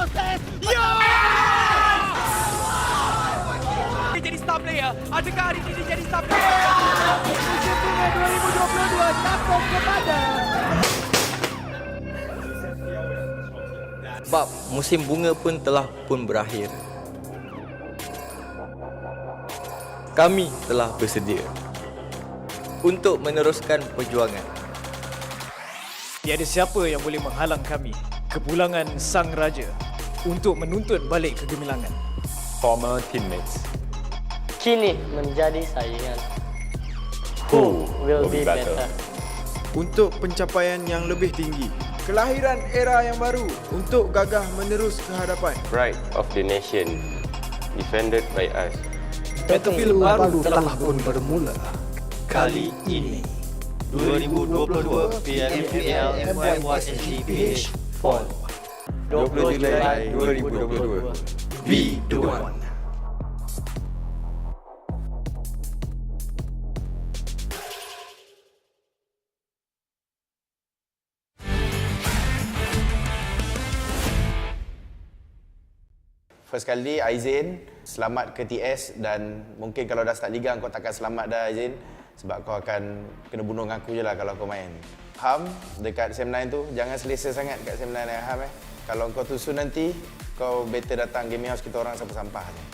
proses. Ya! Dia jadi star player. Adakah hari ini dia jadi star player? Musim bunga 2022 jatuh kepada Sebab musim bunga pun telah pun berakhir. Kami telah bersedia untuk meneruskan perjuangan. Tiada siapa yang boleh menghalang kami, kepulangan Sang Raja, untuk menuntut balik kegemilangan. Former teammates. Kini menjadi saingan. Who will be better? Untuk pencapaian yang lebih tinggi. Kelahiran era yang baru untuk gagah menerus ke hadapan. Pride of the nation. Defended by us. Battlefield baru telah pun bermula. Kali ini 2022 PMPL MYSGPH Fall 20 Julai 2022 redONE. First kali Aizin, selamat ke TS dan mungkin kalau dah start liga kau takkan selamat dah Aizin sebab kau akan kena bunuh dengan aku je lah kalau kau main. Ham dekat SEM9 tu jangan selesa sangat kat SEM9 dengan Ham Kalau kau tusu nanti kau better datang gaming house kita orang sampah-sampah je.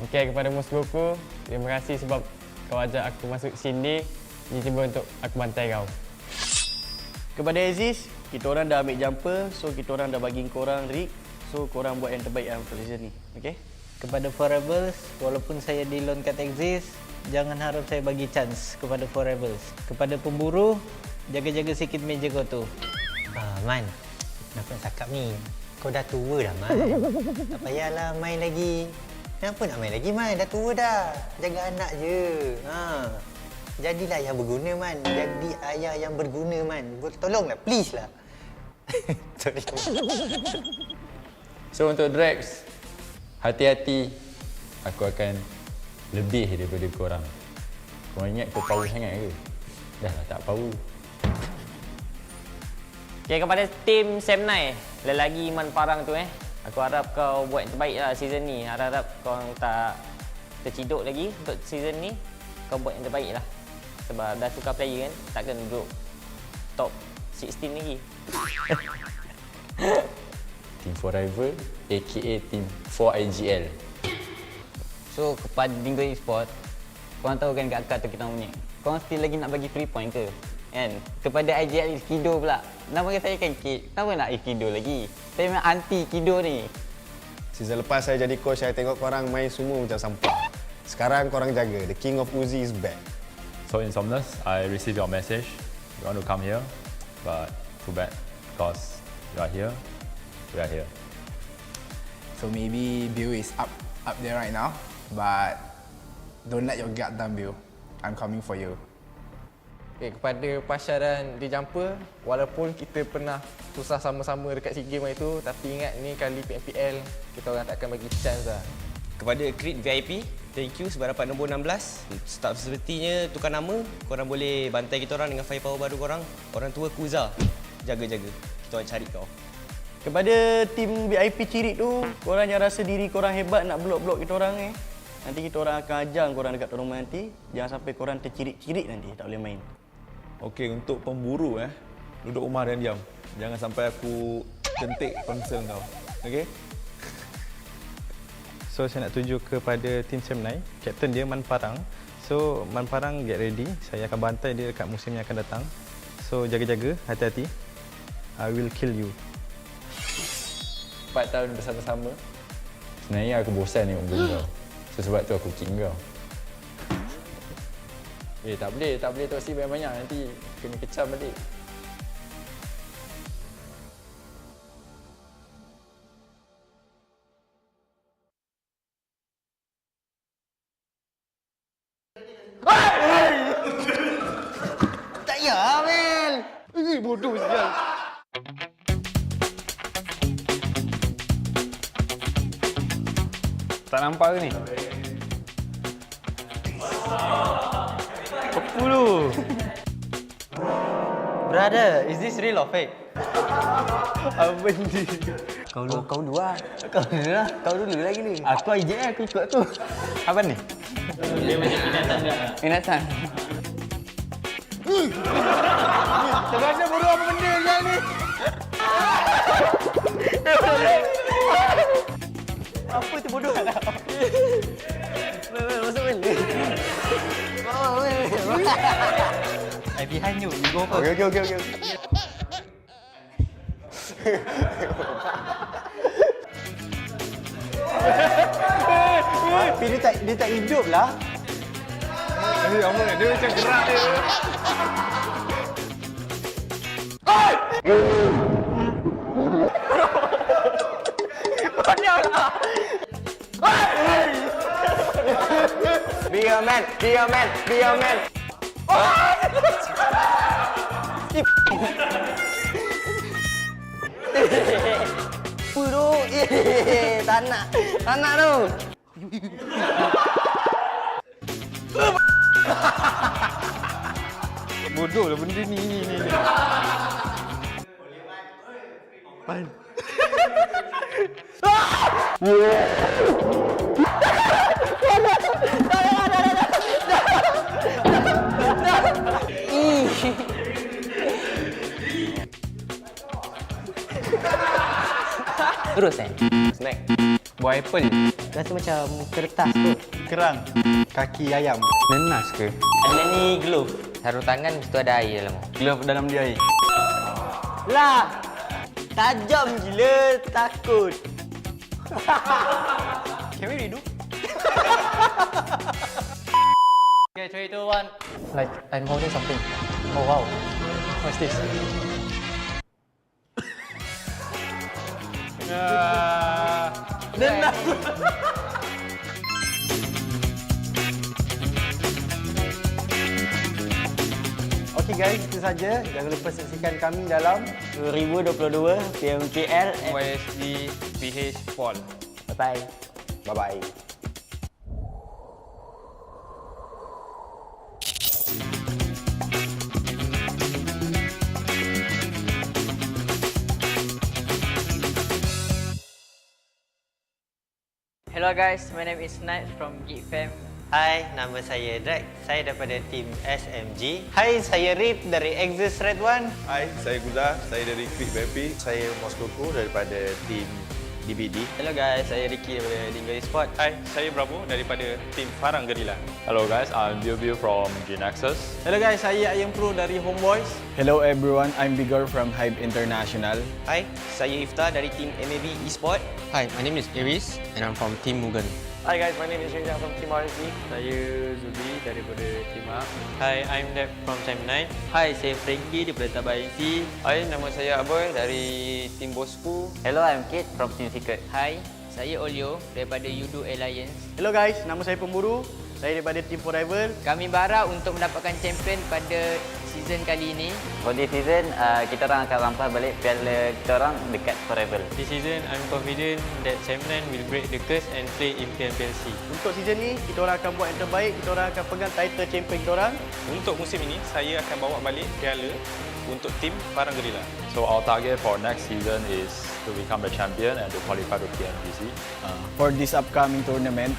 Okey, kepada Bosskurr, terima kasih sebab kau ajak aku masuk sini. Ini cuba untuk aku bantai kau. Kepada Aziz, kita orang dah ambil jumper, so kita orang dah bagi korang rig. So, korang buat yang terbaik dalam season ni. Okay? Kepada Forever's, walaupun saya di loan kat Exist, jangan harap saya bagi chance kepada Forever's. Kepada pemburu, jaga-jaga sikit meja kau tu. Man, kenapa nak cakap ni? Kau dah tua dah, Man. Tak payahlah main lagi. Kenapa nak main lagi, Man? Dah tua dah. Jaga anak je. Jadilah yang berguna, Man. Jadi ayah yang berguna, Man. Tolonglah, please lah. So untuk Drax, hati-hati. Aku akan lebih daripada korang. Korang ingat kau power sangat ke? Dah lah tak power. Okey, kepada tim SEM9, lelaki Iman Farang tu aku harap kau buat yang terbaik lah season ni. Harap kau tak terciduk lagi untuk season ni. Kau buat yang terbaik lah. Sebab dah tukar player kan, takkan duduk top 16 lagi. Team Forever, aka Team 4IGL. So, kepada Dingoz Esports, korang tahu kan kat akad tu kita punya. Korang still lagi nak bagi free point ke? Kan? Kepada IGL Kido pula. Nama saya kan Kid. Kenapa nak Kido lagi? Saya memang anti Kido ni. Season lepas saya jadi coach, saya tengok korang main semua macam sampah. Sekarang korang jaga, the king of Uzi is back. So Insomnus, I received your message. You want to come here, but too bad because you are here. We are here. So maybe Bill is up there right now, but don't let your guard down, Bill. I'm coming for you. Okay, kepada Pasha dan The Jumper, walaupun kita pernah susah sama-sama dekat SEA Games itu, tapi ingat ni kali PMPL, kita orang takkan bagi chance lah. Kepada Creed VIP, thank you sebab dapat nombor 16. Tak sepertinya tukar nama, korang boleh bantai kita orang dengan firepower baru korang. Orang tua Kuza, jaga-jaga. Kita orang cari kau. Kepada tim VIP Cirit tu, korang jangan rasa diri korang hebat nak blok-blok kita orang Nanti kita orang akan ajar korang dekat tournament nanti. Jangan sampai korang tercirit-cirit nanti, tak boleh main. Okey, untuk pemburu duduk rumah dan diam. Jangan sampai aku centik concern kau. Okey? So saya nak tuju kepada tim SEM9, kapten dia Man Farang. So Man Farang get ready, saya akan bantai dia dekat musim yang akan datang. So jaga-jaga, hati-hati. I will kill you. 4 tahun bersama-sama. Sebenarnya aku bosan tengok gol kau. So sebab tu aku king kau. Tak boleh toksi banyak-banyak, nanti kena kecam balik. Tak ya, Mel. Bodoh sial. Tak nampak ke ni? 10. Brother, is this real or fake? Apa ni? Kau dulu. Kau dulu lah. Kau dulu lah. Kau dulu lagi ni. Aku IJ aku ikut aku. Apa ni? Dia macam binatang. Terasa bodoh apa benda yang ni? Apa tu bodoh lah. Masuk benda. I behind you. You go first. Okay. Tapi dia tak hidup lah. Dia macam gerak dia. Be a man. Bro, tak nak tu. Bodoh lah benda ni. Man. Terus Snack. Buah apple. Rasa macam kertas kot. Kerang. Kaki ayam. Nenas ke? Ada ni glove. Sarung tangan mesti ada air dalam. Glove dalam dia air. Lah. Tajam gila, takut. Can we redo? Okay, 3, 2, 1. Like, I'm holding something. Oh wow. What's this? Nenas. Okey guys, itu saja. Jangan lupa saksikan kami dalam 2022 PMPL MYSGPH Fall. Bye-bye. Bye-bye. Hello guys, my name is Knight from GEEK. Hai, nama saya Drake. Saya daripada tim SMG. Hai, saya Rip dari Exis Red One. Hai, saya Guza. Saya dari Quick BP. Saya Bosskurr daripada tim DBD. Hello guys, saya Ricky daripada Dingoz Esports. Hai, saya Bravo daripada tim Farang Guerilla. Hello guys, I'm Bill from Genexus. Hello guys, saya Ayam Pro dari HomeBois. Hello everyone, I'm Bigger from HYVE International. Hai, saya Iftar dari tim MAB Esports. Hi, my name is Iris and I'm from Team MUGEN. Hi guys, my name is Rinjang from Team RSD. Saya Zubi daripada Team MAB. Hi, I'm Deb from Team 9. Hi, saya Frankie daripada Tabah NSEA. Hai, nama saya Aboy dari tim Bosskurr. Hello, I'm Kate from Team Secret. Hi, saya Olio daripada Yoodo Alliance. Hello guys, nama saya Pemburu. Saya daripada Team Forever. Kami berharap untuk mendapatkan champion pada season kali ini. For this season, kita orang akan rampas balik piala kita orang dekat Forever. This season, I'm confident that Team 9 will break the curse and play in PMPL. Untuk season ni, kita orang akan buat yang terbaik. Kita orang akan pegang title champion kita orang. Untuk musim ini, saya akan bawa balik piala untuk tim Farang Guerilla. So our target for next season is to become the champion and to qualify to PMPC. For this upcoming tournament,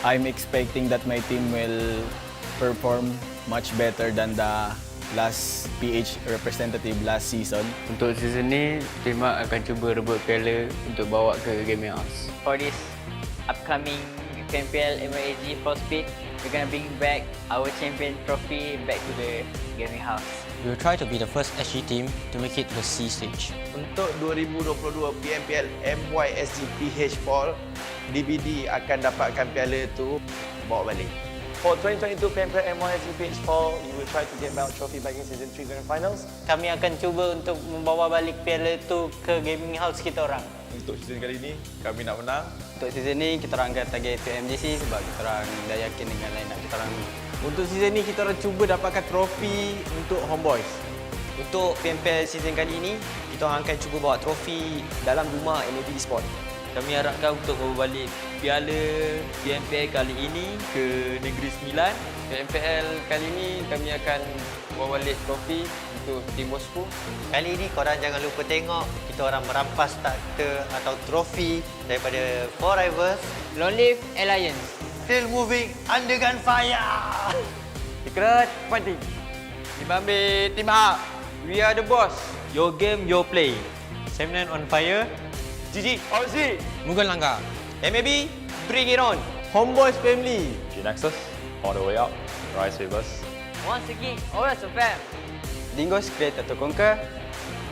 I'm expecting that my team will perform much better than the last PH representative last season. Untuk season ni, tim MAB akan cuba rebut piala untuk bawa ke Gaming House. For this upcoming PMPL MY Prospect, we're gonna bring back our champion trophy back to the Gaming House. We will try to be the first SG team to make it to the C stage. Untuk 2022 PMPL MYSGPH Fall, DBD akan dapatkan piala tu bawa balik. For 2022 PMPL MYSGPH Fall, we will try to get belt trophy back in season 3 grand finals. Kami akan cuba untuk membawa balik piala tu ke Gaming House kita orang. Untuk season kali ini, kami nak menang. Untuk season ni, kita orang akan target PMGC sebab kita orang dah yakin dengan line up kita orang. Untuk season ni, kita orang cuba dapatkan trofi untuk HomeBois. Untuk PMPL season kali ini, kita orang akan cuba bawa trofi dalam rumah MAB Esports. Kami harapkan untuk membawa balik piala PMPL kali ini ke Negeri Sembilan. PMPL kali ini kami akan bawa balik trofi untuk tim Bosskurr. Kali ini korang jangan lupa tengok kita orang merampas starter atau trofi daripada Four Rivals. Long live Alliance. Still moving under gunfire. Secret fighting. Tim Ambil, Tim Hak. We are the boss. Your game, your play. Semnan on fire. GG, Aussie, MUGEN langgar. MAB, bring it on. HomeBois family. Genexus, all the way up. Rise with us. Once a geek, always a fan. Dingoz create atau conquer.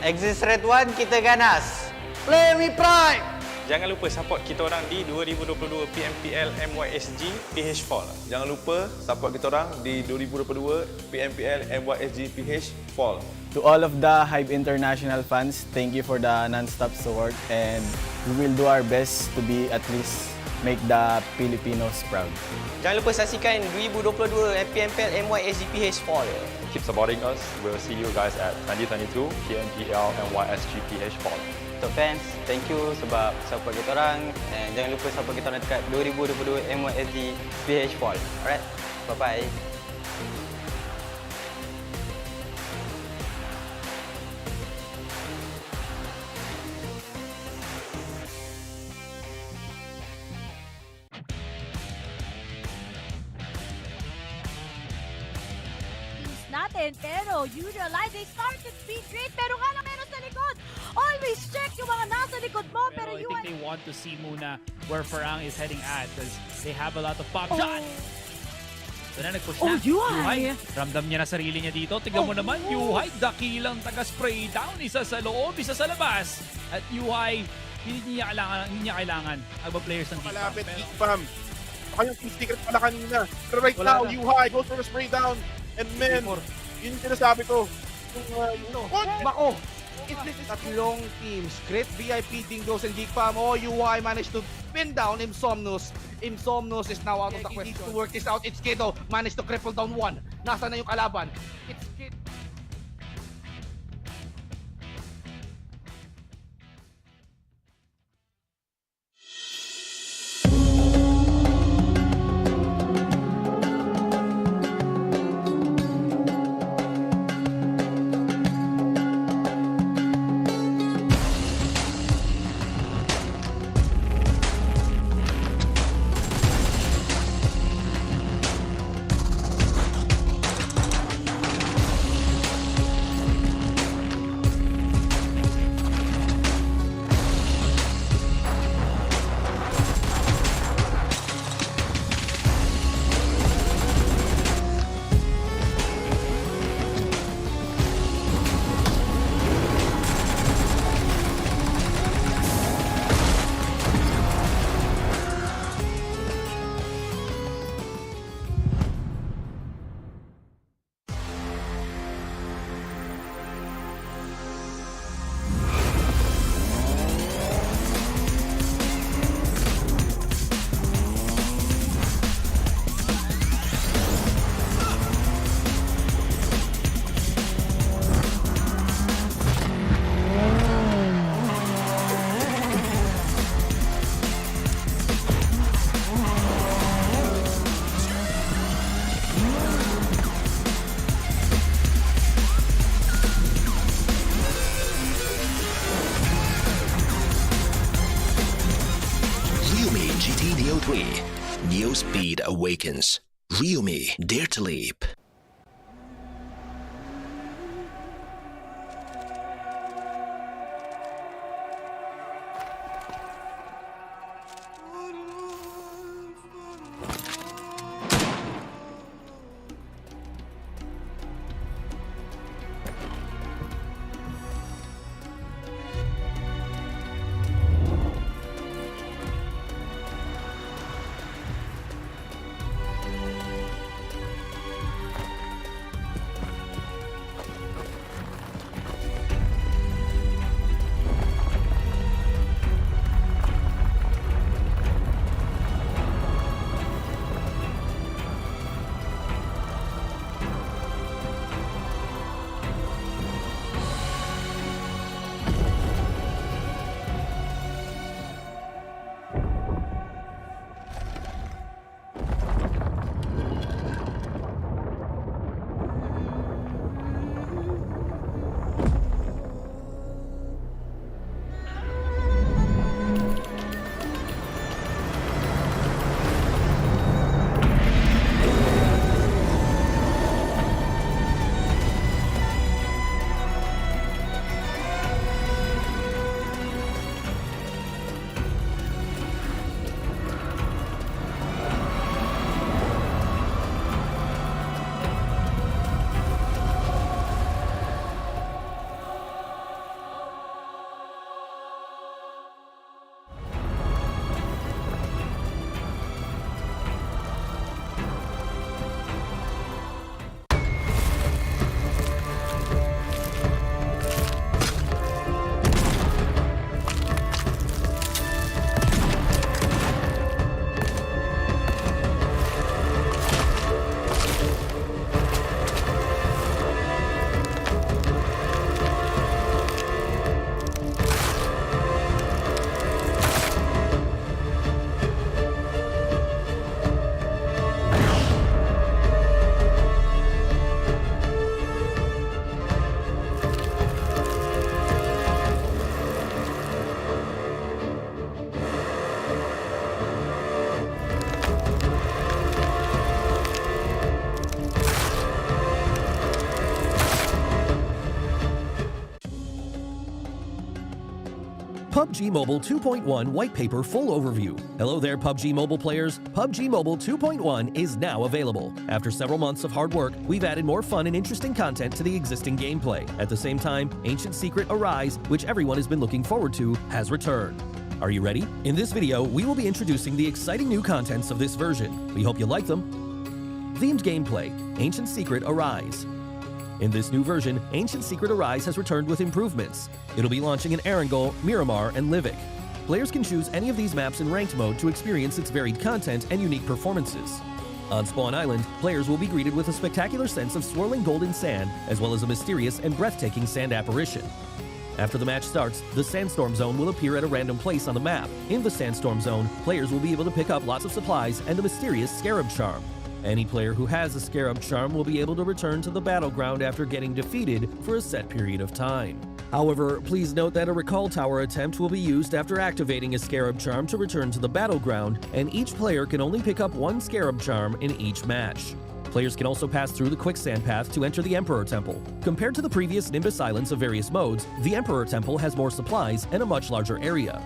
Exist Red One, kita ganas. Play with pride. Jangan lupa support kita orang di 2022 PMPL MYSGPH Fall. Jangan lupa support kita orang di 2022 PMPL MYSGPH Fall. To all of the HYVE International fans, thank you for the non-stop support and we will do our best to be at least make the Filipinos proud. Jangan lupa saksikan 2022 PMPL MYSGPH Fall. Keep supporting us. We'll see you guys at 2022 PMPL MYSGPH Fall. Untuk fans, thank you sebab support kita orang. And jangan lupa support kita orang dekat 2022 MYSGPH Fall. Alright, bye-bye. natin. Pero Yoodo Alliance, they started speed great. Pero nga lang meron sa likod. Always check yung mga nasa likod mo. Pero I think they want to see muna where Farang is heading at because they have a lot of pop shots. So na nag-push na. UI. Ramdam niya na sarili niya dito. Tignan mo naman, UI, dakilang taga-spray down. Isa sa loob, isa sa labas. At UI, hindi niya kailangan ang players ng GEEK. Malapit, GEEK Fam. Kanyang team secret pala kanina. Pero right now, UI goes for the spray down. And man, yun yung sinasabi ko. Bako! Tatlong teams, Great VIP, Dingoz, and GEEK Fam. Oh, UI managed to pin down Insomnus. Insomnus is now out of the question. Needs to work this out. It's Kido, managed to cripple down one. Nasa na yung kalaban? It's Kido. Neo Speed awakens. Ryumi, dare to leap. PUBG Mobile 2.1 White Paper Full Overview. Hello there, PUBG Mobile players. PUBG Mobile 2.1 is now available. After several months of hard work, we've added more fun and interesting content to the existing gameplay. At the same time, Ancient Secret Arise, which everyone has been looking forward to, has returned. Are you ready? In this video, we will be introducing the exciting new contents of this version. We hope you like them. Themed gameplay, Ancient Secret Arise. In this new version, Ancient Secret Arise has returned with improvements. It'll be launching in Erangel, Miramar, and Livik. Players can choose any of these maps in ranked mode to experience its varied content and unique performances. On Spawn Island, players will be greeted with a spectacular sense of swirling golden sand, as well as a mysterious and breathtaking sand apparition. After the match starts, the Sandstorm Zone will appear at a random place on the map. In the Sandstorm Zone, players will be able to pick up lots of supplies and a mysterious Scarab Charm. Any player who has a Scarab Charm will be able to return to the battleground after getting defeated for a set period of time. However, please note that a Recall Tower attempt will be used after activating a Scarab Charm to return to the battleground, and each player can only pick up one Scarab Charm in each match. Players can also pass through the Quicksand Path to enter the Emperor Temple. Compared to the previous Nimbus Islands of various modes, the Emperor Temple has more supplies and a much larger area.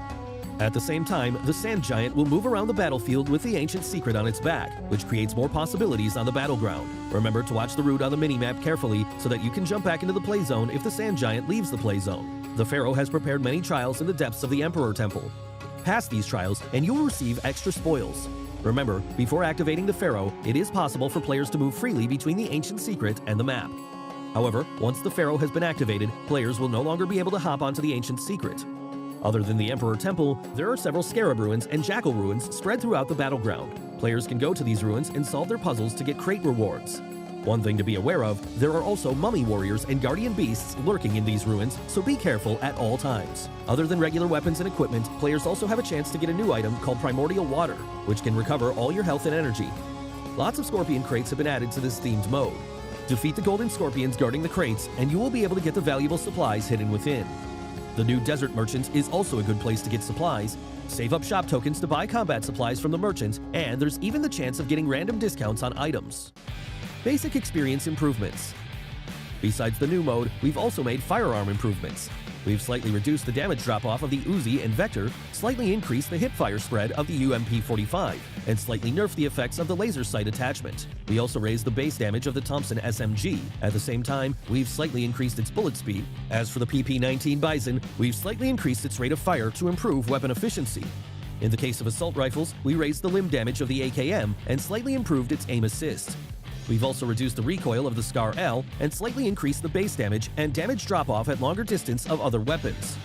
At the same time, the Sand Giant will move around the battlefield with the Ancient Secret on its back, which creates more possibilities on the battleground. Remember to watch the route on the minimap carefully so that you can jump back into the play zone if the Sand Giant leaves the play zone. The Pharaoh has prepared many trials in the depths of the Emperor Temple. Pass these trials and you will receive extra spoils. Remember, before activating the Pharaoh, it is possible for players to move freely between the Ancient Secret and the map. However, once the Pharaoh has been activated, players will no longer be able to hop onto the Ancient Secret. Other than the Emperor Temple, there are several Scarab Ruins and Jackal Ruins spread throughout the battleground. Players can go to these ruins and solve their puzzles to get crate rewards. One thing to be aware of, there are also Mummy Warriors and Guardian Beasts lurking in these ruins, so be careful at all times. Other than regular weapons and equipment, players also have a chance to get a new item called Primordial Water, which can recover all your health and energy. Lots of Scorpion crates have been added to this themed mode. Defeat the Golden Scorpions guarding the crates, and you will be able to get the valuable supplies hidden within. The new Desert Merchant is also a good place to get supplies. Save up shop tokens to buy combat supplies from the merchant, and there's even the chance of getting random discounts on items. Basic experience improvements. Besides the new mode, we've also made firearm improvements. We've slightly reduced the damage drop-off of the Uzi and Vector, slightly increased the hipfire spread of the UMP-45, and slightly nerfed the effects of the laser sight attachment. We also raised the base damage of the Thompson SMG. At the same time, we've slightly increased its bullet speed. As for the PP-19 Bison, we've slightly increased its rate of fire to improve weapon efficiency. In the case of assault rifles, we raised the limb damage of the AKM and slightly improved its aim assist. We've also reduced the recoil of the Scar L and slightly increased the base damage and damage drop-off at longer distance of other weapons.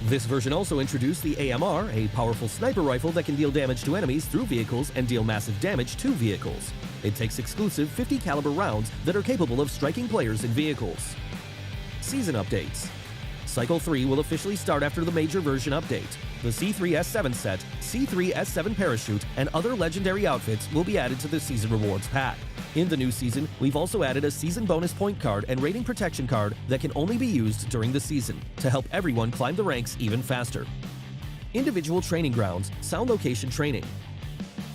This version also introduced the AMR, a powerful sniper rifle that can deal damage to enemies through vehicles and deal massive damage to vehicles. It takes exclusive 50 caliber rounds that are capable of striking players in vehicles. Season updates. Cycle 3 will officially start after the major version update. The C3S7 set, C3S7 parachute, and other legendary outfits will be added to the Season Rewards pack. In the new season, we've also added a season bonus point card and rating protection card that can only be used during the season to help everyone climb the ranks even faster. Individual training grounds, sound location training.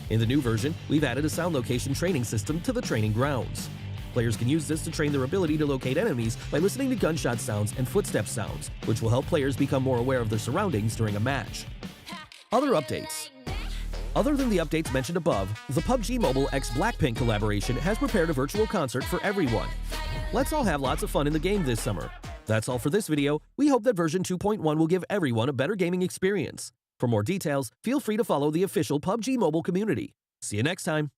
In the new version, we've added a sound location training system to the training grounds. Players can use this to train their ability to locate enemies by listening to gunshot sounds and footstep sounds, which will help players become more aware of their surroundings during a match. Other updates. Other than the updates mentioned above, the PUBG Mobile x Blackpink collaboration has prepared a virtual concert for everyone. Let's all have lots of fun in the game this summer. That's all for this video. We hope that version 2.1 will give everyone a better gaming experience. For more details, feel free to follow the official PUBG Mobile community. See you next time.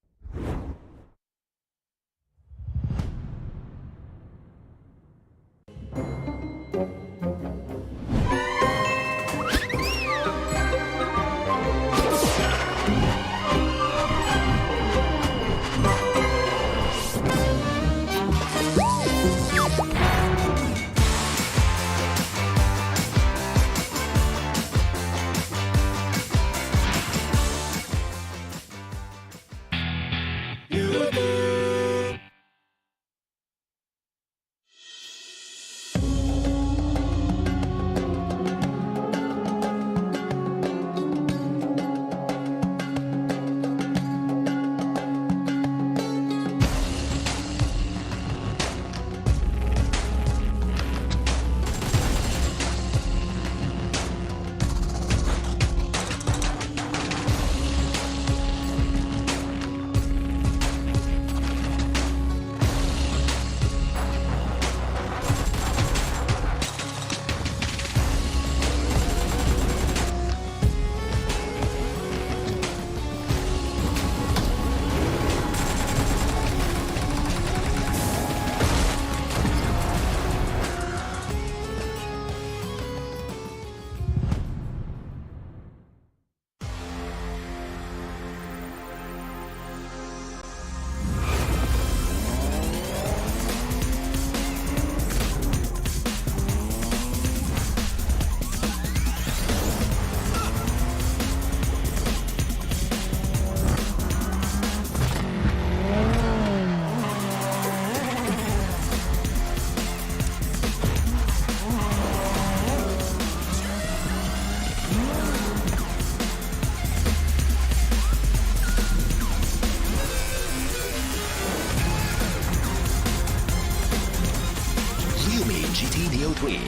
Realme GT Neo 3.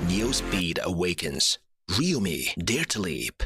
Neo Speed Awakens. Realme Dare to Leap.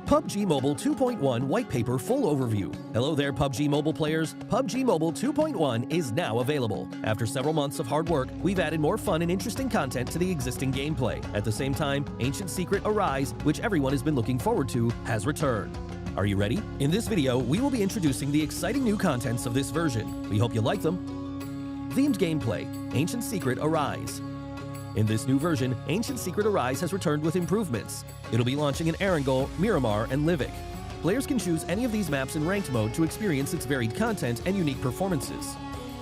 PUBG Mobile 2.1 White Paper Full Overview. Hello there, PUBG Mobile players. PUBG Mobile 2.1 is now available. After several months of hard work, we've added more fun and interesting content to the existing gameplay. At the same time, Ancient Secret Arise, which everyone has been looking forward to, has returned. Are you ready? In this video, we will be introducing the exciting new contents of this version. We hope you like them. Themed gameplay, Ancient Secret Arise. In this new version, Ancient Secret Arise has returned with improvements. It'll be launching in Erangel, Miramar, and Livik. Players can choose any of these maps in ranked mode to experience its varied content and unique performances.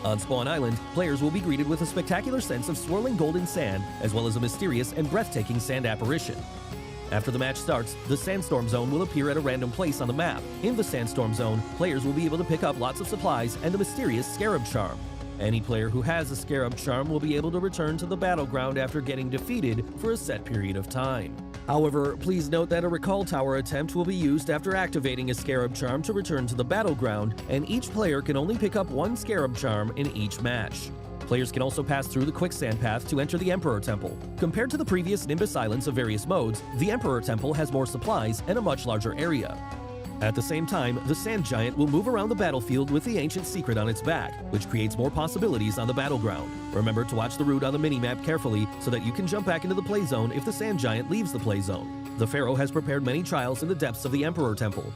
On Spawn Island, players will be greeted with a spectacular sense of swirling golden sand, as well as a mysterious and breathtaking sand apparition. After the match starts, the Sandstorm Zone will appear at a random place on the map. In the Sandstorm Zone, players will be able to pick up lots of supplies and a mysterious Scarab Charm. Any player who has a Scarab Charm will be able to return to the battleground after getting defeated for a set period of time. However, please note that a Recall Tower attempt will be used after activating a Scarab Charm to return to the battleground, and each player can only pick up one Scarab Charm in each match. Players can also pass through the Quicksand Path to enter the Emperor Temple. Compared to the previous Nimbus Islands of various modes, the Emperor Temple has more supplies and a much larger area. At the same time, the Sand Giant will move around the battlefield with the Ancient Secret on its back, which creates more possibilities on the battleground. Remember to watch the route on the minimap carefully so that you can jump back into the play zone if the Sand Giant leaves the play zone. The Pharaoh has prepared many trials in the depths of the Emperor Temple.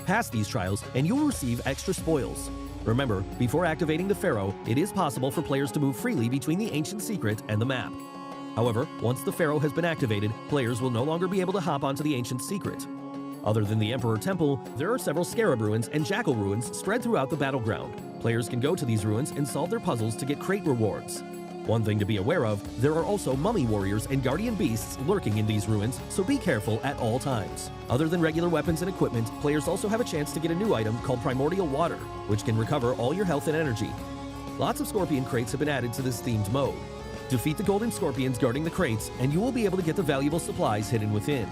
Pass these trials and you will receive extra spoils. Remember, before activating the Pharaoh, it is possible for players to move freely between the Ancient Secret and the map. However, once the Pharaoh has been activated, players will no longer be able to hop onto the Ancient Secret. Other than the Emperor Temple, there are several Scarab Ruins and Jackal Ruins spread throughout the battleground. Players can go to these ruins and solve their puzzles to get crate rewards. One thing to be aware of, there are also Mummy Warriors and Guardian Beasts lurking in these ruins, so be careful at all times. Other than regular weapons and equipment, players also have a chance to get a new item called Primordial Water, which can recover all your health and energy. Lots of Scorpion crates have been added to this themed mode. Defeat the Golden Scorpions guarding the crates, and you will be able to get the valuable supplies hidden within.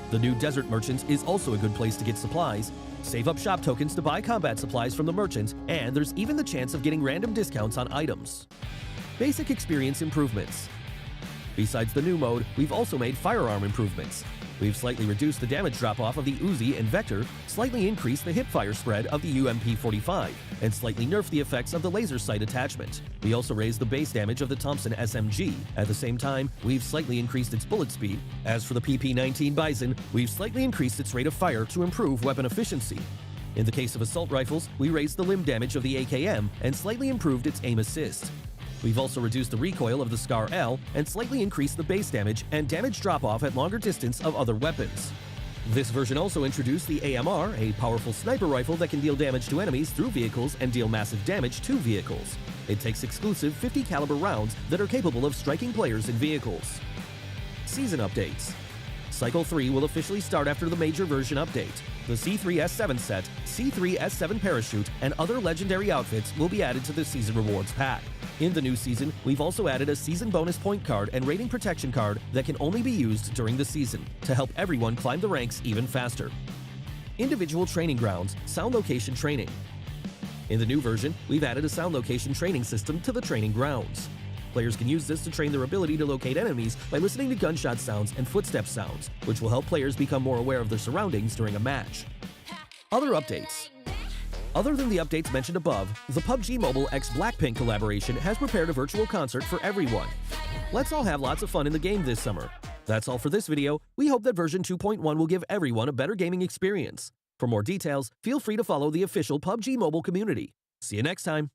The new Desert Merchants is also a good place to get supplies. Save up shop tokens to buy combat supplies from the merchants, and there's even the chance of getting random discounts on items. Basic experience improvements. Besides the new mode, we've also made firearm improvements. We've slightly reduced the damage drop-off of the Uzi and Vector, slightly increased the hipfire spread of the UMP-45, and slightly nerfed the effects of the laser sight attachment. We also raised the base damage of the Thompson SMG. At the same time, we've slightly increased its bullet speed. As for the PP-19 Bison, we've slightly increased its rate of fire to improve weapon efficiency. In the case of assault rifles, we raised the limb damage of the AKM and slightly improved its aim assist. We've also reduced the recoil of the Scar L and slightly increased the base damage and damage drop-off at longer distance of other weapons. This version also introduced the AMR, a powerful sniper rifle that can deal damage to enemies through vehicles and deal massive damage to vehicles. It takes exclusive 50 caliber rounds that are capable of striking players in vehicles. Season updates. Cycle 3 will officially start after the major version update. The C3S7 set, C3S7 parachute, and other legendary outfits will be added to the season rewards pack. In the new season, we've also added a season bonus point card and rating protection card that can only be used during the season to help everyone climb the ranks even faster. Individual training grounds, sound location training. In the new version, we've added a sound location training system to the training grounds. Players can use this to train their ability to locate enemies by listening to gunshot sounds and footstep sounds, which will help players become more aware of their surroundings during a match. Other updates. Other than the updates mentioned above, the PUBG Mobile x Blackpink collaboration has prepared a virtual concert for everyone. Let's all have lots of fun in the game this summer. That's all for this video. We hope that version 2.1 will give everyone a better gaming experience. For more details, feel free to follow the official PUBG Mobile community. See you next time.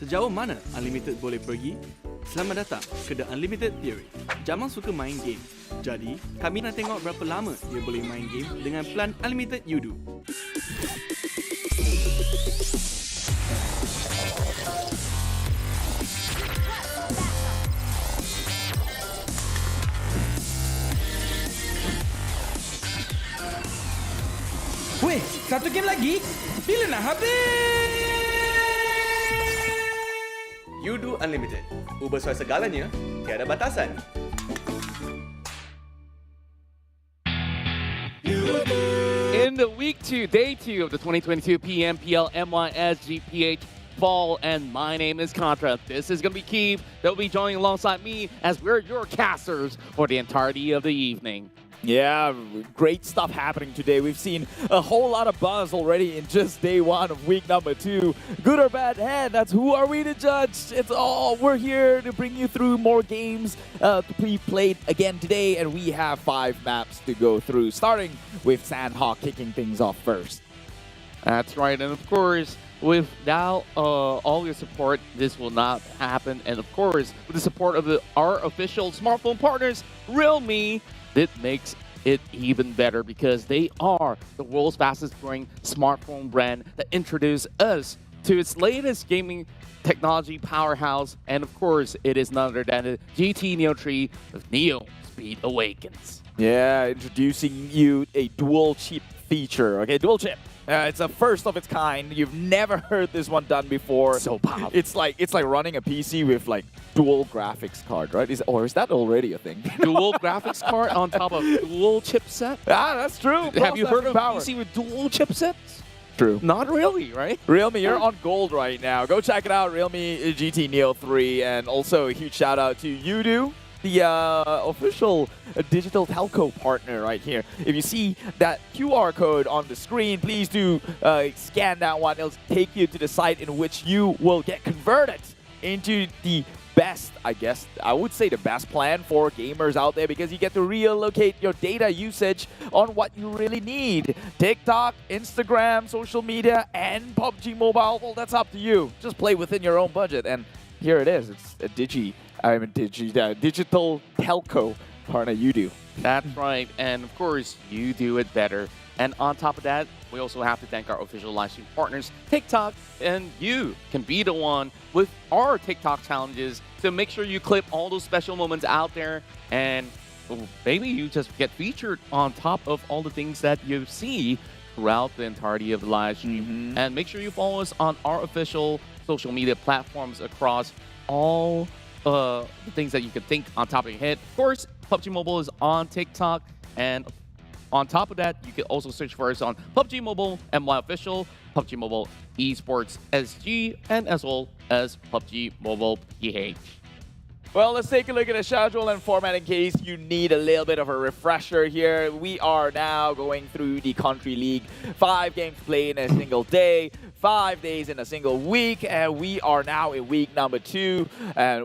Sejauh mana Unlimited boleh pergi? Selamat datang ke The Unlimited Theory. Jamal suka main game. Jadi, kami nak tengok berapa lama dia boleh main game dengan plan Unlimited Yoodo. Weh, satu game lagi? Bila nak habis? Yoodo Unlimited. Ubah soal segalanya, tiada batasan. In the week 2, day 2 of the 2022 PMPL MYSGPH Fall, and my name is Contra. This is going to be Keith. They'll be joining alongside me as we're your casters for the entirety of the evening. Yeah, great stuff happening today. We've seen a whole lot of buzz already in just day 1 of week number 2. Good or bad hand, that's who are we to judge? It's all, we're here to bring you through more games to be played again today, and we have 5 maps to go through, starting with Sandhawk kicking things off first. That's right, and of course, without all your support, this will not happen. And of course, with the support of our official smartphone partners, Realme, it makes it even better because they are the world's fastest growing smartphone brand that introduced us to its latest gaming technology powerhouse. And of course, it is none other than the GT Neo 3 with Neo Speed Awakens. Yeah, introducing you a dual chip feature, okay, dual chip. It's a first of its kind. You've never heard this one done before. So powerful. It's like running a PC with like dual graphics card, right? Or is that already a thing? Dual graphics card on top of dual chipset? Ah, that's true. Have you heard of a PC with dual chipsets? True. Not really, right? Realme, you're on gold right now. Go check it out, Realme GT Neo 3. And also a huge shout out to Yoodo, the official digital telco partner right here. If you see that QR code on the screen, please do scan that one. It'll take you to the site in which you will get converted into the best, I guess, I would say the best plan for gamers out there, because you get to reallocate your data usage on what you really need. TikTok, Instagram, social media, and PUBG Mobile, well, that's up to you. Just play within your own budget, and here it is. It's a digital telco partner, Yoodo. That's right, and of course, you do it better. And on top of that, we also have to thank our official livestream partners, TikTok, and you can be the one with our TikTok challenges to make sure you clip all those special moments out there, and maybe you just get featured on top of all the things that you see throughout the entirety of the live stream. And make sure you follow us on our official social media platforms across all the things that you could think on top of your head. Of course, PUBG Mobile is on TikTok, and on top of that, you can also search for us on PUBG Mobile MY Official, PUBG Mobile Esports SG, and as well as PUBG Mobile PH. Well, let's take a look at the schedule and format in case you need a little bit of a refresher here. We are now going through the country league. 5 games played in a single day, 5 days in a single week, and we are now in week number 2,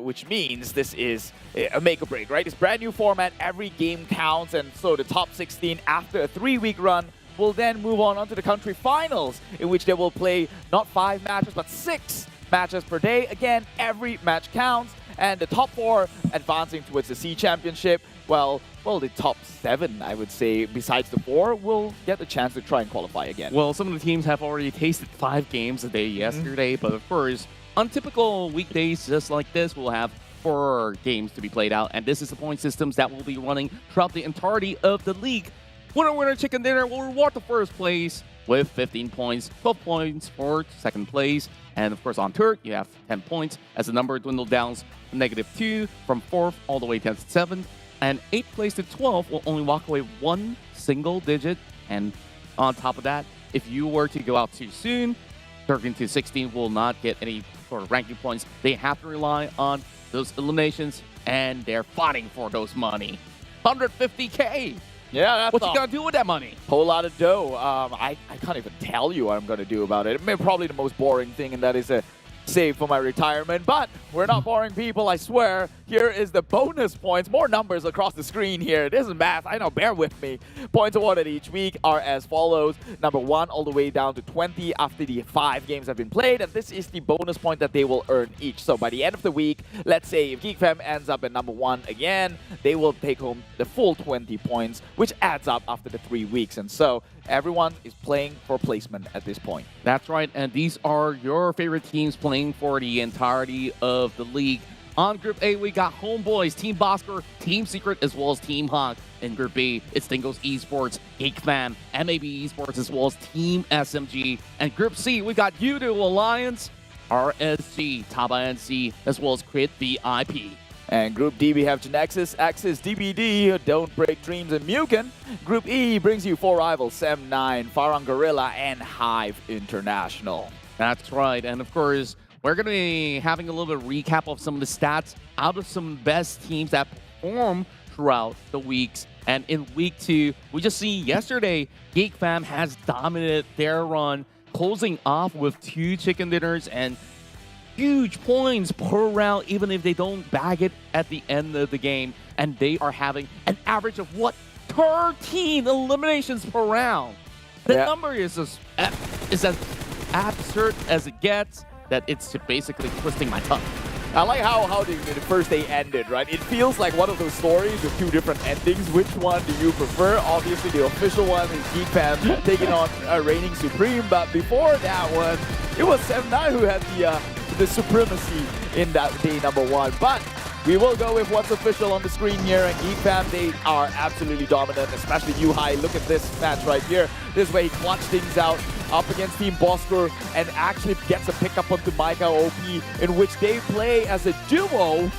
which means this is a make or break, right? It's brand new format, every game counts, and so the top 16 after a 3-week run will then move on to the country finals, in which they will play not 5 matches, but 6 matches per day. Again, every match counts. And the top 4 advancing towards the C Championship, well, the top 7, I would say, besides the 4, will get the chance to try and qualify again. Well, some of the teams have already tasted 5 games a day yesterday, but of course, on typical weekdays just like this, we'll have 4 games to be played out, and this is the point systems that will be running throughout the entirety of the league. Winner chicken dinner will reward the first place with 15 points, 12 points for second place, and of course on third you have 10 points as the number dwindles down -2 from 4th all the way to 7th, and 8th place to 12th will only walk away 1 single digit. And on top of that, if you were to go out too soon, 13 to 16 will not get any sort of ranking points. They have to rely on those eliminations, and they're fighting for those money. 150K! Yeah, that's what you gonna do with that money? Whole lot of dough. I can't even tell you what I'm gonna do about it. Probably the most boring thing, and that is a save for my retirement. But we're not boring people, I swear. Here is the bonus points. More numbers across the screen here. This is math. I know, bear with me. Points awarded each week are as follows. Number 1 all the way down to 20 after the 5 games have been played. And this is the bonus point that they will earn each. So by the end of the week, let's say if GEEK Fam ends up at number 1 again, they will take home the full 20 points, which adds up after the 3 weeks. And so everyone is playing for placement at this point. That's right, and these are your favorite teams playing for the entirety of the league. On Group A, we got HomeBois, Team Bosskurr, Team Secret, as well as Team HYVE. In Group B, it's Dingoz Esports, GEEK Fam, MAB Esports, as well as Team SMG. And Group C, we got Yoodo Alliance, RSG, Tabah NSEA, as well as Crit VIP. And Group D, we have Genexus, Axis, DBD, Don't Break Dreams, and MUGEN. Group E brings you 4 rivals, SEM9, Farang Guerilla, and HYVE International. That's right, and of course, we're going to be having a little bit of recap of some of the stats out of some best teams that perform throughout the weeks. And in week 2, we just see yesterday, GEEK Fam has dominated their run, closing off with 2 chicken dinners and huge points per round, even if they don't bag it at the end of the game. And they are having an average of, 13 eliminations per round. The number is as absurd as it gets, that it's basically twisting my tongue. I like how the first day ended, right? It feels like one of those stories with 2 different endings. Which one do you prefer? Obviously, the official one is GEEK Fam taking on reigning supreme, but before that one, it was SEM9 who had the supremacy in that day number 1. But we will go with what's official on the screen here, and GEEK Fam, they are absolutely dominant, especially Yuhai. Look at this match right here. This is where he clutched things out up against Team Bosskurr and actually gets a pickup onto Micah OP, in which they play as a duo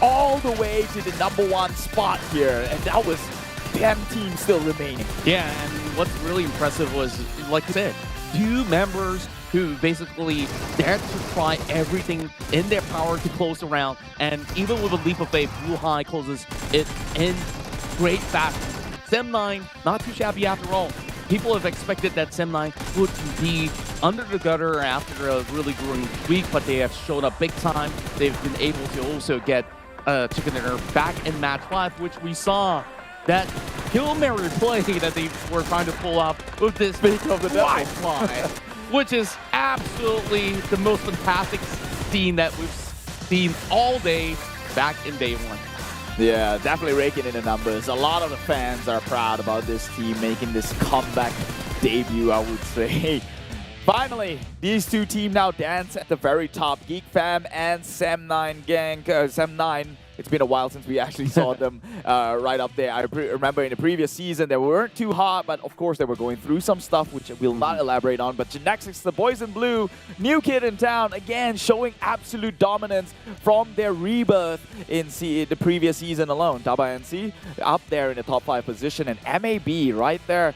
all the way to the number 1 spot here, and that was 10 teams still remaining. Yeah, and what's really impressive was, like you said, 2 members who basically dared to try everything in their power to close the round, and even with a leap of faith, Yuhai closes it in great fashion. SEM9, not too shabby after all. People have expected that SEM9 would be under the gutter after a really grueling week, but they have shown up big time. They've been able to also get Chicken Dinner back in match 5, which we saw that Hail Mary play that they were trying to pull off with this Wi-Fi, which is absolutely the most fantastic scene that we've seen all day back in day 1. Yeah, definitely raking in the numbers. A lot of the fans are proud about this team making this comeback debut, I would say. Finally, these 2 teams now dance at the very top. GEEK Fam and SEM9 gang, SEM9 It's been a while since we actually saw them right up there. I remember in the previous season they weren't too hot, but of course they were going through some stuff which we'll not elaborate on. But Genexus, the boys in blue, new kid in town, again showing absolute dominance from their rebirth in the previous season alone. Tabah NSEA up there in the top 5 position, and MAB right there,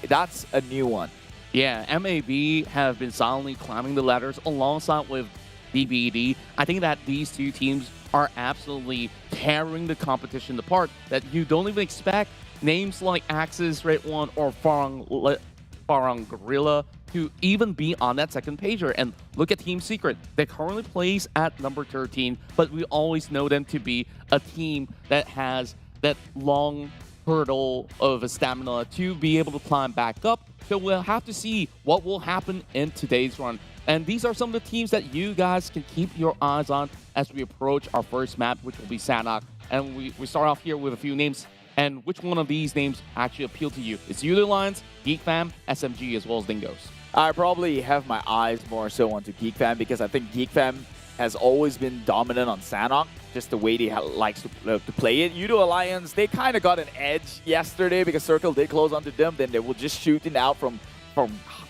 that's a new one. Yeah, MAB have been silently climbing the ladders alongside with DBD. I think that these two teams are absolutely tearing the competition apart, that you don't even expect names like Axis, redONE, or Farang Guerilla to even be on that second pager. And look at Team Secret. They currently plays at number 13, but we always know them to be a team that has that long hurdle of a stamina to be able to climb back up. So we'll have to see what will happen in today's run. And these are some of the teams that you guys can keep your eyes on as we approach our first map, which will be Sanhok. And we start off here with a few names. And which one of these names actually appeal to you? It's Yoodo Alliance, GEEK Fam, SMG, as well as Dingoz. I probably have my eyes more so onto GEEK Fam because I think GEEK Fam has always been dominant on Sanhok, just the way they likes to play it. Yoodo Alliance, they kind of got an edge yesterday because Circle did close onto them, then they were just shooting out from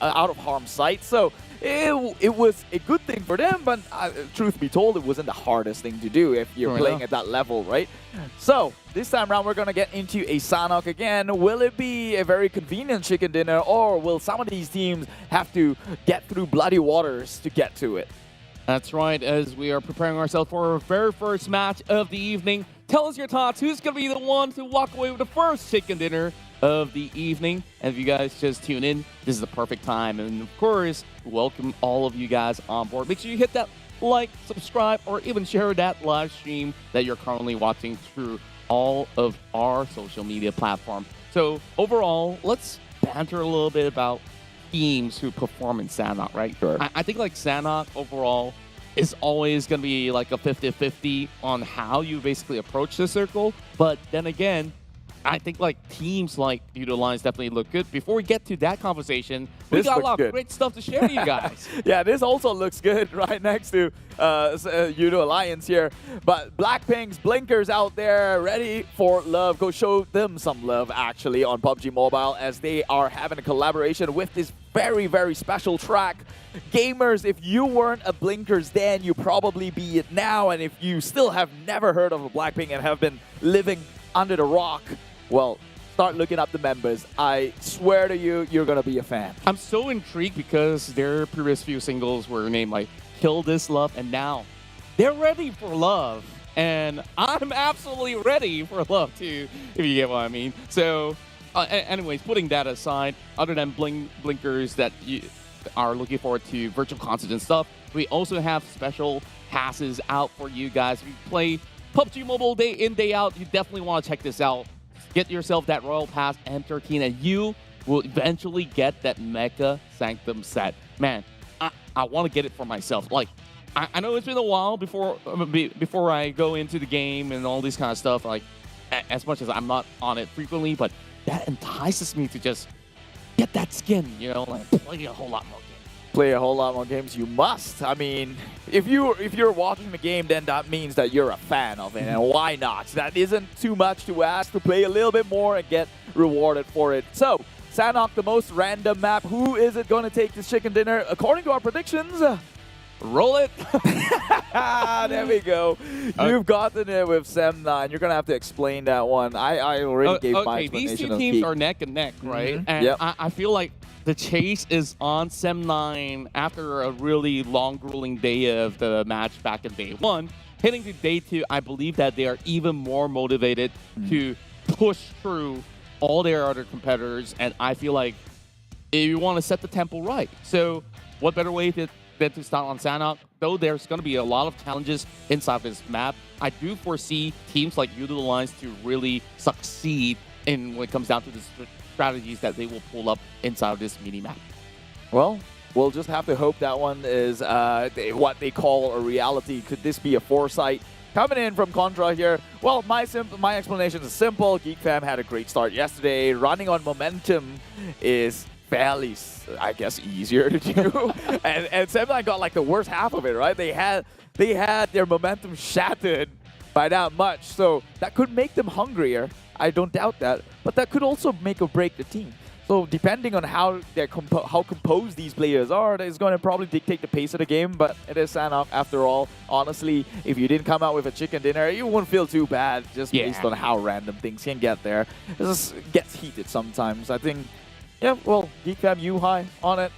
out of harm's sight. So it was a good thing for them, but truth be told, it wasn't the hardest thing to do if you're playing at that level, right? So this time around, we're going to get into a Sanhok again. Will it be a very convenient chicken dinner, or will some of these teams have to get through bloody waters to get to it? That's right, as we are preparing ourselves for our very first match of the evening. Tell us your thoughts. Who's going to be the one to walk away with the first chicken dinner of the evening? And if you guys just tune in, this is the perfect time. And of course, welcome all of you guys on board. Make sure you hit that like, subscribe, or even share that live stream that you're currently watching through all of our social media platforms. So overall, let's banter a little bit about teams who perform in Sanhok, right? Sure. I think like Sanhok overall is always going to be like a 50-50 on how you basically approach the circle. But then again, I think like teams like Yoodo Alliance definitely look good. Before we get to that conversation, we got a lot of great stuff to share to you guys. Yeah, this also looks good right next to Yoodo Alliance here. But Blackpink's blinkers out there ready for love. Go show them some love actually on PUBG Mobile, as they are having a collaboration with this very, very special track. Gamers, if you weren't a blinkers then, you probably be it now. And if you still have never heard of a Blackpink and have been living under the rock, well, start looking up the members. I swear to you, you're going to be a fan. I'm so intrigued because their previous few singles were named like Kill This Love, and now they're ready for love. And I'm absolutely ready for love too, if you get what I mean. So anyways, putting that aside, other than blinkers that you are looking forward to virtual concerts and stuff, we also have special passes out for you guys. If you play PUBG Mobile day in, day out, you definitely want to check this out. Get yourself that Royal Pass M13 and you will eventually get that Mega Sanctum set. Man, I want to get it for myself. Like, I know it's been a while before I go into the game and all this kind of stuff. Like, as much as I'm not on it frequently, but that entices me to just get that skin, you know, like play a whole lot more. Play a whole lot more games. You must. I mean, if you're watching the game, then that means that you're a fan of it, and why not? That isn't too much to ask, to play a little bit more and get rewarded for it. So, Sanhok, the most random map. Who is it going to take this chicken dinner? According to our predictions, roll it. There we go. You've gotten it with Sem9. You're going to have to explain that one. I already gave my explanation. These two teams are neck and neck, right? And I feel like the chase is on Sem9 after a really long, grueling day of the match back in day one. Heading to day two, I believe that they are even more motivated to push through all their other competitors, and I feel like you want to set the tempo right. So what better way than to start on Sanhok? Though there's going to be a lot of challenges inside this map, I do foresee teams like Yoodo Alliance to really succeed when it comes down to the strategies that they will pull up inside of this mini-map. Well, we'll just have to hope that one is what they call a reality. Could this be a foresight? Coming in from Contra here, well, my explanation is simple. GEEK Fam had a great start yesterday. Running on momentum is fairly, I guess, easier to do. and Sem9 got like the worst half of it, right? They had their momentum shattered by that much. So that could make them hungrier. I don't doubt that. But that could also make or break the team. So depending on how how composed these players are, that is going to probably dictate the pace of the game. But it is Sanhok after all. Honestly, if you didn't come out with a chicken dinner, you wouldn't feel too bad just based on how random things can get there. It just gets heated sometimes. I think, yeah, well, GEEK Fam, U-High on it.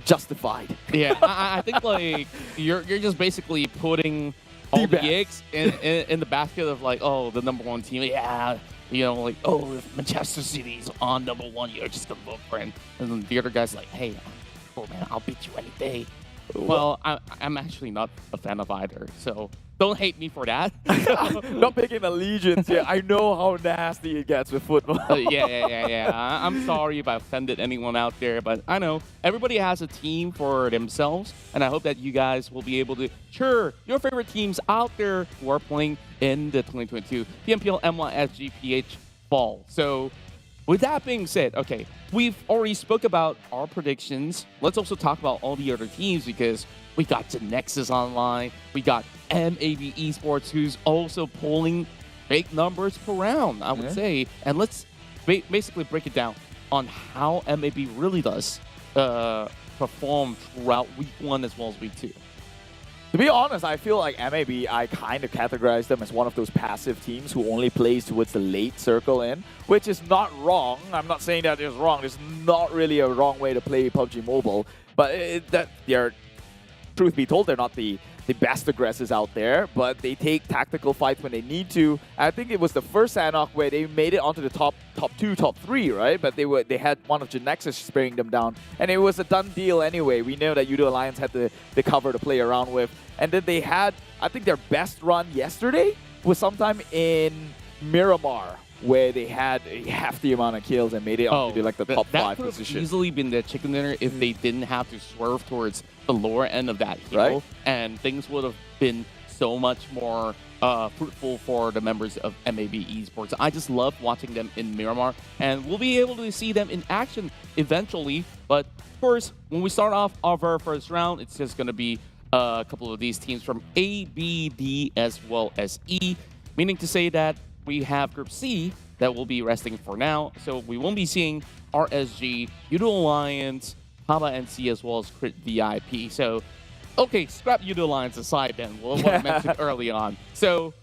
Justified. Yeah, I think like you're just basically putting all the eggs in the basket of like, oh, the #1 team. Yeah. You know, like, oh, if Manchester City's on #1, you're just gonna vote for him. And then the other guy's like, hey, oh man, I'll beat you any day. Well, I'm actually not a fan of either, so don't hate me for that. Not picking allegiance here. I know how nasty it gets with football. Yeah. I'm sorry if I offended anyone out there, but I know everybody has a team for themselves, and I hope that you guys will be able to cheer your favorite teams out there who are playing in the 2022 PMPL MYSGPH fall. So with that being said, okay, we've already spoke about our predictions. Let's also talk about all the other teams because we got Genexus online. We got MAB Esports, who's also pulling big numbers per round, I would say. And let's basically break it down on how MAB really does perform throughout week 1 as well as week 2. To be honest, I feel like MAB, I kind of categorize them as one of those passive teams who only plays towards the late circle in, which is not wrong. I'm not saying that it's wrong. There's not really a wrong way to play PUBG Mobile, but truth be told, they're not the best aggressors out there, but they take tactical fights when they need to. I think it was the first Sanhok where they made it onto the top 2, top 3, right? But they had one of Genexus sparing them down, and it was a done deal anyway. We know that Yoodo Alliance had the cover to play around with, and then they had, I think their best run yesterday was sometime in Miramar, where they had a hefty amount of kills and made it onto the top 5 position. That could have easily been the chicken dinner if they didn't have to swerve towards the lower end of that hill, and things would have been so much more fruitful for the members of MAB Esports. I just love watching them in Miramar, and we'll be able to see them in action eventually. But of course, when we start off our first round, it's just going to be a couple of these teams from A, B, D, as well as E, meaning to say that we have Group C that will be resting for now, so we won't be seeing RSG, Yoodo Alliance, Tabah NSEA, as well as Crit VIP. So, okay, scrap Yoodo Alliance aside then, what I mentioned early on. So,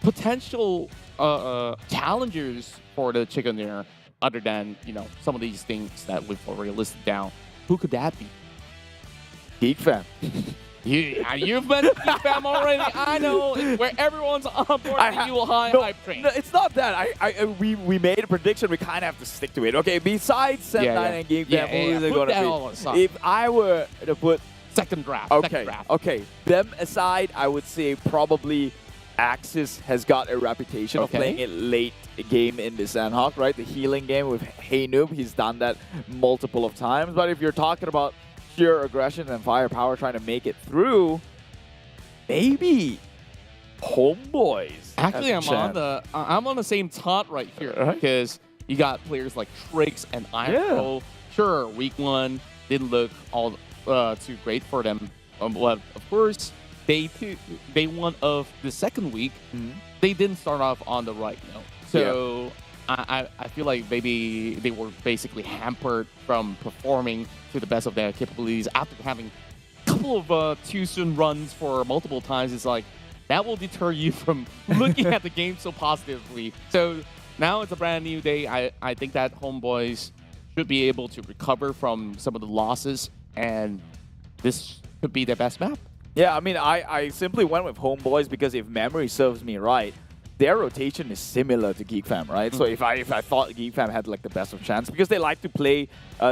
potential challengers for the chicken dinner, other than, you know, some of these things that we've already listed down, who could that be? GEEK Fam. You've mentioned GEEK Fam already. I know it's where everyone's on board the hype train. No, it's not that. We made a prediction. We kind of have to stick to it. Okay, besides Sem9 and GEEK Fam, who is it going to be? If I were to put second draft. Okay. Them aside, I would say probably Axis has got a reputation of playing it late game in the Sanhok, right? The healing game with Hey Noob, he's done that multiple of times. But if you're talking about pure aggression and firepower trying to make it through, maybe HomeBois. Actually, I'm on the same thought right here because you got players like Trix and Iron. Sure, week 1 didn't look all too great for them, but of course, day 1 of the second week, they didn't start off on the right note. So I feel like maybe they were basically hampered from performing to the best of their capabilities after having a couple of too soon runs for multiple times. It's like, that will deter you from looking at the game so positively. So now it's a brand new day. I think that HomeBois should be able to recover from some of the losses, and this could be their best map. Yeah, I mean, I simply went with HomeBois because if memory serves me right, their rotation is similar to GEEK Fam, right? So if I thought GEEK Fam had like the best of chance, because they like to play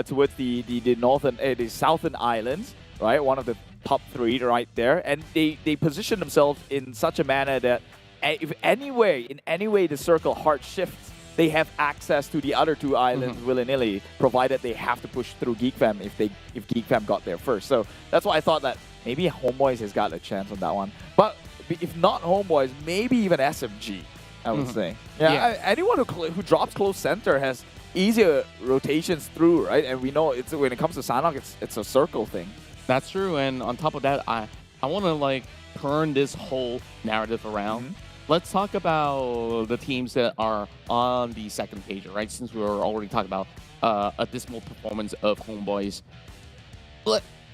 towards the northern, the southern islands, right? One of the top 3 right there, and they position themselves in such a manner that if in any way the circle hard shifts, they have access to the other 2 islands willy-nilly, provided they have to push through GEEK Fam if GEEK Fam got there first. So that's why I thought that maybe HomeBois has got a chance on that one. But if not HomeBois, maybe even SMG, I would say. Yeah. Anyone who drops close center has easier rotations through, right? And we know it's when it comes to Sanhok, it's a circle thing. That's true, and on top of that, I want to like turn this whole narrative around. let's talk about the teams that are on the second page, right? Since we were already talking about a dismal performance of HomeBois.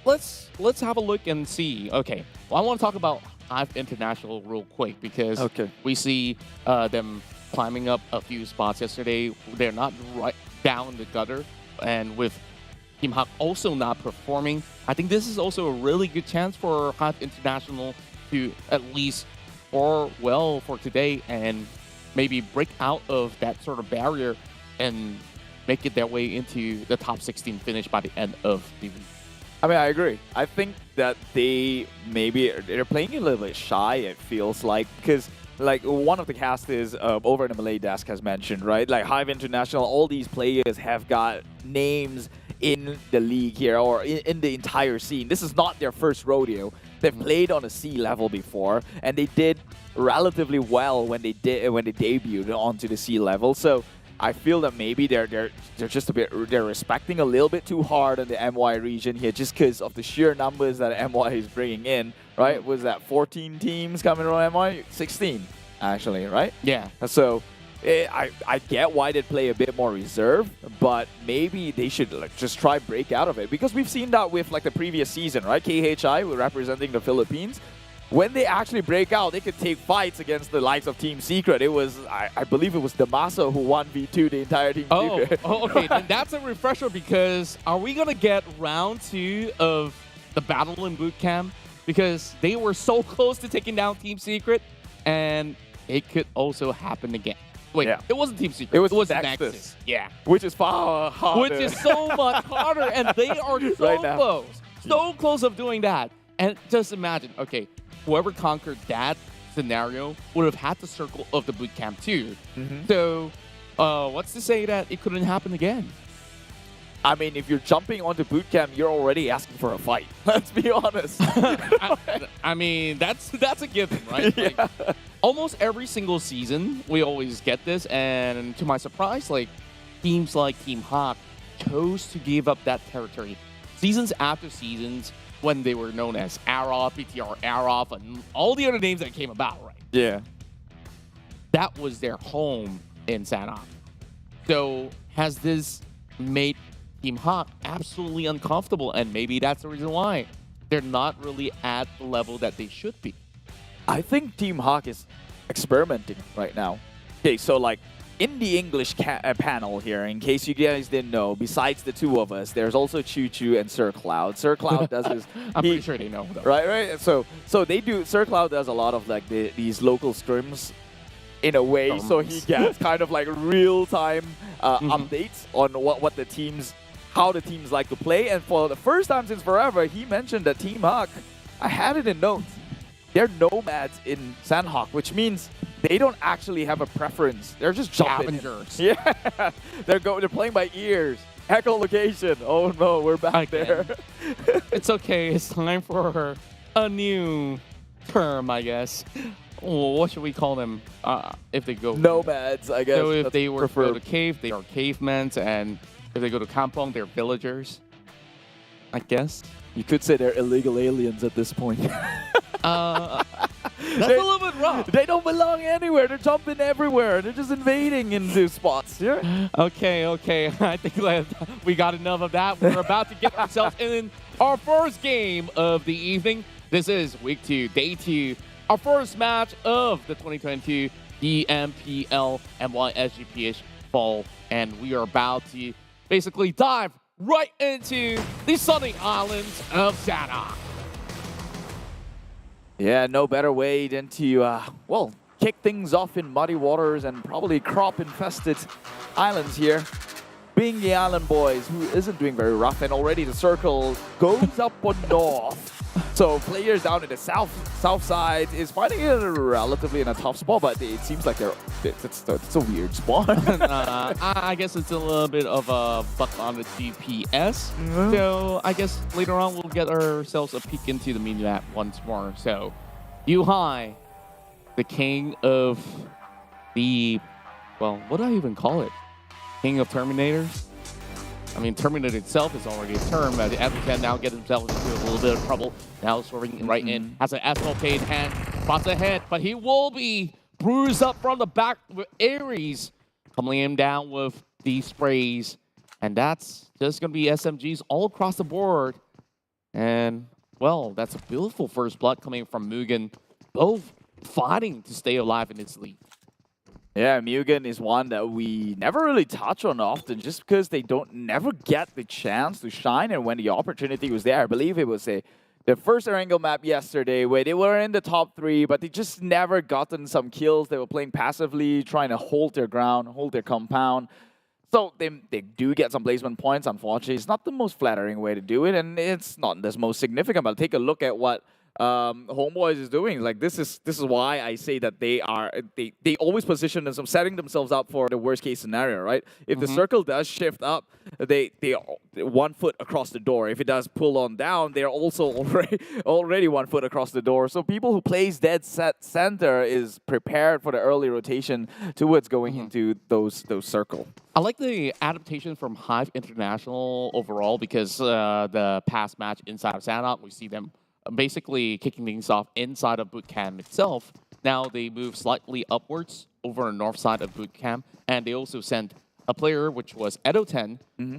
Let's have a look and see. Okay, well, I want to talk about HYVE International real quick because we see them climbing up a few spots yesterday. They're not right down the gutter, and with Team HYVE also not performing, I think this is also a really good chance for HYVE International to at least score well for today and maybe break out of that sort of barrier and make it their way into the top 16 finish by the end of the week. I mean, I agree. I think that they're playing a little bit shy, it feels like, because like one of the casters over in the Malay desk has mentioned, right? Like HYVE International, all these players have got names in the league here or in the entire scene. This is not their first rodeo. They've played on a C level before, and they did relatively well when they debuted onto the C level. So I feel that maybe they're just they're respecting a little bit too hard on the MY region here, just because of the sheer numbers that MY is bringing in, right? Was that 14 teams coming from MY? 16, actually, right? Yeah. So I get why they play a bit more reserved, but maybe they should like just try break out of it, because we've seen that with like the previous season, right? KHI were representing the Philippines. When they actually break out, they could take fights against the likes of Team Secret. It was, I believe it was Damaso who 1v2 the entire Team Secret. Oh, okay. Then that's a refresher, because are we going to get round 2 of the battle in boot camp? Because they were so close to taking down Team Secret, and it could also happen again. Wait, it wasn't Team Secret. It was Genexus. Yeah. Which is far harder. Which is so much harder, and they are so Right now. close. So close of doing that. And just imagine, okay, whoever conquered that scenario would have had the circle of the boot camp too. So, what's to say that it couldn't happen again? I mean, if you're jumping onto boot camp, you're already asking for a fight. Let's be honest. I mean, that's a given, right? Like, almost every single season, we always get this, and to my surprise, like teams like Team HYVE chose to give up that territory seasons after seasons, when they were known as Arof, PTR Arof, and all the other names that came about, right? Yeah. That was their home in Sanhok. So has this made Team HYVE absolutely uncomfortable? And maybe that's the reason why they're not really at the level that they should be. I think Team HYVE is experimenting right now. Okay, so like in the English panel here, in case you guys didn't know, besides the two of us, there's also Choo Choo and Sir Cloud. Sir Cloud does his... I'm pretty sure they know, though. Right? So they do... Sir Cloud does a lot of like these local scrims in a way, so he gets kind of like real-time updates on what the teams... how the teams like to play. And for the first time since forever, he mentioned that Team HYVE, I had it in notes, they're nomads in Sanhok, which means they don't actually have a preference. They're just jumping. Scavengers. Yeah, they're playing by ears. Echolocation. Oh no, we're back there. It's okay. It's time for a new term, I guess. Well, what should we call them? If they go nomads, I guess. So if they were to go to cave, they are cavemen, and if they go to kampong, they're villagers. I guess you could say they're illegal aliens at this point. That's a little bit rough. They don't belong anywhere. They're jumping everywhere. They're just invading into spots. Yeah. Okay. I think we got enough of that. We're about to get ourselves in our first game of the evening. This is week 2, day 2, our first match of the 2022 PMPL MYSGPH fall, and we are about to basically dive right into the sunny islands of Sanhok. Yeah, no better way than to, kick things off in muddy waters and probably crop-infested islands here. Being the Island Boys, who isn't doing very rough, and already the circle goes up on north. So players down in the south side is finding it relatively in a tough spot, but it seems like it's a weird spot. I guess it's a little bit of a buck on the GPS. So I guess later on we'll get ourselves a peek into the mini-map once more. So Yuhai, the king of the, well, what do I even call it? King of Terminators? I mean, Terminator itself is already a term. The F10 now gets himself into a little bit of trouble. Now swerving right in. Has an escapade hand. Spots ahead, but he will be bruised up from the back with Aries, coming him down with these sprays. And that's just going to be SMGs all across the board. And, well, that's a beautiful first blood coming from MUGEN, both fighting to stay alive in this league. Yeah, MUGEN is one that we never really touch on often just because they never get the chance to shine, and when the opportunity was there, I believe it was the first Erangel map yesterday where they were in the top 3, but they just never gotten some kills. They were playing passively, trying to hold their ground, hold their compound. So they do get some placement points. Unfortunately, it's not the most flattering way to do it, and it's not the most significant, but take a look at what HomeBois is doing. Like this is why I say that they always position themselves, setting themselves up for the worst case scenario, right? If the circle does shift up, they are 1 foot across the door. If it does pull on down, they're also already 1 foot across the door. So people who plays dead set center is prepared for the early rotation towards going into those circle. I like the adaptation from HYVE International overall because the past match inside of Sanok, we see them basically kicking things off inside of bootcamp itself. Now they move slightly upwards over the north side of bootcamp, and they also sent a player, which was Edo10,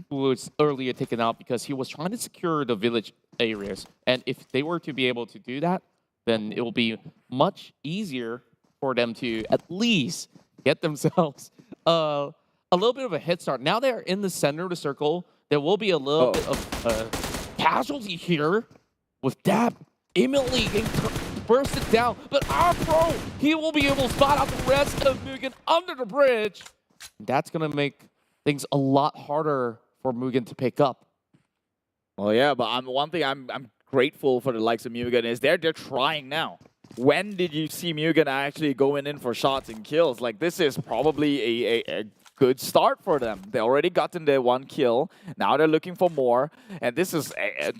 who was earlier taken out because he was trying to secure the village areas. And if they were to be able to do that, then it will be much easier for them to at least get themselves a little bit of a head start. Now they're in the center of the circle. There will be a little bit of casualty here, with Dap immediately getting bursted down. But our pro, he will be able to spot out the rest of MUGEN under the bridge. That's going to make things a lot harder for MUGEN to pick up. Well, yeah, but one thing I'm grateful for the likes of MUGEN is they're trying now. When did you see MUGEN actually going in for shots and kills? Like, this is probably a good start for them. They already gotten their 1 kill. Now they're looking for more. And this is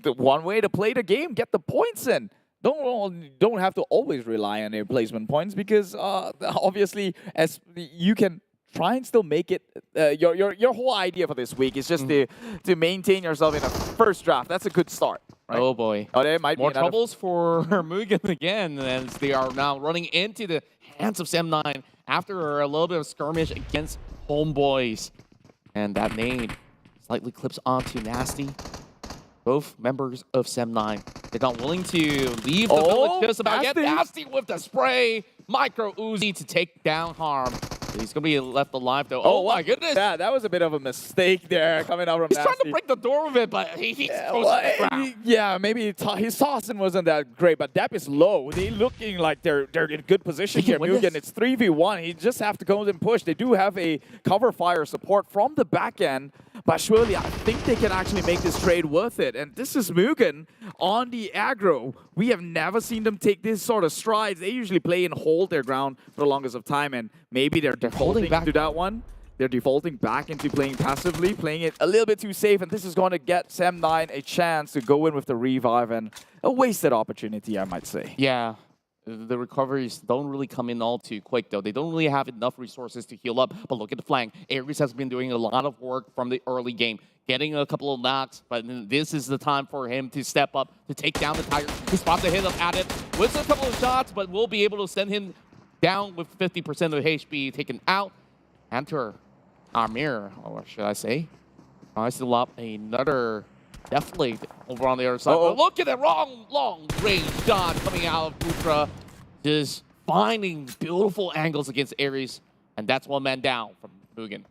the one way to play the game. Get the points in. Don't have to always rely on their placement points because obviously as you can try and still make it. Your whole idea for this week is just to maintain yourself in a first draft. That's a good start. Right? Oh boy. Oh, there might more be troubles for MUGEN again as they are now running into the hands of Sem9 after a little bit of skirmish against HomeBois. And that nade slightly clips onto Nasty. Both members of Sem9. They're not willing to leave the village just about yet. Nasty with the spray. Micro Uzi to take down Harm. He's going to be left alive, though. Oh, my goodness. Yeah, that was a bit of a mistake there coming out from He's Nasty. trying to break the door with it, but he's close to the ground. Yeah, maybe his tossing wasn't that great, but Dap is low. They looking like they're in good position here. MUGEN, it's 3v1. He just have to go and push. They do have a cover fire support from the back end, but surely I think they can actually make this trade worth it. And this is MUGEN on the aggro. We have never seen them take this sort of strides. They usually play and hold their ground for the longest of time, and maybe they're defaulting back to that one. They're defaulting back into playing passively, playing it a little bit too safe, and this is going to get Sem9 a chance to go in with the revive, and a wasted opportunity, I might say. Yeah, the recoveries don't really come in all too quick, though. They don't really have enough resources to heal up, but look at the flank. Aries has been doing a lot of work from the early game, getting a couple of knocks, but this is the time for him to step up, to take down the Tiger. He spots a hit up at it with a couple of shots, but we'll be able to send him down with 50% of HP taken out. Enter Amir, or should I say? I still up another Death Blade over on the other side. But look at that long range shot coming out of Putra. Just finding beautiful angles against Aries. And that's 1 man down from MUGEN.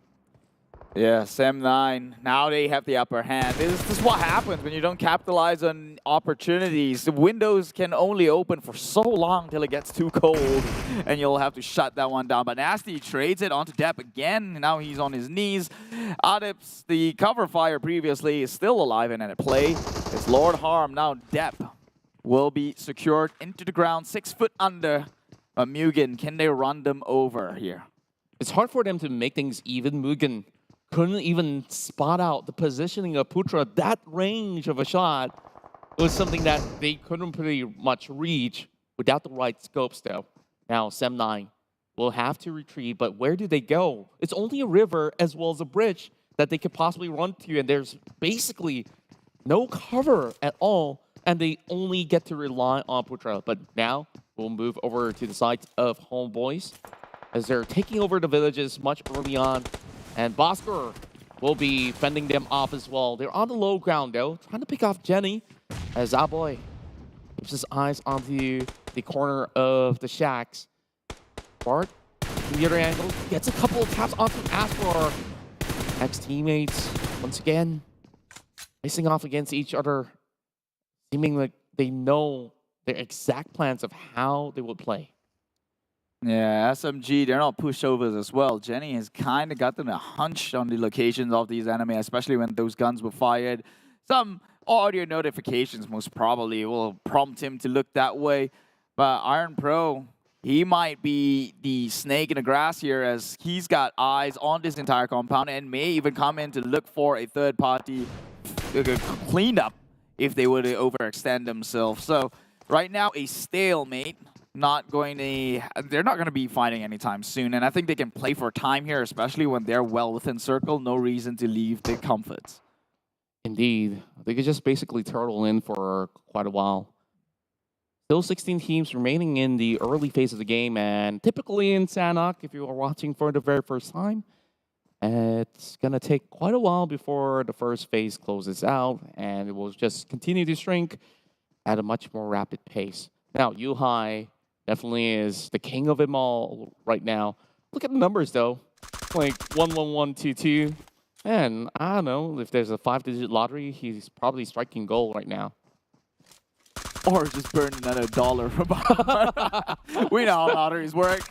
Yeah, Sem9, now they have the upper hand. This is what happens when you don't capitalize on opportunities. The windows can only open for so long till it gets too cold, and you'll have to shut that one down. But Nasty trades it onto Depp again. Now he's on his knees. Adips, the cover fire previously, is still alive and at play. It's Lord Harm. Now Depp will be secured into the ground, 6 foot under. MUGEN, can they run them over here? It's hard for them to make things even. MUGEN couldn't even spot out the positioning of Putra. That range of a shot was something that they couldn't pretty much reach without the right scopes, though. Now, Sem9 will have to retreat, but where do they go? It's only a river as well as a bridge that they could possibly run to, and there's basically no cover at all, and they only get to rely on Putra. But now, we'll move over to the side of HomeBois. as they're taking over the villages much early on. And Bosskurr will be fending them off as well. They're on the low ground though, trying to pick off Jenny as Zaboy keeps his eyes onto the corner of the shacks. Bart, from the other angle, gets a couple of taps onto Asper. Ex-teammates, once again, facing off against each other, seeming like they know their exact plans of how they would play. Yeah, SMG, they're not pushovers as well. Jenny has kind of gotten a hunch on the locations of these enemy, especially when those guns were fired. Some audio notifications most probably will prompt him to look that way. But Iron Pro, he might be the snake in the grass here, as he's got eyes on this entire compound and may even come in to look for a third-party cleanup if they were to overextend themselves. So right now, a stalemate. They're not going to be fighting anytime soon, and I think they can play for time here, especially when they're well within circle. No reason to leave the comforts. Indeed. They could just basically turtle in for quite a while. Still 16 teams remaining in the early phase of the game, and typically in Sanhok, if you are watching for the very first time, it's going to take quite a while before the first phase closes out, and it will just continue to shrink at a much more rapid pace. Now, Yuhai definitely is the king of them all right now. Look at the numbers, though. Like 11122. And I don't know, if there's a 5-digit lottery, he's probably striking gold right now. Or just burn another $1 from We know how lotteries work.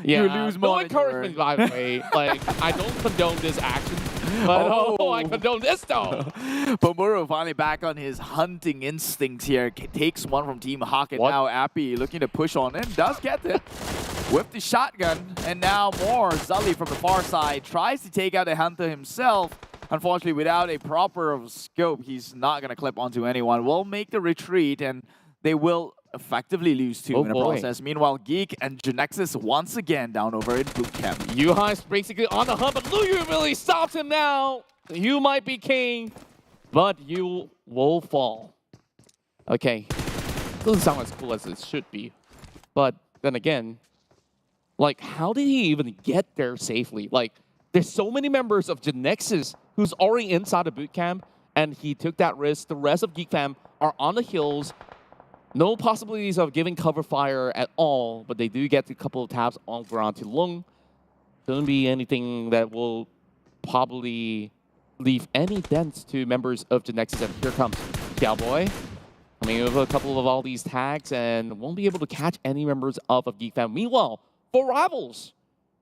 Yeah, you lose no more. encouragement, by the way. Like, I don't condone this action, but I condone this, though. Pomuro finally back on his hunting instincts here. Takes one from Team Hawk, and now Appy looking to push on in. Does get it with the shotgun, and now more. Zully from the far side tries to take out the hunter himself. Unfortunately, without a proper scope, he's not going to clip onto anyone. Will make the retreat, and they will effectively lose 2 in the process. Meanwhile, GEEK and Genexus once again down over in boot camp. Yuhai's basically on the hunt, but Luyu really stops him now. You might be king, but you will fall. Okay, doesn't sound as cool as it should be. But then again, like, how did he even get there safely? Like, there's so many members of Genexus who's already inside the boot camp, and he took that risk. The rest of GEEK fam are on the hills. No possibilities of giving cover fire at all, but they do get a couple of taps on ground to Lung. Doesn't be anything that will probably leave any dents to members of Genexus. And here comes Cowboy. I mean, with a couple of all these tags, and won't be able to catch any members of GEEK fam. Meanwhile, for Rivals,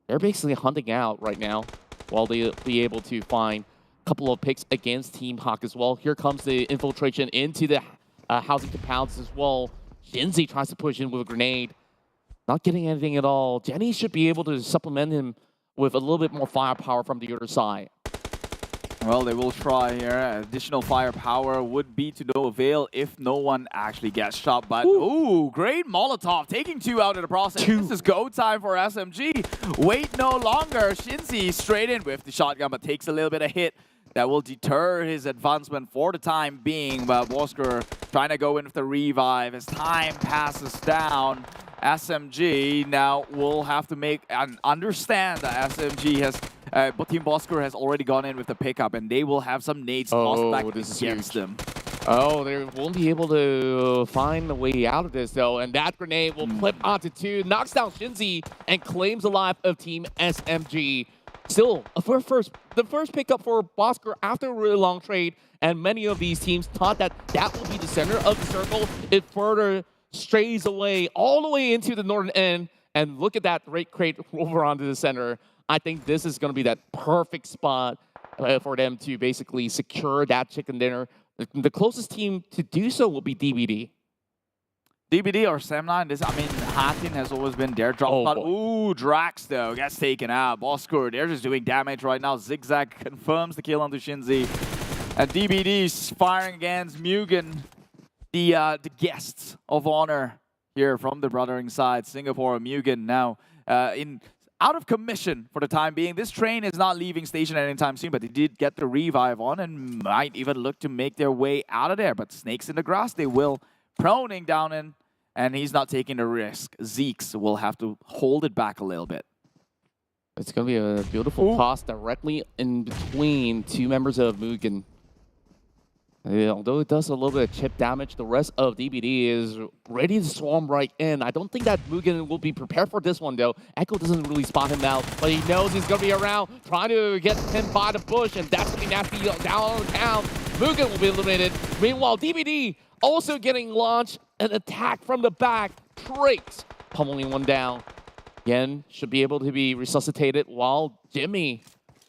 they're basically hunting out right now, while they'll be able to find a couple of picks against Team Hawk as well. Here comes the infiltration into the housing compounds as well. Shinzi tries to push in with a grenade. Not getting anything at all. Jenny should be able to supplement him with a little bit more firepower from the other side. Well, they will try here. Additional firepower would be to no avail if no one actually gets shot. But, ooh, great Molotov. Taking 2 out of the process. This is go time for SMG. Wait no longer. Shinzi straight in with the shotgun, but takes a little bit of hit. That will deter his advancement for the time being. But Bosskurr trying to go in with the revive. As time passes down, SMG now will have to make and understand that SMG has, Team Bosskurr has already gone in with the pickup, and they will have some nades tossed back against them. Oh, they won't be able to find a way out of this, though. And that grenade will clip onto 2, knocks down Shinzi, and claims the life of Team SMG. Still, the first pickup for Bosskurr after a really long trade, and many of these teams thought that that will be the center of the circle. It further strays away all the way into the northern end, and look at that rate crate over onto the center. I think this is going to be that perfect spot for them to basically secure that chicken dinner. The closest team to do so will be DBD. DBD or Semna, Hatin has always been their drop spot. Ooh, Drax though gets taken out. Bosskurr, they're just doing damage right now. Zigzag confirms the kill onto Shinzi. And DBD's firing against MUGEN, the guests of honor here from the brothering side. Singapore, MUGEN now out of commission for the time being. This train is not leaving station anytime soon, but they did get the revive on and might even look to make their way out of there. But snakes in the grass, they will. Proning down in, and he's not taking the risk. Zeeks will have to hold it back a little bit. It's going to be a beautiful toss directly in between two members of MUGEN. Although it does a little bit of chip damage, the rest of DBD is ready to swarm right in. I don't think that MUGEN will be prepared for this one, though. Echo doesn't really spot him out, but he knows he's going to be around, trying to get him by the bush, and that's going to be nasty down on the count. MUGEN will be eliminated. Meanwhile, DBD also getting launched, an attack from the back. Trakes pummeling one down. Again, should be able to be resuscitated while Jimmy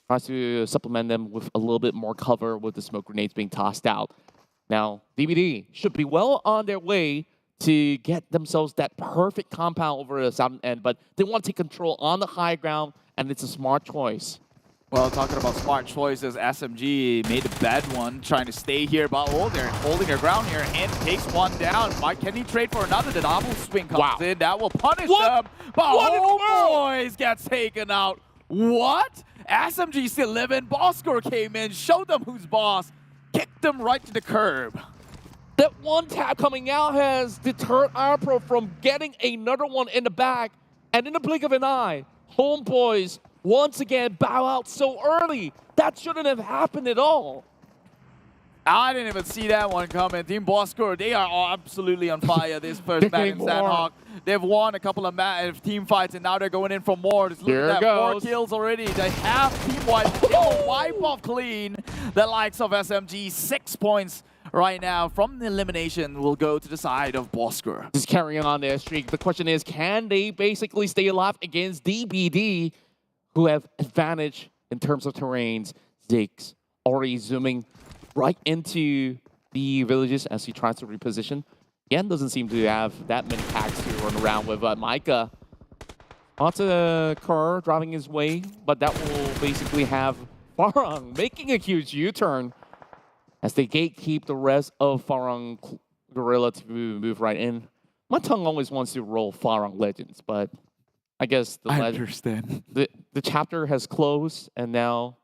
tries to supplement them with a little bit more cover with the smoke grenades being tossed out. Now, DBD should be well on their way to get themselves that perfect compound over the southern end, but they want to take control on the high ground, and it's a smart choice. Well, talking about smart choices, SMG made a bad one, trying to stay here, but they're holding their ground here, and takes one down. Can he trade for another? The double swing comes in, that will punish them, but HomeBois gets taken out. What? SMG still living. Bosskurr came in, showed them who's boss, kicked them right to the curb. That one tap coming out has deterred IronPro from getting another one in the back, and in the blink of an eye, HomeBois once again bow out so early. That shouldn't have happened at all. I didn't even see that one coming. Team Bosskurr, they are absolutely on fire this first match in Sandhawk. They've won a couple of team fights, and now they're going in for more. Just look at that, 4 kills already. They have team-wide. They will wipe off clean the likes of SMG. 6 points right now from the elimination will go to the side of Bosskurr. Just carrying on their streak. The question is, can they basically stay alive against DBD, who have advantage in terms of terrains? Zeke's already zooming right into the villages as he tries to reposition. Again, doesn't seem to have that many packs to run around with. Micah, lots of car driving his way, but that will basically have Farang making a huge U-turn as they gatekeep the rest of Farang Guerilla to move right in. My tongue always wants to roll Farang Legends, but I guess the chapter has closed, and now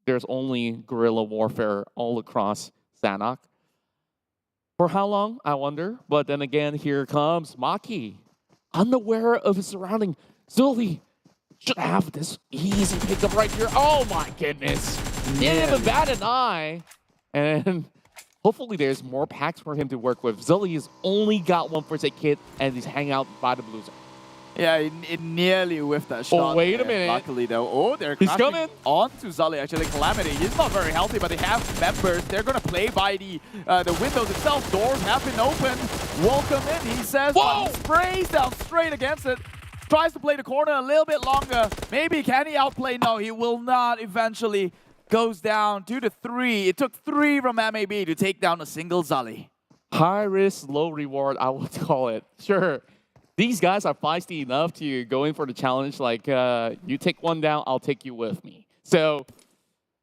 there's only guerrilla warfare all across Sandhawk. For how long, I wonder? But then again, here comes Maki. Unaware of his surrounding. Zully should have this easy pickup right here. Oh my goodness. Didn't even bat an eye. And hopefully there's more packs for him to work with. Zully has only got one first aid kit, and he's hanging out by the blue zone. Yeah, it nearly whiffed that shot. Oh, wait a minute. Luckily, though. They're crashing onto Zully, actually. Calamity, he's not very healthy, but they have members. They're going to play by the windows itself. Doors have been opened. Welcome in, he says. But he sprays down straight against it. Tries to play the corner a little bit longer. Maybe can he outplay? No, he will not eventually. Goes down 2 to 3. It took 3 from MAB to take down a single Zully. High risk, low reward, I would call it. Sure. These guys are feisty enough to go in for the challenge, like, you take one down, I'll take you with me. So,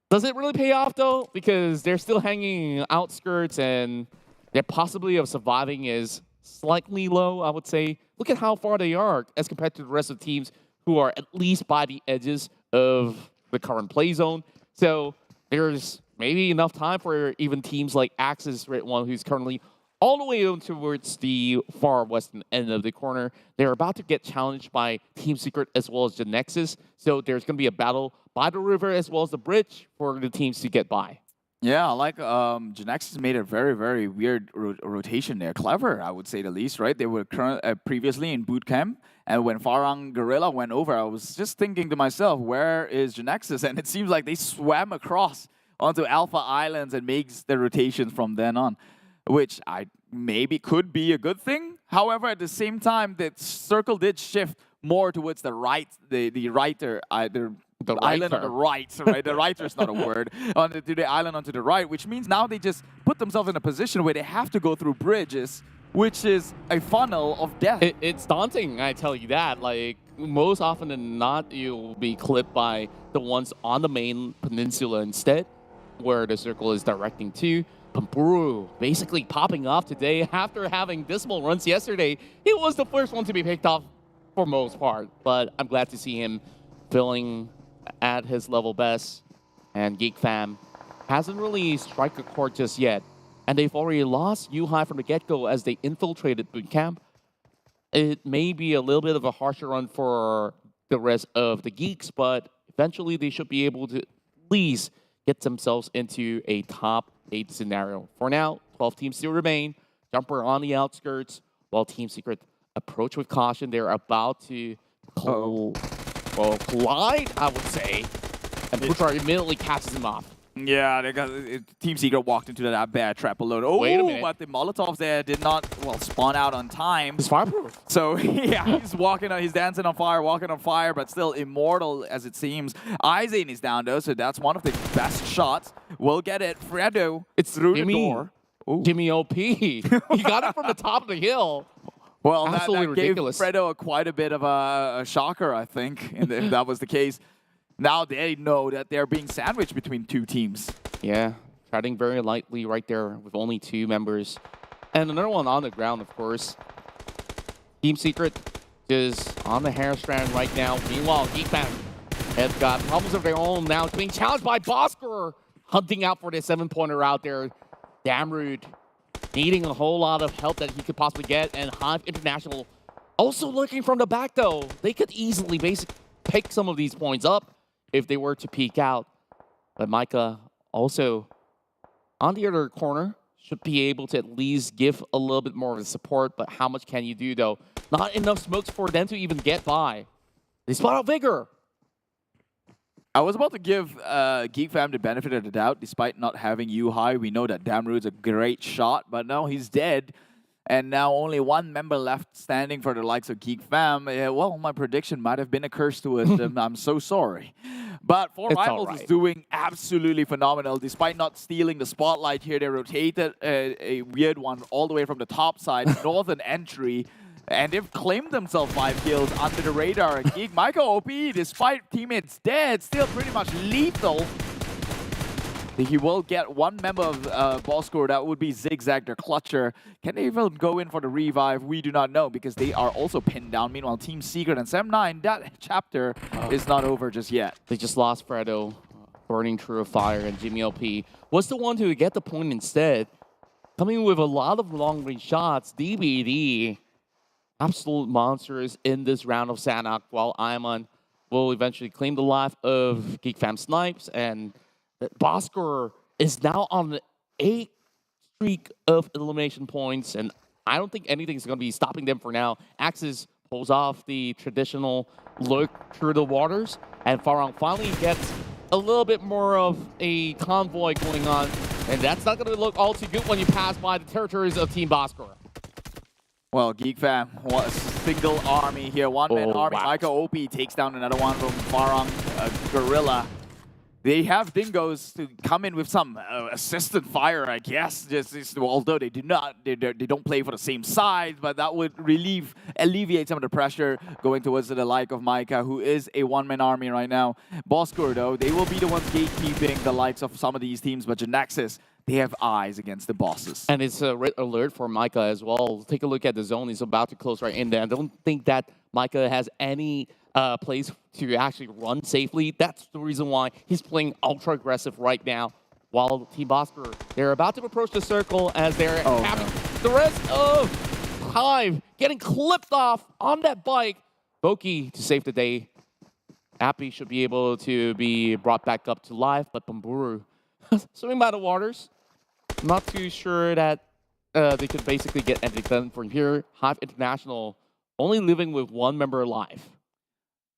does it really pay off, though? Because they're still hanging outskirts, and their possibility of surviving is slightly low, I would say. Look at how far they are as compared to the rest of the teams who are at least by the edges of the current play zone. So, there's maybe enough time for even teams like Axis Red One, who's currently all the way towards the far western end of the corner. They're about to get challenged by Team Secret as well as Genexus. So there's going to be a battle by the river as well as the bridge for the teams to get by. Yeah, like Genexus made a very, very weird rotation there. Clever, I would say the least, right? They were previously in boot camp, and when Farang Guerilla went over, I was just thinking to myself, where is Genexus? And it seems like they swam across onto Alpha Islands and makes the rotations from then on, which maybe could be a good thing. However, at the same time, the circle did shift more towards the right, the island on the right, right? The writer is not a word. To the island onto the right, which means now they just put themselves in a position where they have to go through bridges, which is a funnel of death. It's daunting, I tell you that. Like, most often than not, you'll be clipped by the ones on the main peninsula instead, where the circle is directing to. Pampuru basically popping off today after having dismal runs yesterday. He was the first one to be picked off for most part, but I'm glad to see him feeling at his level best. And GEEK fam hasn't really struck a chord just yet. And they've already lost U-High from the get-go as they infiltrated boot camp. It may be a little bit of a harsher run for the rest of the Geeks, but eventually they should be able to at least get themselves into a top 8 scenario. For now, 12 teams still remain. Jumper on the outskirts, while Team Secret approach with caution. They're about to collide, I would say. And Putra immediately catches him off. Yeah, they got Team Secret walked into that bad trap alone. Oh, wait a minute. But the Molotovs there did not, well, spawn out on time. It's fireproof. So, yeah, he's dancing on fire, walking on fire, but still immortal as it seems. Izane is down, though, so that's one of the best shots. We'll get it. Fredo, it's through the door. Jimmy OP. He got it from the top of the hill. Well, absolutely that gave ridiculous. Fredo quite a bit of a shocker, I think, if that was the case. Now they know that they're being sandwiched between two teams. Yeah, treading very lightly right there with only 2 members. And another one on the ground, of course. Team Secret is on the hair strand right now. Meanwhile, GEEK have got problems of their own now. Being challenged by Bosskurr, hunting out for the 7-pointer out there. Damn rude. Needing a whole lot of help that he could possibly get. And HYVE International also looking from the back, though. They could easily basically pick some of these points up if they were to peek out. But Micah also on the other corner should be able to at least give a little bit more of the support. But how much can you do, though? Not enough smokes for them to even get by. They spot out Vigor. I was about to give GEEK Fam the benefit of the doubt, despite not having Yuhai. We know that Damrude's a great shot, but no, he's dead. And now only 1 member left standing for the likes of GEEK Fam. Well, my prediction might have been a curse to it. I'm so sorry. But 4 Rivals is doing absolutely phenomenal. Despite not stealing the spotlight here, they rotated a weird one all the way from the top side, northern entry. And they've claimed themselves 5 kills under the radar. GEEK, Michael OP, despite teammates dead, still pretty much lethal. He will get 1 member of Bosskurr. That would be Zigzag, their clutcher. Can they even go in for the revive? We do not know because they are also pinned down. Meanwhile, Team Secret and Sem9, that chapter is not over just yet. They just lost Fredo, burning through a fire, and Jimmy LP was the one to get the point instead. Coming with a lot of long-range shots, DBD, absolute monsters in this round of Sanhok, while Iamon will eventually claim the life of GEEK Fam Snipes, and Bosskurr is now on the 8th streak of elimination points, and I don't think anything's going to be stopping them for now. Axis pulls off the traditional look through the waters, and Farang finally gets a little bit more of a convoy going on, and that's not going to look all too good when you pass by the territories of Team Bosskurr. Well, GEEK Fam was single army here, 1-man army. Wow. Micah OP takes down another one from Farang Guerilla. They have Dingoz to come in with some assistant fire, I guess. Just although they do not, they don't play for the same side, but that would alleviate some of the pressure going towards the like of Micah, who is a 1-man army right now. Bosskurr, though, they will be the ones gatekeeping the likes of some of these teams, but Genexus, they have eyes against the bosses. And it's a red alert for Micah as well. Take a look at the zone. He's about to close right in there. I don't think that Micah has any place to actually run safely. That's the reason why he's playing ultra aggressive right now. While Team Bosskurr, they're about to approach the circle as they're having the rest of HYVE getting clipped off on that bike. Boki to save the day. Appy should be able to be brought back up to life, but Bamburu swimming by the waters. Not too sure that they could basically get anything done from here. HYVE International only living with 1 member alive.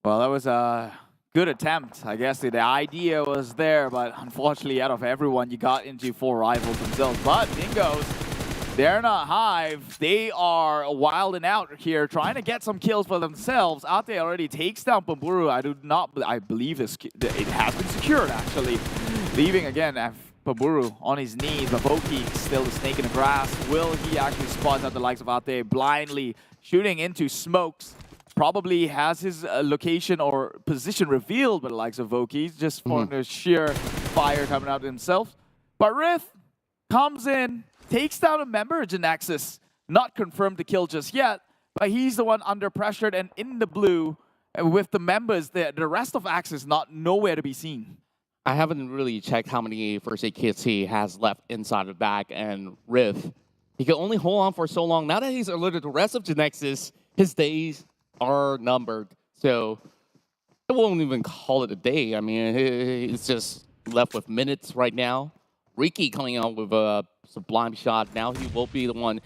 Well, that was a good attempt. I guess the idea was there, but unfortunately, out of everyone, you got into 4 rivals themselves. But Dingoz, they're not HYVE. They are wilding out here, trying to get some kills for themselves. Ate already takes down Bamburu. I believe it has been secured, actually. Leaving again Bamburu on his knees, but Boki still the snake in the grass. Will he actually spot out the likes of Ate blindly shooting into smokes? Probably has his location or position revealed by the likes of Voki, just for the sheer fire coming out himself. But Rith comes in, takes down a member of Genexus. Not confirmed the kill just yet, but he's the one under pressure and in the blue. And with the members, the rest of Axis not nowhere to be seen. I haven't really checked how many first aid kits he has left inside the bag, and Rith, he can only hold on for so long. Now that he's alerted the rest of Genexus, his days are numbered. So won't even call it a day. I mean, it's just left with minutes right now. Ricky coming out with a sublime shot. Now he will be the one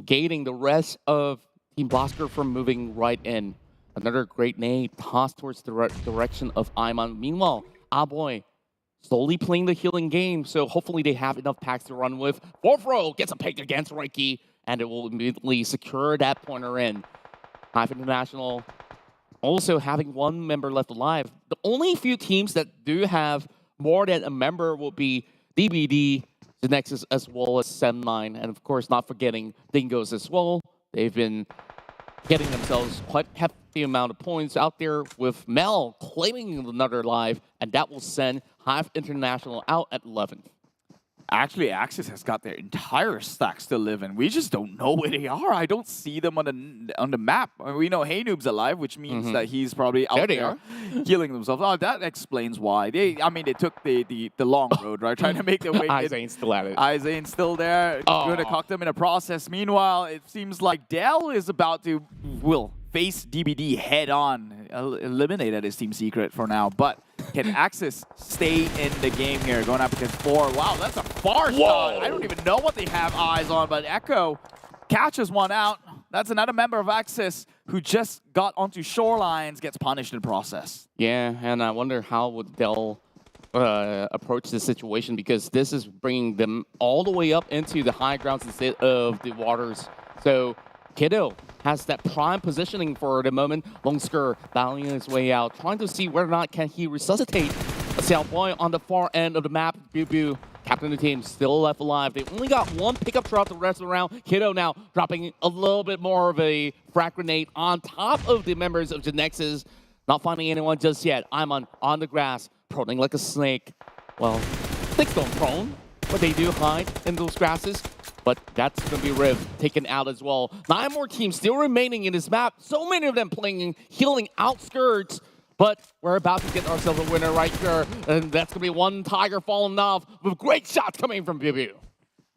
gating the rest of Team Bosskurr from moving right in. Another great nade tossed towards the direction of Iman. Meanwhile, Boy slowly playing the healing game, so hopefully they have enough packs to run with. Forfro gets a pick against Ricky, and it will immediately secure that pointer in. HYVE International also having one member left alive. The only few teams that do have more than a member will be DBD, Genexus, as well as Sem9, and of course not forgetting Dingoz as well. They've been getting themselves quite hefty amount of points out there, with Mel claiming another live, and that will send HYVE International out at 11th. Actually, Axis has got their entire stack still living. We just don't know where they are. I don't see them on the map. I mean, we know Hey Noob's alive, which means that he's probably out there healing themselves. Oh, that explains why. They took the long road, right? Trying to make their way. Izane's still at it. Izane's still there. Going to cock them in a process. Meanwhile, it seems like Dell is about to face DBD head on, eliminated his team secret for now, but can Axis stay in the game here? Going up against 4. Wow, that's a far shot. I don't even know what they have eyes on, but Echo catches one out. That's another member of Axis who just got onto Shorelines, gets punished in the process. Yeah, and I wonder how would Dell approach this situation, because this is bringing them all the way up into the high grounds instead of the waters. So Kiddo has that prime positioning for the moment. Bosskurr battling his way out, trying to see whether or not can he resuscitate a Xiaoboy on the far end of the map. Bu, captain of the team, still left alive. They only got one pickup throughout the rest of the round. Kiddo now dropping a little bit more of a frag grenade on top of the members of Genexus. Not finding anyone just yet. I'm on the grass, proning like a snake. Well, snakes don't prone, but they do hide in those grasses. But that's going to be Riv taken out as well. 9 more teams still remaining in this map. So many of them playing healing outskirts. But we're about to get ourselves a winner right here. And that's going to be one Tiger falling off with great shots coming from Bu.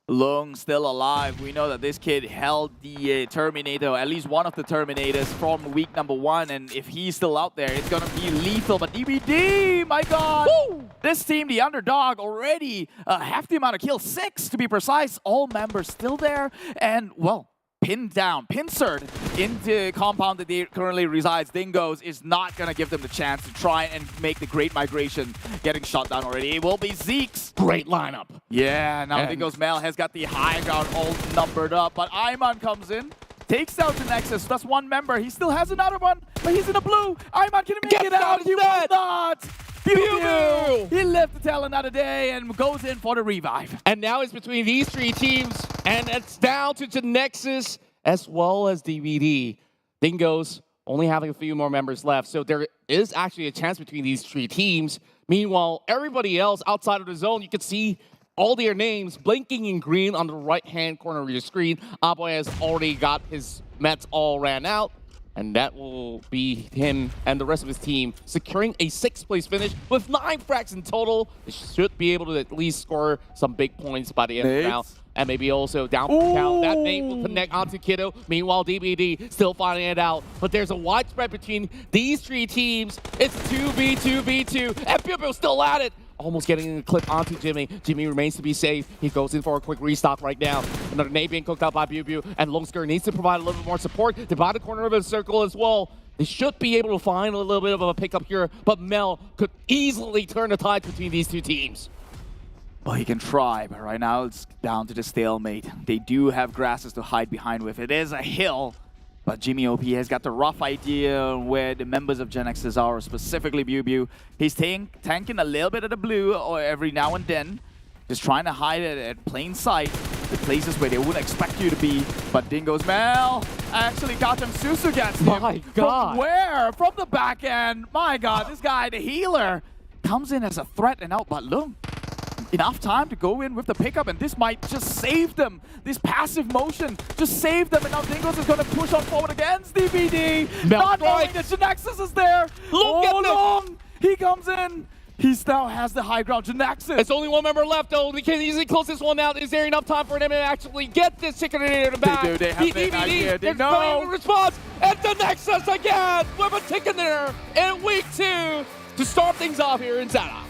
Lung still alive. We know that this kid held the Terminator, at least one of the Terminators from week number 1. And if he's still out there, it's going to be lethal. But DBD, my God. Woo! This team, the underdog, already half the amount of kills. 6 to be precise. All members still there. And, well, pinned down, pincered into compound that they currently resides. Dingoz is not going to give them the chance to try and make the great migration. Getting shot down already. It will be Zeke's. Great lineup. Yeah, now Dingoz Mel has got the high ground all numbered up, but Iman comes in, takes out Genexus. That's one member. He still has another one, but he's in the blue. Iman can make it out. He will not. Pew! He lived to tell another day and goes in for the revive. And now it's between these 3 teams, and it's down to Genexus as well as DBD. Dingoz only having a few more members left, so there is actually a chance between these 3 teams. Meanwhile, everybody else outside of the zone, you can see all their names blinking in green on the right-hand corner of your screen. Boy has already got his mets all ran out. And that will be him and the rest of his team securing a 6th place finish with 9 frags in total. They should be able to at least score some big points by the end of the round. And maybe also down for count. That name will connect onto Kiddo. Meanwhile, DBD still finding it out. But there's a wide spread between these 3 teams. It's 2v2v2. And Pupil still at it. Almost getting a clip onto Jimmy. Jimmy remains to be safe. He goes in for a quick restock right now. Another nade being cooked out by Bu. And Bosskurr needs to provide a little bit more support to buy the corner of the circle as well. They should be able to find a little bit of a pickup here, but Mel could easily turn the tide between these 2 teams. Well, he can try, but right now it's down to the stalemate. They do have grasses to hide behind with. It is a hill. But Jimmy OP has got the rough idea where the members of Genexus are, specifically Bu. He's tanking a little bit of the blue or every now and then, just trying to hide it at plain sight, the places where they wouldn't expect you to be. But Dingoz Mel actually got them Susu gets him. My God. From where? From the back end. My God, this guy, the healer, comes in as a threat and out, but look. Enough time to go in with the pickup, and this might just save them. This passive motion just saved them, and now Dingoz is going to push on forward against DBD. Not knowing that Genexus is there. Look at Long. He comes in. He now has the high ground. Genexus. It's only one member left, though. They can easily close this one out. Is there enough time for them to actually get this chicken dinner back? They do. They have an idea. They know. Response. And Genexus again with a chicken dinner in week 2 to start things off here in Zara.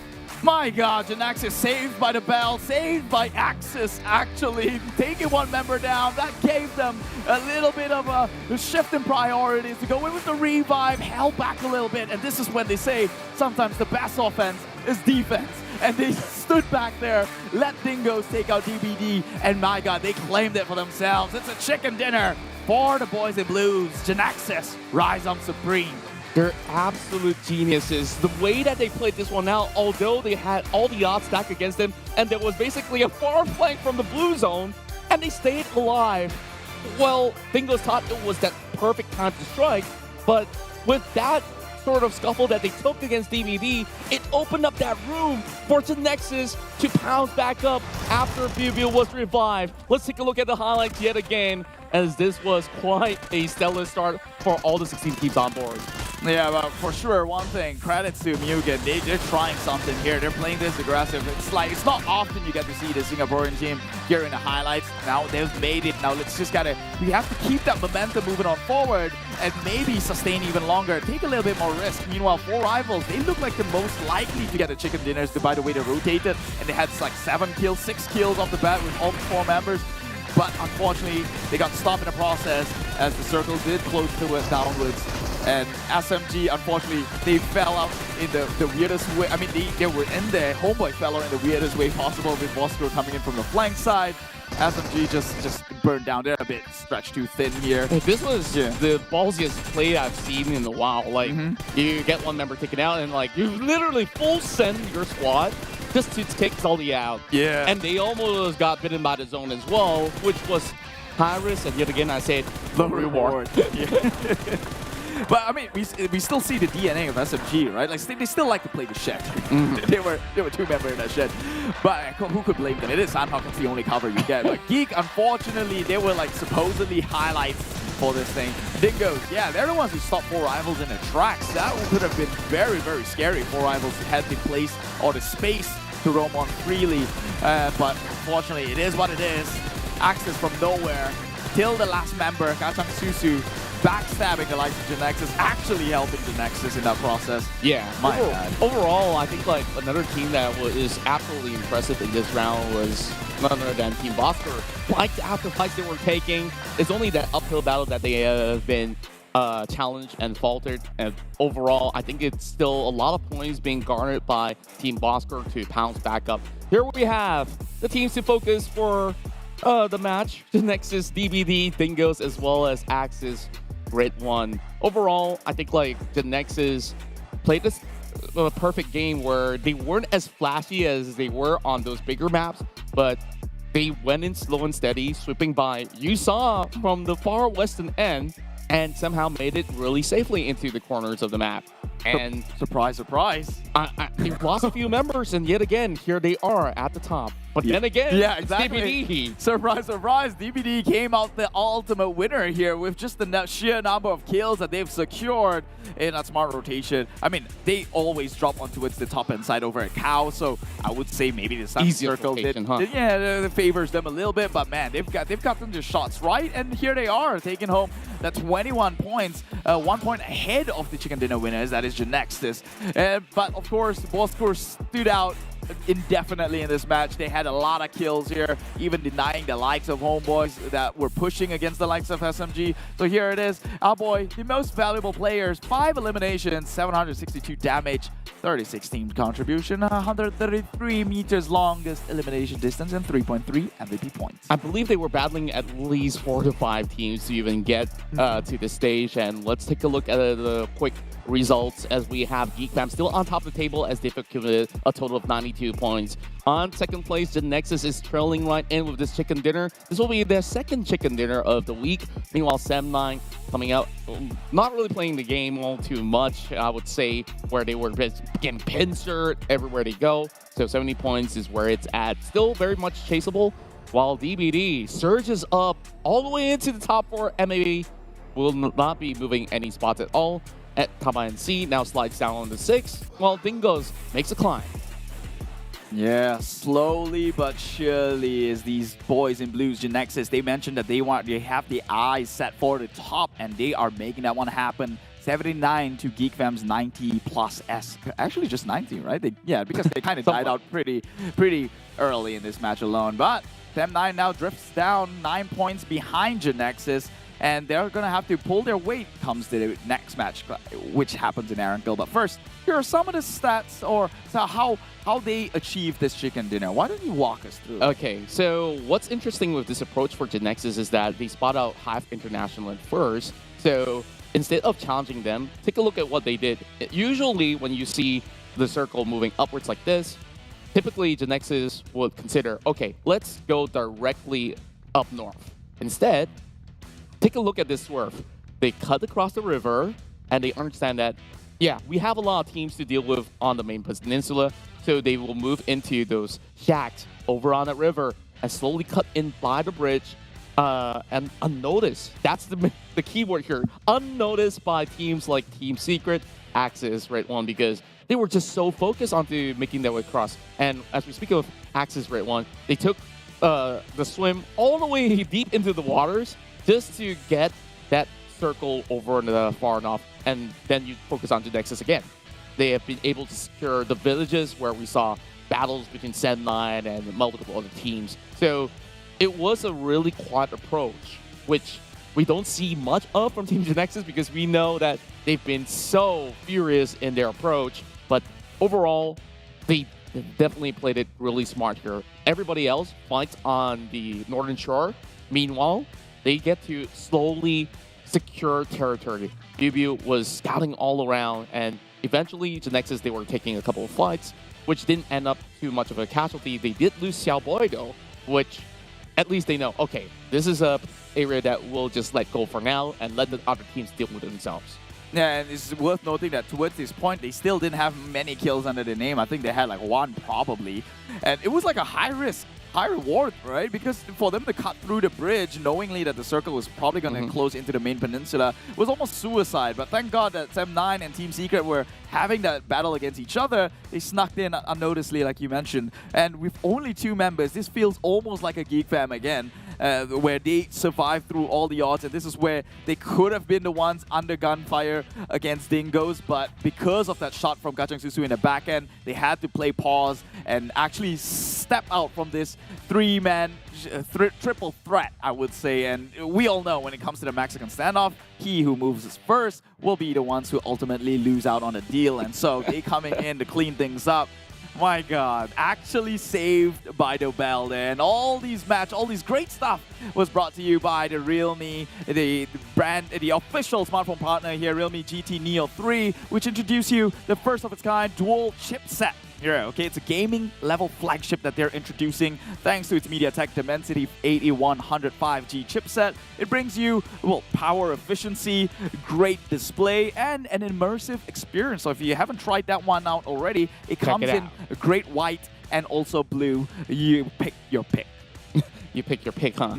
My God, Genexus saved by the bell, saved by Axis, actually taking one member down. That gave them a little bit of a shift in priorities to go in with the revive, held back a little bit, and this is when they say sometimes the best offense is defense. And they stood back there, let Dingoz take out DBD, and my God, they claimed it for themselves. It's a chicken dinner for the boys in blues. Genexus rise on supreme. They're absolute geniuses. The way that they played this one out, although they had all the odds stacked against them, and there was basically a far flank from the blue zone, and they stayed alive. Well, Dingoz thought it was that perfect time to strike, but with that sort of scuffle that they took against DBD, it opened up that room for Genexus to pounce back up after Bubu was revived. Let's take a look at the highlights yet again, as this was quite a stellar start for all the 16 teams on board. Yeah, but for sure, one thing, credits to MUGEN. They're trying something here. They're playing this aggressive. It's not often you get to see the Singaporean team here in the highlights. Now they've made it. Now we have to keep that momentum moving on forward and maybe sustain even longer. Take a little bit more risk. Meanwhile, 4 rivals, they look like the most likely to get the chicken dinners by the way they rotated. And they had like 7 kills, 6 kills off the bat with all 4 members. But unfortunately, they got stopped in the process as the circle did close towards downwards. And SMG, unfortunately, they fell out in the weirdest way. I mean, they were in there. HomeBois fell out in the weirdest way possible with Bosskurr coming in from the flank side. SMG just burned down. They're a bit stretched too thin here. This was the ballsiest play I've seen in a while. Like, you get one member taken out and like, you literally full send your squad just to take Sully out. Yeah. And they almost got bitten by the zone as well, which was high risk. And yet again, I said, the reward. But I mean, we still see the DNA of SMG, right? Like they still like to play the shed. They were 2 members in that shed. But who could blame them? It is Sandhawk. It's the only cover you get. But GEEK, unfortunately, they were like supposedly highlights for this thing. Dingoz, yeah, they're the ones who stopped 4 rivals in the tracks. That could have been very, very scary. 4 rivals had the place or the space to roam on freely. But unfortunately, it is what it is. Access from nowhere till the last member, Kachang Susu, backstabbing the likes of Genexus, actually helping Genexus in that process. Yeah. My bad. Overall, I think like another team that is absolutely impressive in this round was none other than Team Bosskurr. Like the after fights they were taking, it's only that uphill battle that they have been challenged and faltered. And overall, I think it's still a lot of points being garnered by Team Bosskurr to pounce back up. Here we have the teams to focus for the match. Genexus, DBD, Dingoz, as well as Axis. Great one. Overall, I think like Genexus played this perfect game where they weren't as flashy as they were on those bigger maps, but they went in slow and steady, sweeping by. You saw from the far western end and somehow made it really safely into the corners of the map. And surprise, surprise. They've lost a few members, and yet again, here they are at the top. But then again, exactly. DBD. Surprise, surprise. DBD came out the ultimate winner here with just the sheer number of kills that they've secured in that smart rotation. I mean, they always drop onto the top end side over a cow, so I would say maybe the sun circle favors them a little bit. But man, they've gotten the shots right, and here they are taking home the 21 points, 1 point ahead of the chicken dinner winners. That is Genexus. But of course, Bosskurr stood out indefinitely in this match. They had a lot of kills here, even denying the likes of HomeBois that were pushing against the likes of SMG. So here it is. Our boy, the most valuable players, 5 eliminations, 762 damage, 36 team contribution, 133 meters longest elimination distance, and 3.3 MVP points. I believe they were battling at least 4 to 5 teams to even get to the stage. And let's take a look at the quick results as we have GEEK Fam still on top of the table as they've accumulated a total of 92 points. On second place, Genexus is trailing right in with this chicken dinner. This will be their second chicken dinner of the week. Meanwhile, Sam9 coming out, not really playing the game all too much, I would say, where they were getting pincered everywhere they go. So 70 points is where it's at. Still very much chaseable, while DBD surges up all the way into the top 4. MAB will not be moving any spots at all. at Tabah NSEA, now slides down on the 6, while Dingoz makes a climb. Yeah, slowly but surely is these boys in blues, Genexus, they mentioned that they have the eyes set for the top, and they are making that one happen. 79 to GEEK Fam's 90 plus S. Actually just 90, right? Because they kind of died out pretty early in this match alone. But Fem9 now drifts down 9 points behind Genexus, and they're going to have to pull their weight comes to the next match, which happens in Arankil. But first, here are some of the stats, or how they achieve this chicken dinner. Why don't you walk us through? Okay, so what's interesting with this approach for Genexus is that they spot out HYVE International at first. So instead of challenging them, take a look at what they did. Usually when you see the circle moving upwards like this, typically Genexus would consider, okay, let's go directly up north. Instead, take a look at this swerve. They cut across the river, and they understand that, yeah, we have a lot of teams to deal with on the main peninsula, so they will move into those shacks over on the river and slowly cut in by the bridge and unnoticed. That's the key word here. Unnoticed by teams like Team Secret, Axis, redONE, because they were just so focused onto making their way across. And as we speak of Axis, redONE, they took the swim all the way deep into the waters just to get that circle over in the far enough, and then you focus on Genexus again. They have been able to secure the villages where we saw battles between Sen9 and multiple other teams. So it was a really quiet approach, which we don't see much of from Team Genexus because we know that they've been so furious in their approach. But overall, they definitely played it really smart here. Everybody else fights on the northern shore. Meanwhile, they get to slowly secure territory. Bubu was scouting all around, and eventually Genexus, they were taking a couple of fights, which didn't end up too much of a casualty. They did lose Xiao Boy though, which at least they know, okay, this is a area that we'll just let go for now and let the other teams deal with it themselves. Yeah, and it's worth noting that towards this point, they still didn't have many kills under their name. I think they had like one probably. And it was like a high risk, high reward, right? Because for them to cut through the bridge, knowingly that the circle was probably going to close into the main peninsula, was almost suicide. But thank God that Sem9 and Team Secret were having that battle against each other. They snuck in unnoticedly, like you mentioned. And with only 2 members, this feels almost like a GEEK Fam again, where they survived through all the odds. And this is where they could have been the ones under gunfire against Dingoz, but because of that shot from Kacang Susu in the back end, they had to play pause and actually step out from this 3-man triple threat, I would say. And we all know when it comes to the Mexican standoff, he who moves first will be the ones who ultimately lose out on the deal. And so they coming in to clean things up. My God, actually saved by the bell there. And all these great stuff was brought to you by the Realme, the brand, the official smartphone partner here, Realme GT Neo 3, which introduced you the first of its kind dual chipset. Yeah, okay, it's a gaming level flagship that they're introducing thanks to its MediaTek Dimensity 8105G chipset. It brings you, well, power efficiency, great display, and an immersive experience. So if you haven't tried that one out already, it comes in great white and also blue. You pick your pick. You pick your pick, huh?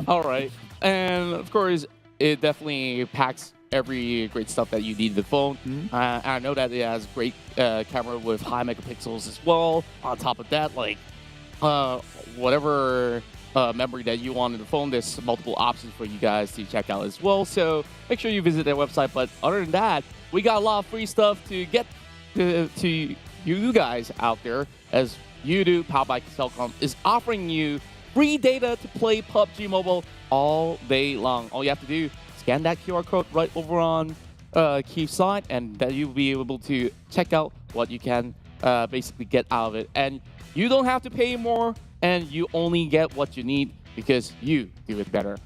All right. And of course, it definitely packs every great stuff that you need in the phone. I know that it has great camera with high megapixels as well. On top of that, like whatever memory that you want in the phone, there's multiple options for you guys to check out as well. So make sure you visit their website. But other than that, we got a lot of free stuff to get to you guys out there, as Yoodo, powered by Cellcom, is offering you free data to play PUBG Mobile all day long. All you have to do, scan that QR code right over on Keith's side, and then you'll be able to check out what you can basically get out of it. And you don't have to pay more, and you only get what you need because you do it better.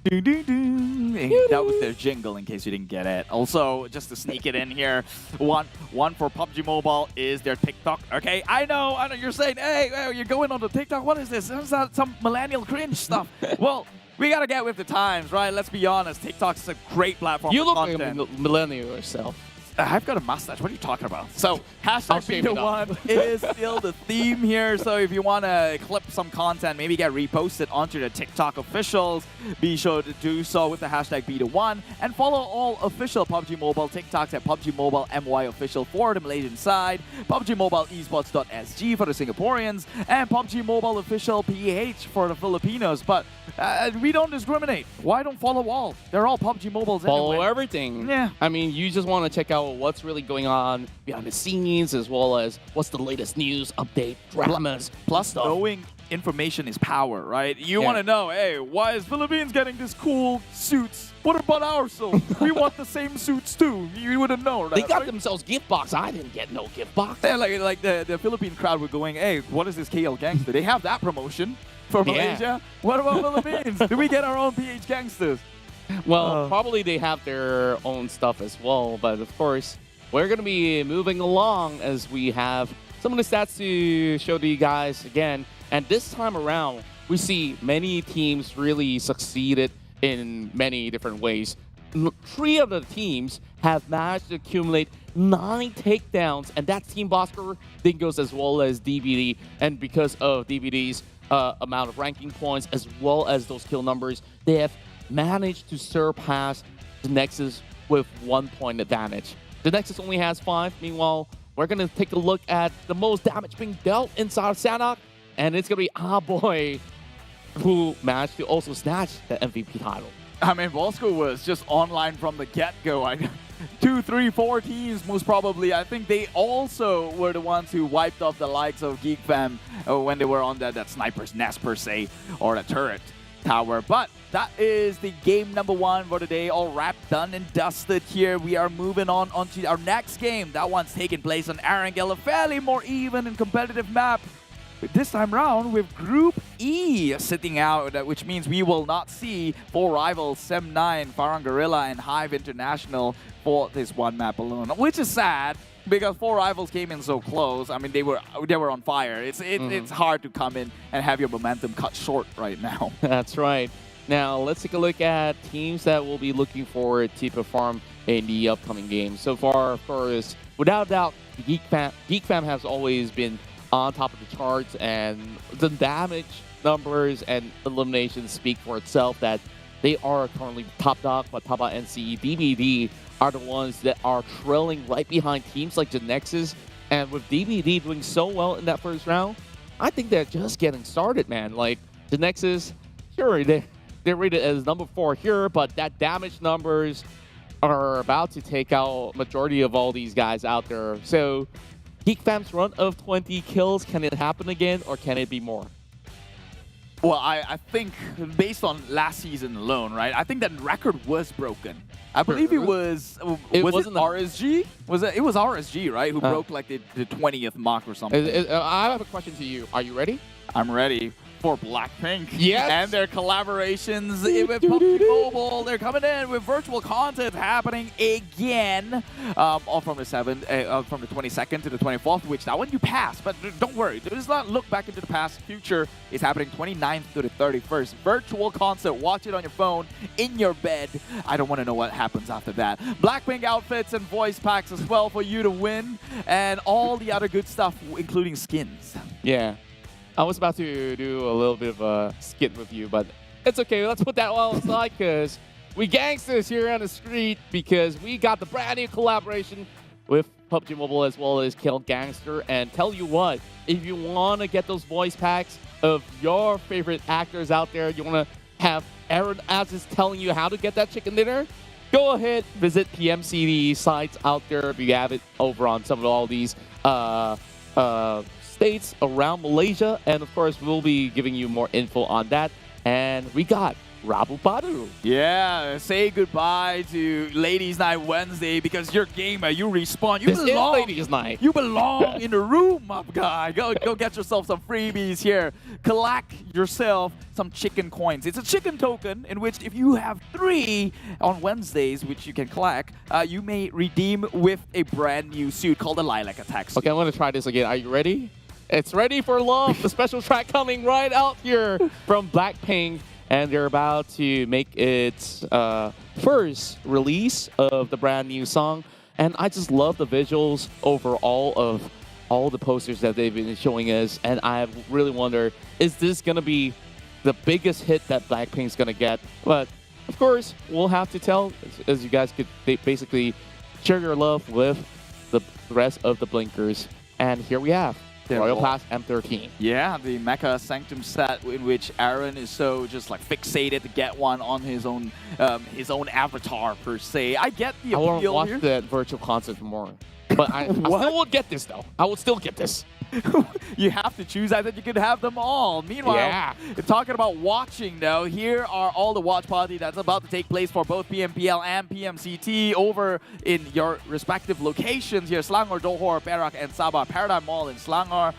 That was their jingle in case you didn't get it. Also, just to sneak it in here, one for PUBG Mobile is their TikTok. Okay, I know you're saying, hey, you're going on the TikTok. What is this? Is that some millennial cringe stuff? Well, we gotta get with the times, right? Let's be honest. TikTok's a great platform You for look content. like a millennial yourself. I've got a mustache. What are you talking about? So, hashtag shave it up. Beta1 is still the theme here. So, if you want to clip some content, maybe get reposted onto the TikTok officials, be sure to do so with the hashtag Beta1. And follow all official PUBG Mobile TikToks at PUBG Mobile MY official for the Malaysian side, PUBG Mobile Esports.sg for the Singaporeans, and PUBG Mobile official PH for the Filipinos. But we don't discriminate. Why don't follow all? They're all PUBG Mobiles Follow anyway. everything. Yeah. I mean, you just want to check out what's really going on behind the scenes, as well as what's the latest news, update, dramas, Plus, stuff. knowing information is power, right? You Yeah. want to know, hey, why is Philippines getting this cool suits? What about our suits? We want the same suits too. You wouldn't know that. They got right? themselves gift box. I didn't get no gift box. Yeah, like the Philippine crowd were going, hey, what is this KL gangster? They have that promotion for Yeah. Malaysia. What about Philippines? Do we get our own PH gangsters? Well, probably they have their own stuff as well, but of course, we're going to be moving along as we have some of the stats to show to you guys again. And this time around, we see many teams really succeeded in many different ways. 3 of the teams have managed to accumulate 9 takedowns, and that's Team Bosskurr, Dingoz, as well as DVD. And because of DVD's amount of ranking points, as well as those kill numbers, they have managed to surpass Genexus with 1 point advantage. Genexus only has 5. Meanwhile, we're going to take a look at the most damage being dealt inside of Sanok, and it's going to be our boy who managed to also snatch the MVP title. I mean, Bosskurr was just online from the get-go. 2, 3, 4 teams, most probably. I think they also were the ones who wiped off the likes of GEEK fam when they were on that sniper's nest, per se, or the turret tower. But that is the game number 1 for the day, all wrapped, done, and dusted here. We are moving on to our next game. That one's taking place on Arangel, a fairly more even and competitive map. This time round with Group E sitting out, which means we will not see 4 rivals, Sem9, Farang Guerilla, and HYVE International for this one map alone, which is sad because 4 rivals came in so close. I mean, they were on fire. It's hard to come in and have your momentum cut short right now. That's right. Now, let's take a look at teams that will be looking forward to perform in the upcoming games. So far, of course, without doubt, GEEK fam has always been on top of the charts, and the damage numbers and eliminations speak for itself that they are currently top dog, but Tabah NSEA, DBD are the ones that are trailing right behind teams like Genexus. And with DBD doing so well in that first round, I think they're just getting started, man. Like, Genexus, sure, they're rated as number 4 here, but that damage numbers are about to take out majority of all these guys out there. So, GEEK fam's run of 20 kills, can it happen again, or can it be more? Well, I think based on last season alone, right? I think that record was broken. I believe it was RSG? It was RSG, right? Who broke like the 20th mark or something. I have a question to you. Are you ready? I'm ready for Blackpink. Yes. And their collaborations with PUBG Mobile. They're coming in with virtual content happening again from the 22nd to the 24th, which that one you passed. But don't worry, do not look back into the past. Future is happening 29th to the 31st. Virtual concert. Watch it on your phone, in your bed. I don't want to know what happens after that. Blackpink outfits and voice packs as well for you to win. And all the other good stuff, including skins. Yeah. I was about to do a little bit of a skit with you, but it's okay. Let's put that one aside because we gangsters here on the street because we got the brand new collaboration with PUBG Mobile as well as Kill Gangster. And tell you what, if you want to get those voice packs of your favorite actors out there, you want to have Aaron Aziz telling you how to get that chicken dinner, go ahead, visit PMCD sites out there if you have it over on some of all these states around Malaysia, and of course we'll be giving you more info on that. And we got Rabu Padu. Yeah, say goodbye to Ladies Night Wednesday because you're gamer, you respawn. You This belong. is Ladies Night. You belong in the room, my guy. Go get yourself some freebies here. Collect yourself some chicken coins. It's a chicken token in which if you have 3 on Wednesdays, which you can collect, you may redeem with a brand new suit called the Lilac Attack suit. Okay, I'm going to try this again. Are you ready? It's Ready for Love, the special track coming right out here from Blackpink. And they're about to make its first release of the brand new song. And I just love the visuals overall of all the posters that they've been showing us. And I really wonder, is this going to be the biggest hit that Blackpink's going to get? But of course, we'll have to tell, as you guys could basically share your love with the rest of the Blinkers. And here we have Royal Pass M13. Yeah, the Mecha Sanctum set in which Aaron is so just like fixated to get one on his own avatar per se. I get the appeal I want to watch here. that virtual concert more. But I still would get this though. I would still get this. You have to choose. I think you could have them all. Meanwhile, talking about watching though, here are all the watch party that's about to take place for both PMPL and PMCT over in your respective locations here. Selangor, Johor, Perak, and Sabah. Paradigm Mall in Selangor,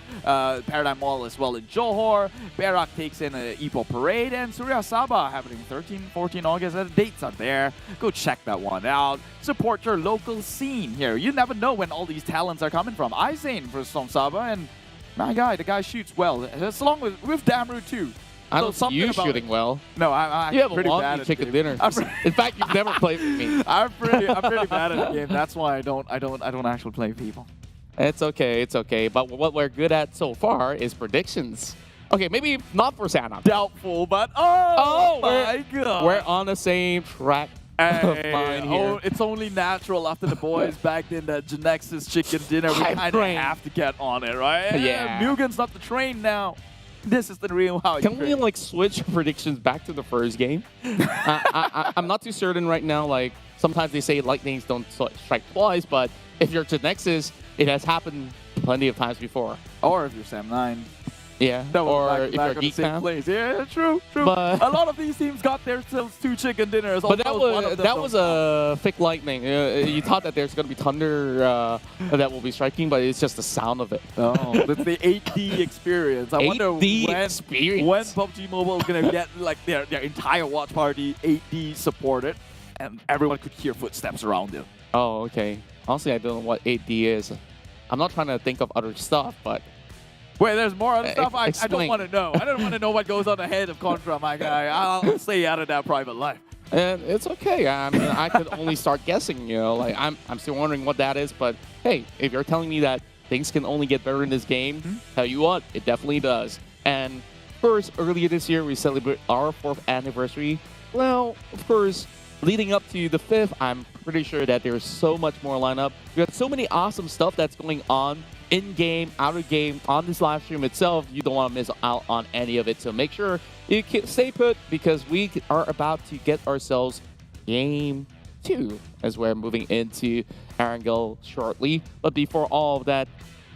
Paradigm Mall as well in Johor. Perak takes in a Ipoh Parade, and Surya Sabah happening 13, 14 August. The dates are there. Go check that one out. Support your local scene here. You never know when all these talents are coming from. Izane from Sabah, and my guy, the guy shoots well. As long with Damru too. I don't see you shooting well. No, I'm you have pretty a bad long at chicken the game. dinner. In fact, you've never played with me. I'm pretty bad at the game. That's why I don't actually play people. It's okay, it's okay. But what we're good at so far is predictions. Okay, maybe not for Santa. Doubtful, but oh my god, we're on the same track. Hey, it's only natural after the boys backed in that Genexus chicken dinner. We kind of have to get on it, right? Yeah. Mugen's not the train now. This is the real how. Can we like switch predictions back to the first game? I'm not too certain right now. Like sometimes they say lightnings don't strike twice, but if you're Genexus, it has happened plenty of times before. Or if you're Sam9. Yeah, or if you're Geek fan. Yeah, true. But a lot of these teams got themselves 2 chicken dinners. But that was a fake lightning. You thought that there's going to be thunder that will be striking, but it's just the sound of it. Oh, that's the 8D experience. I wonder when PUBG Mobile is going to get like their entire watch party 8D supported, and everyone could hear footsteps around them. Oh, okay. Honestly, I don't know what 8D is. I'm not trying to think of other stuff, but... Wait, there's more other stuff? I don't want to know. I don't want to know what goes on ahead of Contra, my guy. I'll stay out of that private life. And it's okay. I mean, I could only start guessing, you know. Like, I'm still wondering what that is. But, hey, if you're telling me that things can only get better in this game, tell you what, it definitely does. And first, earlier this year, we celebrated our 4th anniversary. Well, of course, leading up to the 5th, I'm pretty sure that there's so much more lineup. We have so many awesome stuff that's going on in-game, out-of-game, on this live stream itself. You don't want to miss out on any of it. So make sure you can stay put because we are about to get ourselves Game 2 as we're moving into Erangel shortly. But before all of that,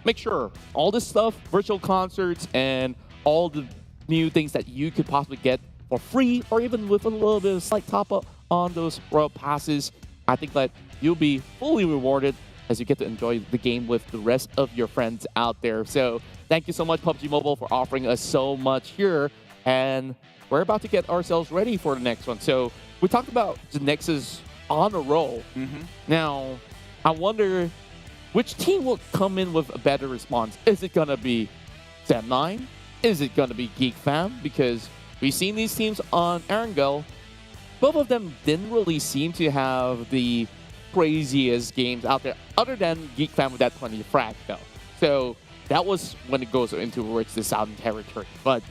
make sure all this stuff, virtual concerts, and all the new things that you could possibly get for free or even with a little bit of slight top-up on those Royal Passes, I think that you'll be fully rewarded as you get to enjoy the game with the rest of your friends out there. So thank you so much, PUBG Mobile, for offering us so much here. And we're about to get ourselves ready for the next one. So we talked about Genexus on a roll. Now, I wonder which team will come in with a better response. Is it going to be Sam9? Is it going to be Geek Fam? Because we've seen these teams on Erangel. Both of them didn't really seem to have the craziest games out there, other than Geek Fam with that 20 frag though. So that was when it goes into towards the southern territory. But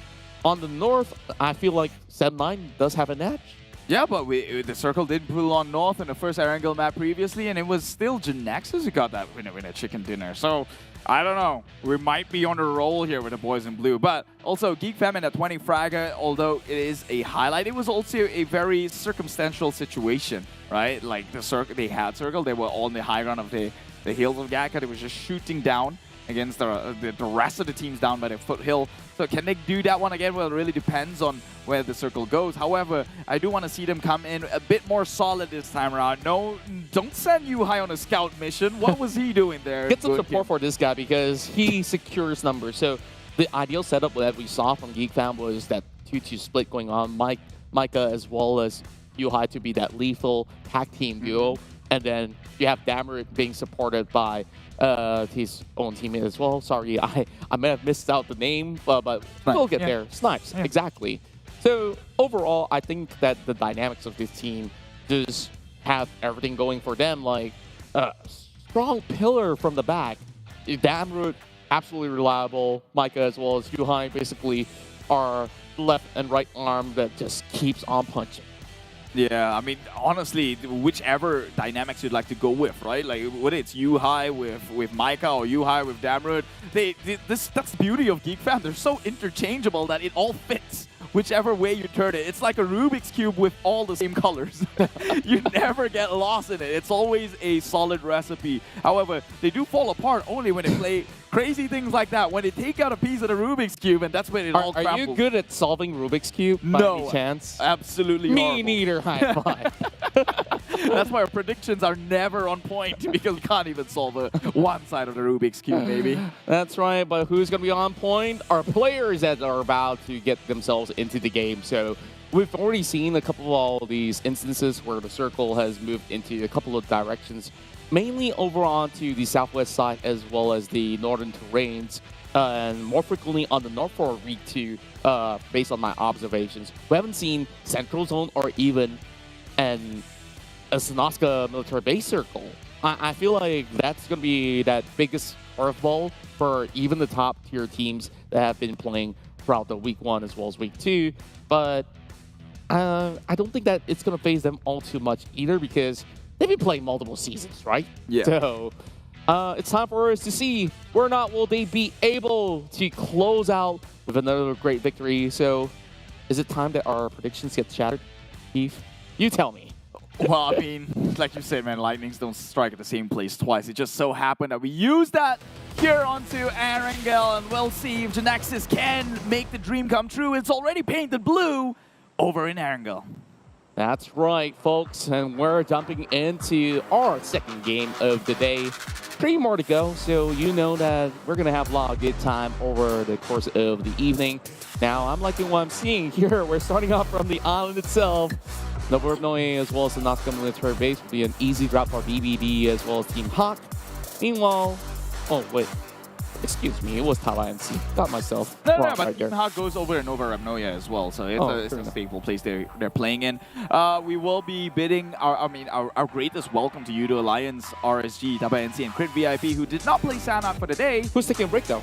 on the north, I feel like Sam9 does have an edge. Yeah, but the circle did pull on north in the first Erangel map previously, and it was still Genexus who got that winner chicken dinner. So I don't know. We might be on a roll here with the boys in blue. But also, Geek Fam in a 20 fragger, although it is a highlight, it was also a very circumstantial situation, right? Like the circle, they had circle, they were on the high ground of the hills of Gaka. They were just shooting down against the rest of the teams down by the foothill. So can they do that one again? Well, it really depends on where the circle goes. However, I do want to see them come in a bit more solid this time around. No, don't send Yuhai on a scout mission. What was he doing there? Get some support for this guy because he secures numbers. So the ideal setup that we saw from Geek Fam was that 2-2 split going on. Micah as well as Yuhai to be that lethal tag team duo. And then you have Damerit being supported by his own teammate as well. Sorry, I may have missed out the name, but we'll get there. Snipes, exactly. So overall, I think that the dynamics of this team just have everything going for them. Like strong pillar from the back. Damroot, absolutely reliable. Micah as well as Yuhai basically are left and right arm that just keeps on punching. Yeah, I mean, honestly, whichever dynamics you'd like to go with, right? Like, whether it's Yuhai with Micah or Yuhai with Damroot, that's the beauty of GEEK fam. They're so interchangeable that it all fits whichever way you turn it. It's like a Rubik's Cube with all the same colors. You never get lost in it. It's always a solid recipe. However, they do fall apart only when they play crazy things like that. When they take out a piece of the Rubik's Cube, and that's when it all crumbles. Are you good at solving Rubik's Cube by any chance? Absolutely Me horrible. neither, high five. That's why our predictions are never on point because we can't even solve one side of the Rubik's Cube, maybe. That's right, but who's going to be on point? Are players that are about to get themselves into the game. So we've already seen a couple of all these instances where the circle has moved into a couple of directions, mainly over onto the southwest side as well as the northern terrains, and more frequently on the north for week 2, based on my observations. We haven't seen Central Zone or even a Sanaska military base circle. I feel like that's going to be that biggest curveball for even the top tier teams that have been playing throughout the week 1 as well as week 2. But I don't think that it's going to phase them all too much either because they've been playing multiple seasons, right? Yeah. So it's time for us to see where or not will they be able to close out with another great victory. So is it time that our predictions get shattered? Keith, you tell me. Well, I mean, like you said, man, lightnings don't strike at the same place twice. It just so happened that we used that here onto Erangel, and we'll see if Genexus can make the dream come true. It's already painted blue over in Erangel. That's right, folks, and we're jumping into our second game of the day. 3 more to go, so you know that we're going to have a lot of good time over the course of the evening. Now, I'm liking what I'm seeing here. We're starting off from the island itself. Novornoe as well as the Nazca military base will be an easy drop for BBD as well as Team Hawk. Meanwhile, oh wait, excuse me, it was Tabah NSEA. Got myself wrong But right there. Team Hawk goes over and over Remnoya as well, so it's a faithful place they're playing in. We will be bidding our greatest welcome to Yoodo Alliance, RSG, Tabah NSEA, and Crit VIP, who did not play Sanat for the day. Who's taking a break though?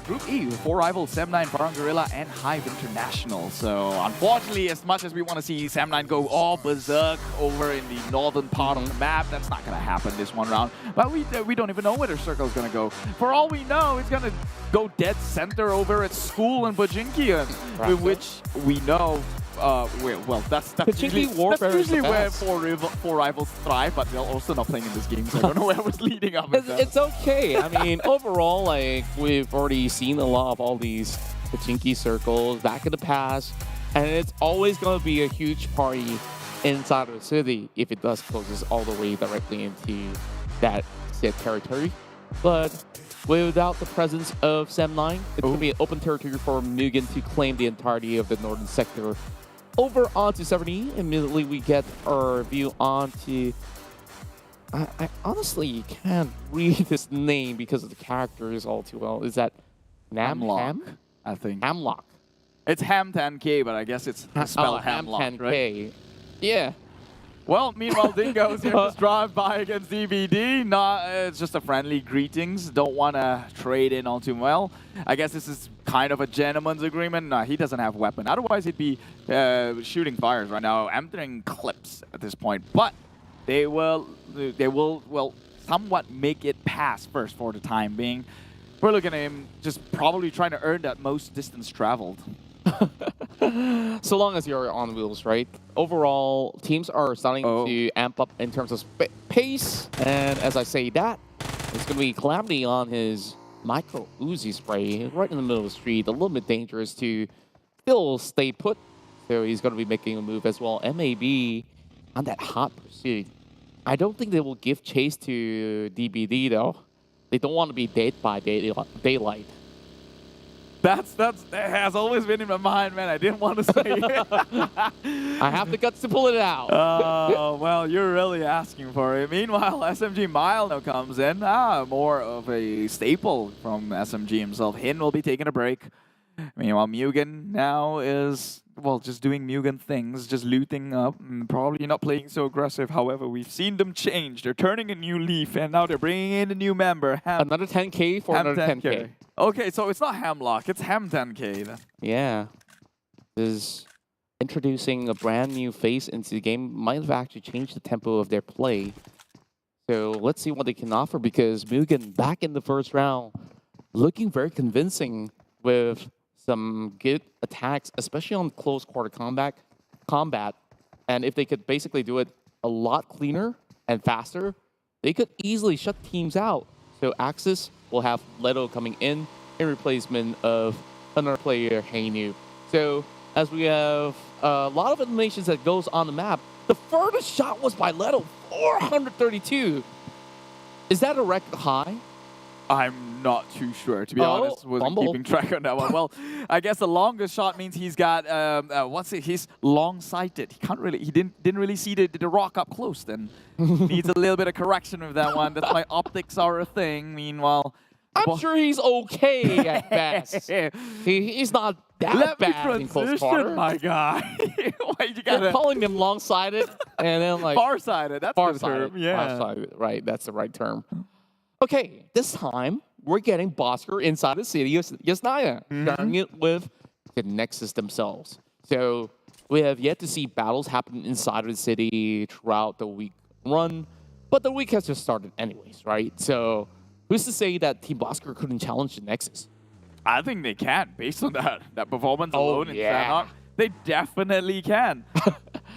Group E, with 4 rivals, Sam9, Farang Guerilla, and HYVE International. So unfortunately, as much as we want to see Sam9 go all berserk over in the northern part of the map, that's not going to happen this one round. But we don't even know where the circle is going to go. For all we know, it's going to go dead center over at school in Bajinkian, with which we know, that's usually where four rivals thrive, but they're also not playing in this game, so I don't know where I was leading up with that. It's okay. I mean, overall, like, we've already seen a lot of all these Pachinki circles back in the past, and it's always going to be a huge party inside of the city if it does closes all the way directly into that said territory. But without the presence of Sam9, it's going to be an open territory for MUGEN to claim the entirety of the northern sector. Over onto 70, immediately we get our view onto... I honestly can't read this name because of the characters all too well. Is that Hamlock, I think. Hamlock. It's Ham10K, but I guess it's spelled Hamlock, Ham10K. right? Yeah. Well, meanwhile, Dingoz here just drive by against DBD. It's just a friendly greetings. Don't want to trade in all too well. I guess this is kind of a gentleman's agreement. Nah, he doesn't have a weapon. Otherwise, he'd be shooting fires right now. entering clips at this point. But they will somewhat make it pass first for the time being. We're looking at him just probably trying to earn that most distance traveled. So long as you're on wheels, right? Overall, teams are starting to amp up in terms of pace. And as I say that, it's going to be Calamity on his micro Uzi spray right in the middle of the street. A little bit dangerous to still stay put. So he's going to be making a move as well. MAB on that hot pursuit. I don't think they will give chase to DBD though. They don't want to be dead by daylight. That has always been in my mind, man. I didn't want to say it. I have the guts to pull it out. Oh, well, you're really asking for it. Meanwhile, SMG Mile now comes in. More of a staple from SMG himself. Hin will be taking a break. Meanwhile, MUGEN now is well, just doing MUGEN things, just looting up, and probably not playing so aggressive. However, we've seen them change. They're turning a new leaf, and now they're bringing in a new member. Another 10K for another 10K. Okay, so it's not Hemlock, it's Hem 10K then. Yeah. Is introducing a brand new face into the game might have actually changed the tempo of their play. So let's see what they can offer, because MUGEN back in the first round, looking very convincing with some good attacks, especially on close quarter combat. And if they could basically do it a lot cleaner and faster, they could easily shut teams out. So Axis will have Leto coming in replacement of another player, Hainu. So as we have a lot of eliminations that goes on the map, the furthest shot was by Leto, 432. Is that a record high? I'm not too sure, to be honest. Wasn't keeping track on that one. Well, I guess the longest shot means he's got he's long-sighted. He didn't really see the rock up close. Then needs a little bit of correction with that one. That's why optics are a thing. Meanwhile, I'm sure he's okay at best. He's not that bad in close quarter. My guy. Why you They're calling him long-sighted and then like far-sighted. That's the term. Yeah. Far-sighted, right? That's the right term. Okay, this time we're getting Bosskurr inside the city of Yasnaya, sharing it with the Genexus themselves. So we have yet to see battles happen inside of the city throughout the week run, but the week has just started anyways, right? So who's to say that Team Bosskurr couldn't challenge the Genexus? I think they can, based on that performance alone in Sanhok. They definitely can.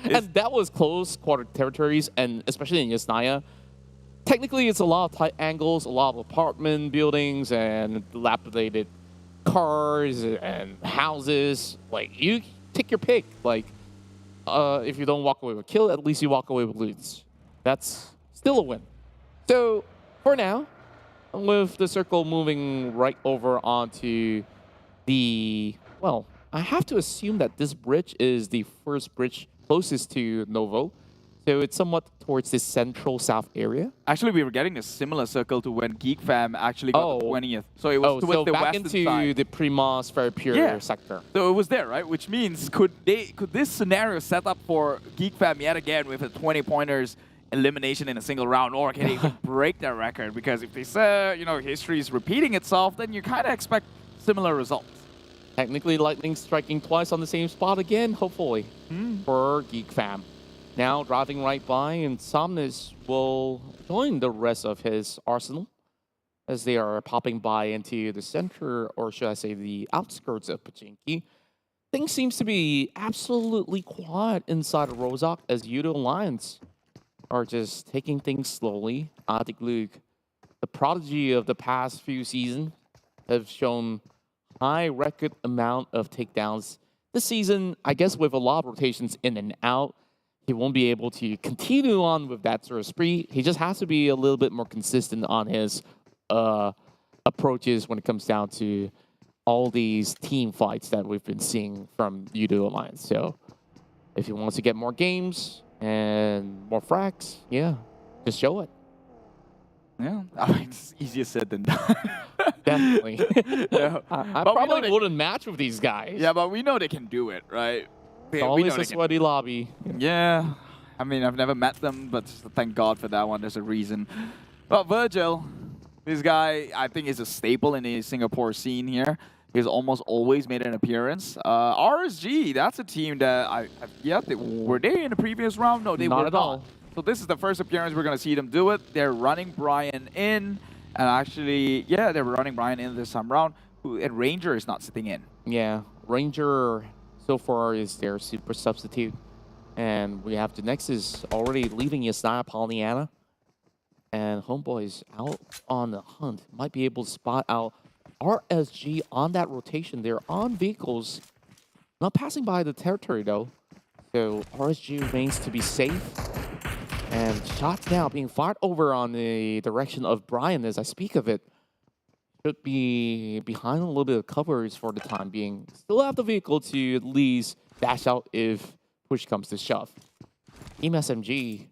And that was close quarter territories, and especially in Yasnaya. Technically, it's a lot of tight angles, a lot of apartment buildings and dilapidated cars and houses. Like, you take your pick. Like, if you don't walk away with kill, at least you walk away with loot. That's still a win. So, for now, with the circle moving right over onto the... Well, I have to assume that this bridge is the first bridge closest to Novo. So it's somewhat towards the central south area. Actually, we were getting a similar circle to when GEEK fam actually got the 20th. So it was towards the back western into side. the Primas Very Pure sector. So it was there, right? Which means could this scenario set up for GEEK fam yet again with a 20-pointers elimination in a single round, or can they even break their record? Because if they say, history is repeating itself, then you kind of expect similar results. Technically, lightning striking twice on the same spot again, hopefully, for GEEK fam. Now driving right by, and Somnus will join the rest of his arsenal as they are popping by into the center, or should I say the outskirts of Pachinki. Things seems to be absolutely quiet inside of Rozak as Yoodo Alliance are just taking things slowly. I think Luke, the prodigy of the past few seasons, have shown high record amount of takedowns. This season, I guess with a lot of rotations in and out, he won't be able to continue on with that sort of spree. He just has to be a little bit more consistent on his approaches when it comes down to all these team fights that we've been seeing from Yoodo Alliance. So if he wants to get more games and more frags, just show it. Yeah, I mean, it's easier said than done. Definitely. I probably wouldn't match with these guys. Yeah, but we know they can do it, right? It's always a sweaty lobby. Yeah. I mean, I've never met them, but thank God for that one. There's a reason. But Virgil, this guy, I think, is a staple in the Singapore scene here. He's almost always made an appearance. RSG, that's a team that were they in the previous round? No, they were not at all. So this is the first appearance we're going to see them do it. They're running Brian in. And actually, they're running Brian in this time round. And Ranger is not sitting in. Yeah, Ranger so far is their super substitute. And we have the Genexus already leaving Yasnaya Pollyanna. And HomeBois out on the hunt. Might be able to spot out RSG on that rotation. They're on vehicles. Not passing by the territory though. So RSG remains to be safe. And shots now being fired over on the direction of Brian as I speak of it. Should be behind a little bit of covers for the time being. Still have the vehicle to at least dash out if push comes to shove. Team SMG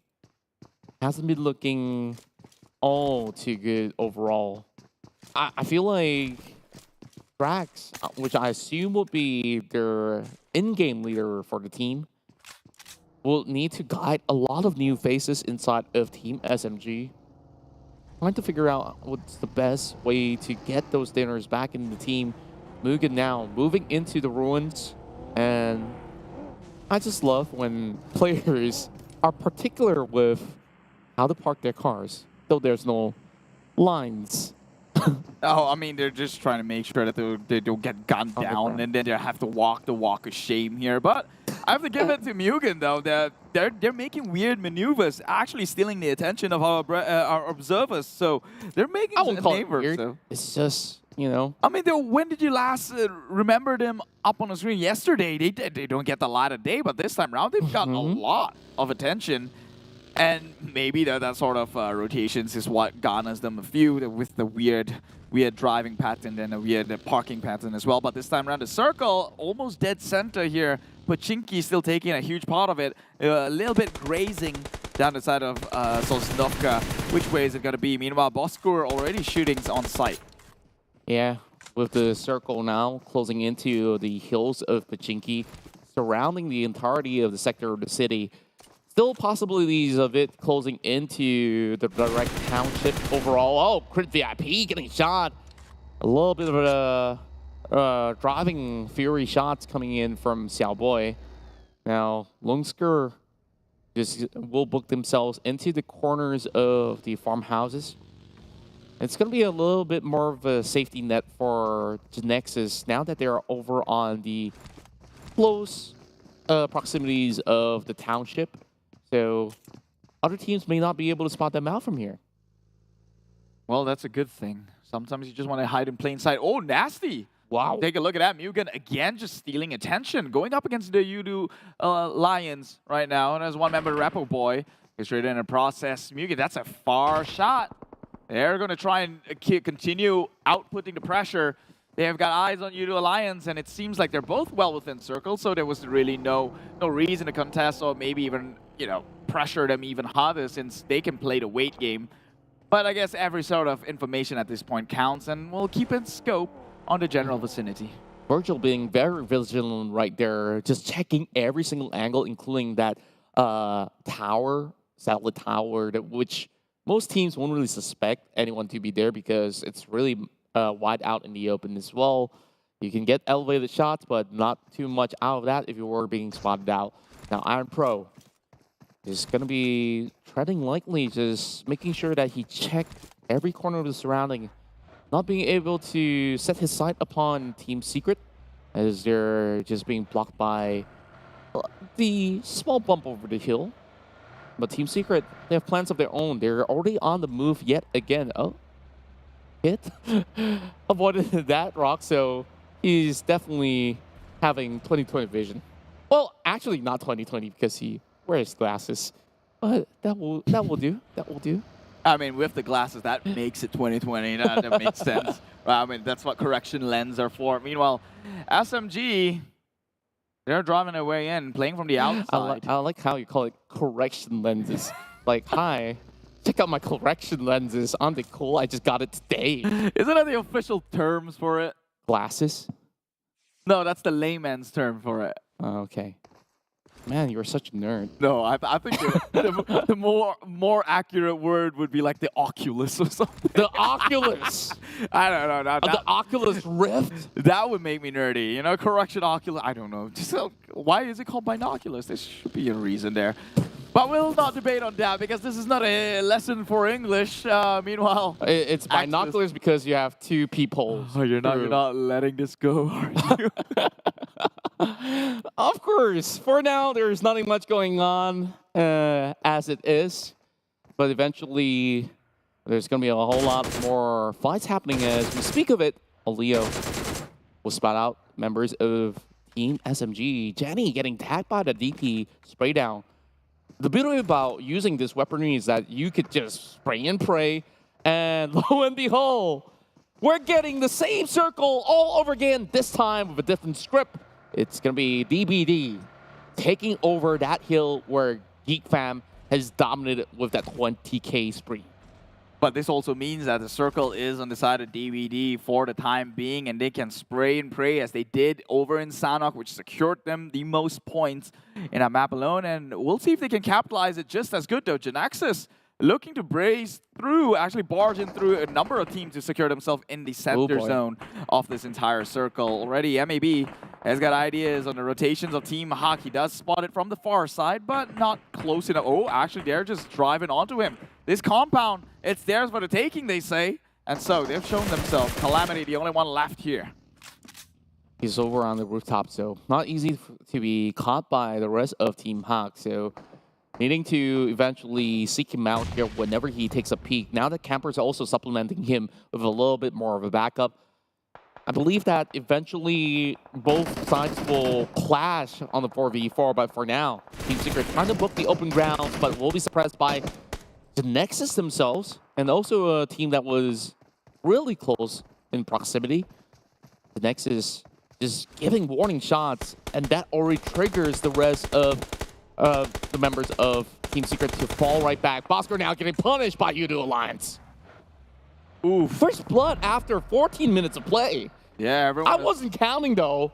hasn't been looking all too good overall. I feel like Drax, which I assume will be their in-game leader for the team, will need to guide a lot of new faces inside of Team SMG. Trying to figure out what's the best way to get those dinners back in the team. MUGEN now moving into the ruins, and I just love when players are particular with how to park their cars, though there's no lines. Oh, I mean, they're just trying to make sure that they don't get gunned down, and then they have to walk the walk of shame here. But I have to give it to MUGEN, though, that they're making weird maneuvers, actually stealing the attention of our observers. So they're making a name for themselves. It's just, you know. I mean, when did you last remember them up on the screen? Yesterday, they don't get the light of day, but this time around, they've got a lot of attention. And maybe that sort of rotations is what garners them a few with the weird driving pattern and a weird parking pattern as well. But this time around, the circle almost dead center here. Pachinki still taking a huge part of it. A little bit grazing down the side of Sosnovka. Which way is it going to be? Meanwhile, Bosskurr already shooting on site. Yeah, with the circle now closing into the hills of Pachinki, surrounding the entirety of the sector of the city. Still possibilities of it closing into the direct township overall. Oh, Crit VIP getting shot. A little bit of a driving fury shots coming in from Xiaoboy. Now, Bosskurr just will book themselves into the corners of the farmhouses. It's going to be a little bit more of a safety net for Genexus now that they're over on the close proximities of the township. So other teams may not be able to spot them out from here. Well, that's a good thing. Sometimes you just want to hide in plain sight. Oh, nasty! Wow. Take a look at that. MUGEN again just stealing attention. Going up against the Yoodo Alliance right now. And as one member, Rappo Boy, is straight in a process. MUGEN, that's a far shot. They're going to try and continue outputting the pressure. They have got eyes on Yoodo Alliance, and it seems like they're both well within circle, so there was really no reason to contest or maybe even, you know, pressure them even harder since they can play the wait game. But I guess every sort of information at this point counts, and we'll keep in scope on the general vicinity. Virgil being very vigilant right there, just checking every single angle, including that tower, satellite tower, which most teams won't really suspect anyone to be there because it's really wide out in the open as well. You can get elevated shots, but not too much out of that if you were being spotted out. Now, Iron Pro is going to be treading lightly, just making sure that he checked every corner of the surrounding, not being able to set his sight upon Team Secret, as they're just being blocked by the small bump over the hill. But Team Secret, they have plans of their own. They're already on the move yet again. Oh. Hit. Avoided that rock, so he's definitely having 20/20 vision. Well, actually not 20/20 because he wears glasses, but that will do. That will do. I mean, with the glasses, that makes it 20/20. That makes sense. I mean, that's what correction lenses are for. Meanwhile, SMG, they're driving their way in, playing from the outside. I like how you call it correction lenses. Like, hi. Check out my correction lenses. Aren't they cool? I just got it today. Isn't that the official terms for it? Glasses? No, that's the layman's term for it. Oh, okay. Man, you're such a nerd. No, I think the more accurate word would be like the Oculus or something. The Oculus! I don't know. The Oculus Rift? That would make me nerdy. You know, correction Oculus. I don't know. Just why is it called binoculars? There should be a reason there. But we'll not debate on that because this is not a lesson for English. Meanwhile, it's binoculars because you have two peepholes. Oh, you're not letting this go, are you? Of course. For now, there's nothing much going on as it is. But eventually, there's going to be a whole lot more fights happening as we speak of it. Leo will spot out members of Team SMG. Jenny getting tagged by the DP spray down. The beauty about using this weaponry is that you could just spray and pray, and lo and behold, we're getting the same circle all over again, this time with a different script. It's going to be DBD taking over that hill where GEEK Fam has dominated with that 20K spree. But this also means that the circle is on the side of DVD for the time being, and they can spray and pray as they did over in Sanhok, which secured them the most points in a map alone. And we'll see if they can capitalize it just as good, though. Genexus looking to brace through, actually barge in through a number of teams to secure themselves in the center zone of this entire circle. Already, MAB has got ideas on the rotations of Team Hawk. He does spot it from the far side, but not close enough. Oh, actually, they're just driving onto him. This compound, it's theirs for the taking, they say. And so they've shown themselves. Calamity, the only one left here. He's over on the rooftop, so not easy to be caught by the rest of Team Hawk. So needing to eventually seek him out here whenever he takes a peek. Now that Camper's also supplementing him with a little bit more of a backup, I believe that eventually both sides will clash on the 4v4, but for now, Team Secret trying to book the open grounds, but will be suppressed by Genexus themselves, and also a team that was really close in proximity. Genexus just giving warning shots, and that already triggers the rest of the members of Team Secret to fall right back. Bosskurr now getting punished by Yoodo Alliance. Ooh, first blood after 14 minutes of play. Yeah, everyone. I wasn't counting though.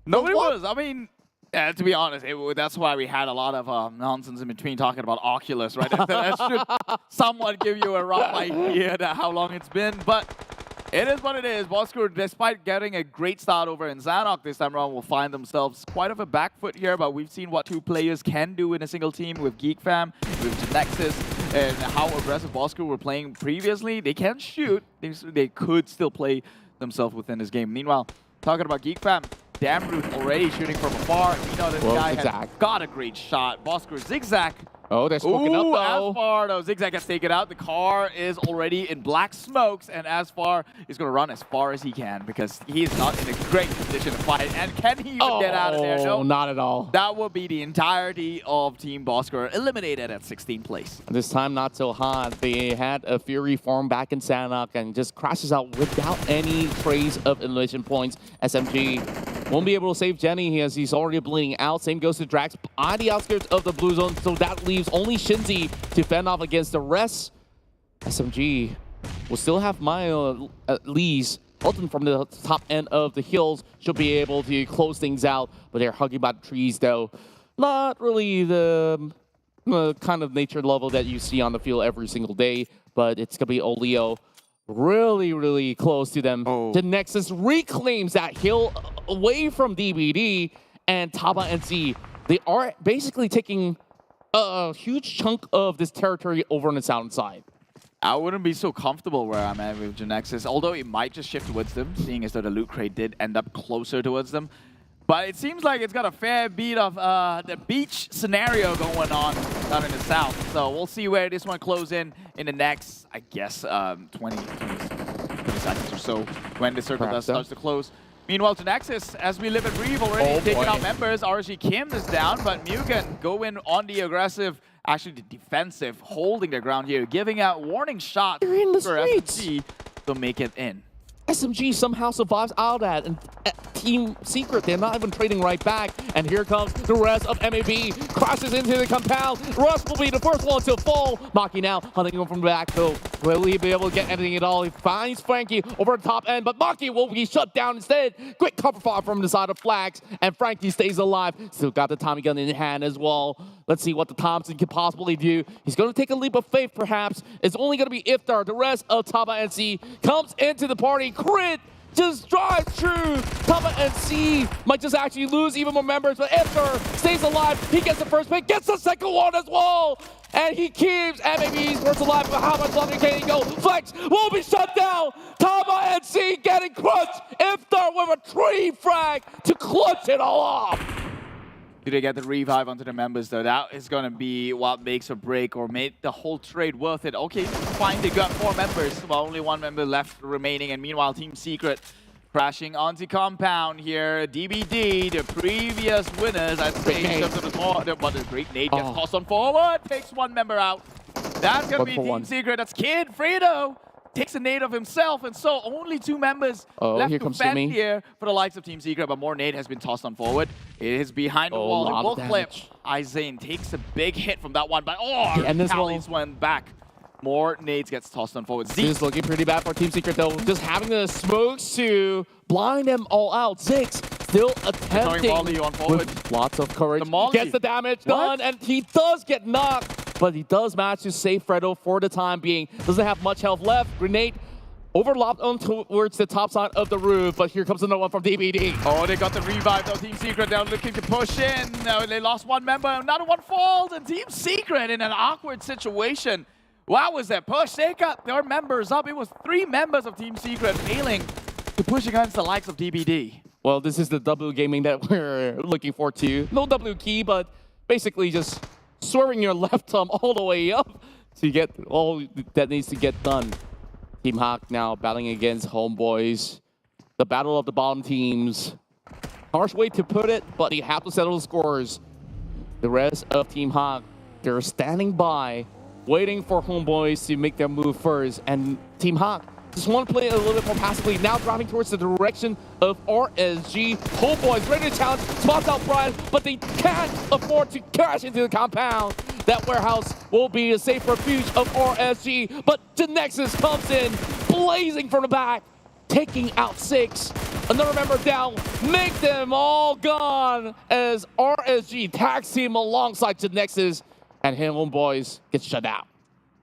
Nobody was. I mean, to be honest, that's why we had a lot of nonsense in between talking about Oculus, right? That should somewhat give you a rough idea of how long it's been. But it is what it is. Bosskurr, despite getting a great start over in Sanhok this time around, will find themselves quite of a back foot here. But we've seen what two players can do in a single team with GEEK Fam, with Genexus, and how aggressive Bosskurr were playing previously. They can shoot. They could still play themselves within this game. Meanwhile, talking about GEEK Fam, Damroot already shooting from afar. We know this guy has got a great shot. Bosskurr zigzag. Oh, they're smoking up though. Asfar, though. Zigzag has taken out. The car is already in black smokes, and Asfar is going to run as far as he can because he is not in a great position to fight. And can he even get out of there? No, not at all. That will be the entirety of Team Bosskurr eliminated at 16th place. This time, not so hot. They had a Fury form back in Sanhok and just crashes out without any trace of elimination points. SMG won't be able to save Jenny as he's already bleeding out. Same goes to Drax on the outskirts of the blue zone, so that leaves only Shinzy to fend off against the rest. SMG will still have Maya at least. Ultimate from the top end of the hills should be able to close things out, but they're hugging by the trees though. Not really the kind of nature level that you see on the field every single day, but it's going to be Olio really, really close to them. Genexus reclaims that hill away from DBD, and Tabah NSEA, they are basically taking a huge chunk of this territory over on the south side. I wouldn't be so comfortable where I'm at with Genexus, although it might just shift towards them, seeing as though the loot crate did end up closer towards them. But it seems like it's got a fair beat of the beach scenario going on down in the south. So we'll see where this one closes in the next, I guess, 20 seconds or so when the circle does start to close. Meanwhile, Genexus, as we live and breathe, already taking out members. RG Kim is down, but MUGEN going on the aggressive, actually the defensive, holding their ground here, giving out warning shots for SMG to make it in. SMG somehow survives out of that, and Team Secret, they're not even trading right back. And here comes the rest of MAB, crashes into the compound. Russ will be the first one to fall. Maki now hunting him from the back, so will he be able to get anything at all? He finds Frankie over the top end, but Maki will be shut down instead. Quick cover fire from the side of Flags, and Frankie stays alive. Still got the Tommy gun in hand as well. Let's see what the Thompson can possibly do. He's going to take a leap of faith, perhaps. It's only going to be Iftar. The rest of Tabah NSEA comes into the party. Crit just drives through. Tabah NSEA might just actually lose even more members, but Iftar stays alive. He gets the first pick, gets the second one as well. And he keeps MAB Esports alive. But how much longer can he go? Flex will be shut down. Tabah NSEA getting crushed. Iftar with a tree frag to clutch it all off. Do they get the revive onto the members though? That is going to be what makes or break or make the whole trade worth it. Okay, fine, they got 4 members, but only 1 member left remaining. And meanwhile, Team Secret crashing onto compound here. DBD, the previous winners, I'd say, in terms of but the great nade gets tossed on forward, takes 1 member out. That's going to be Team Secret. That's Kid Fredo. Takes a nade of himself, and so only 2 members left to fend here for the likes of Team Secret, but more nade has been tossed on forward. It is behind the wall. It will clip. Izane takes a big hit from that one, but and this one went back. More nades gets tossed on forward. This is looking pretty bad for Team Secret though. Just having the smokes to blind them all out. Ziggs still attempting Molly on forward. with lots of courage. The Molly. Gets the damage done, and he does get knocked, but he does manage to save Fredo for the time being. Doesn't have much health left. Grenade overlopped on towards the top side of the roof, but here comes another one from DBD. Oh, they got the revive though. Team Secret, they're looking to push in. They lost one member, another one falls, and Team Secret in an awkward situation. Wow, was that push? They got their members up. It was 3 members of Team Secret failing to push against the likes of DBD. Well, this is the W gaming that we're looking for too. No W key, but basically just swerving your left thumb all the way up to get all that needs to get done. Team Hawk now battling against HomeBois. The battle of the bottom teams. Harsh way to put it, but you have to settle the scores. The rest of Team Hawk, they're standing by, waiting for HomeBois to make their move first. And Team Hawk just want to play a little bit more passively, now driving towards the direction of RSG. HomeBois ready to challenge, spots out Brian, but they can't afford to crash into the compound. That warehouse will be a safe refuge of RSG, but Genexus comes in, blazing from the back, taking out 6. Another member down, make them all gone as RSG tags team alongside Genexus, and HomeBois gets shut out.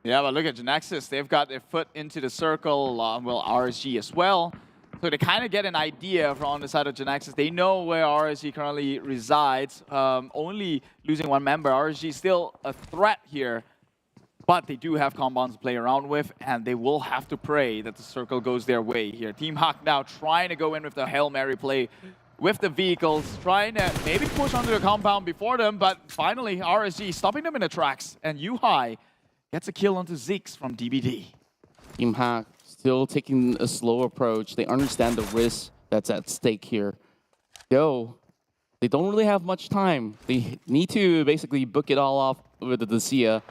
Yeah, but look at Genexus. They've got their foot into the circle, well, RSG as well. So they kind of get an idea from on the side of Genexus. They know where RSG currently resides. Only losing one member. RSG is still a threat here. But they do have compounds to play around with, and they will have to pray that the circle goes their way here. Team Hawk now trying to go in with the Hail Mary play with the vehicles, trying to maybe push onto the compound before them, but finally RSG stopping them in the tracks, and Yuhai gets a kill onto Ziggs from DBD. Team Hawk still taking a slow approach. They understand the risk that's at stake here. Though, they don't really have much time. They need to basically book it all off with the NSEA.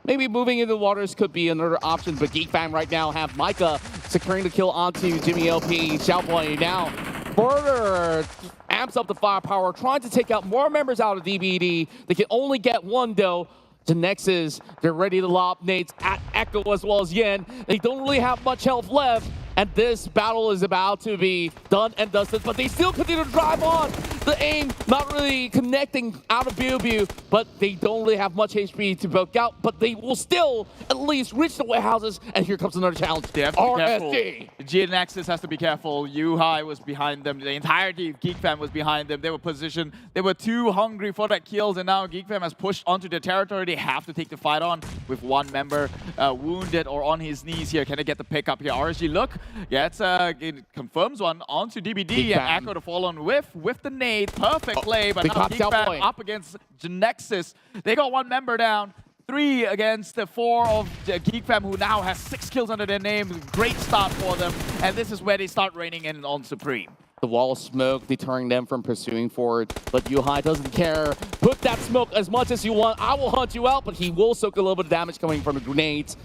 Maybe moving into the waters could be another option, but GEEK Fam right now have Micah securing the kill onto Jimmy LP. Xiaoboy now further amps up the firepower, trying to take out more members out of DBD. They can only get one though. Genexus, they're ready to lob nades at Echo as well as Yen. They don't really have much health left, and this battle is about to be done and dusted, but they still continue to drive on. The aim not really connecting out of Biu, but they don't really have much HP to poke out, but they will still at least reach the warehouses, and here comes another challenge. They have to be RSG. Genexus has to be careful. Yuhai was behind them. The entirety of GEEK Fam was behind them. They were positioned. They were too hungry for that kills, and now GEEK Fam has pushed onto their territory. They have to take the fight on with one member wounded or on his knees here. Can they get the pick up here? RSG, look, gets it confirms one onto DBD, and Echo to fall on with the nade. Perfect play, but now GEEK Fam up against Genexus. They got one member down. 3 against the 4 of GEEK Fam, who now has 6 kills under their name. Great start for them, and this is where they start raining in on Supreme. The wall of smoke deterring them from pursuing forward, but Yuhai doesn't care. Put that smoke as much as you want. I will hunt you out, but he will soak a little bit of damage coming from the grenades.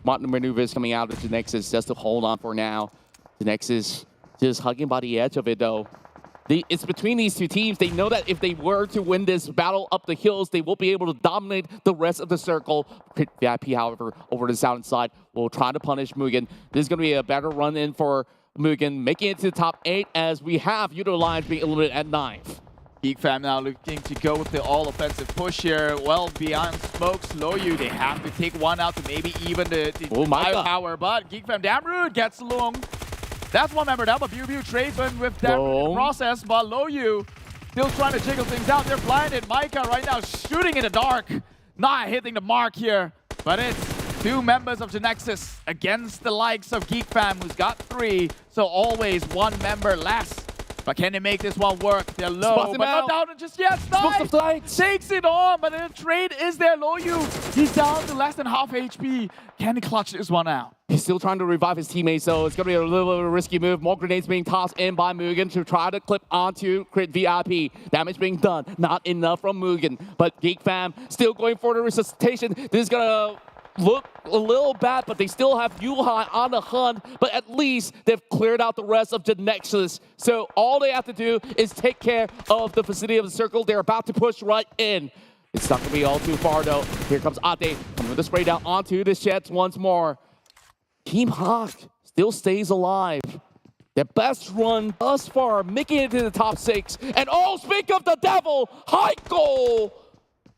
Smart maneuvers coming out of Genexus just to hold on for now. Genexus just hugging by the edge of it though. It's between these two teams. They know that if they were to win this battle up the hills, they will be able to dominate the rest of the circle. VIP, however, over the southern side will try to punish MUGEN. This is going to be a better run in for MUGEN, making it to the top 8 as we have Yoodo Alliance being eliminated at 9th. GEEK Fam now looking to go with the all-offensive push here. Well, beyond smokes, Loyu, they have to take one out to maybe even the firepower, but GEEK Fam damn rude gets Lung. That's one member down, but Biu trades in with that process, but Loyu still trying to jiggle things out. They're blinded. Micah right now shooting in the dark. Not hitting the mark here, but it's 2 members of Genexus against the likes of GEEK Fam, who's got 3, so always 1 member less. But can they make this one work? They're low, but not down just yet. Takes it on, but the trade is there. Loyu, he's down to less than half HP. Can he clutch this one out? He's still trying to revive his teammates, so it's going to be a little bit of a risky move. More grenades being tossed in by MUGEN to try to clip onto Crit VIP. Damage being done. Not enough from MUGEN, but GEEK Fam still going for the resuscitation. This is going to look a little bad, but they still have Yuhai on the hunt, but at least they've cleared out the rest of Genexus. So all they have to do is take care of the vicinity of the circle. They're about to push right in. It's not going to be all too far, though. Here comes Ate, coming with the spray down onto the Jets once more. Team Hawk still stays alive. Their best run thus far, making it to the top 6. And oh, speak of the devil, Heiko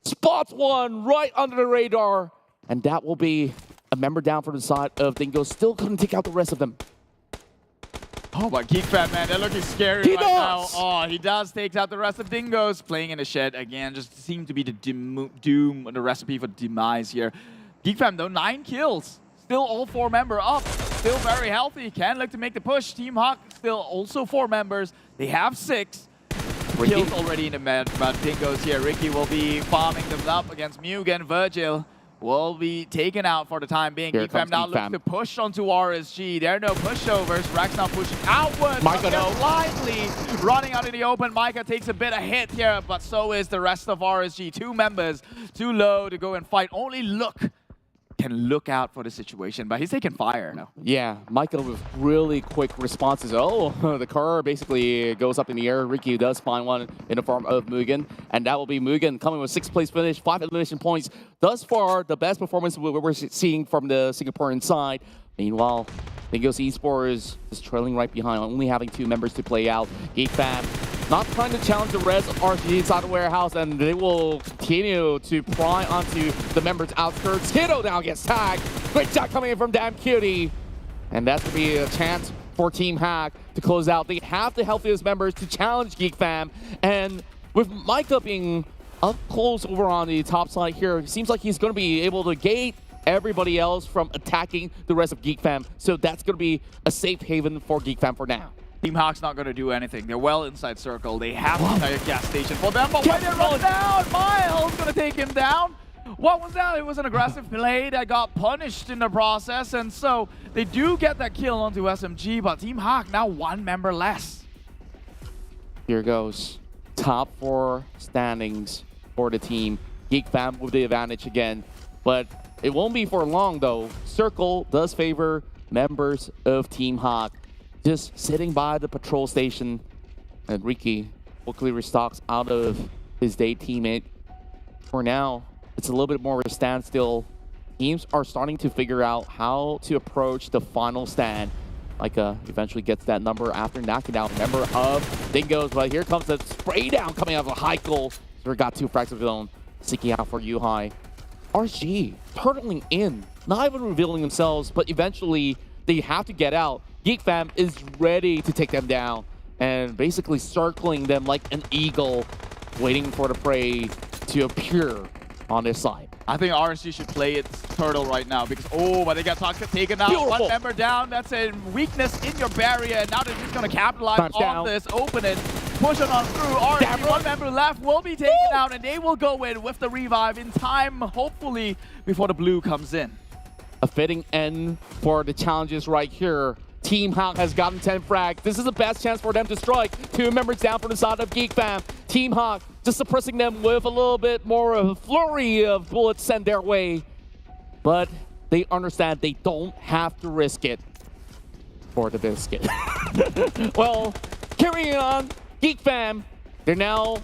spots one right under the radar. And that will be a member down from the side of Dingoz. Still couldn't take out the rest of them. Oh, but GEEK Fam, man, they're looking scary right now. Oh, he does take out the rest of Dingoz. Playing in the shed again, just seemed to be the doom, the recipe for demise here. GEEK Fam, though, 9 kills. Still all 4 member up. Still very healthy. Can look to make the push. Team Hawk still also 4 members. They have 6. Kills already in the mid, but Dingoz here. Ricky will be farming them up against Mugen. Virgil will be taken out for the time being. GEEK Fam now looks to push onto RSG. There are no pushovers. Rax now pushing outwards. Micah, no. Blindly running out in the open. Micah takes a bit of hit here, but so is the rest of RSG. 2 members too low to go and fight. Only Look can look out for the situation, but he's taking fire now. Yeah, Micah with really quick responses. Oh, the car basically goes up in the air. Ricky does find one in the form of Mugen, and that will be Mugen coming with 6th place finish, 5 elimination points. Thus far, the best performance we're seeing from the Singaporean side. Meanwhile, Dingoz Esports is trailing right behind, only having 2 members to play out. GEEK Fam not trying to challenge the rest of RG inside the warehouse, and they will continue to pry onto the members' outskirts. Kiddo now gets tagged. Great shot coming in from Damn Cutie. And that's going to be a chance for Team Hack to close out. They have the healthiest members to challenge GEEK Fam. And with Micah being up close over on the top side here, it seems like he's going to be able to gate everybody else from attacking the rest of GEEK Fam. So that's going to be a safe haven for GEEK Fam for now. Team Hawk's not going to do anything. They're well inside circle. They have the entire gas station for them, but when they run down, Miles going to take him down. What was that? It was an aggressive play that got punished in the process, and so they do get that kill onto SMG, but Team Hawk now 1 member less. Here goes. Top 4 standings for the team. GEEK Fam with the advantage again, but it won't be for long though. Circle does favor members of Team Hawk. Just sitting by the patrol station, and Ricky quickly restocks out of his day teammate. For now, it's a little bit more of a standstill. Teams are starting to figure out how to approach the final stand. Micah eventually gets that number after knocking down a member of Dingoz, but here comes the spray down coming out of Heiko. So got 2 frags of his own, seeking out for Yuhai. RG turtling in, not even revealing themselves, but eventually they have to get out. GEEK Fam is ready to take them down and basically circling them like an eagle, waiting for the prey to appear on their side. I think RSG should play its turtle right now because, oh, but they got taken out. Beautiful. 1 member down. That's a weakness in your barrier, and now they're just going to capitalize on this, open it, push it on through. RSG, 1 member left, will be taken out, and they will go in with the revive in time, hopefully, before the blue comes in. A fitting end for the challenges right here. Team Hawk has gotten 10 frags. This is the best chance for them to strike. 2 members down from the side of GEEK Fam. Team Hawk just suppressing them with a little bit more of a flurry of bullets sent their way. But they understand they don't have to risk it for the biscuit. Well, carrying on, GEEK Fam, they're now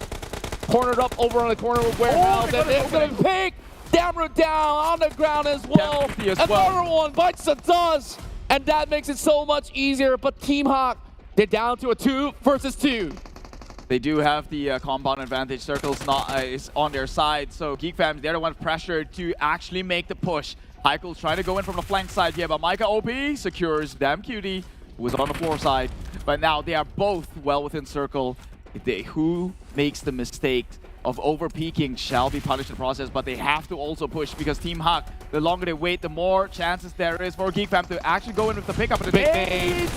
cornered up over on the corner of warehouse. And it's going to pick Damroot down on the ground as well. Another one bites the dust. And that makes it so much easier, but Team Hawk, they're down to a 2 versus 2. They do have the compound advantage. Circle's not is on their side, so GEEK Fam, they're the one pressured to actually make the push. Heiko's trying to go in from the flank side here, but Micah OP secures Damn Cutie, who was on the floor side. But now they are both well within circle. Who makes the mistake of over-peaking shall be punished in the process, but they have to also push because Team Hawk, the longer they wait, the more chances there is for GEEK Fam to actually go in with the pickup. And the nades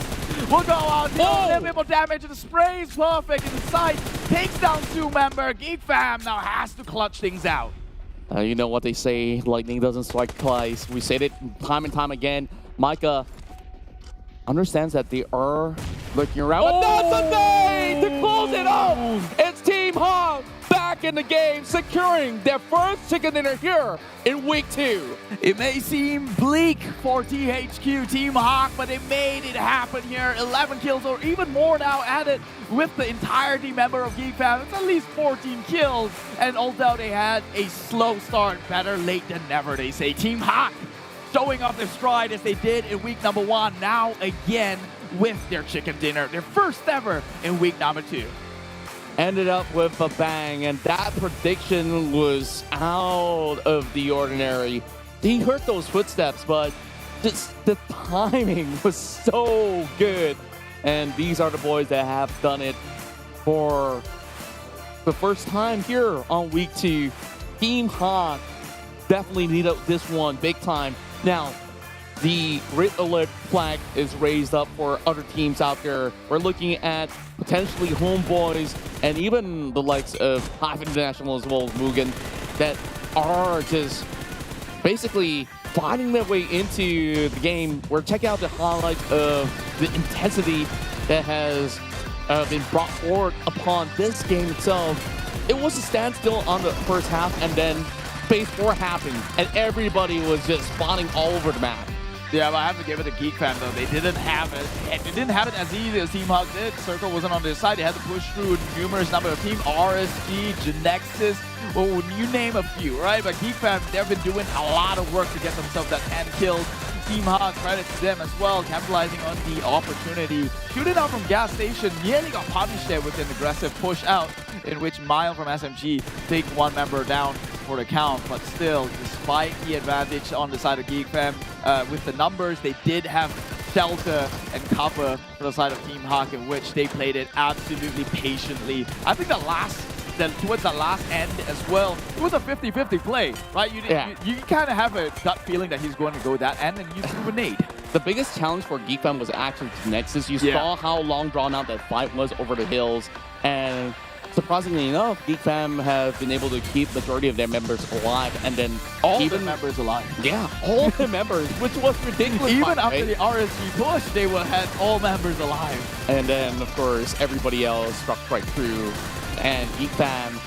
will go out, deal a little bit more damage, and the spray is perfect inside. Takes down 2 member. GEEK Fam now has to clutch things out. You know what they say, lightning doesn't strike twice. We said it time and time again. Micah understands that they are looking around. But that's a nade to close it up! It's Team Hawk back back in the game, securing their first chicken dinner here in week 2. It may seem bleak for THQ Team Hawk, but they made it happen here. 11 kills or even more now added with the entirety member of GEEK Fam. It's at least 14 kills. And although they had a slow start, better late than never, they say. Team Hawk showing off their stride as they did in week number 1, now again with their chicken dinner, their first ever in week number 2. Ended up with a bang, and that prediction was out of the ordinary. He heard those footsteps, but just the timing was so good. And these are the boys that have done it for the first time here on week 2. Team Hawk definitely needed this one big time. Now, the red alert flag is raised up for other teams out there. We're looking at potentially HomeBois and even the likes of HYVE International as well as MUGEN that are just basically fighting their way into the game. We're checking out the highlights of the intensity that has been brought forward upon this game itself. It was a standstill on the first half, and then phase 4 happened, and everybody was just spawning all over the map. Yeah, but I have to give it to GEEK Fam though. They didn't have it. They didn't have it as easy as Team Hawk did. Circle wasn't on their side. They had to push through numerous number of teams. RSG, Genexus, well, you name a few, right? But GEEK Fam, they've been doing a lot of work to get themselves that 10 kills. Team Hawk, credit to them as well, capitalizing on the opportunity. Shooting out from gas station, nearly got punished there with an aggressive push out, in which Mile from SMG take one member down for the count. But still, despite the advantage on the side of GEEK Fam, with the numbers, they did have shelter and cover for the side of Team Hawk, in which they played it absolutely patiently. I think towards the last end as well, it was a 50-50 play, right? You kind of have a gut feeling that he's going to go that end, and you threw a nade. The biggest challenge for GEEK Fam was actually Genexus. You saw how long drawn out that fight was over the hills, and surprisingly enough, GEEK Fam have been able to keep majority of their members alive, and then all the members alive. Yeah, all the members, which was ridiculous. Even after the RSG push, they had all members alive. And then, of course, everybody else struck right through, and GEEK Fam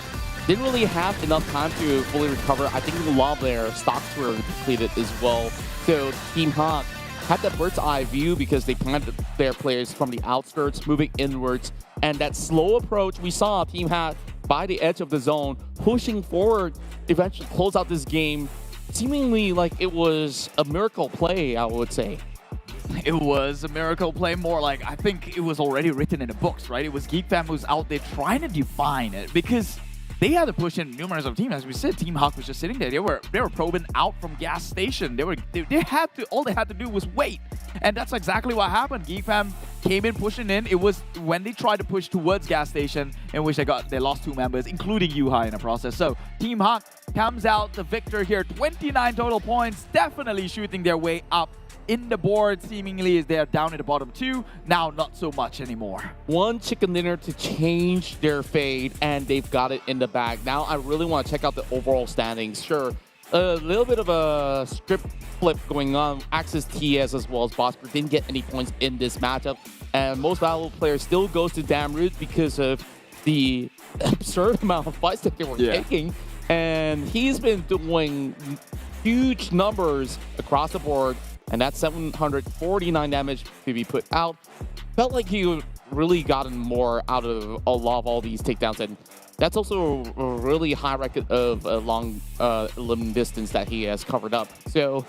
didn't really have enough time to fully recover. I think a lot of their stocks were depleted as well. So Team Hawk had that bird's eye view because they planted their players from the outskirts, moving inwards. And that slow approach, we saw Team Hawk by the edge of the zone, pushing forward, eventually close out this game, seemingly like it was a miracle play, I would say. It was a miracle play, more like I think it was already written in the books, right? It was GEEK Fam who's out there trying to define it, because they had to push in numerous of teams. As we said, Team Hawk was just sitting there. They were probing out from gas station. They had to, all they had to do was wait. And that's exactly what happened. GEEK Fam came in pushing in. It was when they tried to push towards gas station, in which they lost 2 members, including Yuhai in the process. So Team Hawk comes out the victor here. 29 total points, definitely shooting their way up in the board. Seemingly they're down at the bottom 2. Now not so much anymore. One chicken dinner to change their fate, and they've got it in the bag. Now I really want to check out the overall standings. Sure, a little bit of a script flip going on. Axis TS as well as Bosskurr didn't get any points in this matchup, and most valuable player still goes to Damroot because of the absurd amount of fights that they were taking. And he's been doing huge numbers across the board, and that's 749 damage to be put out. Felt like he really gotten more out of a lot of all these takedowns, and that's also a really high record of a long limb distance that he has covered up. So,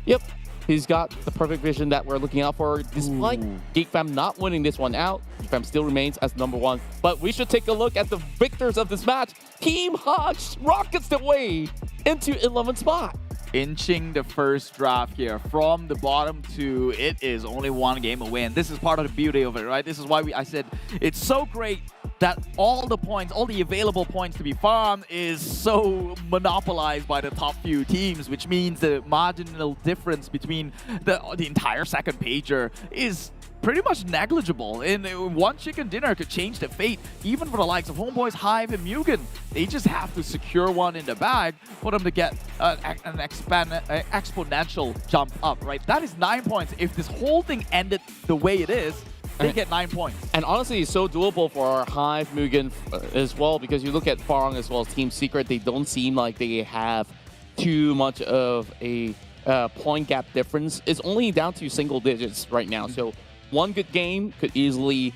yep, he's got the perfect vision that we're looking out for. Despite GEEK Fam not winning this one out, GEEK Fam still remains as number 1. But we should take a look at the victors of this match. Team Hawk rockets their way into 11th spot. Inching the first draft here from the bottom 2. It is only 1 game away, and this is part of the beauty of it, right? This is why I said it's so great that all the points, all the available points to be farmed is so monopolized by the top few teams, which means the marginal difference between the entire second pager is pretty much negligible. And one chicken dinner could change the fate, even for the likes of HomeBois, HYVE, and MUGEN. They just have to secure one in the bag for them to get an exponential jump up, right? That is 9 points. If this whole thing ended the way it is, they get 9 points. And honestly, it's so doable for HYVE, MUGEN as well, because you look at Farang as well as Team Secret, they don't seem like they have too much of a point gap difference. It's only down to single digits right now. So one good game could easily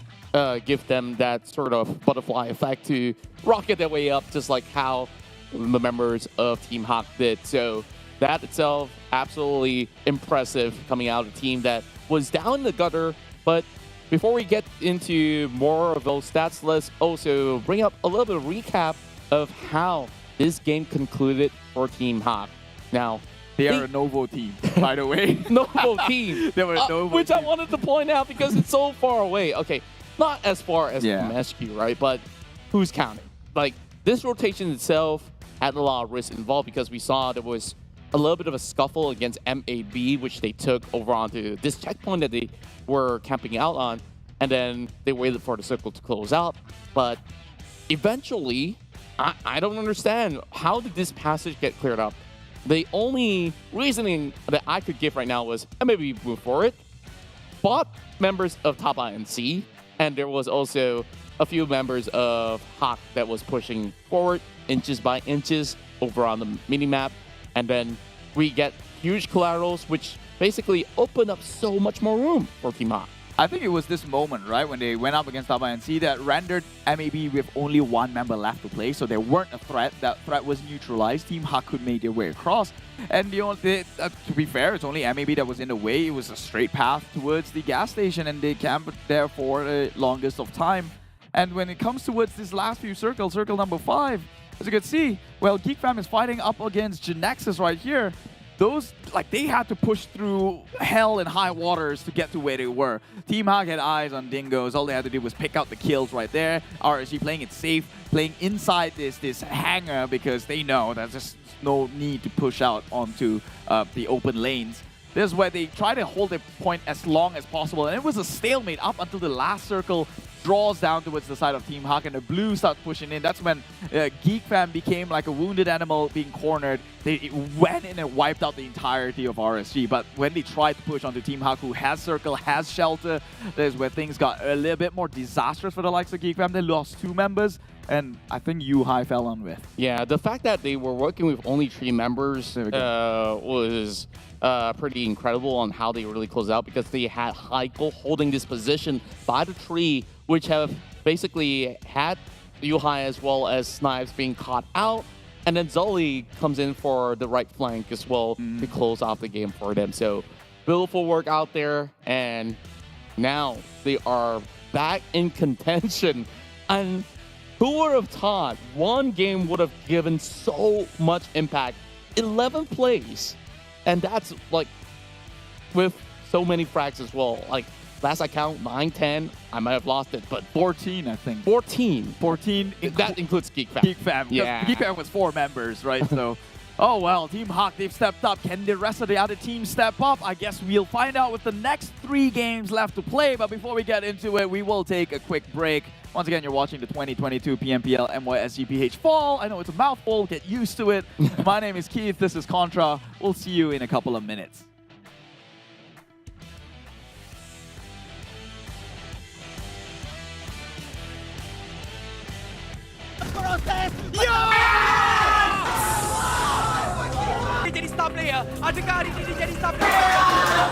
give them that sort of butterfly effect to rocket their way up, just like how the members of Team HOC did. So that itself, absolutely impressive coming out of a team that was down in the gutter. But before we get into more of those stats, let's also bring up a little bit of recap of how this game concluded for Team HOC. Now, they are a Novo team, by the way. Novo team. They were a Novo which team. I wanted to point out because it's so far away. Okay, not as far as MSQ, right? But who's counting? Like, this rotation itself had a lot of risk involved because we saw there was a little bit of a scuffle against MAB, which they took over onto this checkpoint that they were camping out on, and then they waited for the circle to close out. But eventually, I don't understand, how did this passage get cleared up? The only reasoning that I could give right now was, maybe move for it. Bought members of Tabah NSEA, and there was also a few members of HOC that was pushing forward inches by inches over on the minimap. And then we get huge collaterals, which basically open up so much more room for Team HOC. I think it was this moment, right, when they went up against Tabah NSEA that rendered MAB with only one member left to play, so there weren't a threat. That threat was neutralized. Team HOC could make their way across. And to be fair, it's only MAB that was in the way. It was a straight path towards the gas station, and they camped there for the longest of time. And when it comes towards this last few circles, circle number 5, as you can see, well, GEEK fam is fighting up against Genexus right here. Those, like, they had to push through hell and high waters to get to where they were. Team HOC had eyes on Dingoz. All they had to do was pick out the kills right there. RSG playing it safe, playing inside this hangar because they know there's just no need to push out onto the open lanes. This is where they try to hold their point as long as possible. And it was a stalemate up until the last circle draws down towards the side of Team HOC, and the blue starts pushing in. That's when GEEK fam became like a wounded animal being cornered. They went in and wiped out the entirety of RSG. But when they tried to push onto Team HOC, who has circle, has shelter, there's where things got a little bit more disastrous for the likes of GEEK fam. They lost 2 members, and I think High fell on with. Yeah, the fact that they were working with only 3 members was pretty incredible on how they really closed out, because they had Heiko holding this position by the tree, which have basically had High as well as Snipes being caught out, and then Zully comes in for the right flank as well to close out the game for them. So beautiful work out there, and now they are back in contention. And who would have thought one game would have given so much impact? 11 plays, and that's like with so many frags as well. Like, last I count, 9, 10. I might have lost it, but 14, I think. 14. That includes GEEK fam. GEEK fam. Yeah. GEEK fam was 4 members, right? So, oh well, Team HOC, they've stepped up. Can the rest of the other teams step up? I guess we'll find out with the next 3 games left to play. But before we get into it, we will take a quick break. Once again, you're watching the 2022 PMPL MYSGPH Fall. I know it's a mouthful. Get used to it. My name is Keith. This is Contra. We'll see you in a couple of minutes. Dia jadi star player. Adakah hari ini dia jadi star player?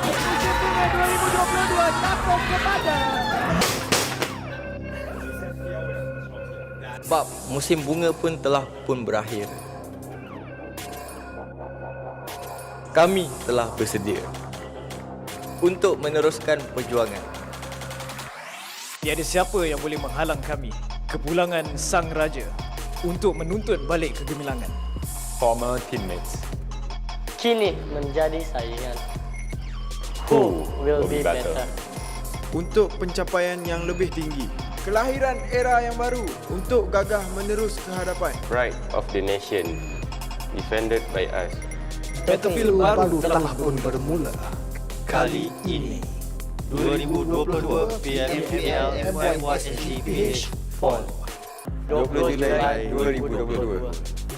Musim bunga 2022 takut kepada. Sebab musim bunga pun telah berakhir. Kami telah bersedia untuk meneruskan perjuangan. Tiada siapa yang boleh menghalang kami, kepulangan Sang Raja, untuk menuntut balik kegemilangan. Former teammates. Kini menjadi saingan. Who will be better? Untuk pencapaian yang lebih tinggi. Kelahiran era yang baru untuk gagah menerus ke hadapan. Pride of the nation, defended by us. Battlefield baru telah pun bermula. Kali ini 2022 PMPL MYSGPH Fall 20 Julai 2022.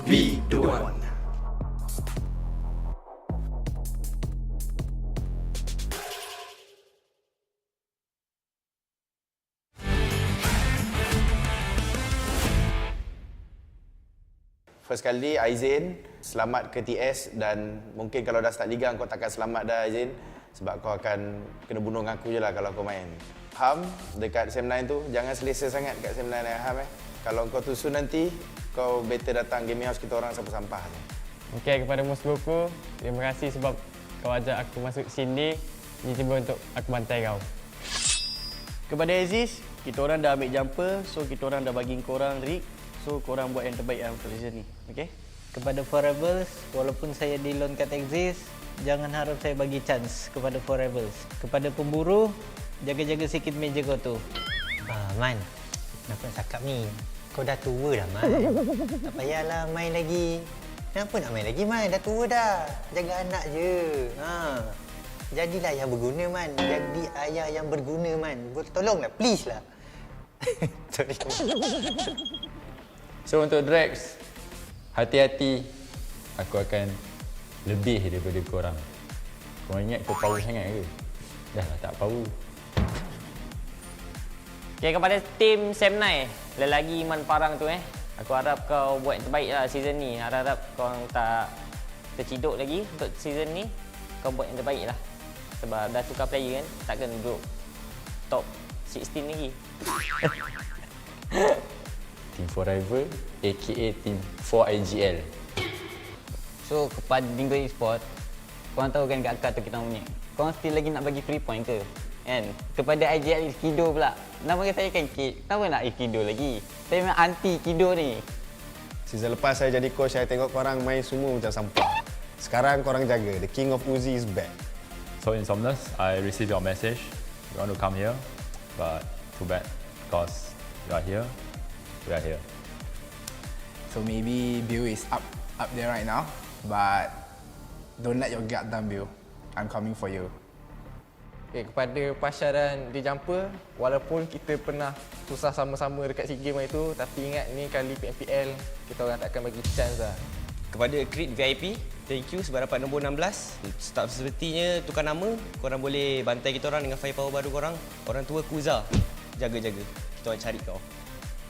Be the one. sekali Aizin, selamat ke TS dan mungkin kalau dah start liga kau takkan selamat dah Aizin sebab kau akan kena bunuh dengan aku je lah kalau kau main. Ham dekat SEM9 tu jangan selesa sangat kat SEM9 dengan Ham Kalau kau tusu nanti kau better datang gaming house kita orang sampah-sampah tu. Okey, kepada Bosskurr, terima kasih sebab kau ajak aku masuk sini. Ini tiba untuk aku bantai kau. Kepada Aziz, kita orang dah ambil jumper, so kita orang dah bagi korang rig. So korang buat yang terbaik lah untuk season ni. Okey? Kepada Forever's, walaupun saya di loan kat Exist, jangan harap saya bagi chance kepada Forever's. Kepada pemburu, jaga-jaga sikit meja kau tu. Man, kenapa nak cakap ni? Kau dah tua dah, Man. Tak payahlah main lagi. Kenapa nak main lagi, Man? Dah tua dah. Jaga anak je. Jadilah ayah berguna, Man. Jadi ayah yang berguna, Man. Tolonglah, please lah. Sorry. So untuk Drex, hati-hati. Aku akan lebih daripada korang. Korang ingat kau power sangat ke? Dah lah tak power. Okay, kepada tim SEM9, lelaki Iman Farang tu aku harap kau buat yang terbaik lah season ni. Harap kau tak terciduk lagi untuk season ni. Kau buat yang terbaik lah. Sebab dah tukar player kan, takkan duduk top 16 lagi. Team Forever, aka Team 4IGL. So, kepada Dingoz Esports, korang tahu kan kat akad tu kita punya. Korang still lagi nak bagi free point ke? Kan? Kepada IGL Kido pula. Nama saya kan Kid. Kenapa nak Kido lagi? Saya memang anti Kido ni. Season lepas saya jadi coach, saya tengok korang main semua macam sampah. Sekarang korang jaga. The King of Uzi is back. So Insomnus, I received your message. You want to come here, but too bad because you are here. We are here. So maybe Bill is up there right now, but don't let your guard down, Bill. I'm coming for you. Okay, kepada Pasha dan The Jumper, walaupun kita pernah susah sama-sama dekat SEA Games itu, tapi ingat ni kali PMPL kita orang takkan bagi chance lah. Kepada Creed VIP, thank you sebab dapat nombor 16. Start sepertinya tukar nama, korang boleh bantai kita orang dengan firepower baru korang. Orang tua Kuza, jaga-jaga. Kita orang cari kau.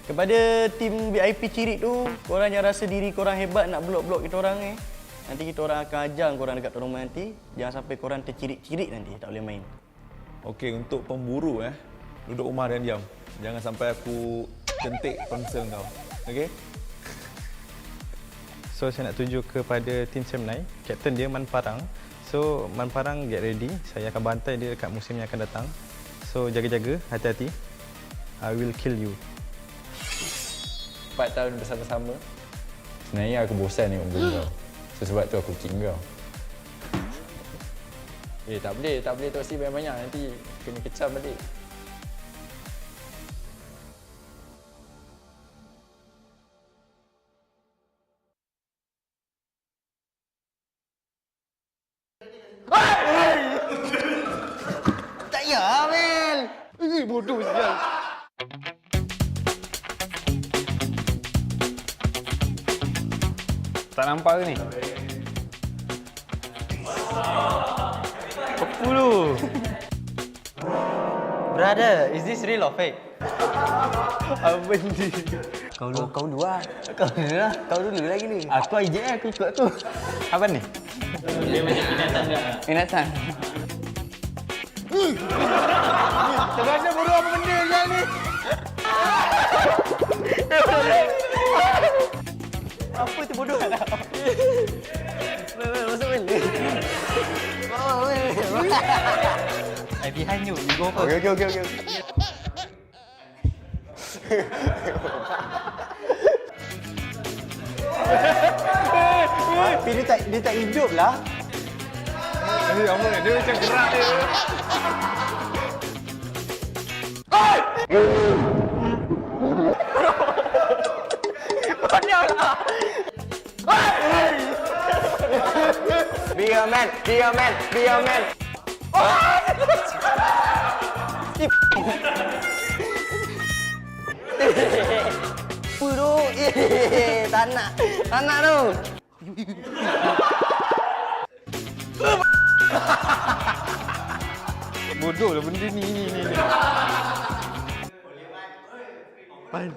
Kepada tim VIP Cirit tu, korang yang rasa diri korang hebat nak blok-blok kita orang nanti kita orang akan ajar korang dekat tournament nanti. Jangan sampai korang tercirit-cirit nanti, tak boleh main. Okey, untuk pemburu duduk rumah dan diam. Jangan sampai aku kentik ponsel kau. Okey? So saya nak tunjuk kepada tim SEM9, kapten dia Man Farang. So Man Farang get ready, saya akan bantai dia dekat musim yang akan datang. So jaga-jaga, hati-hati. I will kill you. 4 tahun bersama-sama. Sebenarnya aku bosan tengok game kau. So sebab tu aku kick kau. Tak boleh toksi banyak-banyak, nanti kena kecam balik. Tak ya, Mel. Bodoh sial. Tak nampak ke ni? Apa lu? Brother, is this real or fake? Apa ni? Kau dulu lah. Kau dulu lagi ni. Aku IJL, aku ikut tu. Apa ni? Dia macam binatang tak? Binatang. Terasa bodoh apa benda yang ni? Apa tu bodoh? Masuk Mel. I behind you. You go first. Okay. Tapi dia tak hidup lah. Dia macam gerak dia. Banyaklah. Be a man. Bodoh. Tak nak tu. Bodoh lah benda ni. Man.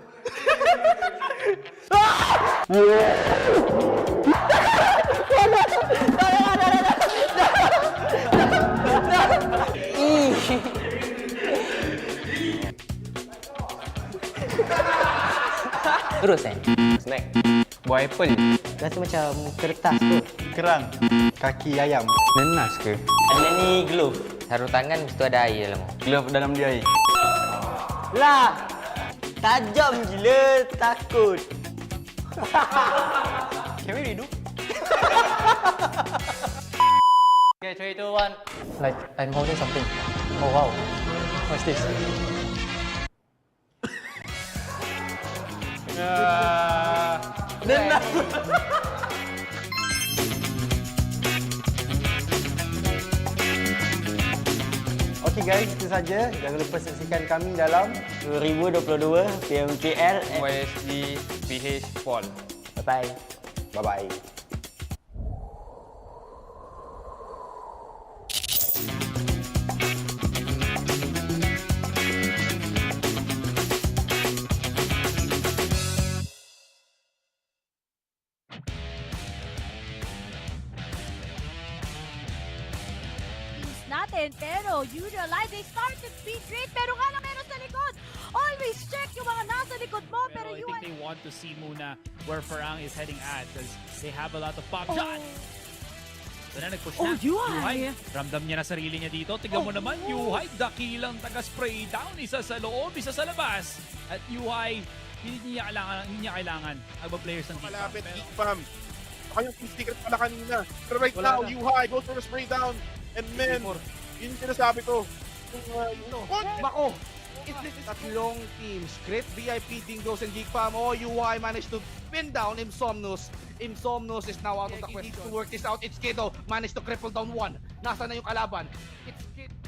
Terus Snack. Buah apple. Rasa macam kertas tu. Kerang. Kaki ayam. Nenas ke? Ada ni glove. Taruh tangan, mesti tu ada air dalam. Glove dalam dia air. Lah! Tajam gila, takut. Can we redo? Okay, 3, 2, 1. Like, I'm holding something. Oh wow. What's this? Nenas. Okey guys, itu saja. Jangan lupa saksikan kami dalam 2022 PMPL MYSGPH Fall. Bye-bye. Bye-bye. Natin, pero Yoodo Alliance, they start to speed trade, pero nga lang meron sa likod. Always check yung mga nasa likod mo, pero I think they want to see muna where Farang is heading at because they have a lot of pop shots. So na nag-push na. HYVE. Ramdam niya na sarili niya dito. Tignan mo naman, HYVE, dakilang taga-spray down. Isa sa loob, isa sa labas. At HYVE, hindi niya kailangan ang players ng GEEK. Malapit GEEK fam. Kanyang team secret pala kanina. Pero right now, HYVE goes for a spray down. And then, yun sinasabi ko. Mako! Tatlong teams, Crit, VIP, Dingoz, and GEEK fam. HYVE managed to pin down Insomnus. Insomnus is now out of the question. To work this out, it's Kido. Managed to cripple down one. Nasa na yung kalaban? It's Kido.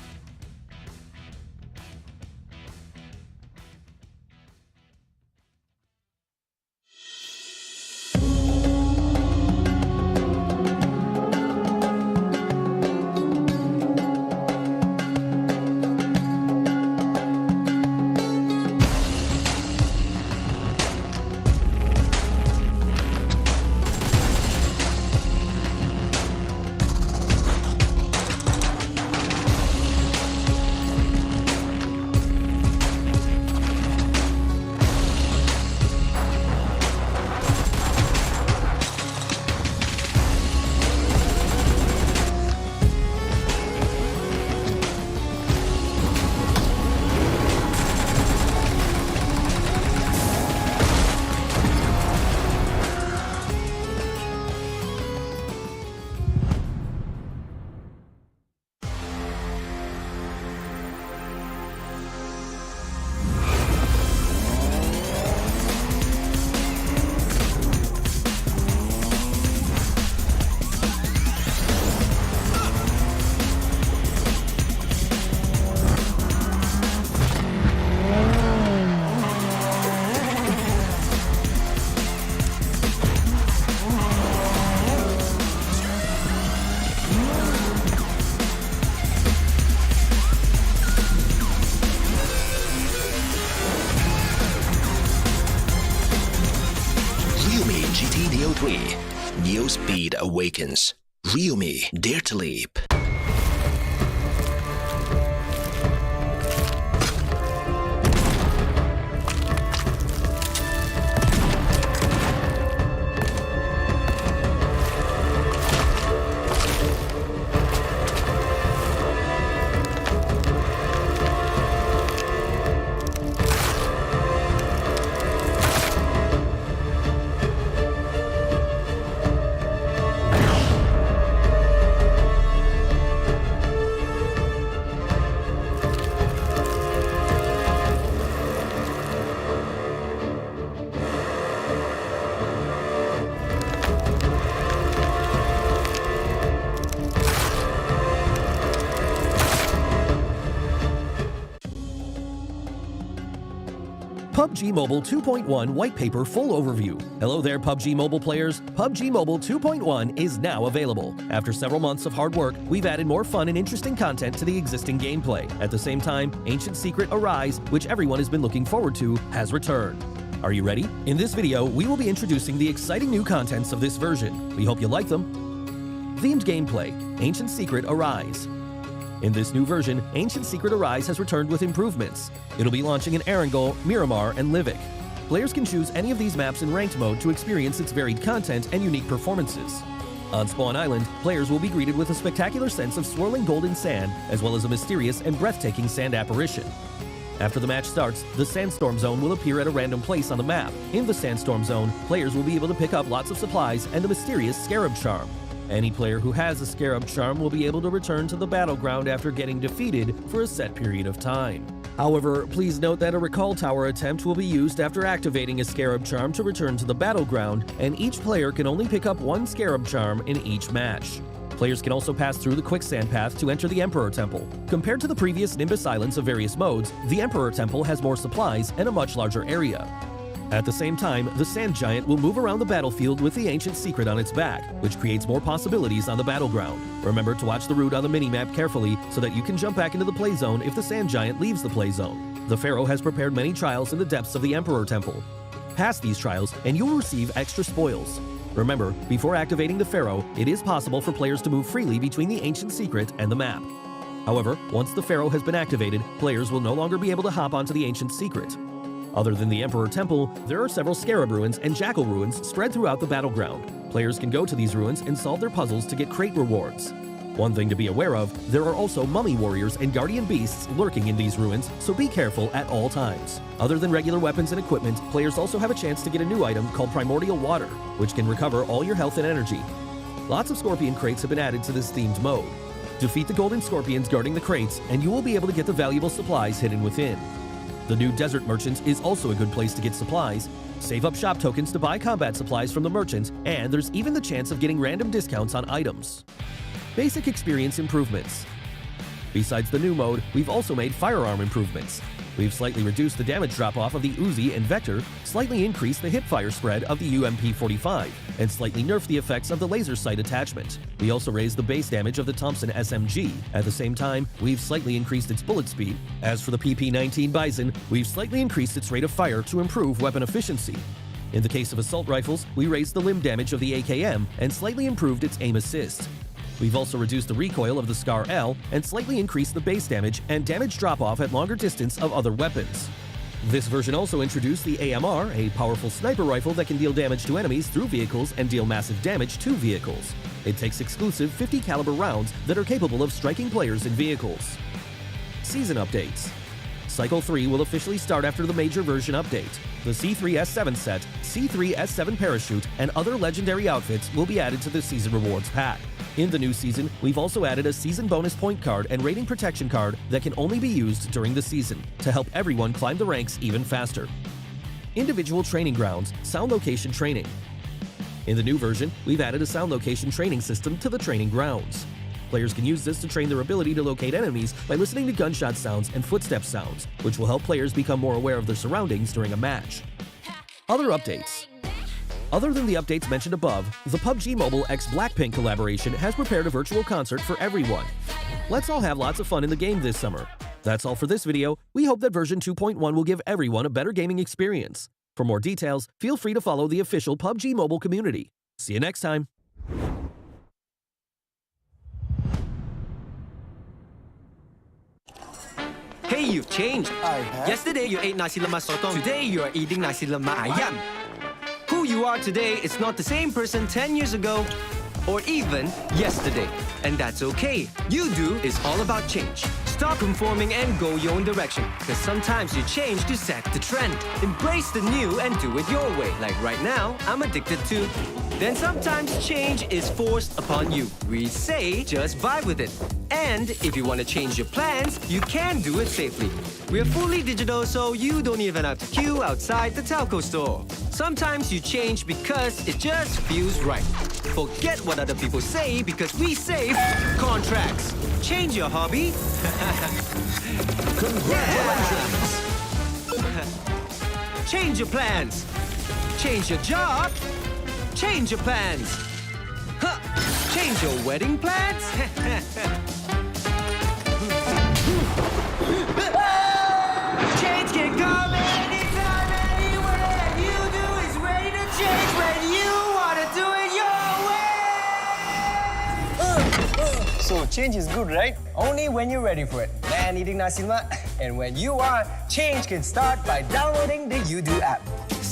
Neo Speed awakens. Realme, dare to leap. PUBG Mobile 2.1 White Paper Full Overview. Hello there, PUBG Mobile players. PUBG Mobile 2.1 is now available. After several months of hard work, we've added more fun and interesting content to the existing gameplay. At the same time, Ancient Secret Arise, which everyone has been looking forward to, has returned. Are you ready? In this video, we will be introducing the exciting new contents of this version. We hope you like them. Themed gameplay, Ancient Secret Arise. In this new version, Ancient Secret Arise has returned with improvements. It'll be launching in Erangel, Miramar, and Livik. players can choose any of these maps in ranked mode to experience its varied content and unique performances. On Spawn Island, players will be greeted with a spectacular sense of swirling golden sand, as well as a mysterious and breathtaking sand apparition. After the match starts, the Sandstorm Zone will appear at a random place on the map. In the Sandstorm Zone, players will be able to pick up lots of supplies and the mysterious Scarab Charm. Any player who has a Scarab Charm will be able to return to the battleground after getting defeated for a set period of time. However, please note that a Recall Tower attempt will be used after activating a Scarab Charm to return to the battleground, and each player can only pick up one Scarab Charm in each match. Players can also pass through the Quicksand Path to enter the Emperor Temple. Compared to the previous Nimbus Islands of various modes, the Emperor Temple has more supplies and a much larger area. At the same time, the Sand Giant will move around the battlefield with the Ancient Secret on its back, which creates more possibilities on the battleground. Remember to watch the route on the minimap carefully so that you can jump back into the play zone if the Sand Giant leaves the play zone. The Pharaoh has prepared many trials in the depths of the Emperor Temple. Pass these trials and you will receive extra spoils. Remember, before activating the Pharaoh, it is possible for players to move freely between the Ancient Secret and the map. However, once the Pharaoh has been activated, players will no longer be able to hop onto the Ancient Secret. Other than the Emperor Temple, there are several Scarab Ruins and Jackal Ruins spread throughout the battleground. Players can go to these ruins and solve their puzzles to get crate rewards. One thing to be aware of, there are also Mummy Warriors and Guardian Beasts lurking in these ruins, so be careful at all times. Other than regular weapons and equipment, players also have a chance to get a new item called Primordial Water, which can recover all your health and energy. Lots of Scorpion crates have been added to this themed mode. Defeat the Golden Scorpions guarding the crates, and you will be able to get the valuable supplies hidden within. The new Desert Merchants is also a good place to get supplies. Save up shop tokens to buy combat supplies from the merchants, and there's even the chance of getting random discounts on items. Basic experience improvements. Besides the new mode, we've also made firearm improvements. We've slightly reduced the damage drop-off of the Uzi and Vector, slightly increased the hipfire spread of the UMP-45, and slightly nerfed the effects of the laser sight attachment. We also raised the base damage of the Thompson SMG. At the same time, we've slightly increased its bullet speed. As for the PP-19 Bison, we've slightly increased its rate of fire to improve weapon efficiency. In the case of assault rifles, we raised the limb damage of the AKM and slightly improved its aim assist. We've also reduced the recoil of the Scar L and slightly increased the base damage and damage drop-off at longer distance of other weapons. This version also introduced the AMR, a powerful sniper rifle that can deal damage to enemies through vehicles and deal massive damage to vehicles. It takes exclusive 50 caliber rounds that are capable of striking players in vehicles. Season updates. Cycle 3 will officially start after the major version update. The C3S7 set, C3S7 parachute, and other legendary outfits will be added to the season rewards pack. In the new season, we've also added a season bonus point card and rating protection card that can only be used during the season to help everyone climb the ranks even faster. Individual training grounds, sound location training. In the new version, we've added a sound location training system to the training grounds. Players can use this to train their ability to locate enemies by listening to gunshot sounds and footstep sounds, which will help players become more aware of their surroundings during a match. Other updates. Other than the updates mentioned above, the PUBG Mobile x Blackpink collaboration has prepared a virtual concert for everyone. Let's all have lots of fun in the game this summer. That's all for this video. We hope that version 2.1 will give everyone a better gaming experience. For more details, feel free to follow the official PUBG Mobile community. See you next time. Hey, you've changed. Yesterday you ate nasi lemak sotong. Today you are eating nasi lemak ayam. Who you are today is not the same person 10 years ago or even yesterday. And that's okay. Yoodo is all about change. Stop conforming and go your own direction. Because sometimes you change to set the trend. Embrace the new and do it your way. Like right now, I'm addicted to. Then sometimes change is forced upon you. We say just vibe with it. And if you want to change your plans, you can do it safely. We're fully digital, so you don't even have to queue outside the telco store. Sometimes you change because it just feels right. Forget what other people say because we save contracts. Change your hobby. Congratulations. Change your plans. Change your job. Change your plans. Huh. Change your wedding plans. Change can come anytime, anywhere. Yoodo is ready to change when you want to do it your way. So change is good, right? Only when you're ready for it. Man eating nasi lemak. And when you are, change can start by downloading the Yoodo app.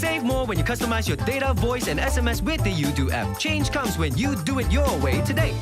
Save more when you customize your data, voice, and SMS with the Yoodo app. Change comes when you do it your way today.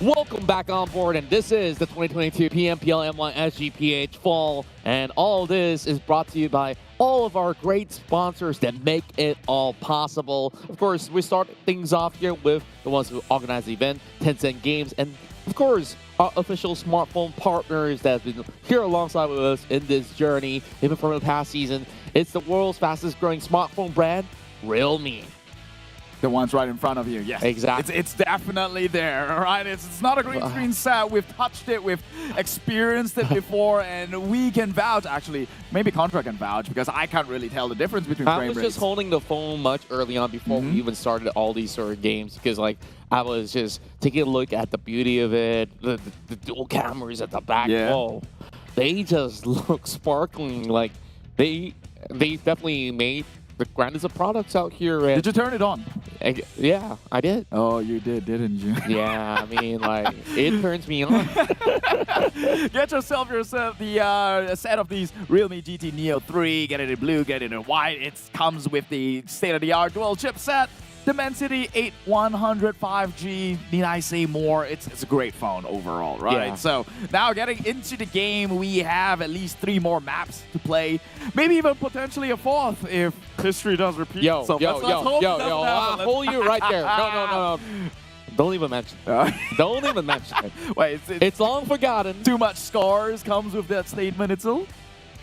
Welcome back on board, and this is the 2022 PMPL MYSGPH Fall, and all this is brought to you by all of our great sponsors that make it all possible. Of course, we start things off here with the ones who organize the event, Tencent Games, and of course, our official smartphone partners that have been here alongside with us in this journey, even from the past season. It's the world's fastest growing smartphone brand, Realme. The ones right in front of you, yes. Exactly. It's definitely there, all right? It's not a green screen set. We've touched it, we've experienced it before, and we can vouch, actually, maybe Contra can vouch, because I can't really tell the difference between frame rates. I was just holding the phone much early on before we even started all these sort of games, because like I was just taking a look at the beauty of it, the dual cameras at the back. Yeah. Whoa, they just look sparkling. Like they definitely made the grandest of products out here. And did you turn it on? Yeah, I did. Oh, you did, didn't you? Yeah, I mean, like, it turns me on. Get yourself the set of these Realme GT Neo 3. Get it in blue, get it in white. It comes with the state-of-the-art dual chipset. Dimensity 8100 5G, need I say more? It's a great phone overall, right? Yeah. So now getting into the game, we have at least 3 more maps to play. Maybe even potentially a 4th if history does repeat. Yo, so let's hope it doesn't I'll happen. hold you right there. No. Don't even mention it. Don't even mention it. Wait, it's long forgotten. Too much scars comes with that statement itself.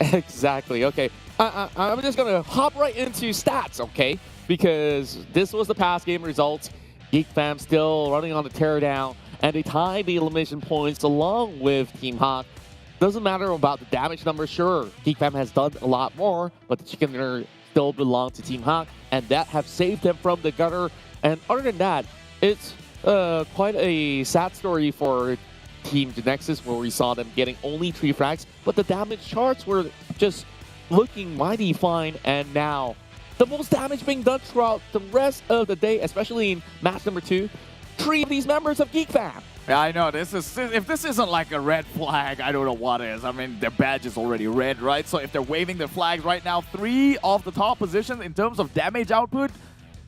Exactly. Okay. I'm just going to hop right into stats, okay? Because this was the past game results. GEEK fam still running on the teardown, and they tied the elimination points along with Team Hawk. Doesn't matter about the damage numbers, sure. GEEK fam has done a lot more, but the chicken dinner still belongs to Team Hawk, and that have saved them from the gutter. And other than that, it's quite a sad story for Team Genexus, where we saw them getting only 3 frags, but the damage charts were just looking mighty fine, and now the most damage being done throughout the rest of the day, especially in match number 2. 3 of these members of GEEK fam. Yeah, I know. If this isn't like a red flag, I don't know what is. I mean, their badge is already red, right? So if they're waving their flags right now, 3 of the top positions in terms of damage output,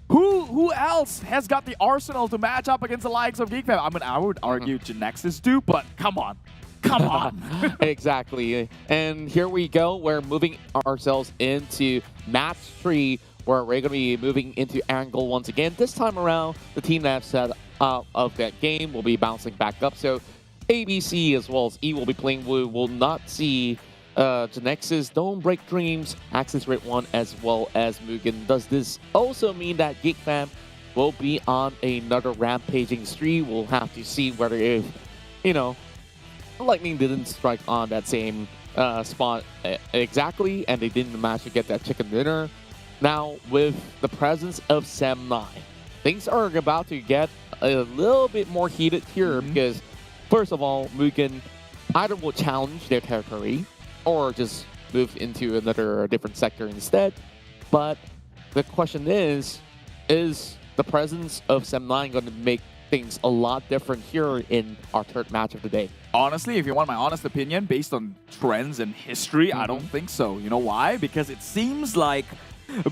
who else has got the arsenal to match up against the likes of GEEK fam? I mean, I would argue Genexus do, but come on. Come on. Exactly. And here we go. We're moving ourselves into match 3, where we're going to be moving into Angle once again. This time around, the team that set out of that game will be bouncing back up. So ABC as well as E will be playing. We will not see Genexus, Don't Break Dreams, Access Rate 1, as well as Mugen. Does this also mean that GEEK fam will be on another rampaging spree? We'll have to see whether if, Lightning didn't strike on that same spot exactly, and they didn't manage to get that chicken dinner. Now, with the presence of Sem9, things are about to get a little bit more heated here because, first of all, Mugen either will challenge their territory or just move into another different sector instead. But the question is the presence of Sem9 going to make things a lot different here in our 3rd match of the day? Honestly, if you want my honest opinion, based on trends and history, I don't think so. You know why? Because it seems like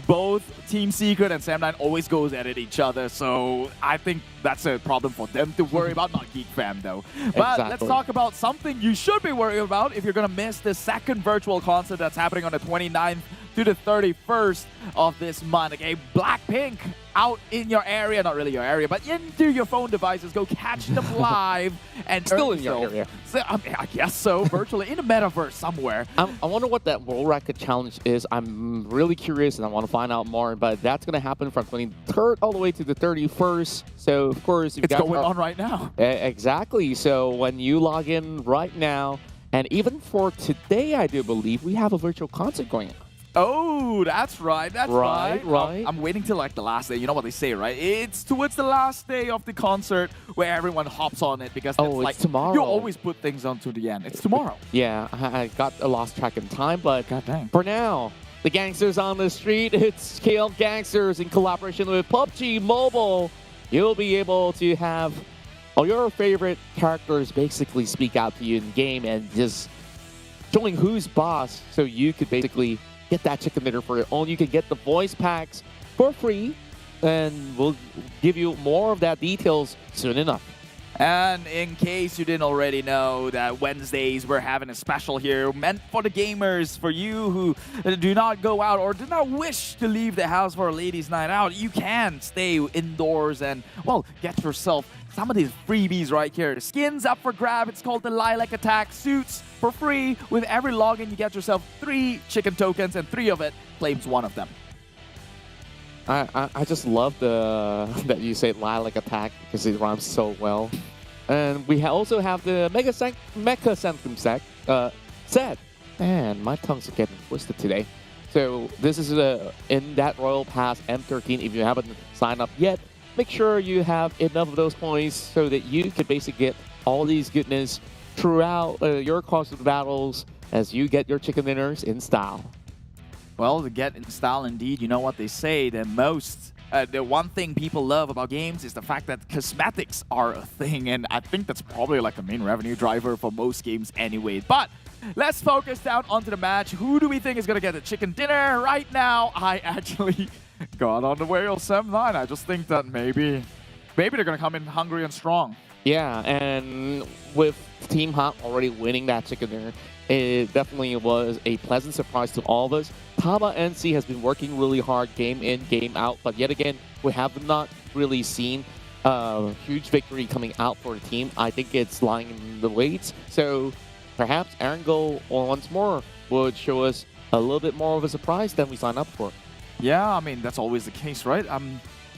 both Team Secret and Sam9 always goes at each other, so I think that's a problem for them to worry about, not GEEK fam though. But let's talk about something you should be worried about if you're gonna miss the 2nd virtual concert that's happening on the 29th to the 31st of this month. Okay, Blackpink out in your area, not really your area, but into your phone devices. Go catch them live and still in your area. So, I guess so, virtually in the metaverse somewhere. I wonder what that World Record Challenge is. I'm really curious and I want to find out more, but that's going to happen from 23rd all the way to the 31st. So, of course, it's going on right now. Exactly. So, when you log in right now, and even for today, I do believe we have a virtual concert going on. Oh, that's right. That's right. Right. I'm waiting till like the last day. You know what they say, right? It's towards the last day of the concert where everyone hops on it because it's like tomorrow. You always put things onto the end. It's tomorrow. Yeah, I got a lost track in time, but God dang. For now, the gangsters on the street, it's KL Gangsters in collaboration with PUBG Mobile. You'll be able to have all your favorite characters basically speak out to you in game and just showing who's boss, so you could basically get that chicken dinner for your own. You can get the voice packs for free, and we'll give you more of that details soon enough. And in case you didn't already know that Wednesdays we're having a special here meant for the gamers, for you who do not go out or do not wish to leave the house for a ladies' night out, you can stay indoors and, well, get yourself some of these freebies right here. The skins up for grab. It's called the Lilac Attack Suits for free. With every login, you get yourself 3 chicken tokens, and 3 of it claims 1 of them. I just love that you say Lilac Attack because it rhymes so well. And we also have the Mecha Sanctum set. Man, my tongues are getting twisted today. So this is in that Royal Pass M13. If you haven't signed up yet, make sure you have enough of those points so that you can basically get all these goodness throughout your constant battles as you get your chicken dinners in style. Well, to get in style indeed, you know what they say, the one thing people love about games is the fact that cosmetics are a thing, and I think that's probably like a main revenue driver for most games anyway. But let's focus down onto the match. Who do we think is going to get the chicken dinner right now? I actually got on the way of Sam9. I just think that maybe they're going to come in hungry and strong. Yeah, and with Team Hot already winning that chicken dinner, it definitely was a pleasant surprise to all of us. Tabah NSEA has been working really hard game in, game out, but yet again, we have not really seen a huge victory coming out for the team. I think it's lying in the weights, so perhaps Erangel once more would show us a little bit more of a surprise than we signed up for. Yeah, I mean, that's always the case, right?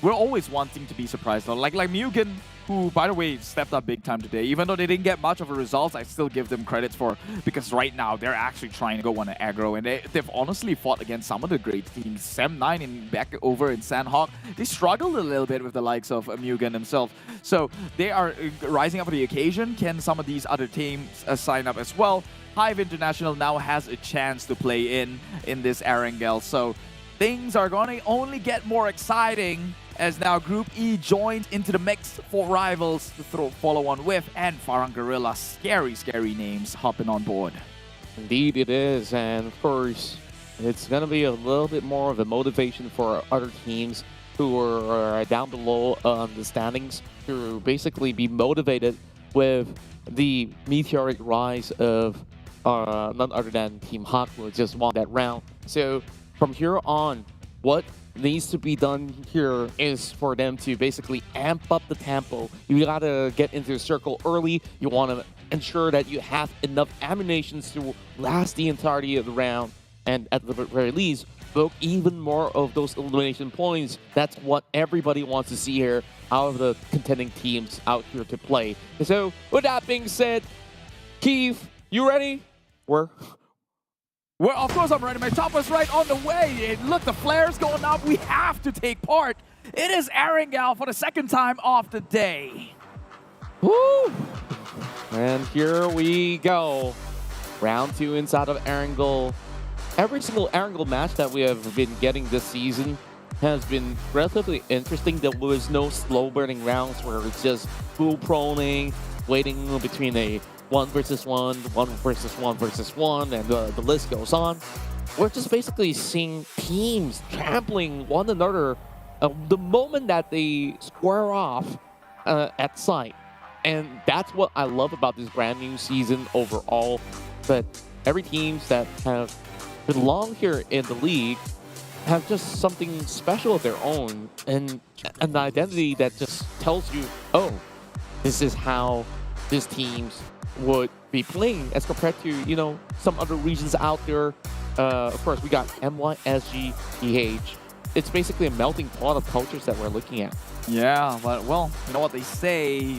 We're always wanting to be surprised. Like MUGEN, who, by the way, stepped up big time today. Even though they didn't get much of a result, I still give them credits for, because right now they're actually trying to go on an aggro, and they've honestly fought against some of the great teams. Sam9 back over in Sandhawk, they struggled a little bit with the likes of MUGEN himself. So they are rising up to the occasion. Can some of these other teams sign up as well? HYVE International now has a chance to play in this Erangel. So things are going to only get more exciting as now Group E joined into the mix for rivals to follow on with, and Farang Guerilla, scary names hopping on board. Indeed it is, and of course, it's going to be a little bit more of a motivation for other teams who are down below on the standings to basically be motivated with the meteoric rise of none other than Team Hot, who just won that round. So from here on, what needs to be done here is for them to basically amp up the tempo. You gotta get into the circle early. You want to ensure that you have enough ammunition to last the entirety of the round, and at the very least, book even more of those elimination points. That's what everybody wants to see here out of the contending teams out here to play. So with that being said, Keith, you ready? Well, of course I'm ready. My top was right on the way. Look, the flare's going up. We have to take part. It is Erangel for the second time of the day. Woo! And here we go. Round 2 inside of Erangel. Every single Erangel match that we have been getting this season has been relatively interesting. There was no slow burning rounds where it's just full proning, waiting between a 1 versus 1, 1 versus 1 versus 1, and the list goes on. We're just basically seeing teams trampling one another the moment that they square off at sight. And that's what I love about this brand new season overall, that every teams that have belong here in the league have just something special of their own, and an identity that just tells you, oh, this is how these teams would be playing as compared to, you know, some other regions out there. Of course, we got MYSGPH. It's basically a melting pot of cultures that we're looking at. Yeah, but, well, you know what they say,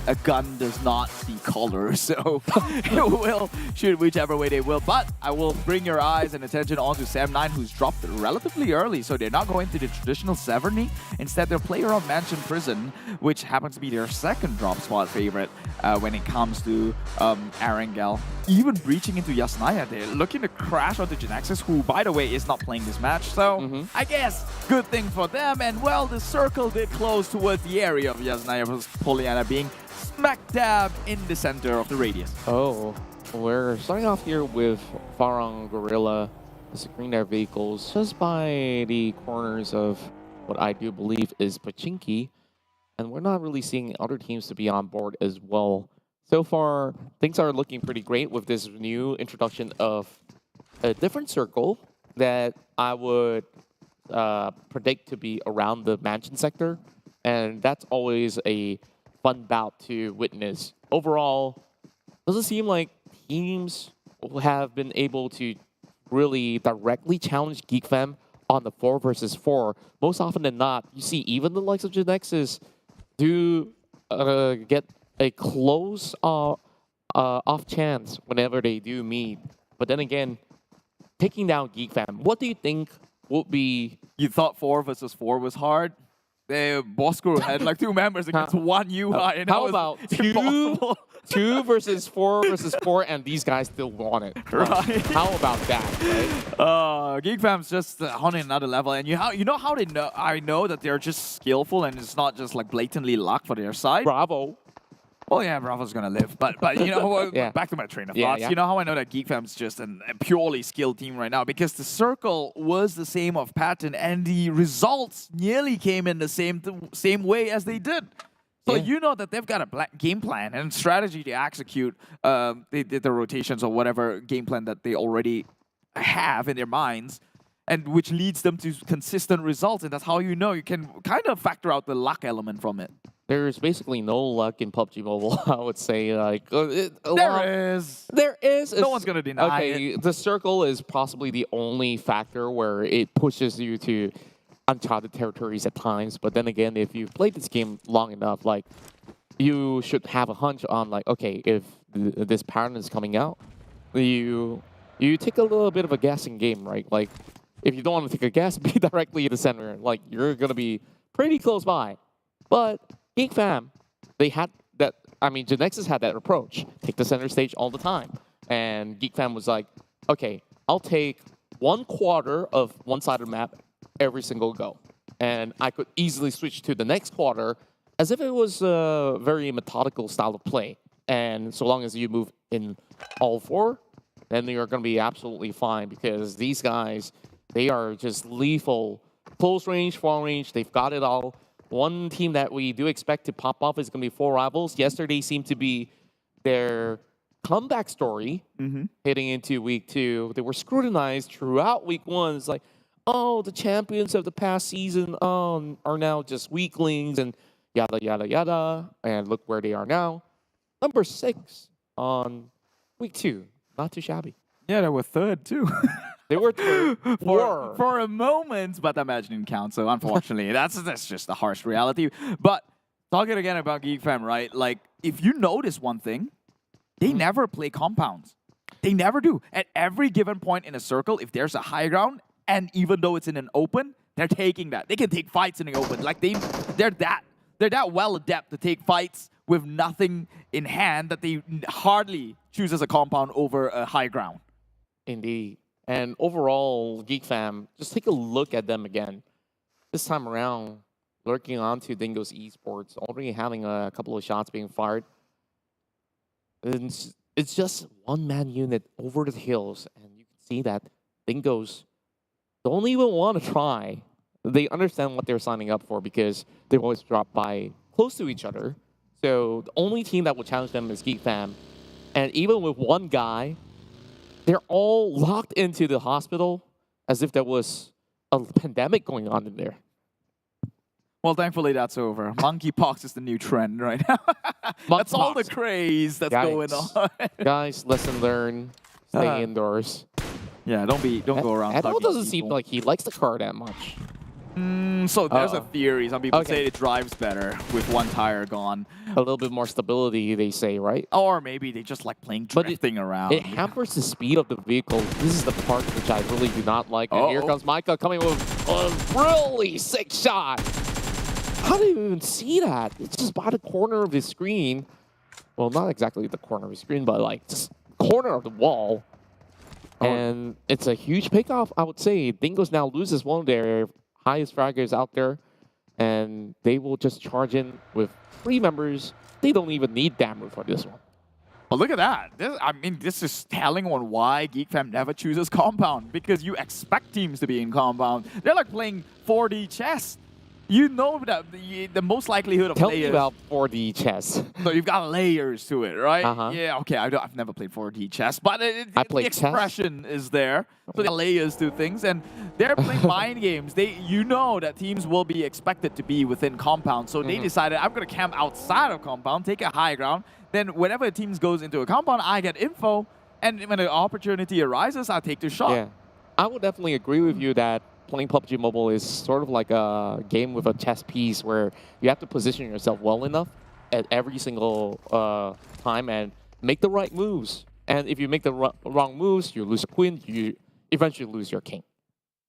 a gun does not see color, so it will shoot whichever way they will. But I will bring your eyes and attention onto Sam9, who's dropped relatively early, so they're not going to the traditional Severny. Instead, they're player on Mansion Prison, which happens to be their second drop spot favorite when it comes to Erangel. Even breaching into Yasnaya, they're looking to crash onto Genexus, who, by the way, is not playing this match. So I guess good thing for them. And, well, the circle did close towards the area of Yasnaya versus Pollyanna, being smack dab in the center of the radius. Oh, we're starting off here with Farang Guerilla securing their vehicles just by the corners of what I do believe is Pachinki. And we're not really seeing other teams to be on board as well. So far, things are looking pretty great with this new introduction of a different circle that I would predict to be around the mansion sector, and that's always a fun bout to witness. Overall, doesn't seem like teams have been able to really directly challenge GEEK Fam on the 4 versus 4. Most often than not, you see even the likes of Genexus do get a close off chance whenever they do meet. But then again, taking down GEEK Fam, what do you think would be... You thought 4 versus 4 was hard? Bosskurr had like 2 members against 1 UI. And how about 2 versus 4 versus 4, and these guys still won it? Right. How about that, right? GEEK Fam's just on another level, and you know how they know? I know that they're just skillful, and it's not just like blatantly luck for their side. Bravo. Well, yeah, Bravo's gonna live, but you know what? Yeah. Back to my train of Yeah, thoughts. yeah. You know how I know that GEEK Fam's just a purely skilled team right now? Because the circle was the same of pattern, and the results nearly came in the same way as they did. So you know that they've got a game plan and strategy to execute the rotations or whatever game plan that they already have in their minds, and which leads them to consistent results. And that's how you know you can kind of factor out the luck element from it. There's basically no luck in PUBG Mobile, I would say. Like There is. No one's going to deny it. The circle is possibly the only factor where it pushes you to uncharted territories at times. But then again, if you've played this game long enough, like, you should have a hunch on, like, okay, if this pattern is coming out, you take a little bit of a guessing game, right? Like, if you don't want to take a guess, be directly in the center. Like, you're going to be pretty close by. But GEEK Fam, they had that, I mean, Genexus had that approach. Take the center stage all the time. And GEEK Fam was like, okay, I'll take 1/4 of one side of the map every single go. And I could easily switch to the next quarter as if it was a very methodical style of play. And so long as you move in all 4, then you're going to be absolutely fine, because these guys, they are just lethal. Close range, far range, they've got it all. One team that we do expect to pop off is going to be 4 Rivals. Yesterday seemed to be their comeback story heading into week 2. They were scrutinized throughout week 1. It's like, oh, the champions of the past season are now just weaklings and yada, yada, yada. And look where they are now. Number 6 on week 2. Not too shabby. Yeah, they were 3rd too. They were 3rd for a moment, but that match didn't count. So unfortunately, that's just a harsh reality. But talking again about GEEK Fam, right? Like, if you notice one thing, they never play compounds. They never do. At every given point in a circle, if there's a high ground, and even though it's in an open, they're taking that. They can take fights in the open. Like, they're that well adept to take fights with nothing in hand that they hardly choose as a compound over a high ground. Indeed. And overall, GEEK Fam, just take a look at them again. This time around, lurking onto Dingoz Esports, already having a couple of shots being fired. It's just one-man unit over the hills, and you can see that Dingoz don't even want to try. They understand what they're signing up for, because they've always dropped by close to each other. So the only team that will challenge them is GEEK Fam. And even with one guy, they're all locked into the hospital as if there was a pandemic going on in there. Well, thankfully that's over. Monkeypox is the new trend right now. That's all the craze that's going on. Guys, lesson learned. Stay indoors. Yeah, don't go around. Adol doesn't seem like he likes the car that much. So there's a theory. Some people say it drives better with one tire gone. A little bit more stability, they say, right? Or maybe they just like playing drifting around. It hampers the speed of the vehicle. This is the part which I really do not like. And here comes Micah coming with a really sick shot. How do you even see that? It's just by the corner of the screen. Well, not exactly the corner of the screen, but like just corner of the wall. And it's a huge pickoff, I would say. Dingoz now loses one of their highest fraggers out there, and they will just charge in with 3 members. They don't even need Damu for this one. Well, look at that. This is telling on why GEEK Fam never chooses compound, because you expect teams to be in compound. They're like playing 4D chess. You know that the most likelihood of Tell layers. me about 4D chess. So you've got layers to it, right? Uh-huh. Yeah, okay. I've never played 4D chess, but I the played expression is there. So there are layers to things, and they're playing mind games. You know that teams will be expected to be within compound, so they decided, I'm going to camp outside of compound, take a high ground. Then whenever a team goes into a compound, I get info, and when an opportunity arises, I take the shot. Yeah, I would definitely agree with you that playing PUBG Mobile is sort of like a game with a chess piece where you have to position yourself well enough at every single time and make the right moves. And if you make the wrong moves, you lose a queen, you eventually lose your king,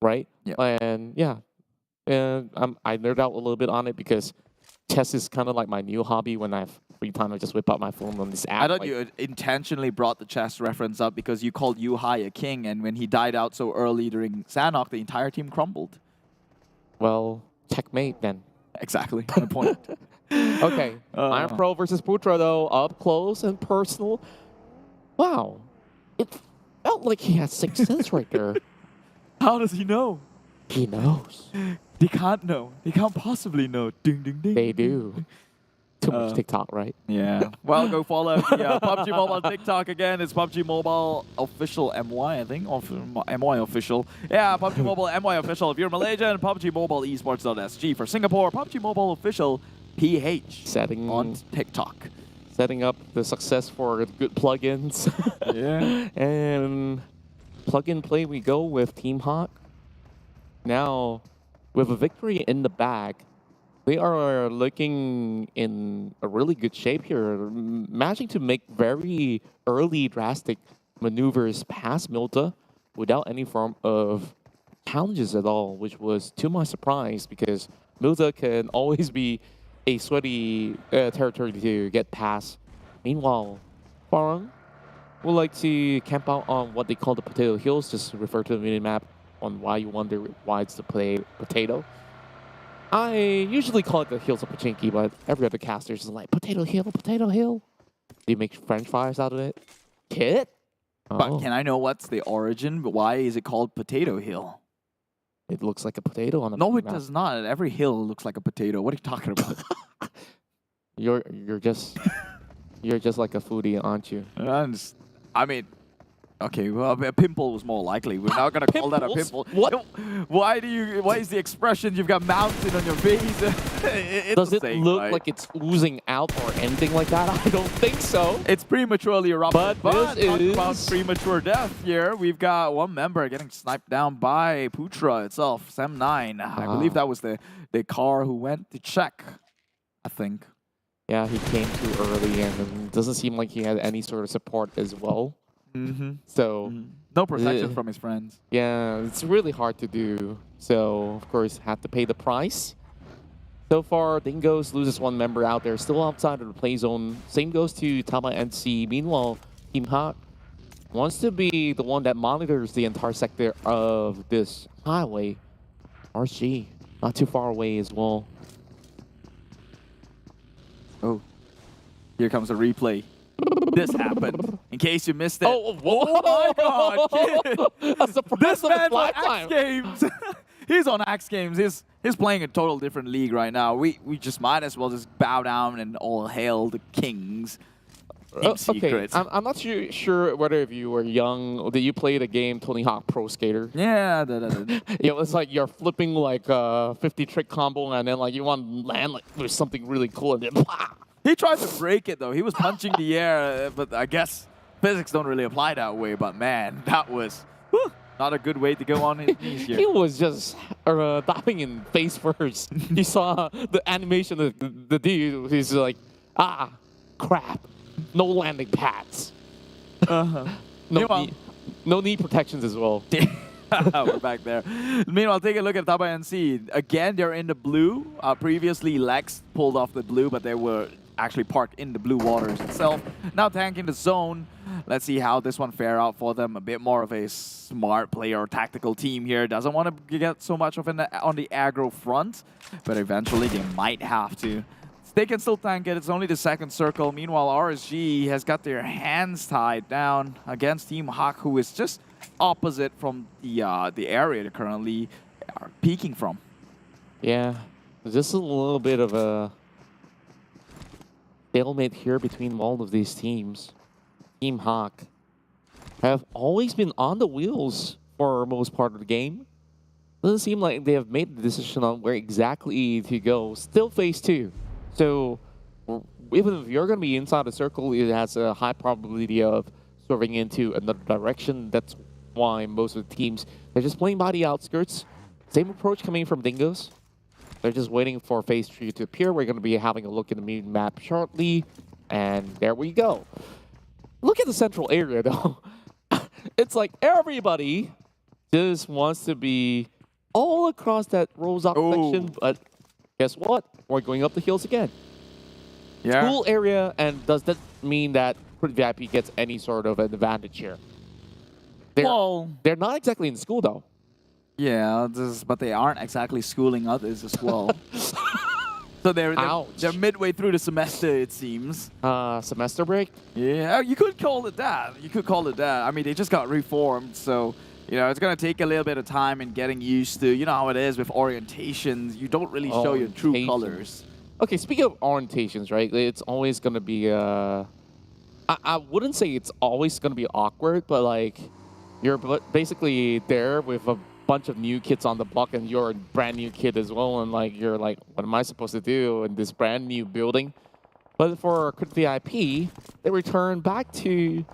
right? Yeah. And yeah, and I nerd out a little bit on it because chess is kind of like my new hobby. When I have free time, I just whip out my phone on this app. I thought you intentionally brought the chess reference up because you called Yuhai a king, and when he died out so early during Sanhok, the entire team crumbled. Well, checkmate then. Exactly. Good point. Okay, Iron Pro versus Putra though, up close and personal. Wow, it felt like he had sixth sense right there. How does he know? He knows. They can't know. They can't possibly know. Ding, ding, ding. They do. Too much TikTok, right? Yeah. Well, go follow PUBG Mobile TikTok again. It's PUBG Mobile Official MY, I think. MY Official. Yeah, PUBG Mobile MY Official. If you're Malaysian, PUBG Mobile Esports.sg. For Singapore, PUBG Mobile Official PH. Setting on TikTok. Setting up the success for good plugins. Yeah. And plug-in play we go with Team Hawk. Now, with a victory in the bag, they are looking in a really good shape here, managing to make very early drastic maneuvers past Milta without any form of challenges at all, which was to my surprise because Milta can always be a sweaty territory to get past. Meanwhile, Farang would like to camp out on what they call the Potato Hills, just refer to the mini-map on why you wonder why it's the potato. I usually call it the Hills of Pachinki, but every other caster is like, Potato Hill, Potato Hill. Do you make french fries out of it? Kid? But can I know what's the origin? Why is it called Potato Hill? It looks like a potato on a No, it map. does not. Every hill looks like a potato. What are you talking about? You're just like a foodie, aren't you? I mean, okay, well, a pimple was more likely. We're not gonna call that a pimple. What? Why is the expression you've got mountain on your face? Does it look like it's oozing out or anything like that? I don't think so. It's prematurely erupted. But this talking is about premature death here. We've got one member getting sniped down by Putra itself, Sam9. I believe that was the car who went to check, I think. Yeah, he came too early and it doesn't seem like he had any sort of support as well. So no protection from his friends. Yeah, it's really hard to do. So of course, had to pay the price. So far, Dingoz loses one member out there, still outside of the play zone. Same goes to Tabah NSEA. Meanwhile, Team Hawk wants to be the one that monitors the entire sector of this highway. RG, not too far away as well. Oh, here comes a replay. This happened. In case you missed it. Oh my God, kid. A surprise This of a man's on lifetime. Axe Games. He's on Axe Games. He's playing a total different league right now. We just might as well just bow down and all hail the kings. Okay, I'm not sure whether if you were young or did you play the game Tony Hawk Pro Skater? Yeah. It's like you're flipping like a 50 trick combo and then like you want to land like there's something really cool and then blah. He tried to break it though. He was punching the air, but I guess physics don't really apply that way. But man, that was not a good way to go on his knees here. He was just diving in face first. You saw the animation of the dude. He's like, crap. No landing pads. No knee protections as well. We're back there. Meanwhile, take a look at Tabah NSEA. Again, they're in the blue. Previously, Lex pulled off the blue, but they were actually parked in the blue waters itself. Now tanking the zone. Let's see how this one fare out for them. A bit more of a smart player or tactical team here. Doesn't want to get so much of on the aggro front, but eventually they might have to. They can still tank it. It's only the second circle. Meanwhile, RSG has got their hands tied down against Team Hawk, who is just opposite from the area they currently are peeking from. Yeah, just a little bit of a stalemate here between all of these teams. Team Hawk have always been on the wheels for most part of the game. Doesn't seem like they have made the decision on where exactly to go. Still phase 2. So even if you're going to be inside the circle, it has a high probability of swerving into another direction. That's why most of the teams, they're just playing by the outskirts. Same approach coming from Dingoz. They're just waiting for phase 3 to appear. We're going to be having a look at the main map shortly. And there we go. Look at the central area, though. It's like everybody just wants to be all across that Rose-Up section. But guess what? We're going up the hills again. Yeah. School area, and does that mean that VIP gets any sort of an advantage here? They're not exactly in school, though. Yeah, but they aren't exactly schooling others as well. So they're midway through the semester, it seems. Semester break? Yeah, you could call it that. You could call it that. I mean, they just got reformed, so you know it's gonna take a little bit of time in getting used to. You know how it is with orientations. You don't really show your true colors. Okay, speaking of orientations, right? It's always gonna be. I wouldn't say it's always gonna be awkward, but like you're basically there with a bunch of new kids on the block and you're a brand new kid as well, and like you're like, what am I supposed to do in this brand new building? But for Crit VIP, they return back to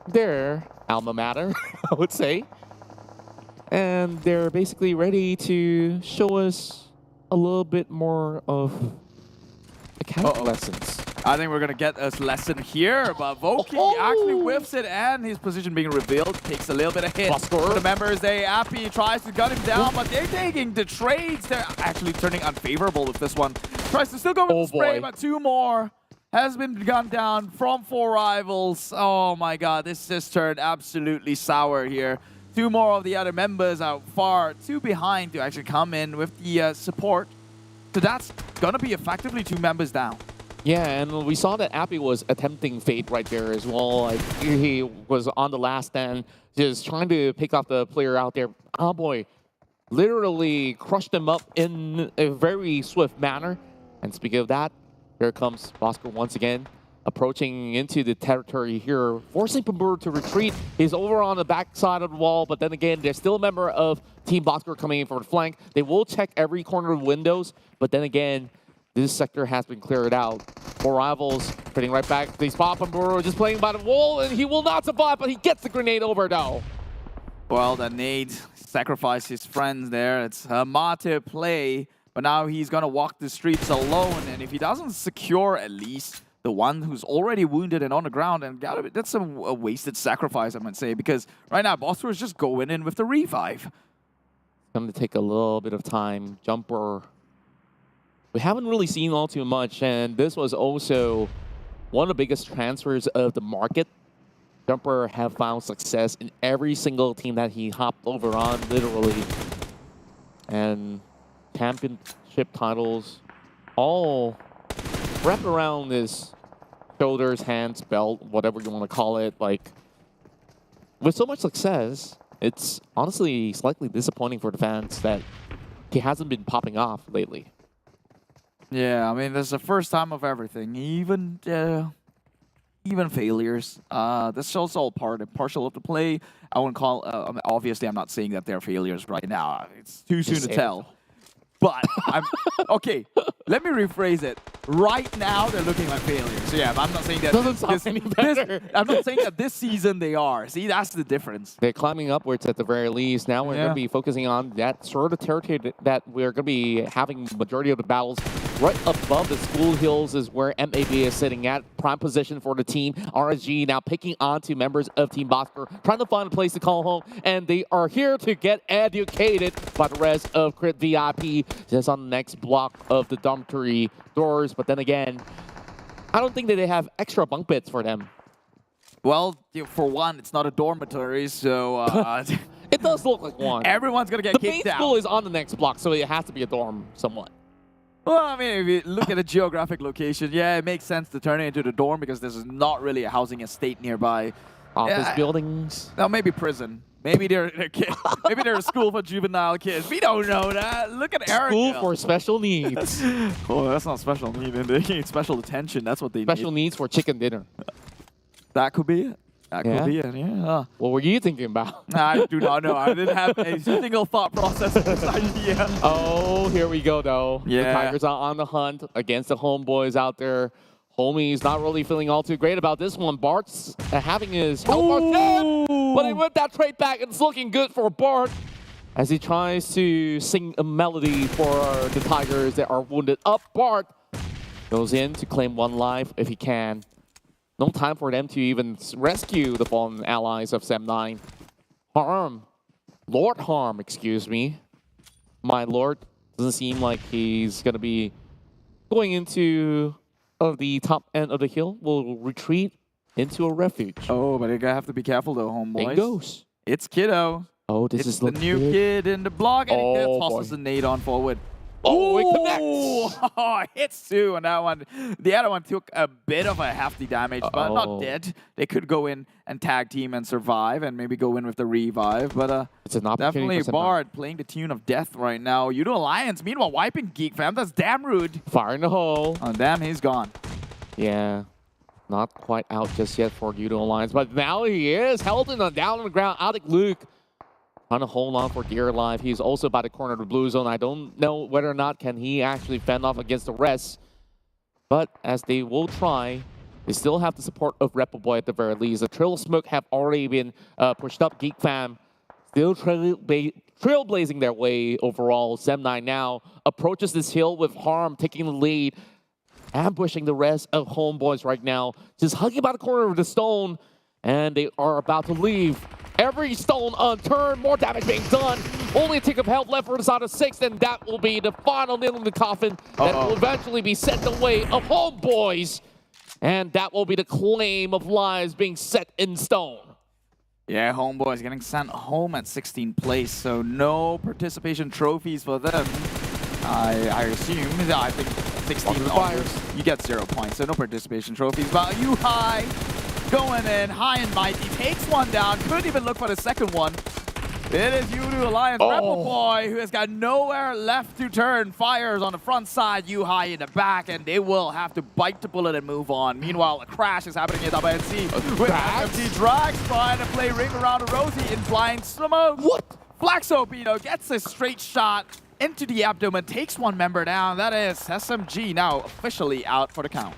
their alma mater, I would say, and they're basically ready to show us a little bit more of academic lessons. I think we're going to get a lesson here, but Voki actually whiffs it, and his position being revealed takes a little bit of hit. For the members, Appy tries to gun him down, but they're taking the trades. They're actually turning unfavorable with this one. Tries to still go with the spray, but 2 more has been gunned down from 4 rivals. Oh my god, this just turned absolutely sour here. 2 more of the other members are far too behind to actually come in with the support. So that's going to be effectively 2 members down. Yeah, and we saw that Appy was attempting Fate right there as well. Like, he was on the last stand, just trying to pick off the player out there. Oh boy, literally crushed him up in a very swift manner. And speaking of that, here comes Bosskurr once again, approaching into the territory here, forcing Pambur to retreat. He's over on the back side of the wall, but then again, there's still a member of Team Bosskurr coming in for the flank. They will check every corner of the windows, but then again, this sector has been cleared out. 4 rivals hitting right back. They spot Pambur just playing by the wall, and he will not survive, but he gets the grenade over though. Well, the nade sacrificed his friends there. It's a martyr play, but now he's going to walk the streets alone, and if he doesn't secure at least the one who's already wounded and on the ground, and that's a wasted sacrifice, I might say, because right now Bosskurr is just going in with the revive. It's going to take a little bit of time. Jumper, we haven't really seen all too much, and this was also one of the biggest transfers of the market. Jumper have found success in every single team that he hopped over on, literally. And championship titles all wrapped around his shoulders, hands, belt, whatever you want to call it. Like, with so much success, it's honestly slightly disappointing for the fans that he hasn't been popping off lately. Yeah, I mean, this is the first time of everything, even failures. This is also all part and partial of the play. I wouldn't call, obviously I'm not saying that they're failures right now. It's too soon to tell. But, okay, let me rephrase it. Right now, they're looking like failures. So yeah, I'm not saying that I'm not saying that this season they are. See, that's the difference. They're climbing upwards at the very least. Now we're going to be focusing on that sort of territory that we're going to be having majority of the battles. Right above the school hills is where MAB is sitting at. Prime position for the team. RSG now picking on to members of Team Bosskurr, trying to find a place to call home. And they are here to get educated by the rest of Crit VIP, just on the next block of the dormitory doors. But then again, I don't think that they have extra bunk beds for them. Well, for one, it's not a dormitory, so... it does look like one. Everyone's going to get kicked out. The main school is on the next block, so it has to be a dorm somewhat. Well, I mean, if you look at the geographic location, yeah, it makes sense to turn it into the dorm because there's not really a housing estate nearby. Office buildings? No, maybe prison. Maybe they're maybe they're a school for juvenile kids. We don't know that. Look at Eric. School for special needs. Oh, that's not special needs. They need special attention. That's what they need. Special needs for chicken dinner. That could be it. That could be it, yeah. What were you thinking about? I do not know. I didn't have a single thought process of this idea. Oh, here we go, though. Yeah. The Tigers are on the hunt against the homeboys out there. Homie's not really feeling all too great about this one. Bart's having his health bar dead, but he went that trade back. It's looking good for Bart as he tries to sing a melody for the Tigers that are wounded up. Bart goes in to claim 1 life if he can. No time for them to even rescue the fallen allies of Sem9. Lord Harm, excuse me. My lord doesn't seem like he's going to be going into the top end of the hill. Will retreat into a refuge. Oh, but you're going to have to be careful though, homeboys. Dingoz. It's Kiddo. Oh, this is the new kid in the block, and he tosses the nade on forward. Oh, it connects. Oh, hits two on that one. The other one took a bit of a hefty damage, but not dead. They could go in and tag team and survive and maybe go in with the revive. But it's an definitely Bard playing the tune of death right now. Yoodo Alliance, meanwhile, wiping GEEK, fam. That's damn rude. Fire in the hole. Oh, damn, he's gone. Yeah. Not quite out just yet for Yoodo Alliance, but now he is held down on the ground. Alec Luke trying to hold on for dear life. He's also by the corner of the blue zone. I don't know whether or not can he actually fend off against the rest. But as they will try, they still have the support of HYVE at the very least. The Trail of Smoke have already been pushed up. GEEK fam still trailblazing their way overall. Sem9 now approaches this hill with Harm taking the lead, ambushing the rest of HomeBois right now. Just hugging by the corner of the stone, and they are about to leave. Every stone unturned, more damage being done. Only a tick of health left for the side of 6, and that will be the final nail in the coffin that will eventually be sent the way of HomeBois. And that will be the claim of lives being set in stone. Yeah, HomeBois getting sent home at 16th place, so no participation trophies for them. I assume, I think 16 onwards, you get 0 points, so no participation trophies. But HYVE going in, high and mighty, takes one down, could even look for the second one. It is Yoodo Alliance, Rebel Boy, who has got nowhere left to turn, fires on the front side, HYVE in the back, and they will have to bite the bullet and move on. Meanwhile, a crash is happening at Tabah NSEA with FMG Drags trying to play ring around Rosie in blind smoke. What? Flaxopino gets a straight shot into the abdomen, takes one member down. That is SMG now officially out for the count.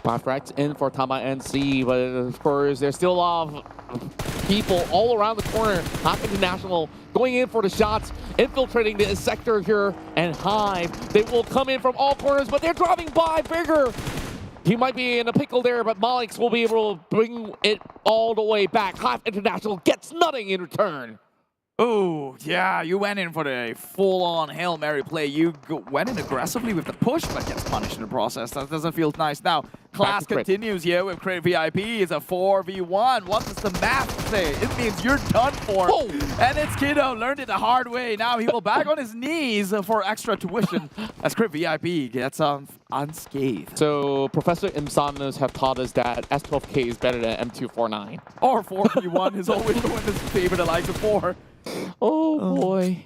5 frags in for Tabah NSEA, but of course there's still a lot of people all around the corner. HYVE International going in for the shots, infiltrating the sector here, and HYVE, they will come in from all corners, but they're driving by Bigger. He might be in a pickle there, but Malix will be able to bring it all the way back. HYVE International gets nothing in return. Oh, yeah, you went in for the full-on Hail Mary play. You went in aggressively with the push, but gets punished in the process. That doesn't feel nice. Now, class continues here with Crit VIP. It's a 4v1. What does the math say? It means you're done for. Oh. And it's Kiddo, learned it the hard way. Now he will back on his knees for extra tuition as Crit VIP gets unscathed. So, Professor Imsanos have taught us that S12K is better than M249. Or 4v1 is always going to favor the likes of 4. Oh boy.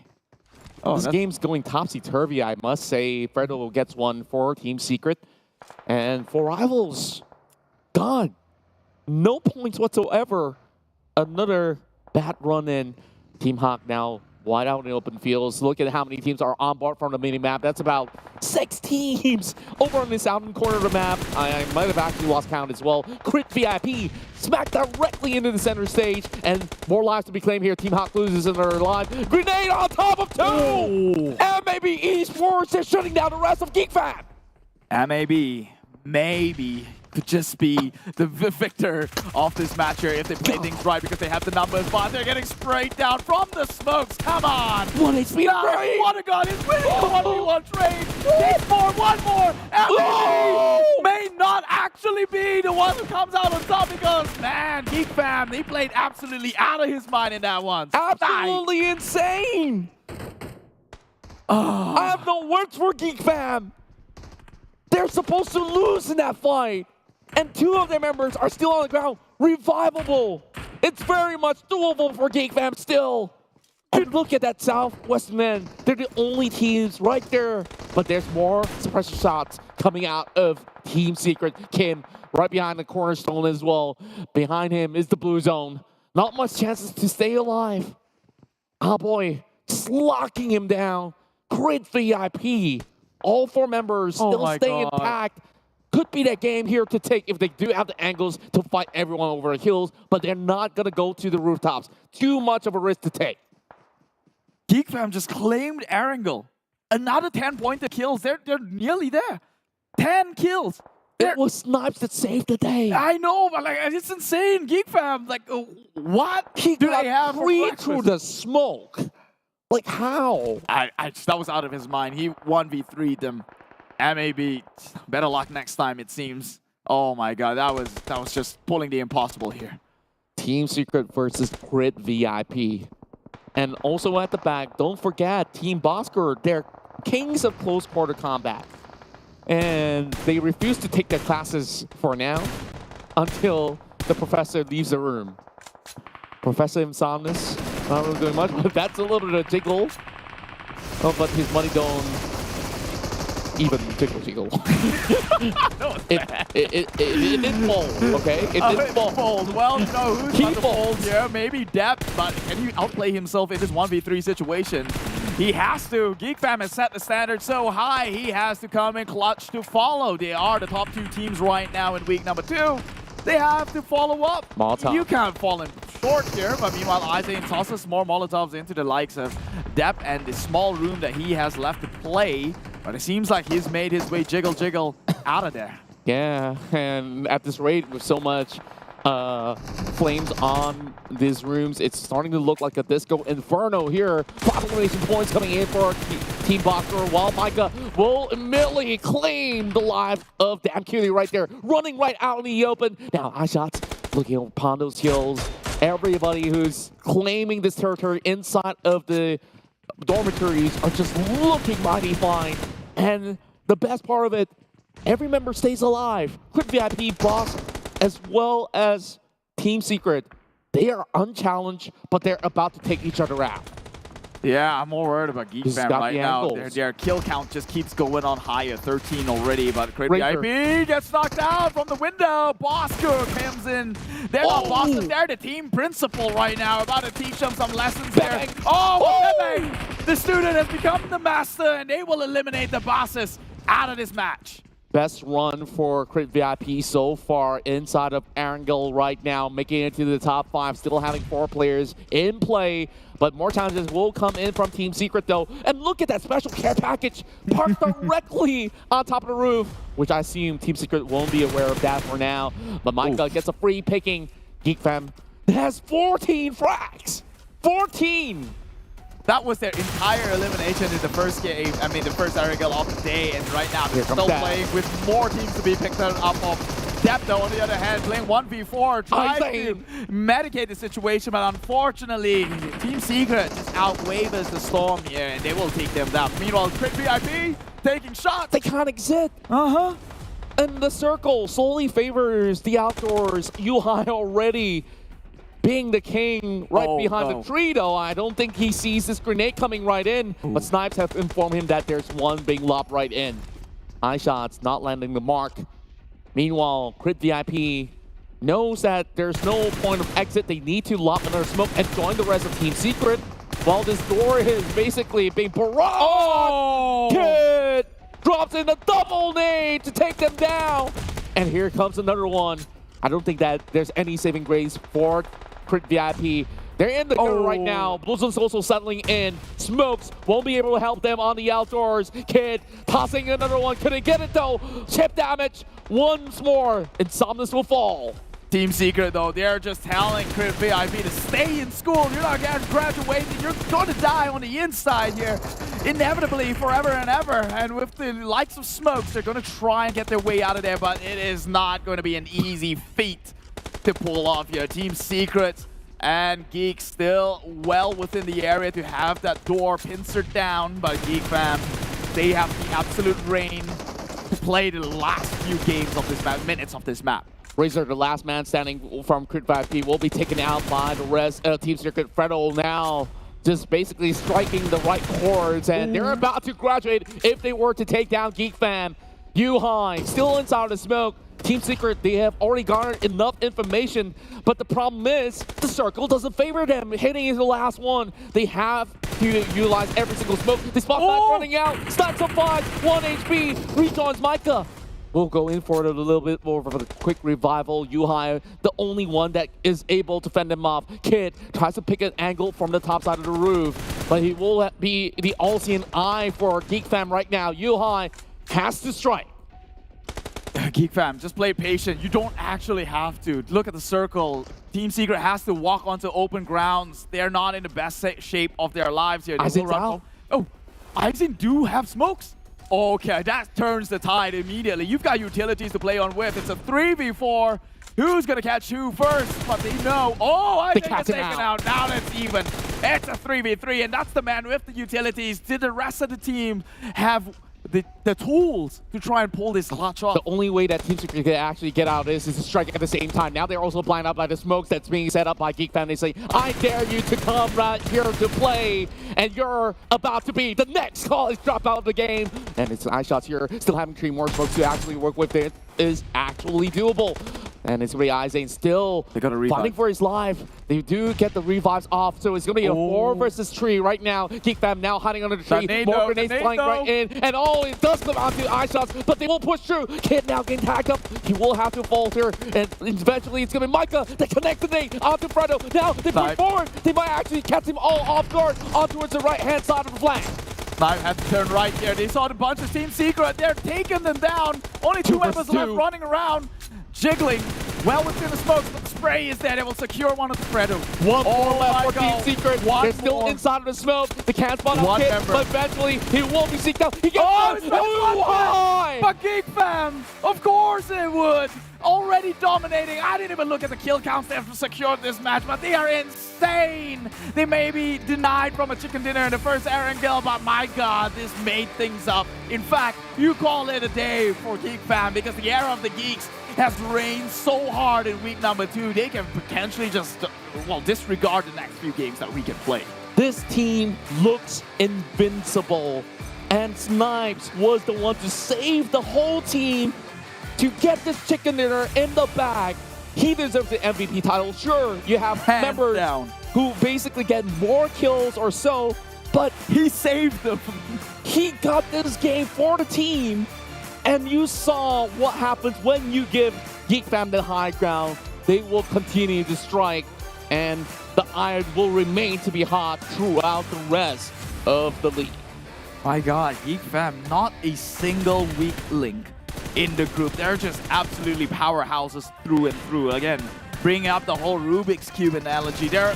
This game's going topsy-turvy, I must say. Fredo gets one for Team Secret. And for Rivals, gone. No points whatsoever. Another bad run in. Team Hawk now wide out in the open fields. Look at how many teams are on board from the mini-map. That's about 6 teams over on the southern corner of the map. I might have actually lost count as well. Crit VIP smacked directly into the center stage, and more lives to be claimed here. Team Hawk loses in their live. Grenade on top of 2! MAB Esports is shutting down the rest of GEEK fam. MAB, maybe, could just be the victor of this match here if they play things right because they have the numbers, but they're getting sprayed down from the smokes. Come on! 1 HP trade! What a god is winning the 1v1 trade! Needs more, one more! MAB may not actually be the one who comes out on top because, man, GEEK fam, he played absolutely out of his mind in that one. Absolutely insane! I have no words for GEEK fam! They're supposed to lose in that fight, and 2 of their members are still on the ground, revivable. It's very much doable for GEEK fam still. And look at that Southwest men. They're the only teams right there, but there's more suppressor shots coming out of Team Secret. Kim right behind the cornerstone as well. Behind him is the blue zone. Not much chances to stay alive. Oh boy, just locking him down. Crit VIP. All 4 members still stay intact. Could be that game here to take if they do have the angles to fight everyone over the hills, but they're not going to go to the rooftops. Too much of a risk to take. GEEK fam just claimed Erangel. Another 10-pointer kills. They're nearly there. 10 kills. It was Snipes that saved the day. I know, but like it's insane. GEEK fam, like what he do they have free through the smoke? Like how? That was out of his mind. He 1v3'd them. MAB, better luck next time it seems. Oh my god, that was just pulling the impossible here. Team Secret versus Crit VIP. And also at the back, don't forget Team Bosskurr. Their kings of close quarter combat. And they refuse to take their classes for now until the professor leaves the room. Professor Insomnus, not really doing much, but that's a little bit of jiggle. Oh, but his money don't even jiggle. it didn't fold, okay? It didn't fold. Well, you know, who's about to fold here? Maybe Depth, but can he outplay himself in this 1v3 situation? He has to. GEEK Fam has set the standard so high, he has to come in clutch to follow. They are the top 2 teams right now in week number 2. They have to follow up. Molotov. You can't fall in short here, but meanwhile, Isaiah tosses more Molotovs into the likes of Depth and the small room that he has left to play. But it seems like he's made his way jiggle out of there. Yeah, and at this rate, with so much flames on these rooms, it's starting to look like a Disco Inferno here. 5 elimination points coming in for Team Bosskurr, while Micah will immediately claim the life of Damn Cutie right there, running right out in the open. Now, iShots looking upon those hills. Everybody who's claiming this territory inside of the dormitories are just looking mighty fine. And the best part of it, every member stays alive. Quick VIP, Boss, as well as Team Secret, they are unchallenged, but they're about to take each other out. Yeah, I'm more worried about GEEK Fam right now. Their kill count just keeps going on higher, 13 already, but Great VIP gets knocked out from the window. Bosskurr comes in. They're not bosses, they're the team principal right now, about to teach them some lessons there. Bang. The student has become the master, and they will eliminate the bosses out of this match. Best run for Crit VIP so far inside of Erangel right now, making it to the top 5, still having 4 players in play. But more challenges will come in from Team Secret though. And look at that special care package parked directly on top of the roof, which I assume Team Secret won't be aware of that for now. But Micah gets a free picking. GEEK Fam has 14 frags! 14! That was their entire elimination in the first game, the first Erangel of the day, and right now they're still playing with more teams to be picked up of. Depth, though, on the other hand, playing 1v4, trying to medicate the situation, but unfortunately, Team Secret just outwavers the storm here, and they will take them down. Meanwhile, Crit VIP taking shots. They can't exit. And the circle slowly favors the outdoors. Yuhai already being the king right behind the tree, though. I don't think he sees this grenade coming right in, but Snipes have informed him that there's one being lobbed right in. iShots not landing the mark. Meanwhile, Crit VIP knows that there's no point of exit. They need to lob another smoke and join the rest of Team Secret, while this door is basically being barraged. Kid drops in a double nade to take them down. And here comes another one. I don't think that there's any saving grace for Crit VIP. They're in the gutter right now. Blizzard's also settling in. Smokes won't be able to help them on the outdoors. Kid tossing another one. Couldn't get it though. Chip damage. Once more. Insomnus will fall. Team Secret, though, they're just telling Crit VIP to stay in school. You're not going to graduate. You're going to die on the inside here. Inevitably, forever and ever. And with the likes of Smokes, they're going to try and get their way out of there, but it is not going to be an easy feat to pull off here. Team Secret and GEEK still well within the area to have that door pincered down, but GEEK Fam, they have the absolute reign to play the last few games of this map, minutes of this map. Razor, the last man standing from Crit VIP, will be taken out by the rest of Team Secret. Fredo now just basically striking the right chords, and they're about to graduate if they were to take down GEEK Fam. Yuhai still inside the smoke. Team Secret, they have already garnered enough information, but the problem is the circle doesn't favor them. Hitting is the last one. They have to utilize every single smoke. The spot back running out. Snipes up 5, 1 HP. Rejoins Micah. We'll go in for it a little bit more for the quick revival. Yuhai, the only one that is able to fend him off. Kid tries to pick an angle from the top side of the roof, but he will be the all-seeing eye for GEEK Fam right now. Yuhai has to strike. GEEK Fam, just play patient. You don't actually have to. Look at the circle. Team Secret has to walk onto open grounds. They're not in the best shape of their lives here. Isaac's out. Oh, Isaac do have smokes? Okay, that turns the tide immediately. You've got utilities to play on with. It's a 3v4. Who's going to catch who first? But they know. Oh, Isaac is taken out. Now that's even. It's a 3v3, and that's the man with the utilities. Did the rest of the team have the tools to try and pull this clutch off? The only way that Team Secret can actually get out is to strike at the same time. Now they're also blinded up by the smokes that's being set up by GEEK Fam. They say, I dare you to come right here to play, and you're about to be the next college dropout of the game. And it's iShots here, still having 3 more smokes to actually work with. It is actually doable. And it's going to be Izane still fighting for his life. They do get the revives off, so it's going to be a 4 versus 3 right now. GEEK Fam now hiding under the tree. More grenades flying right in. And it does come out to iShots, but they will push through. Kid now getting tagged up. He will have to falter. And eventually it's going to be Micah that connects the nade onto Fredo. Now they push forward. They might actually catch him all off guard on towards the right-hand side of the flank. HYVE had to turn right here. They saw the bunch of Team Secret. They're taking them down. Only 2 members left running around. Jiggling well within the smokes, but the spray is there. They will secure one of the Fredo. One more left for Team Secret. They're still inside of the smoke. They can't spot out Kid, but eventually he will be seeked out. He gets But GEEK Fam, of course they would. Already dominating. I didn't even look at the kill counts. They have secured this match, but they are insane. They may be denied from a chicken dinner in the first Erangel, but my God, this made things up. In fact, you call it a day for GEEK Fam because the era of the Geeks has reigned so hard in week number 2. They can potentially just, disregard the next few games that we can play. This team looks invincible, and Snipes was the one to save the whole team to get this chicken dinner in the bag. He deserves the MVP title. Sure, you have members who basically get more kills or so, but he saved them. He got this game for the team. And you saw what happens when you give GEEK Fam the high ground. They will continue to strike, and the iron will remain to be hot throughout the rest of the league. My God, GEEK Fam, not a single weak link in the group. They're just absolutely powerhouses through and through. Again, bringing up the whole Rubik's Cube analogy. They're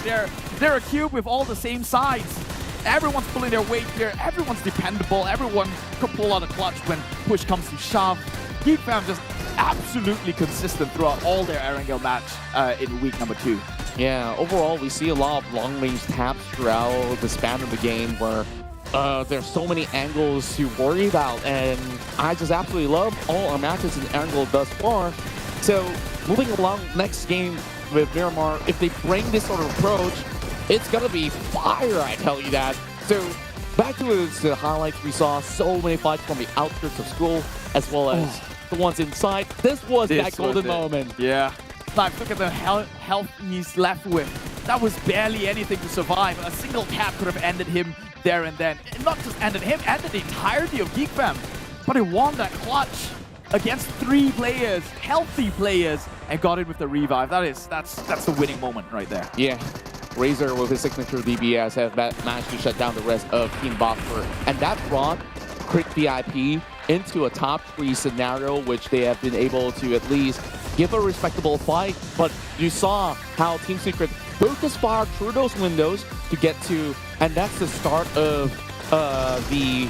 a cube with all the same sides. Everyone's pulling their weight here. Everyone's dependable. Everyone could pull out a clutch when push comes to shove. GEEK Fam just absolutely consistent throughout all their Erangel match in week number 2. Yeah, overall, we see a lot of long-range taps throughout the span of the game where there's so many angles to worry about, and I just absolutely love all our matches in Erangel thus far. So, moving along next game with Miramar, if they bring this sort of approach, it's gonna be fire, I tell you that. So, back to the highlights, we saw so many fights from the outskirts of school, as well as the ones inside. This was that golden moment. Yeah. Like, look at the health he's left with. That was barely anything to survive. A single tap could have ended him there and then. And not just ended him, ended the entirety of GEEK Fam. But he won that clutch against 3 players, healthy players, and got in with the revive. That's the winning moment right there. Yeah. Razor with his signature DBS has managed to shut down the rest of Team Bosskurr. And that brought Quick VIP into a top 3 scenario, which they have been able to at least give a respectable fight. But you saw how Team Secret focus fire through those windows to get to, and that's the start of the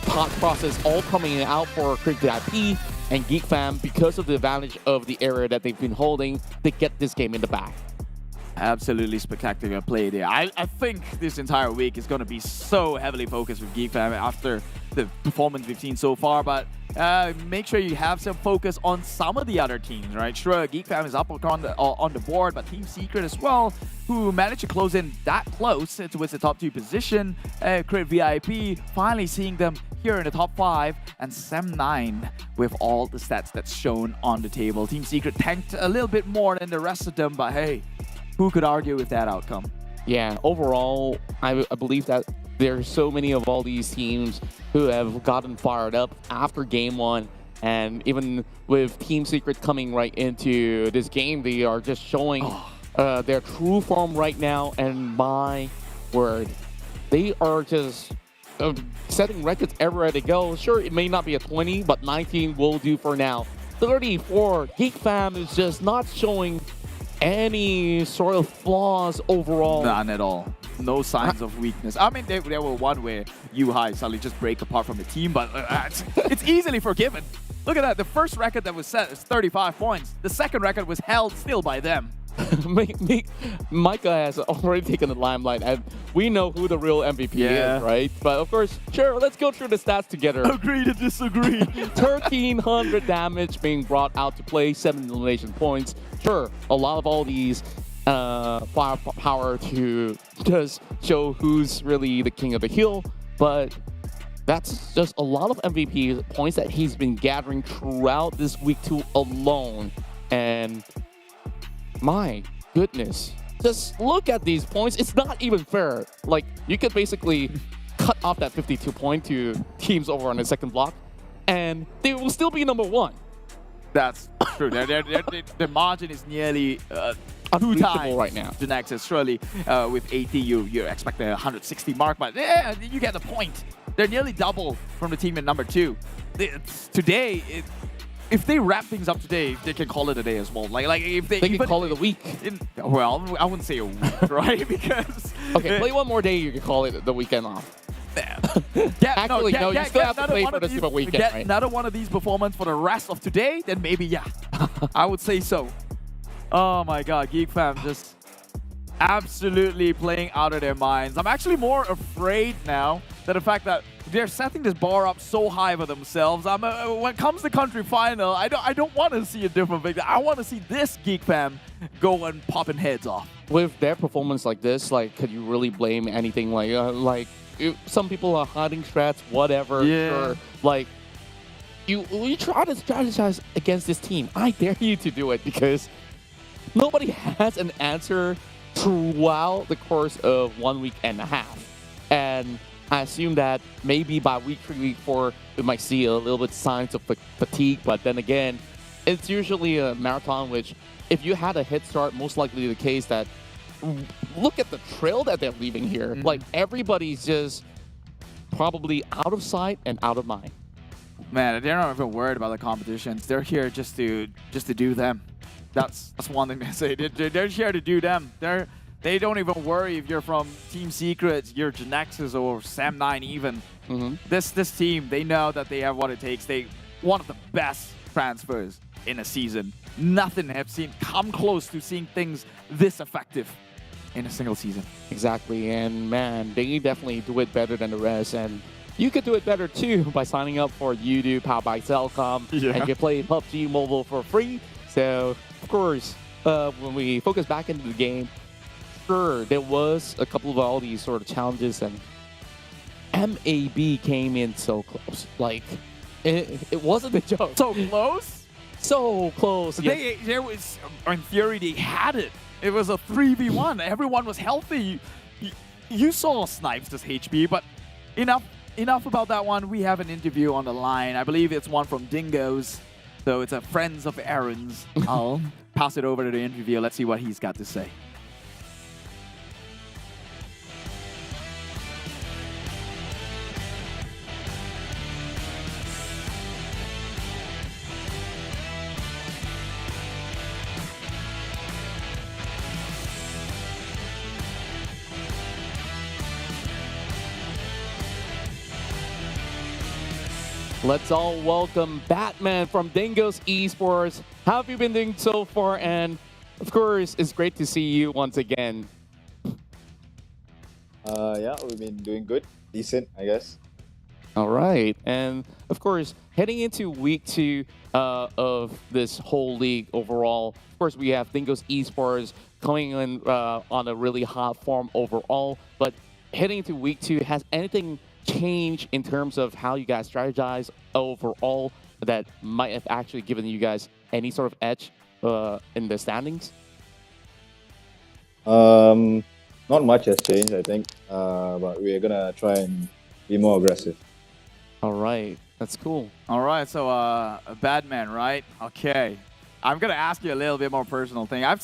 pot process all coming out for Quick VIP and GEEK Fam because of the advantage of the area that they've been holding to get this game in the bag. Absolutely spectacular play there. I think this entire week is going to be so heavily focused with GEEK Fam after the performance we've seen so far, but make sure you have some focus on some of the other teams, right? Sure, GEEK Fam is up on the board, but Team Secret as well, who managed to close in that close towards the top 2 position. Crit VIP, finally seeing them here in the top 5, and Sem9 with all the stats that's shown on the table. Team Secret tanked a little bit more than the rest of them, but hey, who could argue with that outcome? Yeah, overall, I believe that there's so many of all these teams who have gotten fired up after game 1. And even with Team Secret coming right into this game, they are just showing their true form right now. And my word, they are just setting records everywhere they go. Sure, it may not be a 20, but 19 will do for now. 34, GEEK Fam is just not showing any sort of flaws overall. None at all. No signs of weakness. I mean, there were one where HYVE suddenly just break apart from the team, but it's easily forgiven. Look at that. The first record that was set is 35 points. The second record was held still by them. Micah has already taken the limelight, and we know who the real MVP is, right? But of course, sure, let's go through the stats together. Agree to disagree. 1,300 damage being brought out to play, 7 elimination points. Sure, a lot of all these firepower to just show who's really the king of the hill, but that's just a lot of MVP points that he's been gathering throughout this week 2 alone. And my goodness, just look at these points. It's not even fair. Like, you could basically cut off that 52 point to teams over on the second block, and they will still be number 1. That's true. The margin is nearly 2 times right now. Genexus, surely with 80, you expect a 160 mark, but yeah, you get the point. They're nearly double from the team in number 2. Today, if they wrap things up today, they can call it a day as well. Like if they can call it a week. Well, I wouldn't say a week, right? Because okay, play one more day, you can call it the weekend off. Actually, no, you still have to play for the Super Weekend, Get right? another one of these performances for the rest of today, then maybe, yeah. I would say so. Oh my god, Geek fam just absolutely playing out of their minds. I'm actually more afraid now that the fact that they're setting this bar up so high for themselves. When it comes to country final, I don't want to see a different victor. I want to see this Geek fam go and popping heads off. With their performance like this, like, could you really blame anything? Some people are hiding strats, whatever. Yeah. Sure. Like, you try to strategize against this team. I dare you to do it, because nobody has an answer throughout the course of 1.5 weeks. And I assume that maybe by week 3, week 4, we might see a little bit signs of fatigue. But then again, it's usually a marathon, which if you had a head start, most likely the case that look at the trail that they're leaving here. Like, everybody's just probably out of sight and out of mind. Man, they're not even worried about the competitions. They're here just to do them. That's one thing to say. They're here to do them. They don't even worry if you're from Team Secrets, you're Genexus, or Sam9 even. This team, they know that they have what it takes. They one of the best transfers in a season. Nothing have seen come close to seeing things this effective in a single season. Exactly, and man, they definitely do it better than the rest, and you could do it better too by signing up for Yoodo, powered by Cellcom, and you can play PUBG Mobile for free. So, of course, when we focus back into the game, sure, there was a couple of all these sort of challenges, and MAB came in so close. Like, it wasn't a joke. So close? So close. There was, in theory, they had it. It was a 3v1. Everyone was healthy. You saw Snipes as HP, but enough about that one. We have an interview on the line. I believe it's one from Dingoz. So it's a Friends of Aaron's. I'll pass it over to the interviewer. Let's see what he's got to say. Let's all welcome Batman from Dingoz Esports. How have you been doing so far? And of course, it's great to see you once again. Yeah, we've been doing good. Decent, I guess. All right. And of course, heading into week 2 of this whole league overall, of course, we have Dingoz Esports coming in on a really hot form overall. But heading into week 2, has anything change in terms of how you guys strategize overall that might have actually given you guys any sort of edge in the standings? Not much has changed, I think, but we're gonna try and be more aggressive. All right, that's cool. All right, so Batman, right? Okay. I'm gonna ask you a little bit more personal thing. I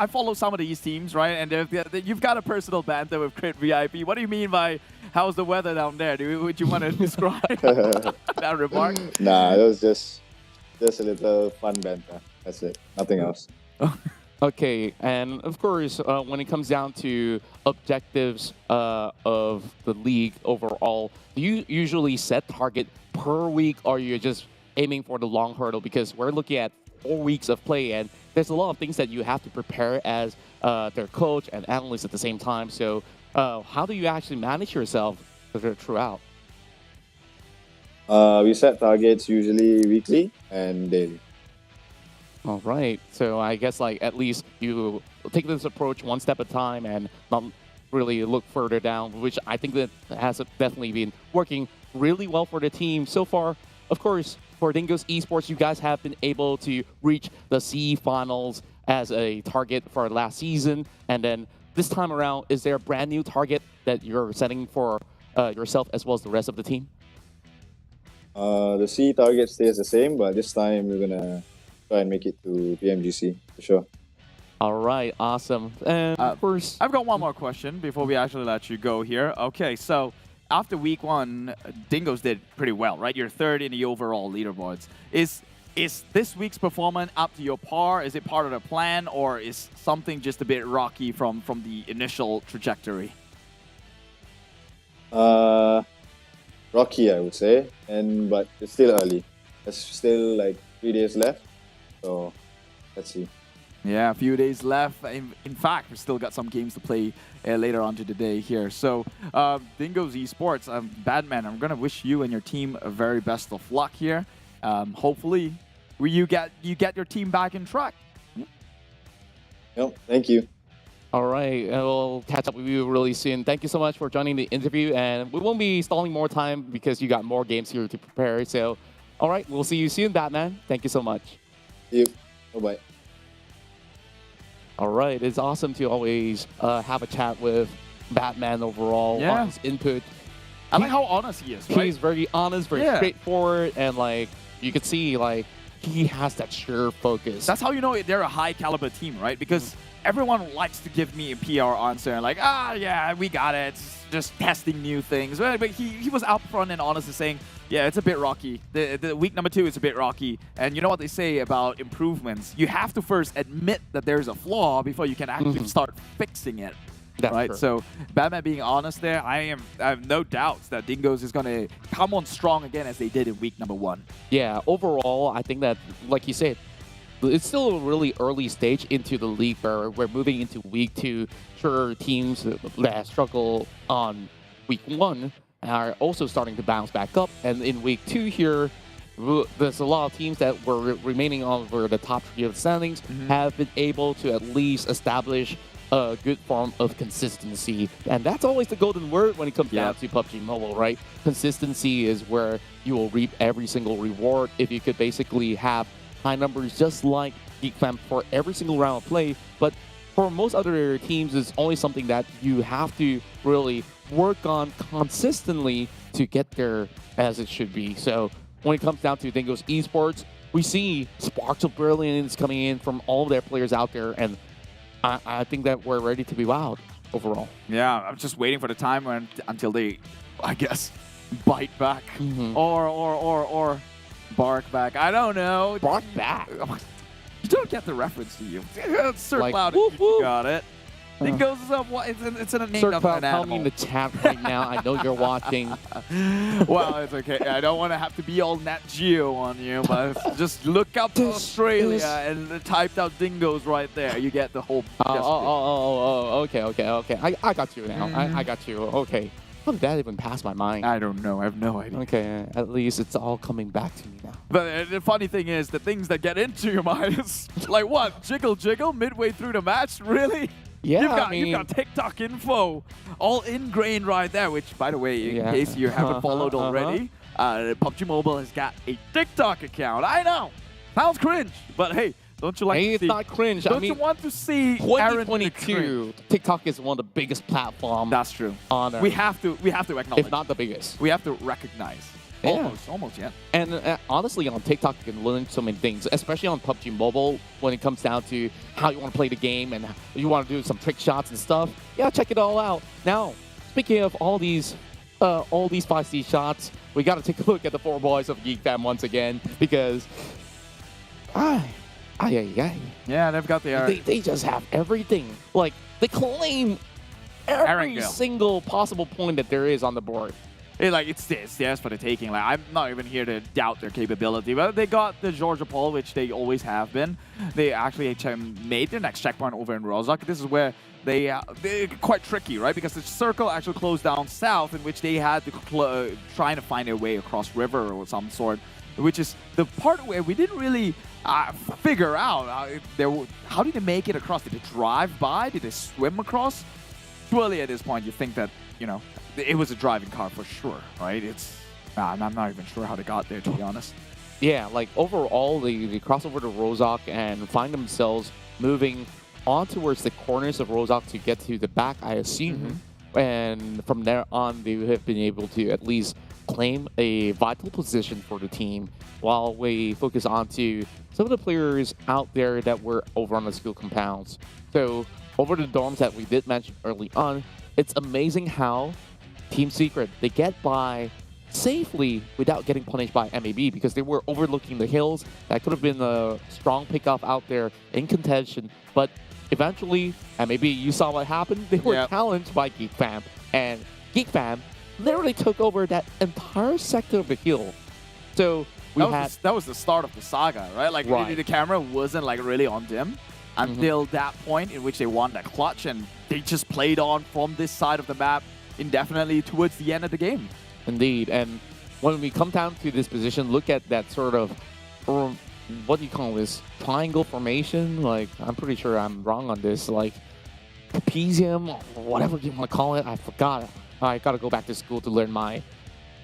follow some of these teams, right? And you've got a personal banter with Crit VIP. What do you mean by how's the weather down there? Would you want to describe that remark? Nah, it was just a little fun banter. That's it. Nothing else. Okay, and of course, when it comes down to objectives of the league overall, do you usually set target per week, or you're just aiming for the long hurdle? Because we're looking at 4 weeks of play, and there's a lot of things that you have to prepare as their coach and analyst at the same time. So how do you actually manage yourself throughout? We set targets usually weekly and daily. All right. So I guess like at least you take this approach one step at a time and not really look further down, which I think that has definitely been working really well for the team so far. Of course, for Dingoz Esports, you guys have been able to reach the CE finals as a target for last season. And then this time around, is there a brand new target that you're setting for yourself as well as the rest of the team? The C target stays the same, but this time we're gonna try and make it to PMGC for sure. All right, awesome. And first, I've got one more question before we actually let you go here. Okay, so after week one, Dingoz did pretty well, right? You're third in the overall leaderboards. Is this week's performance up to your par? Is it part of the plan, or is something just a bit rocky from the initial trajectory? Rocky, I would say, but it's still early. There's still like 3 days left, so let's see. Yeah, a few days left. In fact, we've still got some games to play later on today here. So, Dingoz Esports, Badman, I'm going to wish you and your team a very best of luck here. Hopefully, you get your team back in track. Yep, thank you. All right, we'll catch up with you really soon. Thank you so much for joining the interview, and we won't be stalling more time because you got more games here to prepare. So, all right, we'll see you soon, Batman. Thank you so much. See you. Bye-bye. All right, it's awesome to always have a chat with Batman overall on his input. I like how honest he is, right? He's very honest, very straightforward, and like you could see, like he has that sure focus. That's how you know they're a high caliber team, right? Because everyone likes to give me a PR answer and like, yeah, we got it. Just testing new things. But he was upfront and honest in saying, yeah, it's a bit rocky. The week number 2 is a bit rocky. And you know what they say about improvements? You have to first admit that there's a flaw before you can actually start fixing it. That's right? true. So Batman being honest there, I have no doubts that Dingoz is going to come on strong again as they did in week number 1. Yeah, overall, I think that, like you said, it's still a really early stage into the league where we're moving into week 2. Sure, teams that struggle on week 1 are also starting to bounce back up. And in week 2 here, there's a lot of teams that were remaining over the top 3 of the standings have been able to at least establish a good form of consistency. And that's always the golden word when it comes down to PUBG Mobile, right? Consistency is where you will reap every single reward if you could basically have high numbers just like GEEK for every single round of play. But for most other teams, it's always something that you have to really work on consistently to get there as it should be. So when it comes down to Dingoz Esports, we see sparks of brilliance coming in from all of their players out there, and I think that we're ready to be wowed overall. Yeah, I'm just waiting for the time until they, I guess, bite back or bark back. I don't know. Bark back? You don't get the reference, do you? Sir Like, Cloud, whoop, whoop. you got it. Dingoz is it's a name Sir of Cloud, an tell me in animal. the chat right now. I know you're watching. Well, it's okay. I don't want to have to be all Nat Geo on you, but just look up to Australia and typed out Dingoz right there. You get the whole. Okay. I got you now. I got you. Okay. How did that even pass my mind? I don't know. I have no idea. Okay, at least it's all coming back to me now. But the funny thing is, the things that get into your mind is like what? Jiggle midway through the match? Really? Yeah, you've got TikTok info all ingrained right there, which, by the way, in case you haven't followed already, PUBG Mobile has got a TikTok account. I know. Sounds cringe, but hey, don't you like to see... It's not cringe. Don't you want to see 2022, TikTok is one of the biggest platforms. That's true. On Earth. We have to acknowledge. If not the biggest. We have to recognize. Yeah. Almost, yeah. And honestly, on TikTok, you can learn so many things, especially on PUBG Mobile when it comes down to how you want to play the game and you want to do some trick shots and stuff. Yeah, check it all out. Now, speaking of all these 5C shots, we got to take a look at the 4 boys of GEEK Fam once again because... Yeah, they've got the... They just have everything. Like, they claim every single possible point that there is on the board. It's theirs for the taking. Like, I'm not even here to doubt their capability, but they got the Georgia Pole, which they always have been. They actually made their next checkpoint over in Rozhok. This is where they're quite tricky, right? Because the circle actually closed down south, in which they had to trying to find their way across river or some sort, which is the part where we didn't really figure out how did they make it across? Did they drive by? Did they swim across? Surely at this point you think that, you know, it was a driving car for sure, right? I'm not even sure how they got there, to be honest. Yeah, like overall, they cross over to Rozhok and find themselves moving on towards the corners of Rozhok to get to the back, I assume. And from there on, they have been able to at least claim a vital position for the team while we focus on to some of the players out there that were over on the school compounds. So over the dorms that we did mention early on, it's amazing how Team Secret, they get by safely without getting punished by MAB because they were overlooking the hills. That could have been a strong pickoff out there in contention, but eventually, MAB, you saw what happened. They were challenged by GEEK Fam, and GEEK Fam literally took over that entire sector of the hill. So that was the start of the saga, right? Like the camera wasn't like really on them until that point in which they won that clutch, and they just played on from this side of the map indefinitely towards the end of the game. Indeed, and when we come down to this position, look at that sort of, what do you call this, triangle formation? Like, I'm pretty sure I'm wrong on this, like trapezium, or whatever you want to call it. I forgot. I gotta go back to school to learn my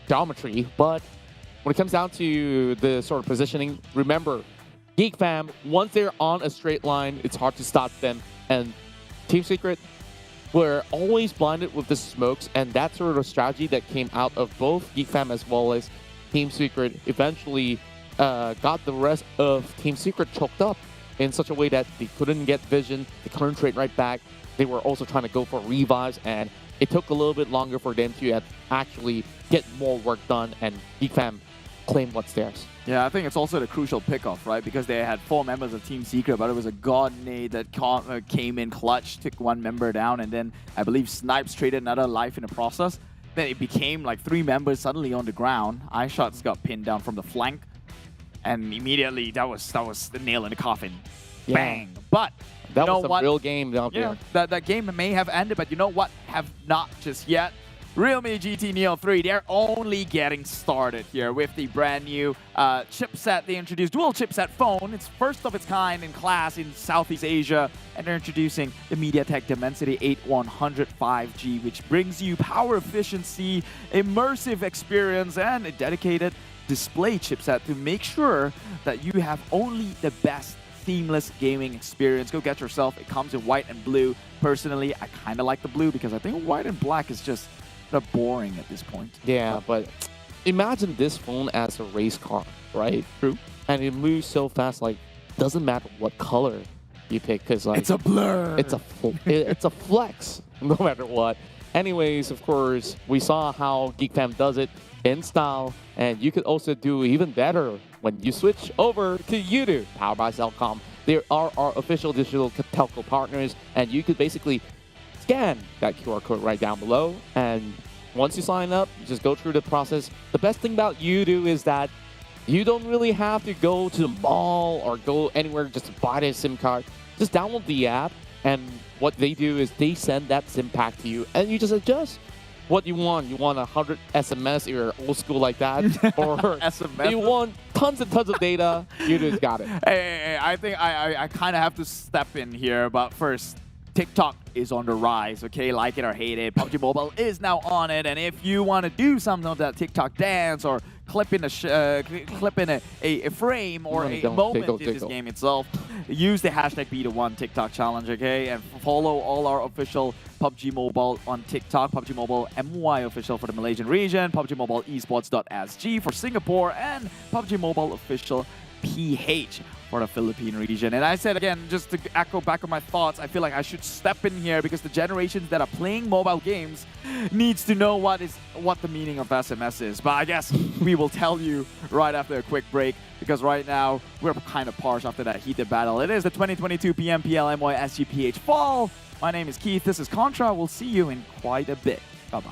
geometry. But when it comes down to the sort of positioning, remember, GEEK Fam, once they're on a straight line, it's hard to stop them. And Team Secret, we're always blinded with the smokes, and that sort of strategy that came out of both GEEK Fam as well as Team Secret eventually got the rest of Team Secret choked up in such a way that they couldn't get vision, they couldn't trade right back. They were also trying to go for revives, and it took a little bit longer for them to actually get more work done and GEEK Fam claim what's theirs. Yeah, I think it's also the crucial pickoff, right? Because they had 4 members of Team Secret, but it was a God nade that came in clutch, took 1 member down, and then I believe Snipes traded another life in the process. Then it became like 3 members suddenly on the ground. iShots got pinned down from the flank, and immediately that was the nail in the coffin. Yeah. Bang! But that was a real game out there. That game may have ended, but you know what? Have not just yet. Realme GT Neo 3, they're only getting started here with the brand new chipset. They introduced dual chipset phone. It's first of its kind in class in Southeast Asia. And they're introducing the MediaTek Dimensity 8100 5G, which brings you power efficiency, immersive experience, and a dedicated display chipset to make sure that you have only the best seamless gaming experience. Go get yourself. It comes in white and blue. Personally, I kind of like the blue because I think white and black is just boring at this point. Yeah, but imagine this phone as a race car, right? True. And it moves so fast, like, doesn't matter what color you pick, because like it's a blur. It's a flex, no matter what. Anyways, of course, we saw how GEEK Fam does it in style, and you could also do even better when you switch over to Yoodo, powered by Cellcom. They are our official digital telco partners, and you could basically scan that QR code right down below, and once you sign up, you just go through the process. The best thing about Yoodo is that you don't really have to go to the mall or go anywhere just to buy the SIM card. Just download the app, and what they do is they send that SIM pack to you, and you just adjust what you want. You want 100 SMS, you're old school like that, or SMS. You want tons and tons of data, Yoodo's got it. Hey, I think I kind of have to step in here, but first, TikTok is on the rise, okay? Like it or hate it, PUBG Mobile is now on it, and if you want to do something of that TikTok dance or clip in a frame or a moment in this game itself, use the hashtag #BeTheOne TikTok challenge, okay? And follow all our official PUBG Mobile on TikTok, PUBG Mobile MY official for the Malaysian region, PUBG Mobile Esports.SG for Singapore, and PUBG Mobile official PH for the Philippine region. And I said again, just to echo back on my thoughts, I feel like I should step in here because the generations that are playing mobile games needs to know what the meaning of SMS is. But I guess we will tell you right after a quick break, because right now we're kind of parched after that heated battle. It is the 2022 PMPL MY Fall. My name is Keith. This is Contra. We'll see you in quite a bit. Bye-bye.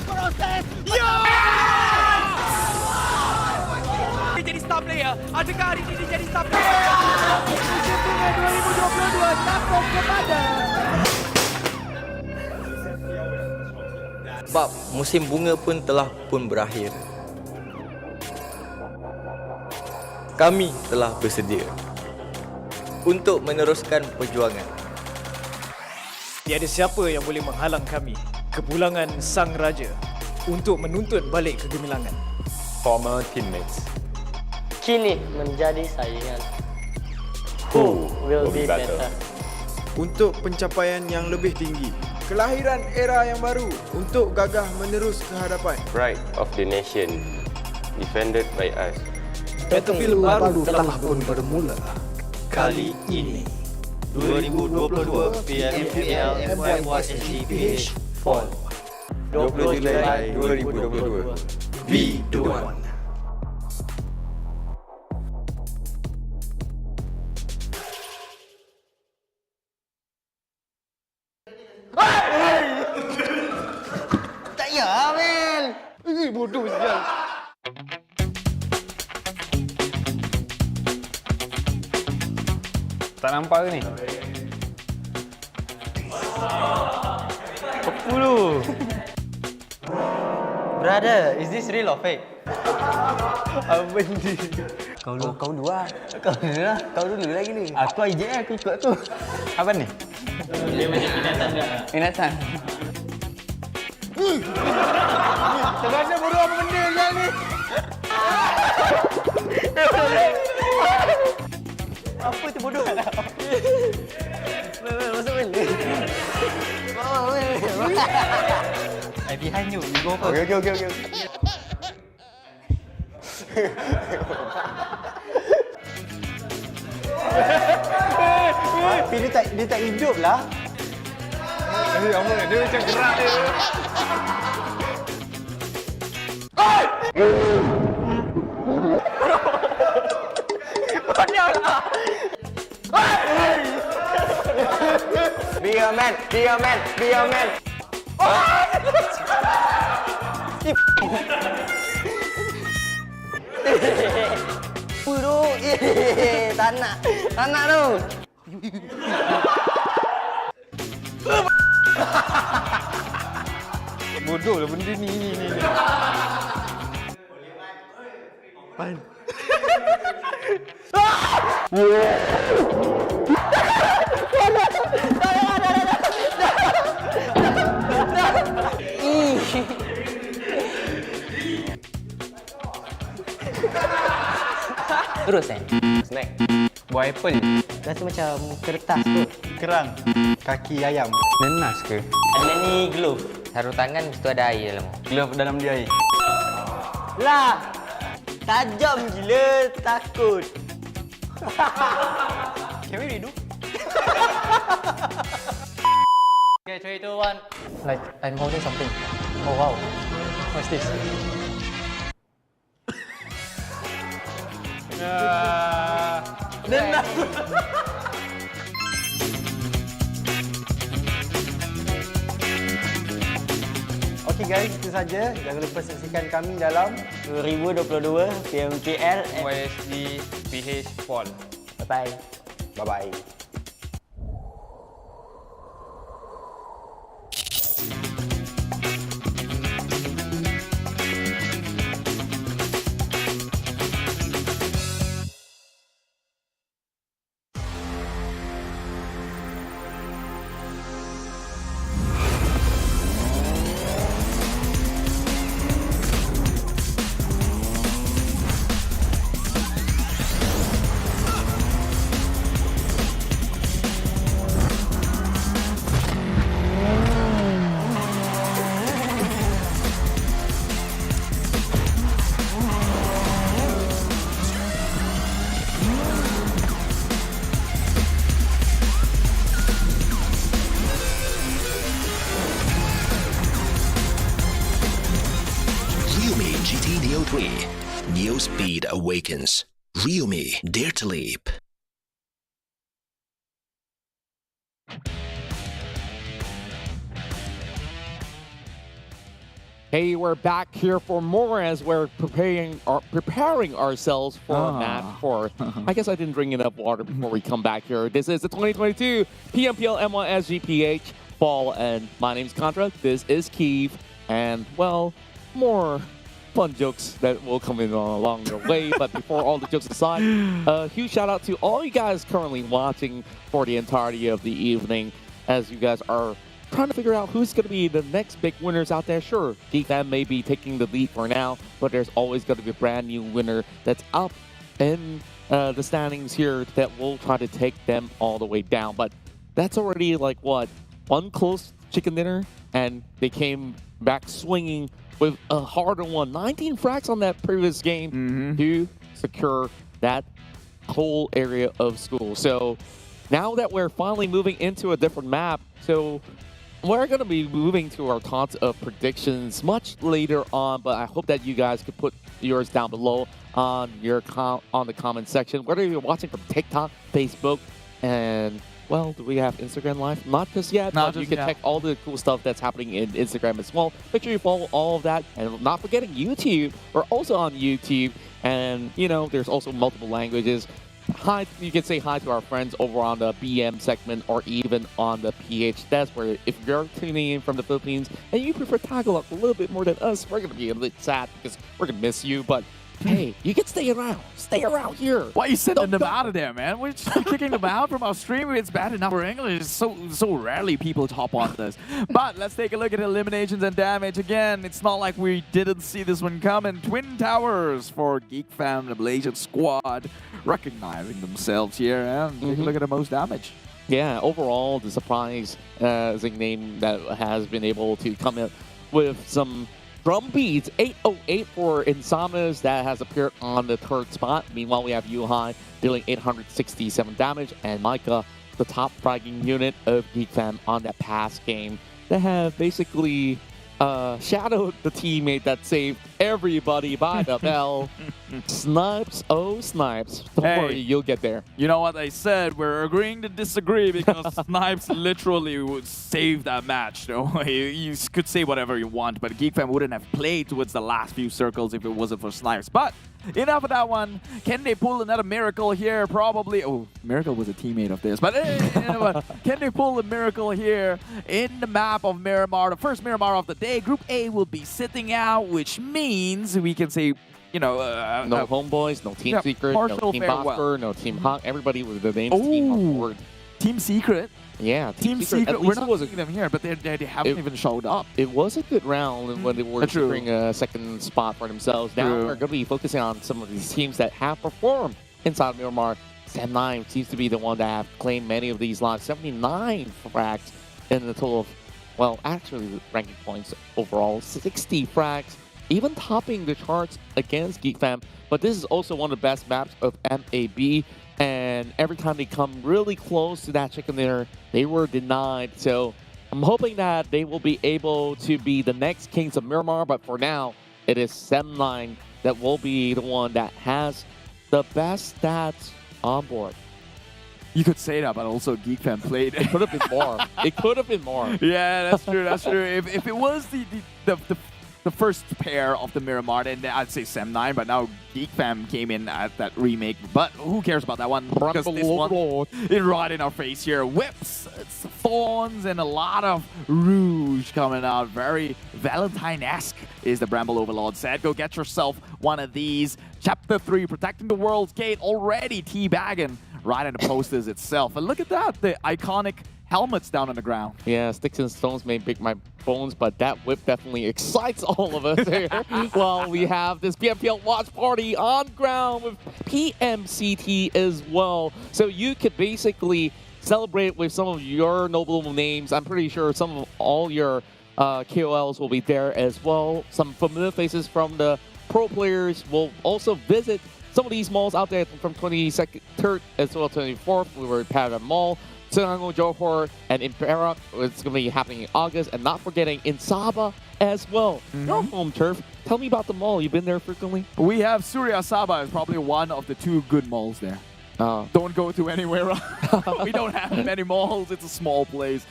proses. Dia jadi star player. Adakah hari ini dia jadi star player? Musim bunga 2022 takut kepada sebab musim bunga pun telah pun berakhir. Kami telah bersedia untuk meneruskan perjuangan. Tiada siapa yang boleh menghalang kami, kepulangan Sang Raja, untuk menuntut balik kegemilangan. Former teammates. Kini menjadi saingan. Who will be better? Untuk pencapaian yang lebih tinggi. Kelahiran era yang baru untuk gagah menerus ke hadapan. Pride of the nation, defended by us. Battlefield baru telah pun bermula. Kali ini 2022 PMPL MYSGPH Fall 20 Julai 2022 redONE. Tak ya, Mel. Bodoh sial. Tak nampak ke ni? 10. Brother, is this real or fake? Apa ni? Kau dua. Kau dulu lah. Kau dulu lagi ni. Aku IJ, aku ikut aku. Apa ni? Dia macam binatang tak? Binatang. Sebenarnya bodoh apa benda yang ni? Apa tu bodoh? Masuk benda. I behind you. You go first. Okay. Tapi dia tak hidup lah. Dia macam gerak dia. Be a man. Bodoh. Tak nak tu. Bodoh lah benda ni. Pan. Terus Snack. buah apple. Rasa macam kertas kot. Kerang. Kaki ayam. Nenas ke? Ada ni glove. Sarung tangan mesti ada air dalam. Glove dalam dia air. Lah. Tajam gila, takut. Can we redo? Okay, 3, 2, 1. Like, I'm holding something. Oh wow. What's this? Nenas. Okay guys, itu saja. Jangan lupa saksikan kami dalam 2022 PMPL MYSGPH Fall. Bye-bye. Bye-bye. New speed awakens. Realme, dare to leap. Hey, we're back here for more as we're preparing ourselves for Map 4. I guess I didn't drink enough water before we come back here. This is the 2022 PMPL MYSGPH Fall, and my name's Contra. This is Keeve, and well, more fun jokes that will come in along your way. But before all the jokes aside, a huge shout out to all you guys currently watching for the entirety of the evening, as you guys are trying to figure out who's going to be the next big winners out there. Sure, GEEK Fam may be taking the lead for now, but there's always going to be a brand new winner that's up in the standings here that will try to take them all the way down. But that's already like, what, one close chicken dinner, and they came back swinging with a harder one. 19 frags on that previous game to secure that whole area of school. So now that we're finally moving into a different map, so we're going to be moving to our thoughts of predictions much later on, but I hope that you guys could put yours down below on your on the comment section, whether you're watching from TikTok, Facebook, and, well, do we have Instagram Live? Not just yet, but you can check all the cool stuff that's happening in Instagram as well. Make sure you follow all of that, and not forgetting YouTube. We're also on YouTube, and, you know, there's also multiple languages. Hi, you can say hi to our friends over on the BM segment or even on the PH desk, where if you're tuning in from the Philippines and you prefer Tagalog a little bit more than us, we're going to be a little sad because we're going to miss you. But hey, you can stay around. Stay around here. Why are you sending them out of there, man? We're just kicking them out from our stream. It's bad enough for English. So rarely people hop on this. But let's take a look at eliminations and damage. Again, it's not like we didn't see this one coming. Twin Towers for GEEK Fam, the Malaysian squad, recognizing themselves here. And take a look at the most damage. Yeah, overall, the surprising name that has been able to come in with some drum beats, 808 for Insomnius, that has appeared on the third spot. Meanwhile, we have Yuhai dealing 867 damage, and Micah, the top fragging unit of GEEK Fam on that past game, that have basically shadowed the teammate that saved everybody by the bell. Snipes, oh Snipes. Don't worry, you'll get there. You know what I said? We're agreeing to disagree because Snipes literally would save that match. No? You could say whatever you want, but GEEK Fam wouldn't have played towards the last few circles if it wasn't for Snipes. But enough of that one. Can they pull another miracle here? Probably. Oh, Miracle was a teammate of this. But can they pull a miracle here in the map of Miramar? The first Miramar of the day. Group A will be sitting out, which means we can say, you know, no HomeBois, no Team Secret, no Team Bosskurr, no Team Hawk. Everybody with the names team on board. Team Secret? Yeah, Team Secret. We're not seeing them here, but they haven't even showed up. It was a good round when they were securing a second spot for themselves. Now we're going to be focusing on some of these teams that have performed inside Miramar. Sam9 seems to be the one that have claimed many of these lives. 79 frags in the total of, well, actually ranking points overall. 60 frags, even topping the charts against GEEK Fam. But this is also one of the best maps of MAB. And every time they come really close to that chicken dinner, they were denied. So I'm hoping that they will be able to be the next Kings of Miramar. But for now, it is Sam9 that will be the one that has the best stats on board. You could say that, but also GEEK Fam played. It could have been more. It could have been more. Yeah, that's true. That's true. If it was the first pair of the Miramar, then I'd say Sam9, but now GEEK Fam came in at that remake. But who cares about that one? Because this one is right in our face here. Whips, it's thorns, and a lot of rouge coming out. Very Valentine-esque is the Bramble Overlord said. Go get yourself one of these. Chapter 3, protecting the world's gate, already teabagging right in the posters itself. And look at that, the iconic helmets down on the ground. Yeah, sticks and stones may break my bones, but that whip definitely excites all of us here. Well, we have this PMPL watch party on ground with PMCT as well. So you could basically celebrate with some of your notable names. I'm pretty sure some of all your KOLs will be there as well. Some familiar faces from the pro players will also visit some of these malls out there from 22nd, 3rd, as well as 24th. We were at Paragon Mall, Selangor, Johor, and in Perak. It's going to be happening in August. And not forgetting in Sabah as well. Your home turf. Tell me about the mall. You've been there frequently? We have Surya Sabah is probably one of the 2 good malls there. Don't go to anywhere. We don't have many malls. It's a small place.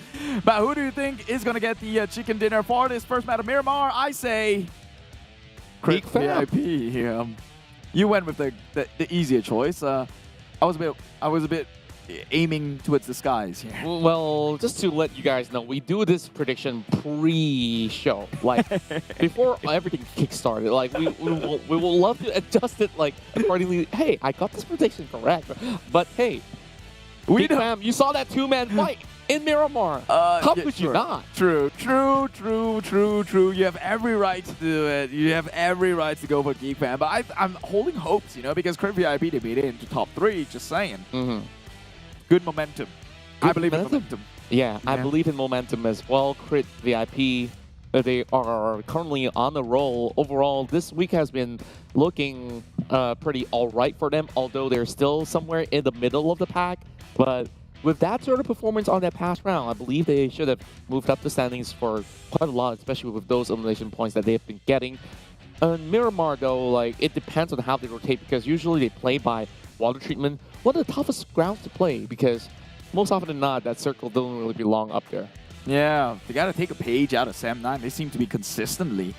But who do you think is going to get the chicken dinner for this first match of Miramar? I say GEEK VIP. You went with the easier choice. I was a bit aiming towards the skies here. Well, just to let you guys know, we do this prediction pre-show, like before everything kickstarted. Like we will love to adjust it like accordingly. Hey, I got this prediction correct, but hey, GEEK fam, you saw that two-man fight in Miramar. How could you not? True. You have every right to do it. You have every right to go for GEEK fam. But I'm holding hopes, because Crit VIP they made it into top 3. Just saying. Good momentum. I believe in momentum. Yeah, I believe in momentum as well. Crit VIP, they are currently on the roll. Overall, this week has been looking pretty alright for them, although they're still somewhere in the middle of the pack. But with that sort of performance on that past round, I believe they should have moved up the standings for quite a lot, especially with those elimination points that they've been getting. Miramar, though, like it depends on how they rotate, because usually they play by water treatment. One of the toughest grounds to play, because most often than not, that circle doesn't really belong up there. Yeah, they got to take a page out of Sam9. They seem to be consistently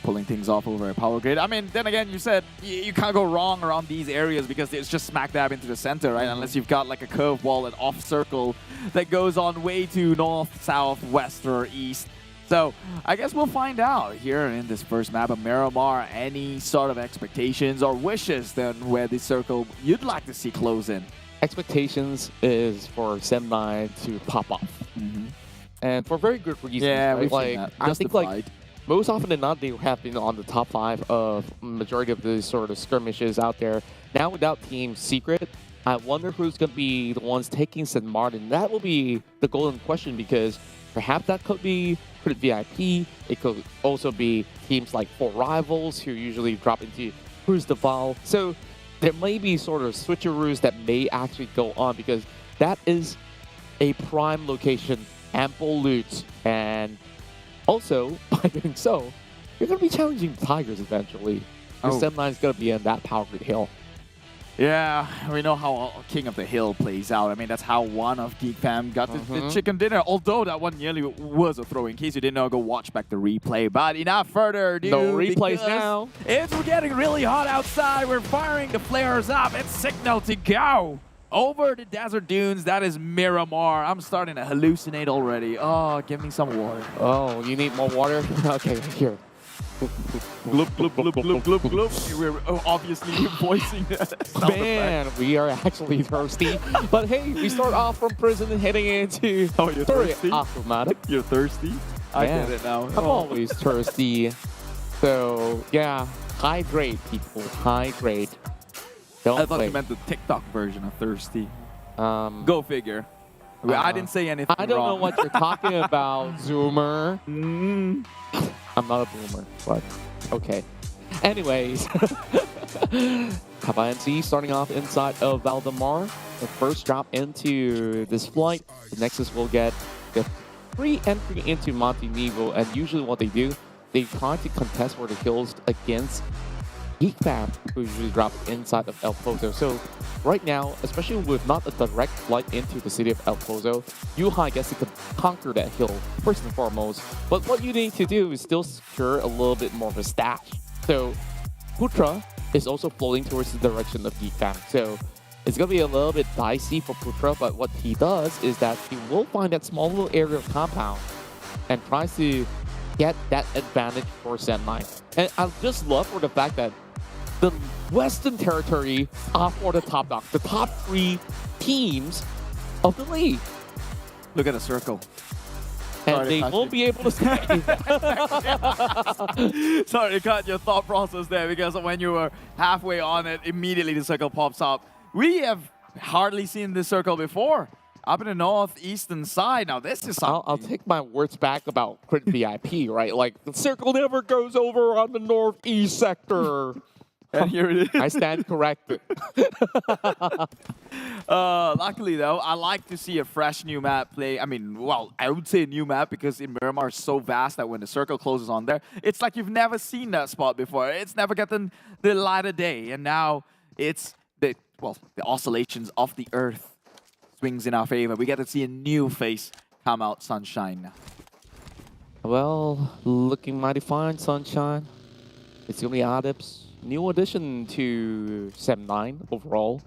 pulling things off over a power grid. I mean, then again, you said you can't go wrong around these areas because it's just smack dab into the center, right? Unless you've got like a curve wall, an off circle that goes on way to north, south, west, or east. So I guess we'll find out here in this first map of Miramar. Any sort of expectations or wishes then where the circle you'd like to see close in? Expectations is for Sam9 to pop off. And for very good reasons. Yeah, right? we've like, seen that. I think like most often than not, they have been on the top 5 of majority of the sort of skirmishes out there. Now without Team Secret, I wonder who's going to be the ones taking St. Martin. That will be the golden question, because perhaps that could be Crit VIP. It could also be teams like 4 Rivals, who usually drop into Cruz de Val. So there may be sort of switcheroos that may actually go on, because that is a prime location, ample loot, and also, by doing so, you're going to be challenging Tigers eventually. Sam9 is going to be in that power grid hill. Yeah, we know how King of the Hill plays out. I mean, that's how one of GEEK fam got the chicken dinner. Although that one nearly was a throw. In case you didn't know, go watch back the replay. But enough further ado. No replays now. It's getting really hot outside. We're firing the flares up. It's signal to go. Over the desert dunes, that is Miramar. I'm starting to hallucinate already. Oh, give me some water. Oh, you need more water? Okay, here. Gloop, gloop, gloop, gloop, gloop, gloop. We're obviously voicing that. Man, we are actually thirsty. But hey, we start off from prison and heading into you're thirsty? automatic. You're thirsty? I get it now. I'm always thirsty. So, yeah, hydrate, people. Hydrate. I thought you meant the TikTok version of thirsty. Go figure. I didn't say anything I don't wrong. know what you're talking about, Zoomer. I'm not a boomer, but okay. Anyways, Tabah NSEA starting off inside of Valdemar. The first drop into this flight. The Genexus will get the free entry into Montenegro, and usually what they do, they try to contest for the kills against GEEK fam, who usually drop inside of El Pozo. So right now, especially with not a direct flight into the city of El Pozo, Yuhai gets to conquer that hill first and foremost. But what you need to do is still secure a little bit more of a stash. So Putra is also floating towards the direction of GEEK fam. So it's going to be a little bit dicey for Putra, but what he does is that he will find that small little area of compound and tries to get that advantage for Sam9. And I just love for the fact that the Western Territory are for the top dog, the top 3 teams of the league. Look at the circle. And they won't be able to stay. Sorry to cut your thought process there, because when you were halfway on it, immediately the circle pops up. We have hardly seen this circle before. Up in the northeastern side. Now this is something. I'll take my words back about Crit VIP, right? Like, the circle never goes over on the northeast sector. And here it is. I stand corrected. Luckily, though, I like to see a fresh new map play. I mean, well, I would say a new map because in Miramar is so vast that when the circle closes on there, it's like you've never seen that spot before. It's never gotten the light of day. And now it's the well, the oscillations of the Earth swings in our favor. We get to see a new face come out, Sunshine. Well, looking mighty fine, Sunshine. It's going to be Adip's new addition to 7-9 overall.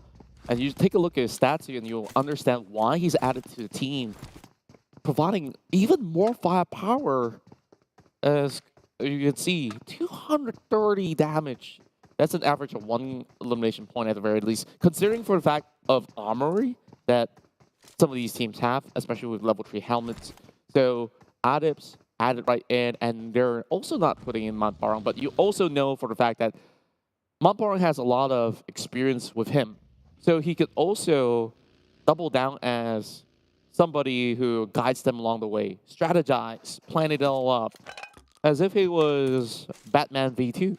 And you take a look at his stats here and you'll understand why he's added to the team, providing even more firepower. As you can see, 230 damage. That's an average of 1 elimination point at the very least, considering for the fact of armory that some of these teams have, especially with level 3 helmets. So Adip's added right in, and they're also not putting in MAB Farang, but you also know for the fact that MAB Farang has a lot of experience with him. So he could also double down as somebody who guides them along the way, strategize, plan it all up, as if he was Batman V2.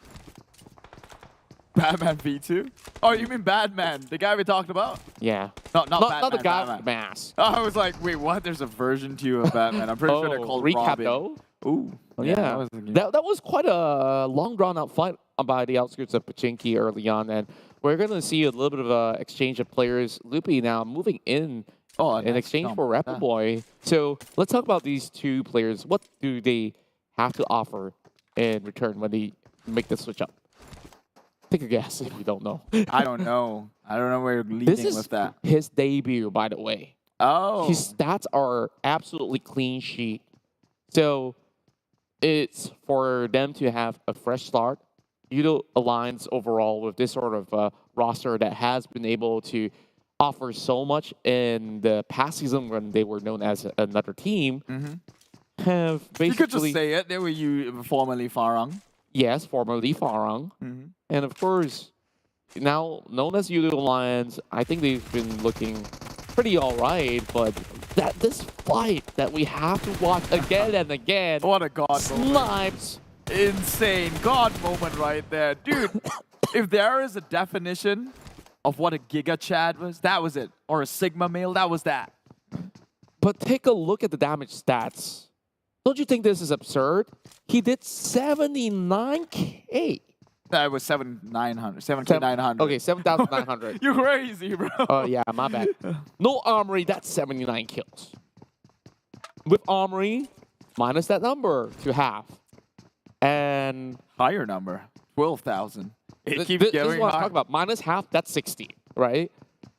Batman V2? Oh, you mean Batman, the guy we talked about? Yeah. Not Batman, not the guy Batman. with the mask. Oh, I was like, wait, what? There's a version 2 of Batman. I'm pretty sure they're called recap Robin. though? Ooh. Yeah. That was quite a long drawn-out fight by the outskirts of Pachinki early on, and we're going to see a little bit of an exchange of players. Loopy now moving in exchange for Rapper Boy. So let's talk about these two players. What do they have to offer in return when they make the switch up? Take a guess if you don't know. I don't know. I don't know where you're leading This is with that. his debut, by the way. Oh. His stats are absolutely clean sheet. So it's for them to have a fresh start. Yoodo Alliance overall with this sort of roster that has been able to offer so much in the past season when they were known as another team, have basically... You could just say it. They were formerly Farang. Yes, formerly Farang. And of course, now known as Yoodo Alliance, I think they've been looking pretty all right, but this fight that we have to watch again and again. What a god Snipes. Insane god moment right there. Dude, if there is a definition of what a Giga Chad was, that was it. Or a Sigma male, that was that. But take a look at the damage stats. Don't you think this is absurd? He did 79k. That was 7,900. Okay, 7,900. You're crazy, bro. Oh, yeah, my bad. No armory, that's 79 kills. With armory, minus that number to half. And... higher number, 12,000. It keeps this going is what I'm high. talking about. Minus half, that's 60, right?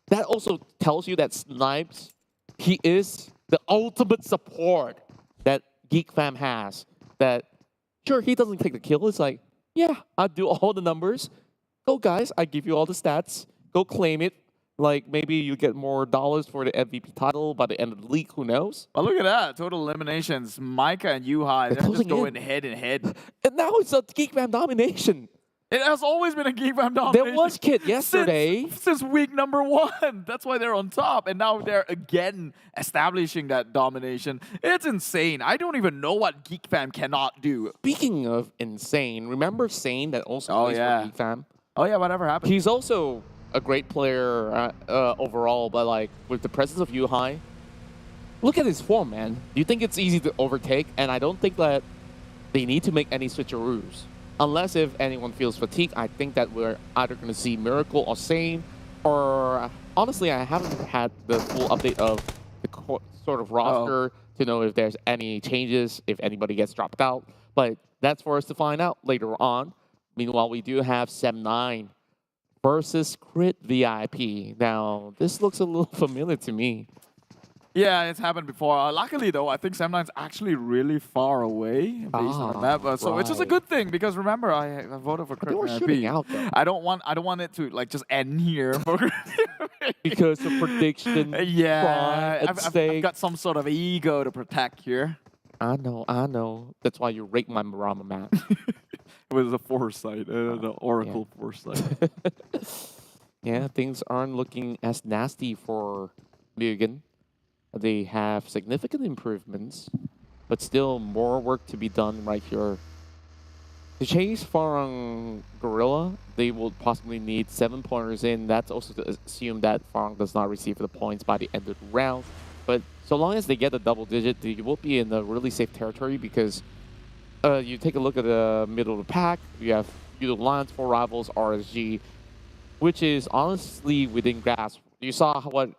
That also tells you that Snipes, he is the ultimate support that GEEK fam has. That, sure, he doesn't take the kill. It's like, yeah, I'll do all the numbers. Go, guys, I give you all the stats. Go claim it. Like, maybe you get more dollars for the MVP title by the end of the league. Who knows? But look at that. Total eliminations. Micah and Yuhai, they're just going head and head. And now it's a GEEK fam domination. It has always been a GEEK fam domination. There was Kid yesterday. Since week number 1. That's why they're on top. And now they're again establishing that domination. It's insane. I don't even know what GEEK fam cannot do. Speaking of insane, remember Sane that also plays for GEEK fam? Oh yeah, whatever happened? He's also a great player overall, but like with the presence of Yuhai, look at his form, man. Do you think it's easy to overtake? And I don't think that they need to make any switcheroos. Unless if anyone feels fatigued, I think that we're either going to see Miracle or Sane, or honestly, I haven't had the full update of the sort of roster to know if there's any changes, if anybody gets dropped out. But that's for us to find out later on. Meanwhile, we do have 7-9 versus Crit VIP. Now, this looks a little familiar to me. Yeah, it's happened before. Luckily, though, I think Sam9's actually really far away based on the map, so which is a good thing because remember, I voted for Crit VIP. I don't want it to like just end here because of prediction. Yeah, I've got some sort of ego to protect here. I know. That's why you rate my Marama map. It was a foresight, the Oracle foresight. Yeah, things aren't looking as nasty for MUGEN. They have significant improvements, but still more work to be done right here. To chase Farang Guerilla, they will possibly need 7 pointers in. That's also to assume that Farang does not receive the points by the end of the round. But so long as they get a double digit, they will be in a really safe territory because you take a look at the middle of the pack, you have Yoodo Alliance, 4 rivals, RSG, which is honestly within grasp. You saw what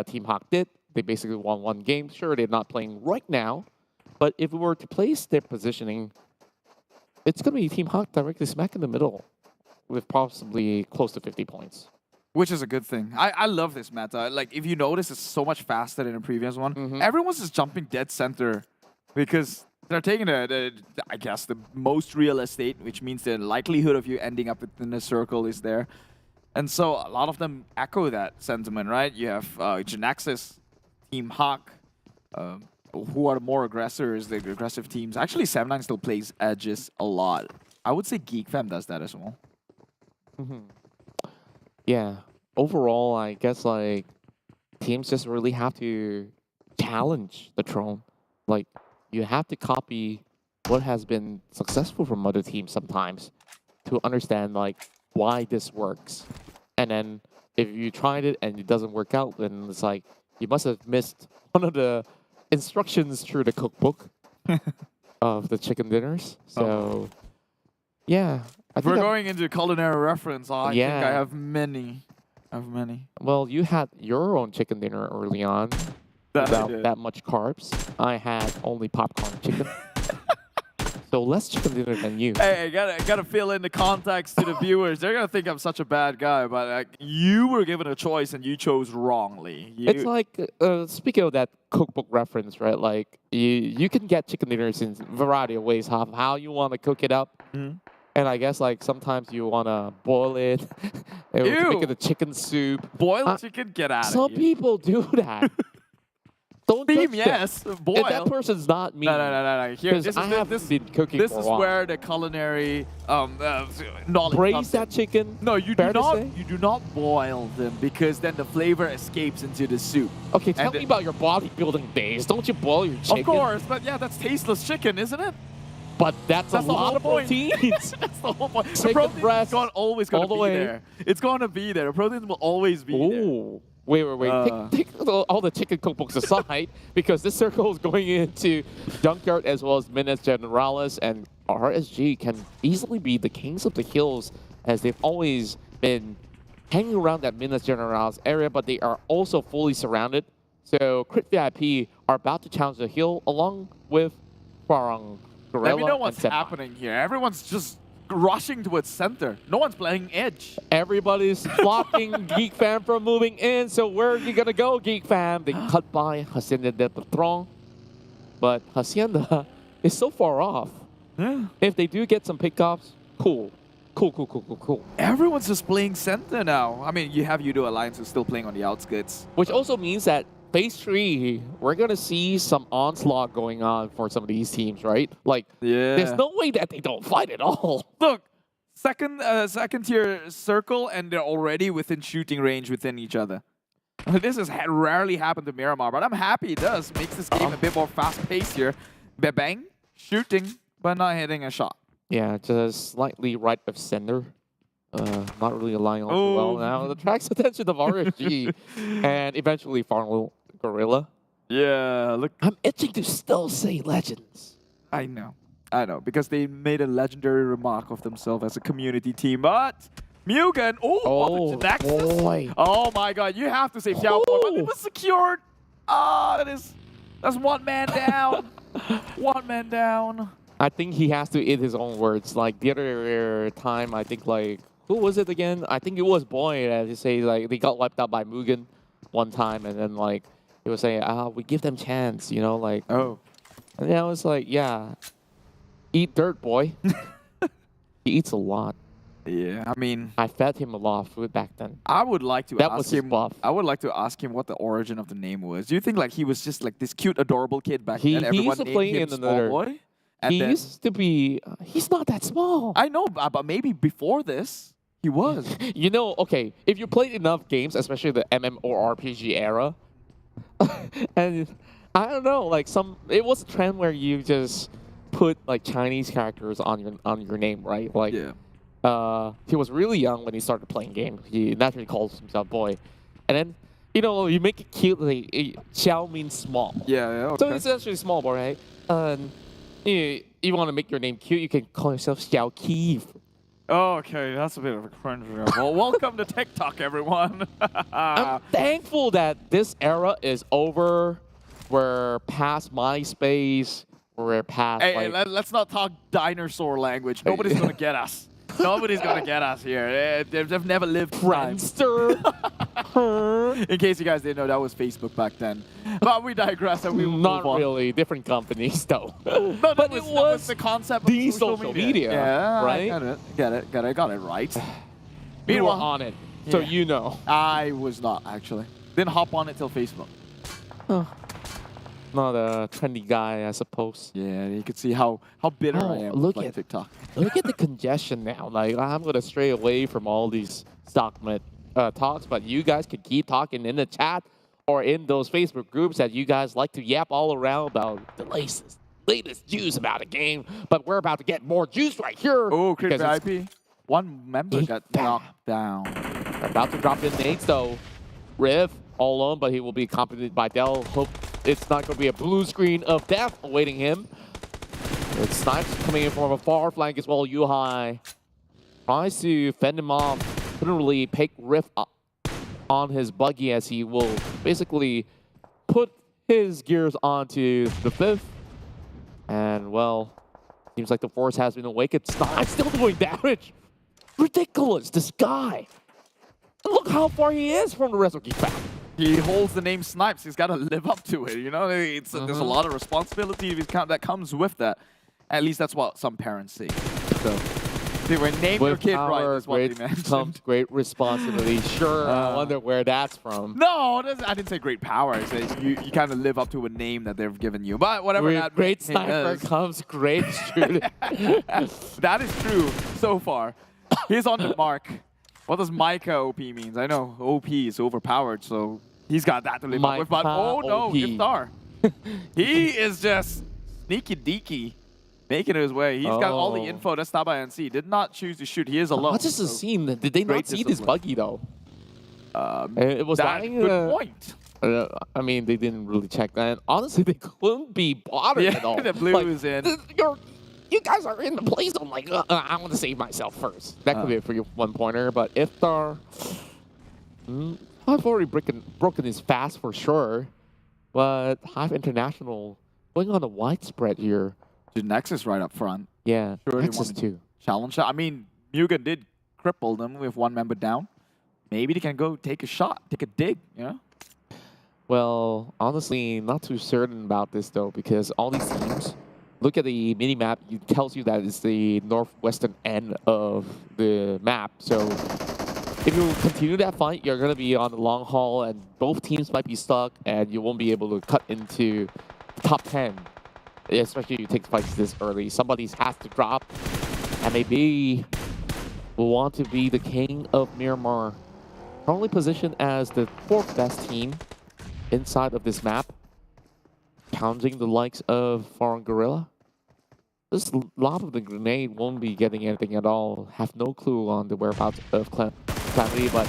Team Hawk did. They basically won one game. Sure, they're not playing right now, but if we were to place their positioning, it's going to be Team Hawk directly smack in the middle with possibly close to 50 points. Which is a good thing. I love this meta. Like, if you notice, it's so much faster than the previous one. Everyone's just jumping dead center because they're taking I guess, the most real estate, which means the likelihood of you ending up within a circle is there. And so a lot of them echo that sentiment, right? You have Genexus, Team Hawk, who are the more aggressors, the aggressive teams. Actually, 7-9 still plays edges a lot. I would say GEEK does that as well. Yeah. Overall, I guess like teams just really have to challenge the throne. Like you have to copy what has been successful from other teams sometimes to understand like why this works. And then if you tried it and it doesn't work out, then it's like you must have missed one of the instructions through the cookbook of the chicken dinners. So yeah. We're going into culinary reference. I think Yeah. I have many. Well, you had your own chicken dinner early on That I without did. that much carbs. I had only popcorn chicken. So less chicken dinner than you. Hey, I gotta fill in the context to the viewers. They're gonna think I'm such a bad guy, but like, you were given a choice and you chose wrongly. It's like, speaking of that cookbook reference, right? Like, you can get chicken dinners in a variety of ways, how you want to cook it up. And I guess, like, sometimes you want to boil it, and make it a chicken soup. Boiled chicken? Get out of here. Some people do that. Don't Steam, judge them. yes. Boil. If that person's not me. No. Here, Because I haven't been cooking This for a is while. where the culinary knowledge Braise comes that in. chicken? No, you Fair do to not. say? You do not boil them because then the flavor escapes into the soup. Okay, tell And me about your bodybuilding days. Don't you boil your chicken? Of course, but yeah, that's tasteless chicken, isn't it? But that's a the lot whole of point. proteins. That's the whole point. The Chicken protein breast, is always going all to the be way. there. It's going to be there. The protein will always be there. Ooh. Wait. Take all the chicken cookbooks aside, because this circle is going into Junkyard as well as Minas Generalis, and RSG can easily be the kings of the hills, as they've always been hanging around that Minas Generalis area, but they are also fully surrounded. So Crit VIP are about to challenge the hill along with Farang Guerilla. Let me know what's and Tabah. happening here. Everyone's just rushing towards center. No one's playing edge. Everybody's blocking Geek Fam from moving in. So where are you gonna go, Geek Fam? They cut by Hacienda de Patron, but Hacienda is so far off. If they do get some pickups, cool. Everyone's just playing center now. I mean, you have Yoodo Alliance who's still playing on the outskirts. Which also means that phase 3, we're gonna see some onslaught going on for some of these teams, right? Like, there's no way that they don't fight at all. Look, second tier circle, and they're already within shooting range within each other. This has rarely happened to Miramar, but I'm happy it does. Makes this game a bit more fast-paced here. Bang, shooting, but not hitting a shot. Yeah, just slightly right of center. Not really aligning all too well now. It attracts attention of RSG and eventually Farang Guerilla. Yeah, look. I'm itching to still say Legends. I know, because they made a legendary remark of themselves as a community team, but MUGEN, Genexus. Boy. Oh my god, you have to say Xiao Boy, but it was secured. That's one man down. One man down. I think he has to eat his own words. Like the other time, I think like, who was it again? I think it was Boy that he say like they got wiped out by MUGEN one time, and then like he was saying, we give them chance, you know, like. Oh. And then I was like, yeah, eat dirt, boy. He eats a lot. Yeah, I mean, I fed him a lot of food back then. I would like to That ask was his him. buff. I would like to ask him what the origin of the name was. Do you think like he was just like this cute, adorable kid back then? He Everyone used to named play him in Small another. Boy? And He then, used to be. He's not that small. I know, but maybe before this, he was. You know, okay, if you played enough games, especially the MMORPG era, and I don't know, like it was a trend where you just put like Chinese characters on your name, right? Like, he was really young when he started playing games. He naturally calls himself Boy, and then you know you make it cute. Like Xiao means small. Yeah, okay. So it's actually small boy, right? You want to make your name cute, you can call yourself Xiao Keeve. Okay, that's a bit of a cringe. Well, welcome to TikTok, everyone. I'm thankful that this era is over. We're past MySpace. We're past. Hey, let's not talk dinosaur language. Nobody's gonna get us. Nobody's gonna get us here. They've never lived Friendster. In case you guys didn't know, that was Facebook back then. But we digress and we will Not move on. really. Different companies, though. But that was the concept of the social media. Yeah, right? Got it right. You were on it, so Yeah. you know. I was not, actually. Didn't hop on it till Facebook. Not a trendy guy, I suppose. Yeah, you can see how bitter I am look playing at TikTok. Look at the congestion now. Like, I'm gonna stray away from all these stock talks, but you guys could keep talking in the chat or in those Facebook groups that you guys like to yap all around about the latest juice about a game. But we're about to get more juice right here. Oh, Crit because VIP. One member got knocked down. They're about to drop in nades though. Riv all alone, but he will be accompanied by Dell. Hope it's not going to be a blue screen of death awaiting him. It's Snipes coming in from a far flank as well. Yuhai tries to fend him off. Couldn't really pick Riff up on his buggy as he will basically put his gears onto the 5th. And well, seems like the force has been awakened. Snipes still doing damage. Ridiculous, this guy. Look how far he is from the rest of GEEK. He holds the name Snipes. He's got to live up to it. You know, there's a lot of responsibility that comes with that. At least that's what some parents say. So, they were named your kid right. That's what they mentioned. Comes great responsibility. Sure, I wonder where that's from. No, I didn't say great power. I said you kind of live up to a name that they've given you. But whatever With that great sniper comes great shooting. That is true so far. He's on the mark. What does Micah OP means? I know OP is overpowered, so he's got that to live up with. But oh no, Iftar. He is just sneaky deaky, making his way. He's got all the info. That's Tabah NSEA. Did not choose to shoot. He is alone. What is the scene? Did they not see this buggy though? It was that's a good point. I mean, they didn't really check that. Honestly, they couldn't be bothered at all. The blue is in. You guys are in the play zone. Like, I want to save myself first. That could be it for you, 1-pointer. But Iftar, I've already broken his fast for sure. But HYVE International going on a widespread here. Genexus right up front. Yeah, Sure, Genexus too. Challenge. I mean, MUGEN did cripple them with one member down. Maybe they can go take a shot, take a dig, you know? Well, honestly, not too certain about this though, because all these teams, look at the mini-map, it tells you that it's the northwestern end of the map. So if you continue that fight, you're going to be on the long haul and both teams might be stuck and you won't be able to cut into top 10. Especially if you take fights this early. Somebody has to drop and maybe will want to be the king of Miramar. Currently positioned as the 4th best team inside of this map. Challenging the likes of Farang Guerilla. This lob of the grenade won't be getting anything at all. Have no clue on the whereabouts of Calamity, but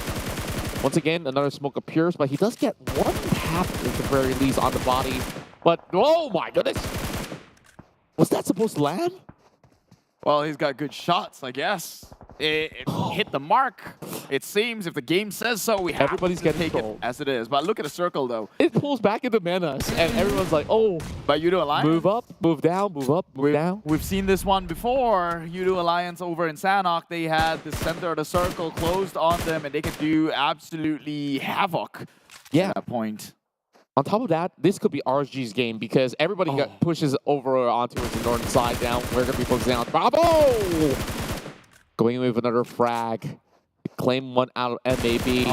once again, another smoke appears, but he does get one tap at the very least on the body. But, oh my goodness! Was that supposed to land? Well, he's got good shots, I guess. It hit the mark. It seems if the game says so, we have to take it as it is. But look at the circle, though. It pulls back into Menace, and everyone's like, oh. But Yoodo Alliance? Move up, move down, move up, move down. We've seen this one before. Yoodo Alliance over in Sanhok, they had the center of the circle closed on them, and they could do absolutely havoc at that point. On top of that, this could be RSG's game because everybody pushes over onto the northern side down. We're going to be focusing on Bravo! Going with another frag. Claim one out of MAB.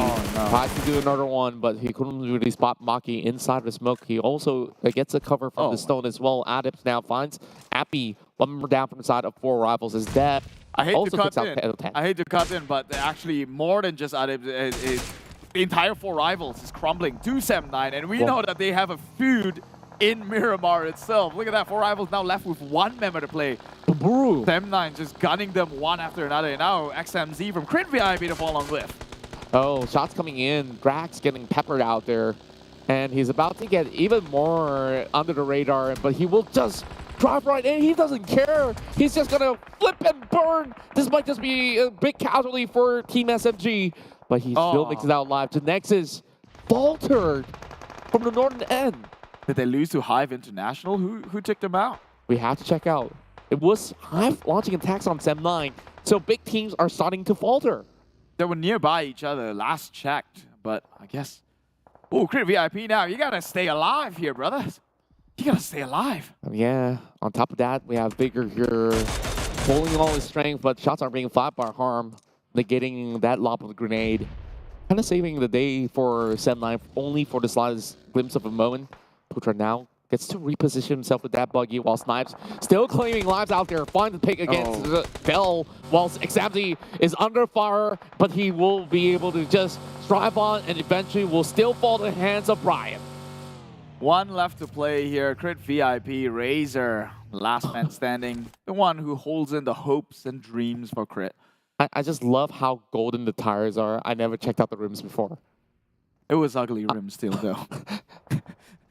Tries to do another one, but he couldn't really spot Maki inside the smoke. He also gets a cover from the stone as well. Adibs now finds Appy. One member down from the side of 4 rivals is dead. I hate to cut in, but actually more than just Adibs. The entire 4 rivals is crumbling to 7-9, and we know that they have a feud in Miramar itself. Look at that, 4 rivals now left with 1 member to play. 7-9 just gunning them one after another, and now XMZ from Crit VIP to fall on Glyph. Oh, shots coming in. Drax getting peppered out there, and he's about to get even more under the radar, but he will just drive right in. He doesn't care. He's just gonna flip and burn. This might just be a big casualty for Team SMG, but he still makes it out alive. Genexus faltered from the northern end. Did they lose to HYVE International? Who took them out? We have to check out. It was HYVE launching attacks on SEM9, so big teams are starting to falter. They were nearby each other last checked, but I guess... Oh, Crit VIP now. You gotta stay alive here, brothers. You gotta stay alive. Yeah, on top of that, we have Bigger here pulling all his strength, but shots are being fired by Harm, negating that lob of the grenade. Kind of saving the day for SEM9 only for the slightest glimpse of a moment. Putra now gets to reposition himself with that buggy while Snipes still claiming lives out there, finds the pick against Bell whilst Examzi is under fire, but he will be able to just drive on and eventually will still fall to the hands of Brian. One left to play here. Crit VIP, Razor, last man standing. The one who holds in the hopes and dreams for Crit. I just love how golden the tires are. I never checked out the rims before. It was ugly rims still though.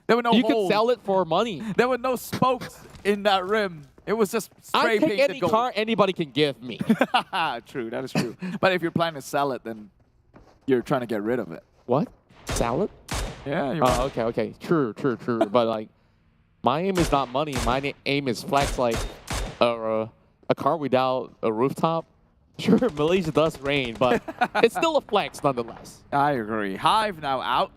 There were no You holes. could sell it for money. There were no spokes in that rim. It was just spray I take painted any gold. car anybody can give me. True, that is true. But if you're planning to sell it, then you're trying to get rid of it. What? Sell it? Yeah. You're Oh, okay. True. But like, my aim is not money. My aim is flex like a car without a rooftop. Sure, Malaysia does rain, but it's still a flex nonetheless. I agree. HYVE now out.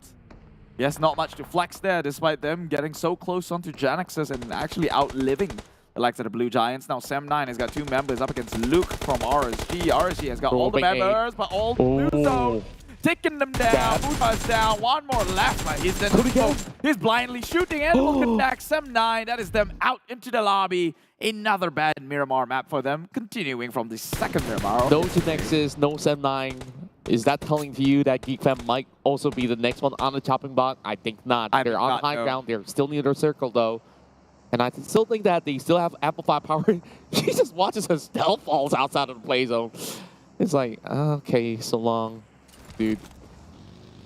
Yes, not much to flex there, despite them getting so close onto Genexus and actually outliving the likes of the Blue Giants. Now SEM9 has got 2 members up against Luke from RSG. RSG has got all the members, but all blue zone. Taking them down, Bootma's down, one more left, but he's blindly shooting and will connect SEM9. That is them out into the lobby. Another bad Miramar map for them, continuing from the second Miramar. No Genexus, no SEM9. Is that telling to you that GEEK Fam might also be the next one on the chopping block? I think not. They're on high ground. They're still near their circle, though. And I still think that they still have amplified power. He just watches as stealth falls outside of the play zone. It's like, okay, so long, dude.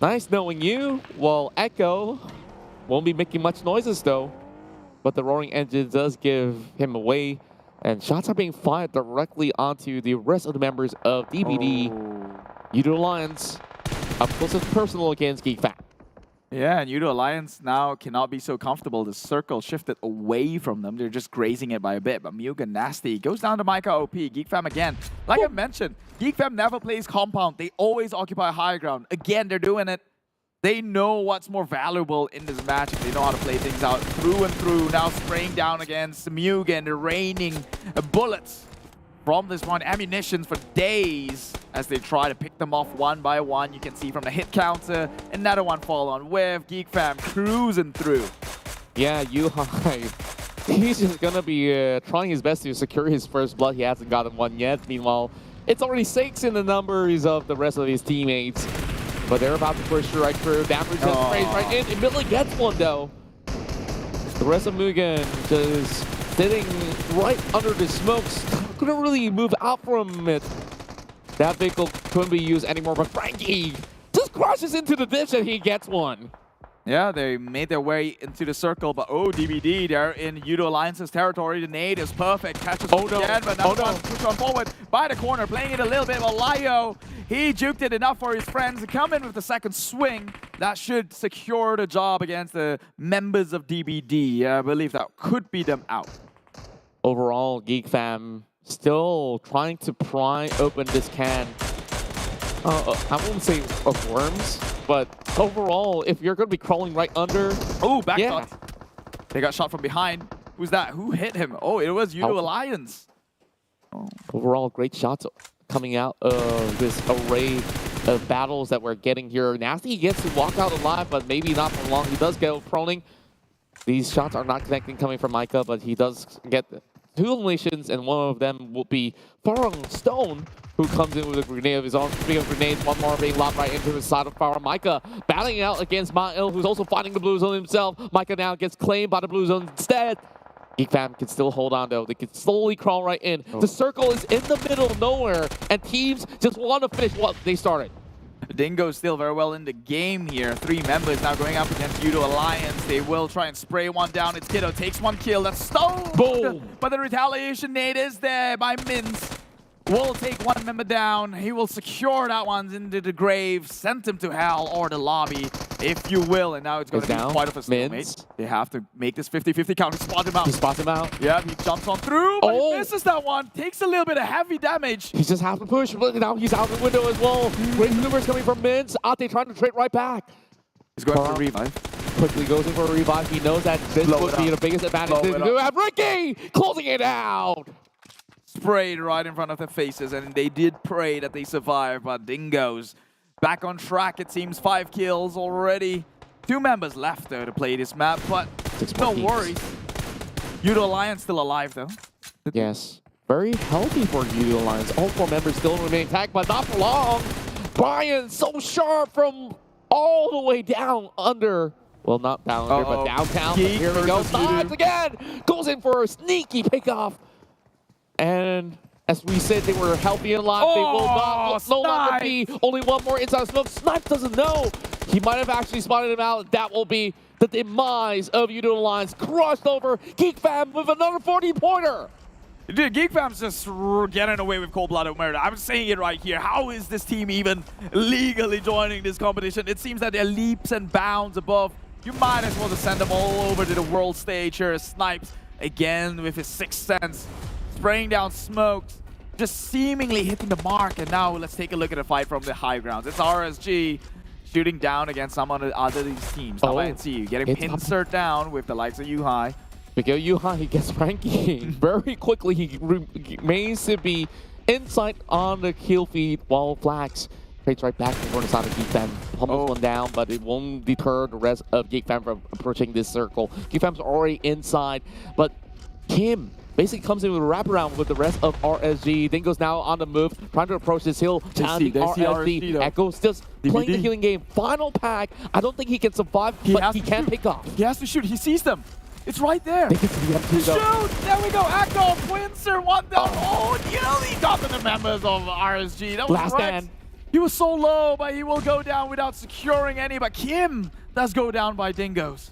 Nice knowing you. Well, Echo won't be making much noises, though. But the roaring engine does give him away. And shots are being fired directly onto the rest of the members of DBD. Yoodo Alliance, up close and personal against GEEK Fam. Yeah, and Yoodo Alliance now cannot be so comfortable. The circle shifted away from them. They're just grazing it by a bit. But MUGEN nasty goes down to Micah OP. GEEK Fam again. Like I mentioned, GEEK Fam never plays compound. They always occupy high ground. Again, they're doing it. They know what's more valuable in this match. They know how to play things out through and through. Now spraying down against MUGEN, raining bullets from this one, ammunitions for days as they try to pick them off one by one. You can see from the hit counter, another one fall on whiff. GEEK Fam cruising through. Yeah, he's just gonna be trying his best to secure his first blood. He hasn't gotten one yet. Meanwhile, it's already 6 in the numbers of the rest of his teammates. But they're about to push right through. Damage just sprays right in. Immediately gets one, though. The rest of MUGEN just sitting right under the smokes. Couldn't really move out from it. That vehicle couldn't be used anymore, but Frankie just crashes into the ditch and he gets one. Yeah, they made their way into the circle, but DBD, they're in Yoodo Alliance's territory. The nade is perfect, catches again, but now push on forward by the corner, playing it a little bit. Well, Lyo, he juked it enough for his friends to come in with the second swing. That should secure the job against the members of DBD. I believe that could be them out. Overall, GEEK Fam still trying to pry open this can. I wouldn't say of worms, but overall, if you're going to be crawling right under... Back shot. They got shot from behind. Who's that? Who hit him? It was Yoodo Alliance. Overall, great shots coming out of this array of battles that we're getting here. Nasty gets to walk out alive, but maybe not for long. He does get proning. These shots are not connecting coming from Micah, but he does get 2 eliminations, and one of them will be Farang Stone, who comes in with a grenade of his own. Speaking of grenades, one more being lobbed right into the side of Farang. Micah battling out against Ma'il, who's also fighting the blue zone himself. Micah now gets claimed by the blue zone instead. GEEK Fam can still hold on, though. They can slowly crawl right in. The circle is in the middle of nowhere, and teams just want to finish what they started. Dingo's still very well in the game here. 3 members now going up against Yoodo Alliance. They will try and spray one down. It's Kiddo takes 1 kill. That's stolen. Boom. But the retaliation nade is there by Minz. Will take 1 member down. He will secure that one into the grave, send him to hell or the lobby, if you will. And now it's going to be quite of a stalemate. They have to make this 50-50 count. He spots him out. He spots him out. Yeah, he jumps on through, but he misses that one. Takes a little bit of heavy damage. He just has to push, but now he's out the window as well. Great maneuvers coming from Minz. Ate trying to trade right back. He's going for a revive. Quickly goes in for a revive. He knows that this would be the biggest advantage. To have Ricky closing it out. Sprayed right in front of their faces, and they did pray that they survive, but Dingo's back on track. It seems 5 kills already. 2 members left though to play this map, but no worries. Yoodo Alliance still alive though. Yes, very healthy for Yoodo Alliance. All 4 members still remain intact, but not for long. Brian so sharp from all the way down under. Well, not down under, but downtown. But here we go. Slides again. Goes in for a sneaky pickoff. And as we said, they were healthy and alive. They will not no longer be. Only 1 more inside smoke. Snipe doesn't know. He might have actually spotted him out. That will be the demise of Yoodo Alliance. Crushed over GEEK Fam with another 40-pointer. Dude, GEEK Fam's just getting away with cold-blooded murder. I'm saying it right here. How is this team even legally joining this competition? It seems that they're leaps and bounds above. You might as well just send them all over to the world stage here. Snipes again with his 6th sense. Spraying down smokes, just seemingly hitting the mark. And now let's take a look at a fight from the high grounds. It's RSG shooting down against some of the other these teams. Tabah NSEA getting pincered down with the likes of Yuhai. Miguel Yuhai, he gets ranking very quickly. He remains to be inside on the kill feed while Flax trades right back to the side of GEEK Fam. Pummels one down, but it won't deter the rest of GEEK Fam from approaching this circle. GEEK Fam's already inside, but Kim basically comes in with a wraparound with the rest of RSG. Dingo's now on the move, trying to approach this hill, challenging RSG. Echo's just playing the healing game. Final pack. I don't think he can survive, but he can pick off. He has to shoot. He sees them. It's right there. They get to the shoot! There we go. Echo, Windsor, 1 down. Oh, nearly got to the members of RSG. That was last stand. He was so low, but he will go down without securing any. But Kim does go down by Dingo's.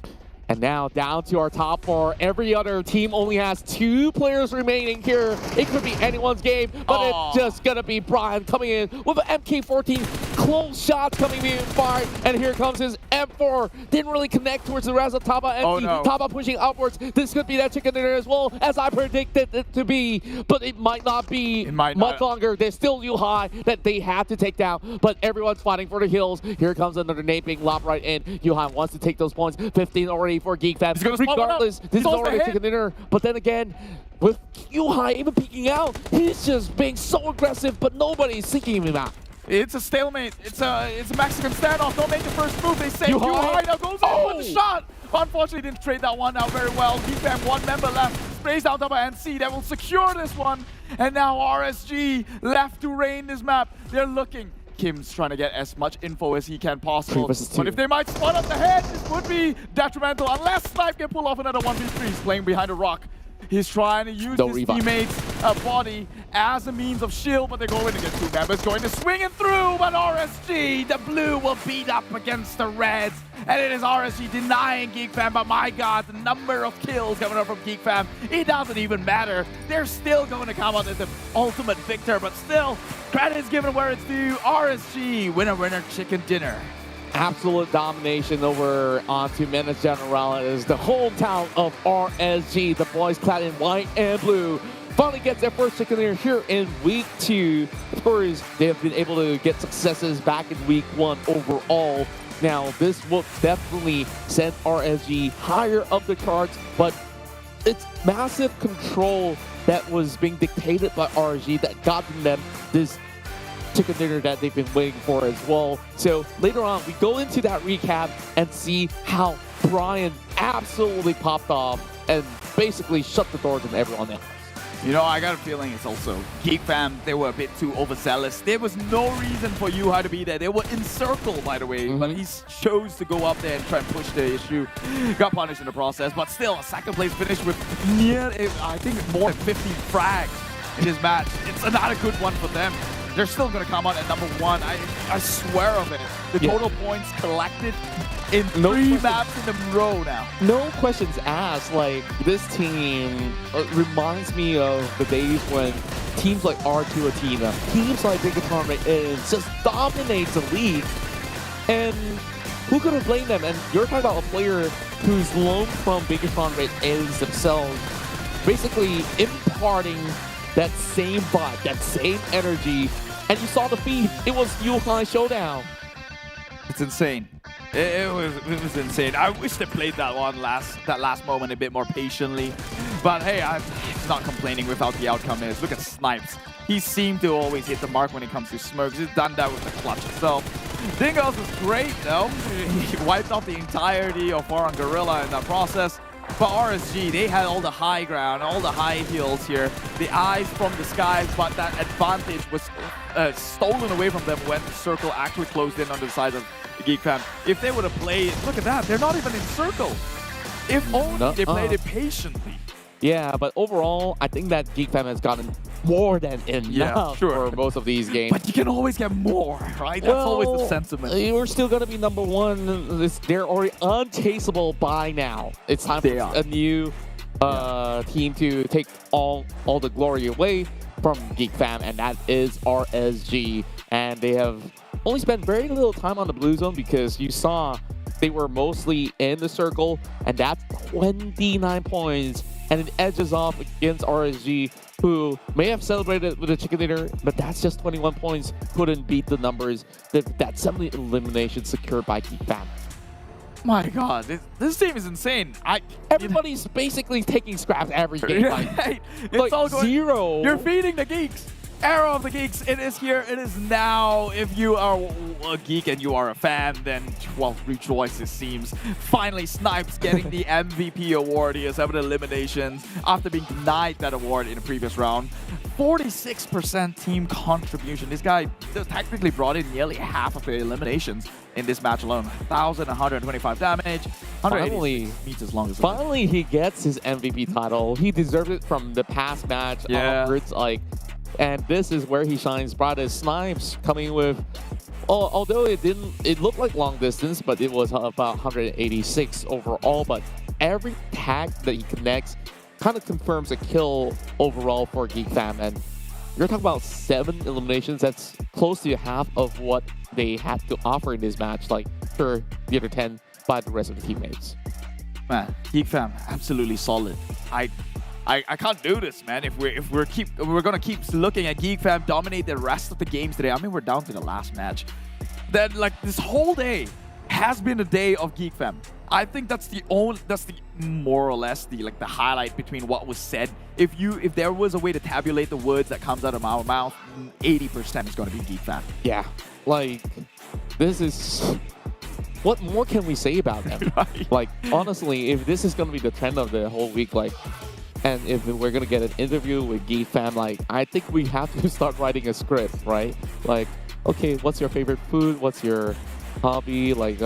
And now down to our top 4. Every other team only has 2 players remaining here. It could be anyone's game, but it's just gonna be Brian coming in with an MK14. Close shots coming in fired, and here comes his M4. Didn't really connect towards the rest of Tabah NSEA. Tabah pushing upwards. This could be that chicken dinner as well, as I predicted it to be, but it might not be much longer. There's still Yuhai that they have to take down, but everyone's fighting for the hills. Here comes another nade being lobbed right in. Yuhai wants to take those points. 15 already for GEEK Fam. Regardless, this is already a chicken dinner. But then again, with Yuhai even peeking out, he's just being so aggressive, but nobody's seeking him out. It's a stalemate. It's a Mexican standoff. Don't make the first move. They say Yuhai now goes in with the shot. Unfortunately, didn't trade that one out very well. GEEK Fam, 1 member left. Sprays down Tabah NSEA. That will secure this one. And now RSG left to reign this map. They're looking. Kim's trying to get as much info as he can possible. But if they might spot up the head, this would be detrimental unless Snipe can pull off another 1v3. He's playing behind a rock. He's trying to use his teammate's body as a means of shield, but they're going to get 2 members going to swing it through, but RSG, the blue will beat up against the reds. And it is RSG denying GEEK Fam, but my god, the number of kills coming up from GEEK Fam, it doesn't even matter. They're still going to come out as the ultimate victor, but still, credit is given where it's due. RSG, winner, chicken dinner. Absolute domination over onto Menace General. It is the hometown of RSG. The boys clad in white and blue finally gets their first chicken dinner here in week 2. Of course, they have been able to get successes back in week 1 overall. Now, this will definitely send RSG higher up the charts, but it's massive control that was being dictated by RSG that got them this chicken dinner that they've been waiting for as well. So later on, we go into that recap and see how Brian absolutely popped off and basically shut the doors on everyone else. You know, I got a feeling it's also GEEK Fam, they were a bit too overzealous. There was no reason for Yuhai to be there. They were in circle, by the way, but he chose to go up there and try and push the issue. Got punished in the process, but still a second place finish with near, I think, more than 50 frags in this match. It's not a good one for them. they're still going to come out at number 1. I swear of it. The total points collected in 3 maps in a row now. No questions asked. Like, this team reminds me of the days when teams like R2 Athena, teams like Dingoz Esports just dominates the league. And who could have blamed them? And you're talking about a player who's loaned from Dingoz Esports themselves, basically imparting that same vibe, that same energy. And you saw the feed. It was Yuhai Showdown. It's insane. It was insane. I wish they played that last moment a bit more patiently. But hey, I'm not complaining with how the outcome is. Look at Snipes. He seemed to always hit the mark when it comes to smokes. He's done that with the clutch itself. Dingoz was great though. He wiped off the entirety of Farang Guerilla in that process. But RSG, they had all the high ground, all the high heels here. The eyes from the skies, but that advantage was stolen away from them when the circle actually closed in on the side of the GEEK fam. If they would have played, look at that, they're not even in circle. If only they played it patiently. Yeah, but overall, I think that GEEK fam has gotten more than enough for most of these games. But you can always get more, right? That's always the sentiment. We're still going to be number 1. They're already unchaseable by now. It's time for a new team to take all the glory away from GEEK fam, and that is RSG. And they have only spent very little time on the blue zone because you saw they were mostly in the circle, and that's 29 points. And it edges off against RSG, who may have celebrated with a chicken dinner, but that's just 21 points. Couldn't beat the numbers. That 70 eliminations secured by GEEK fam. My God, this team is insane. Everybody's basically taking scraps every game. Right. It's like all going, 0. You're feeding the geeks. Era of the geeks. It is here. It is now. If you are a geek and you are a fan, then well, rejoice. It seems. Finally, Snipes getting the MVP award. He has 7 eliminations after being denied that award in the previous round. 46% team contribution. This guy technically brought in nearly half of the eliminations in this match alone. 1,125 damage. 180 meters long as well. Finally, he gets his MVP title. He deserved it from the past match onwards. And this is where he shines brightest. Snipes coming with, although it looked like long distance, but it was about 186 overall. But every tag that he connects kind of confirms a kill overall for GEEK fam. And you're talking about 7 eliminations. That's close to half of what they had to offer in this match. Like, sure, the other 10 by the rest of the teammates. Man, GEEK fam, absolutely solid. I can't do this, man. If we're gonna keep looking at GEEK fam dominate the rest of the games today. I mean, we're down to the last match. Then like this whole day has been a day of GEEK fam. I think that's the more or less the highlight between what was said. If there was a way to tabulate the words that comes out of our mouth, 80% is gonna be GEEK fam. Yeah, like this is. What more can we say about them? Right. Like honestly, if this is gonna be the trend of the whole week, like. And if we're gonna get an interview with GEEK fam, like I think we have to start writing a script, right? Like, okay, what's your favorite food? What's your hobby? Like,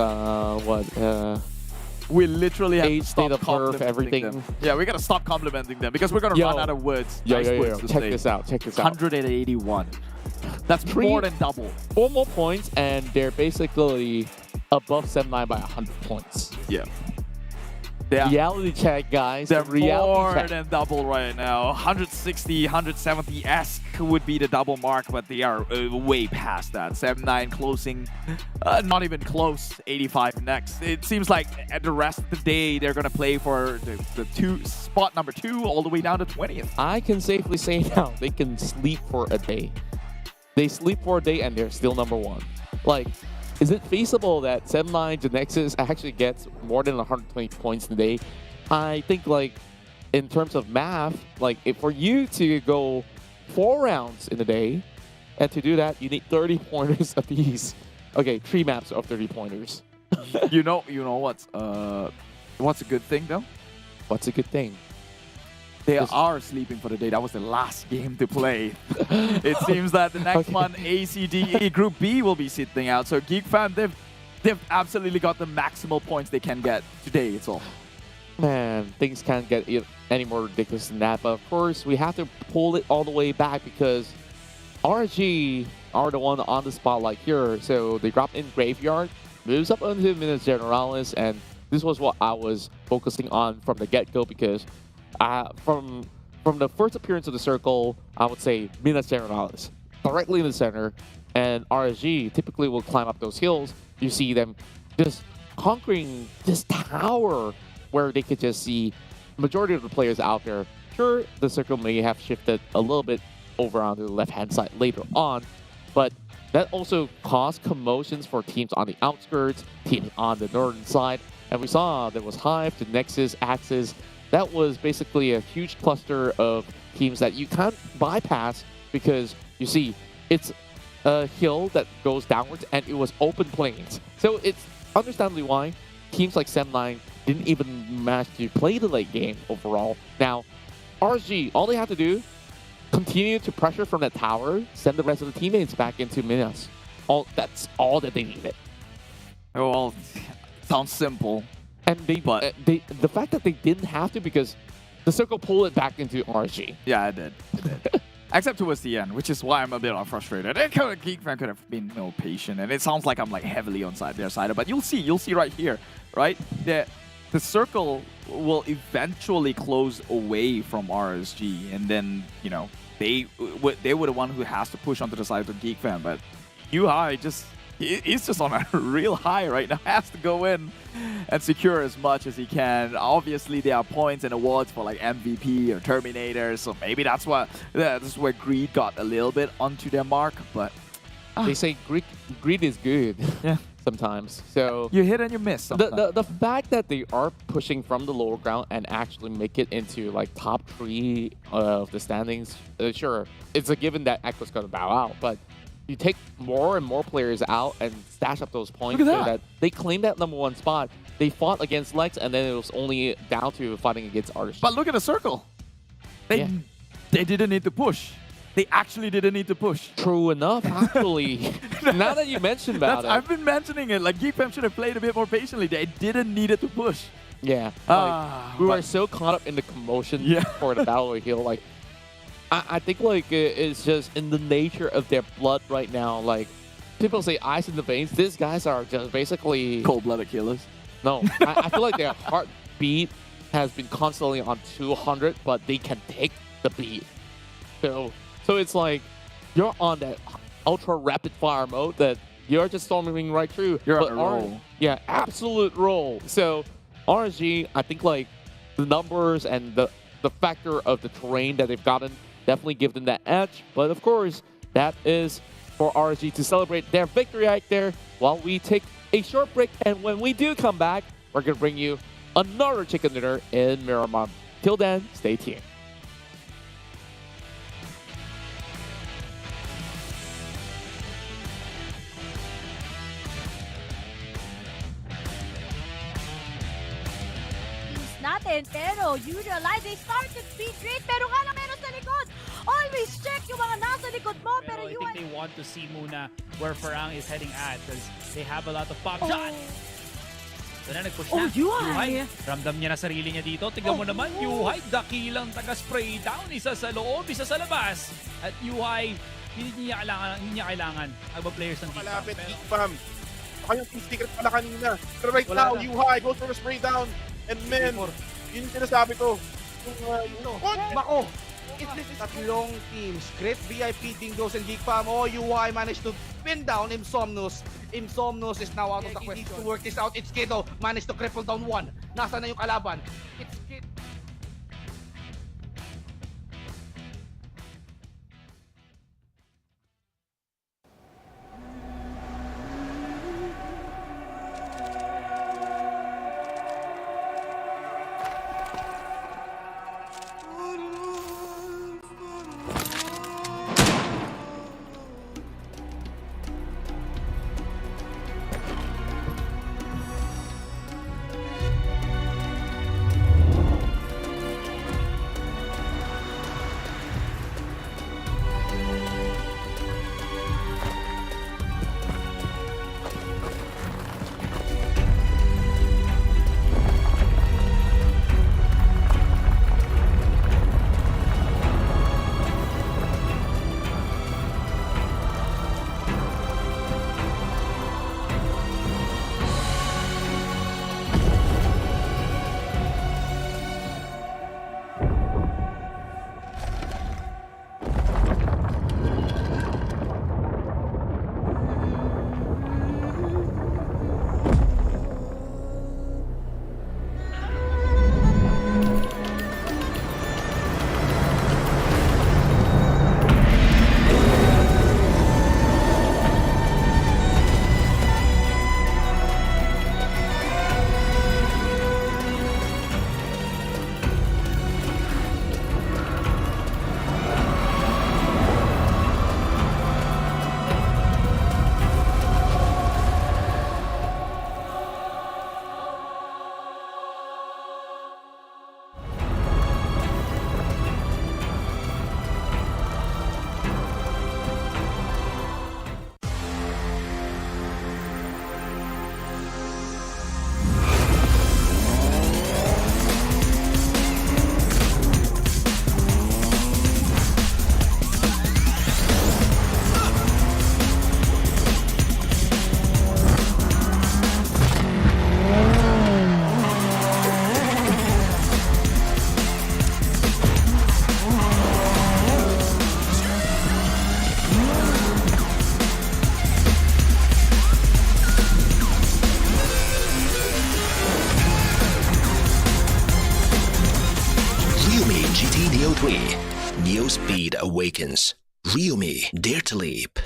we literally have to state stop of birth, everything. Them. Yeah, we gotta stop complimenting them because we're gonna run out of words. Check this out. 181. That's more than double. 4 more points, and they're basically above 7-9 by 100 points. Yeah. Reality check, guys. They're more than double right now. 160, 170-esque would be the double mark, but they are way past that. 7-9 closing, not even close. 85 next. It seems like at the rest of the day, they're going to play for the spot number 2 all the way down to 20th. I can safely say now, they can sleep for a day. They sleep for a day and they're still number 1. Like, is it feasible that 7-9 Genexus actually gets more than 120 points a day? I think, like, in terms of math, like, for you to go 4 rounds in a day, and to do that, you need 30 pointers apiece. Okay, 3 maps of 30 pointers. you know what's a good thing, though? What's a good thing? They are sleeping for the day. That was the last game to play. It seems that the next one, ACDE Group B, will be sitting out. So GEEK fam, they've absolutely got the maximal points they can get today. It's all. Man, things can't get any more ridiculous than that. But of course, we have to pull it all the way back because RSG are the one on the spotlight here. So they drop in Graveyard, moves up onto Minas Generalis, and this was what I was focusing on from the get-go because from the first appearance of the circle, I would say Minas Generalis, directly in the center, and RSG typically will climb up those hills. You see them just conquering this tower where they could just see majority of the players out there. Sure, the circle may have shifted a little bit over onto the left-hand side later on, but that also caused commotions for teams on the outskirts, teams on the northern side, and we saw there was HYVE, Genexus, Axis. That was basically a huge cluster of teams that you can't bypass because, you see, it's a hill that goes downwards and it was open plains. So it's understandably why teams like Sem9 didn't even manage to play the late game overall. Now, RSG, all they have to do, continue to pressure from that tower, send the rest of the teammates back into Minas. That's all that they needed. Oh, well, sounds simple. And the fact that they didn't have to because the circle pulled it back into RSG. Yeah, it did. Except towards the end, which is why I'm a bit frustrated. GEEK fan could have been more patient, and it sounds like I'm like heavily on their side. But you'll see right here, right? The circle will eventually close away from RSG, and then they were the one who has to push onto the side of the GEEK fan. But he's just on a real high right now. Has to go in and secure as much as he can. Obviously, there are points and awards for like MVP or Terminator, so maybe that's where greed got a little bit onto their mark. But they say greed is good. Yeah. Sometimes. So you hit and you miss sometimes. The fact that they are pushing from the lower ground and actually make it into like top 3 of the standings, sure, it's a given that Echo's gonna bow out, but you take more and more players out and stash up those points so that they claim that #1 spot. They fought against Lex, and then it was only down to fighting against Artist. But look at the circle. They didn't need to push. They actually didn't need to push. True enough, actually. Now that you mentioned about it. I've been mentioning it. Like, GEEK should have played a bit more patiently. They didn't need it to push. Yeah. We were so caught up in the commotion for the Battle of the Hill. Like, I think like it's just in the nature of their blood right now. Like, people say ice in the veins. These guys are just basically cold-blooded killers. No, I feel like their heartbeat has been constantly on 200, but they can take the beat. So it's like you're on that ultra rapid fire mode that you're just storming right through. You're on a roll. Yeah, absolute roll. So RSG, I think like the numbers and the factor of the terrain that they've gotten definitely give them that edge. But of course, that is for RSG to celebrate their victory right there while we take a short break. And when we do come back, we're going to bring you another chicken dinner in Miramar. Till then, stay tuned. Natin, pero Yoodo Alliance, they start to speed great, pero nga lang meron sa likod. Always check yung mga nasa likod mo, pero I think they want to see muna where Farang is heading at because they have a lot of pop shots. So na nag-push na. Yuhai. Ramdam niya na sarili niya dito. Tignan mo naman, Yuhai, dakilang taga-spray down. Isa sa loob, isa sa labas. At Yuhai, hindi niya kailangan ang players ng GEEK. Malapit, GEEK fam. Baka yung secret pala kanina. Pero right now, Yuhai goes for a spray down. And men, yun sinasabi ko. Mako! This is tatlong teams. Great VIP, Dingoz and GEEK fam. UI managed to pin down Insomnus. Insomnus is now out of the quest to work this out. It's Kido managed to cripple down 1. Nasa na yung kalaban? It's Kido. awakens. Real me, dare to leap.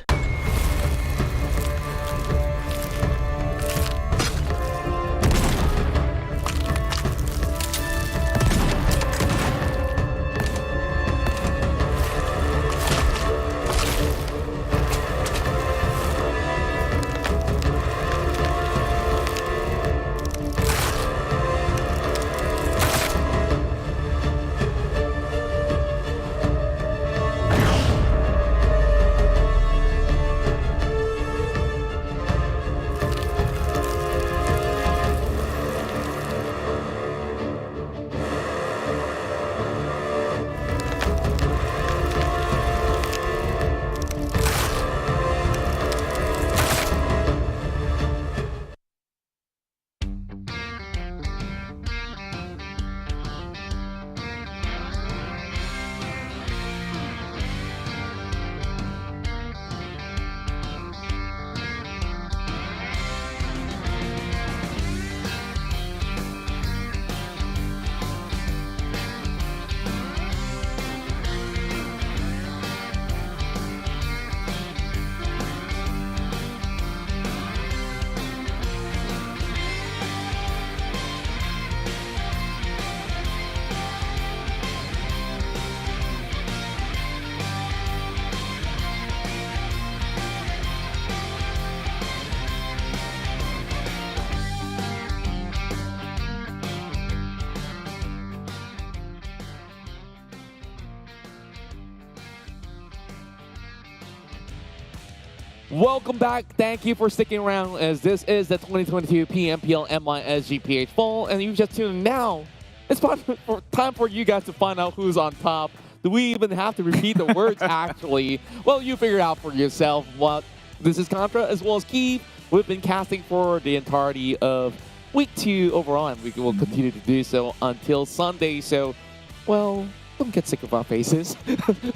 Welcome back. Thank you for sticking around as this is the 2022 PMPL MYSGPH Fall, and you just tuned in now. It's time for you guys to find out who's on top. Do we even have to repeat the words actually? Well, you figure out for yourself what this is Contra as well as GEEK. We've been casting for the entirety of week 2 overall, and we will continue to do so until Sunday. So, well, don't get sick of our faces.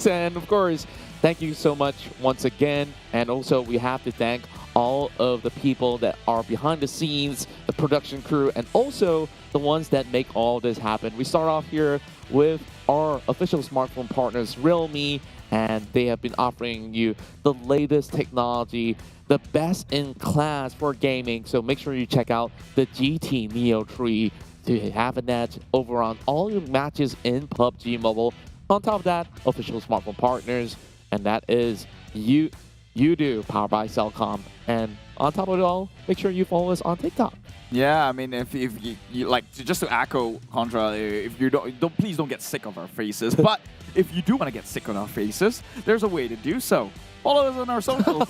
And of course, thank you so much once again. And also, we have to thank all of the people that are behind the scenes, the production crew, and also the ones that make all this happen. We start off here with our official smartphone partners, Realme, and they have been offering you the latest technology, the best in class for gaming. So make sure you check out the GT Neo 3 to have an edge over on all your matches in PUBG Mobile. On top of that, official smartphone partners, and that is Yoodo, powered by Cellcom. And on top of it all, make sure you follow us on TikTok. Yeah, I mean, if you like, just to echo Contra, if you don't please don't get sick of our faces. But if you do want to get sick of our faces, there's a way to do so. Follow us on our socials.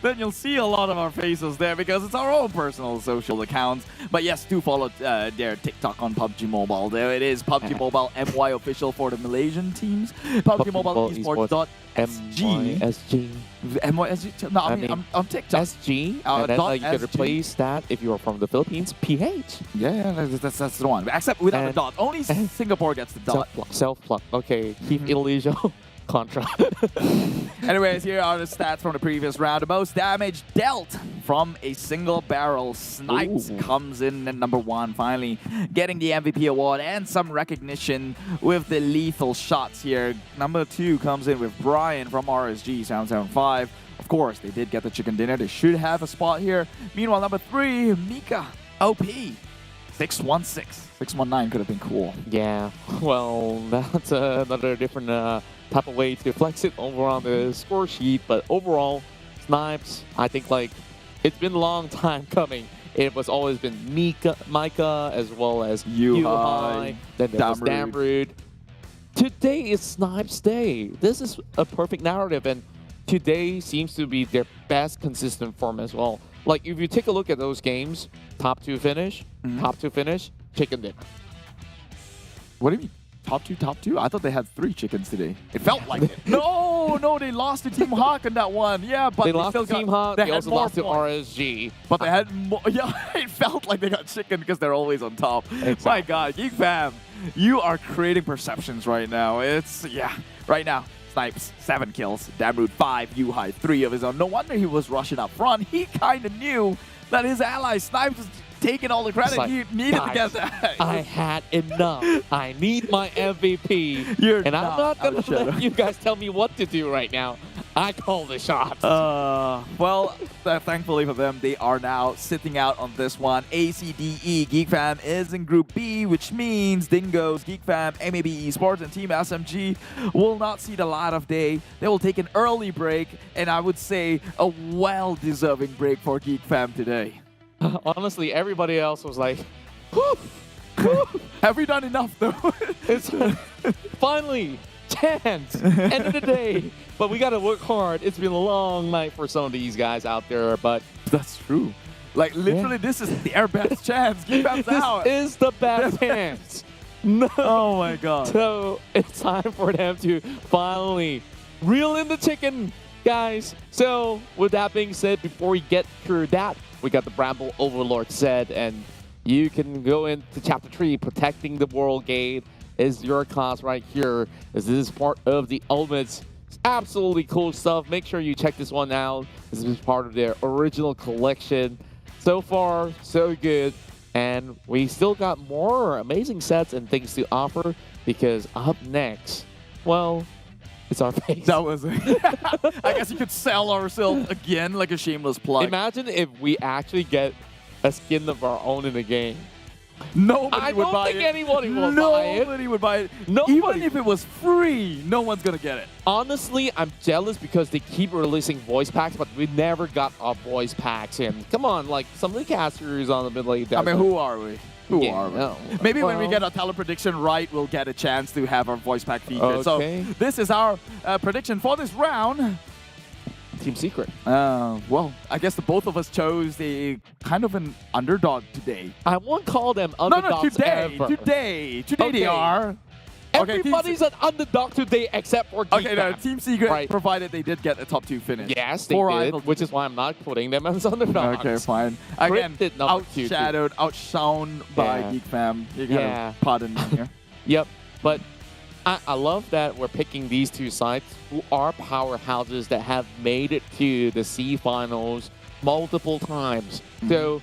Then you'll see a lot of our faces there because it's our own personal social accounts. But yes, do follow their TikTok on PUBG Mobile. There it is, PUBG Mobile MY official for the Malaysian teams. PUBG Mobile Esports.sg. MYSG. No, I mean, I'm on TikTok. SG. And then you can replace that if you are from the Philippines. PH. Yeah, that's the one. Except without the dot. Only Singapore gets the dot. Self-plug. Okay, keep illegal. Contra. Anyways, here are the stats from the previous round. The most damage dealt from a single barrel. Snipes comes in at number 1, finally getting the MVP award and some recognition with the lethal shots here. Number 2 comes in with Brian from RSG 775. Of course, they did get the chicken dinner. They should have a spot here. Meanwhile, number 3, Mika OP 616. 619 could have been cool. Yeah, well, that's another different type of way to flex it over on the score sheet. But overall, Snipes, I think like it's been a long time coming. It was always been Micah as well as Yuhai. Then there was Damrude. Today is Snipes Day. This is a perfect narrative, and today seems to be their best consistent form as well. Like if you take a look at those games, top 2 finish, chicken dinner. What do you mean? Top two? I thought they had 3 chickens today. It felt like it. No, they lost to Team Hawk in that one. Yeah, but they lost to Team Hawk. They also lost to RSG. But they had more. Yeah, it felt like they got chicken because they're always on top. Exactly. My God, GEEK fam, you are creating perceptions right now. Right now. Snipes, 7 kills. Damrude, 5. Yuhai, 3 of his own. No wonder he was rushing up front. He kind of knew that his ally Snipes was taking all the credit. Like, He needed to get guys, that. I had enough. I need my MVP. You're and I'm not going to outshadow. let you guys tell me what to do right now. I call the shots. Well, thankfully for them, they are now sitting out on this one. ACDE, Geek Fam is in Group B, which means Dingoz, Geek Fam, MAB Esports, and Team SMG will not see the light of day. They will take an early break, and I would say a well-deserving break for Geek Fam today. Honestly, everybody else was like, whew, whew. Have we done enough, though? It's finally chance, end of the day. But we got to work hard. It's been a long night for some of these guys out there, but that's true. Like, literally, this is their best chance. Geek Fam's out. This is the best chance. No. Oh, my God. So it's time for them to finally reel in the chicken, guys. So with that being said, before we get through that, we got the Bramble Overlord said, and you can go into Chapter 3, Protecting the World Gate is your class right here, as this is part of the Ultimates. It's absolutely cool stuff. Make sure you check this one out. This is part of their original collection. So far, so good. And we still got more amazing sets and things to offer, because up next, well, it's our face. That was I guess you could sell ourselves again like a shameless plug. Imagine if we actually get a skin of our own in the game. Nobody would buy it. I don't think anybody will buy it. Nobody would buy it. Nobody. Even if it was free, no one's going to get it. Honestly, I'm jealous because they keep releasing voice packs, but we never got our voice packs in. Come on, like, some of the casters on the bit like that. I mean, who are we? Who are we? No. Maybe when we get our teleprediction right, we'll get a chance to have our voice pack featured. Okay. So this is our prediction for this round. Team Secret. Well, I guess the both of us chose a kind of an underdog today. I won't call them underdogs ever. Today Okay. they are. Everybody's an underdog today except for Geek Okay, no, Fam. Team Secret, Right. provided they did get a top 2 finish. Yes, they For did, rivals. which is why I'm not putting them as underdogs. Okay, fine. Crit Again, did number 2 too. outshadowed, outshone by Yeah. Geek Fam. You gotta pardon me here. Yep, but I love that we're picking these two sides who are powerhouses that have made it to the C finals multiple times. So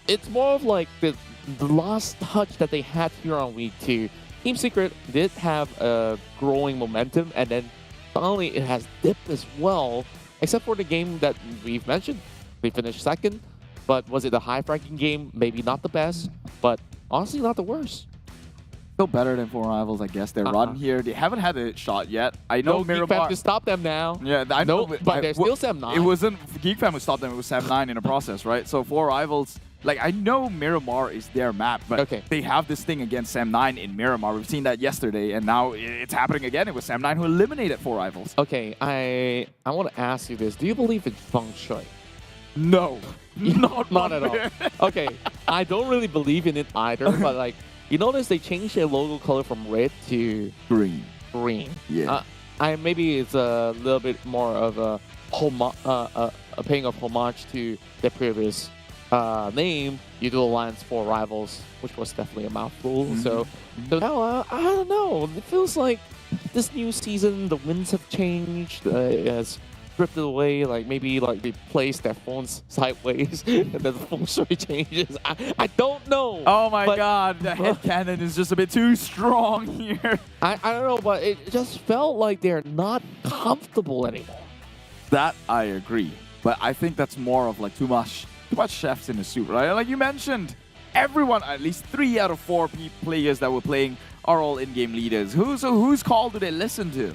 it's more of like the last touch that they had here on week 2. Team Secret did have a growing momentum, and then finally it has dipped as well, except for the game that we've mentioned. They finished second, but was it a high-ranking game? Maybe not the best, but honestly not the worst. Still better than 4 rivals, I guess. Their run here, they haven't had a shot yet. I know Geek Fam Miramar to stop them now. Yeah, I know. But there's still Sam 9. It wasn't Geek Fam who stopped them. It was Sam 9 in the process, right? So 4 rivals. Like, I know Miramar is their map, but they have this thing against Sam 9 in Miramar. We've seen that yesterday, and now it's happening again. It was Sam 9 who eliminated 4 rivals. Okay, I want to ask you this. Do you believe in feng shui? No. Not at all. Okay, I don't really believe in it either, but like, you notice they changed their logo color from red to green. Yeah. Maybe it's a little bit more of a paying of homage to their previous name, Yoodo Alliance 4 rivals, which was definitely a mouthful. So now, I don't know. It feels like this new season, the winds have changed. It has drifted away. Like maybe like they placed their phones sideways, and then the feng shui changes. I don't know. Oh my God, the headcanon is just a bit too strong here. I don't know, but it just felt like they're not comfortable anymore. That I agree, but I think that's more of like too much chefs in the soup, right? Like you mentioned, everyone, at least 3 out of 4 players that were playing are all in-game leaders. Whose call do they listen to?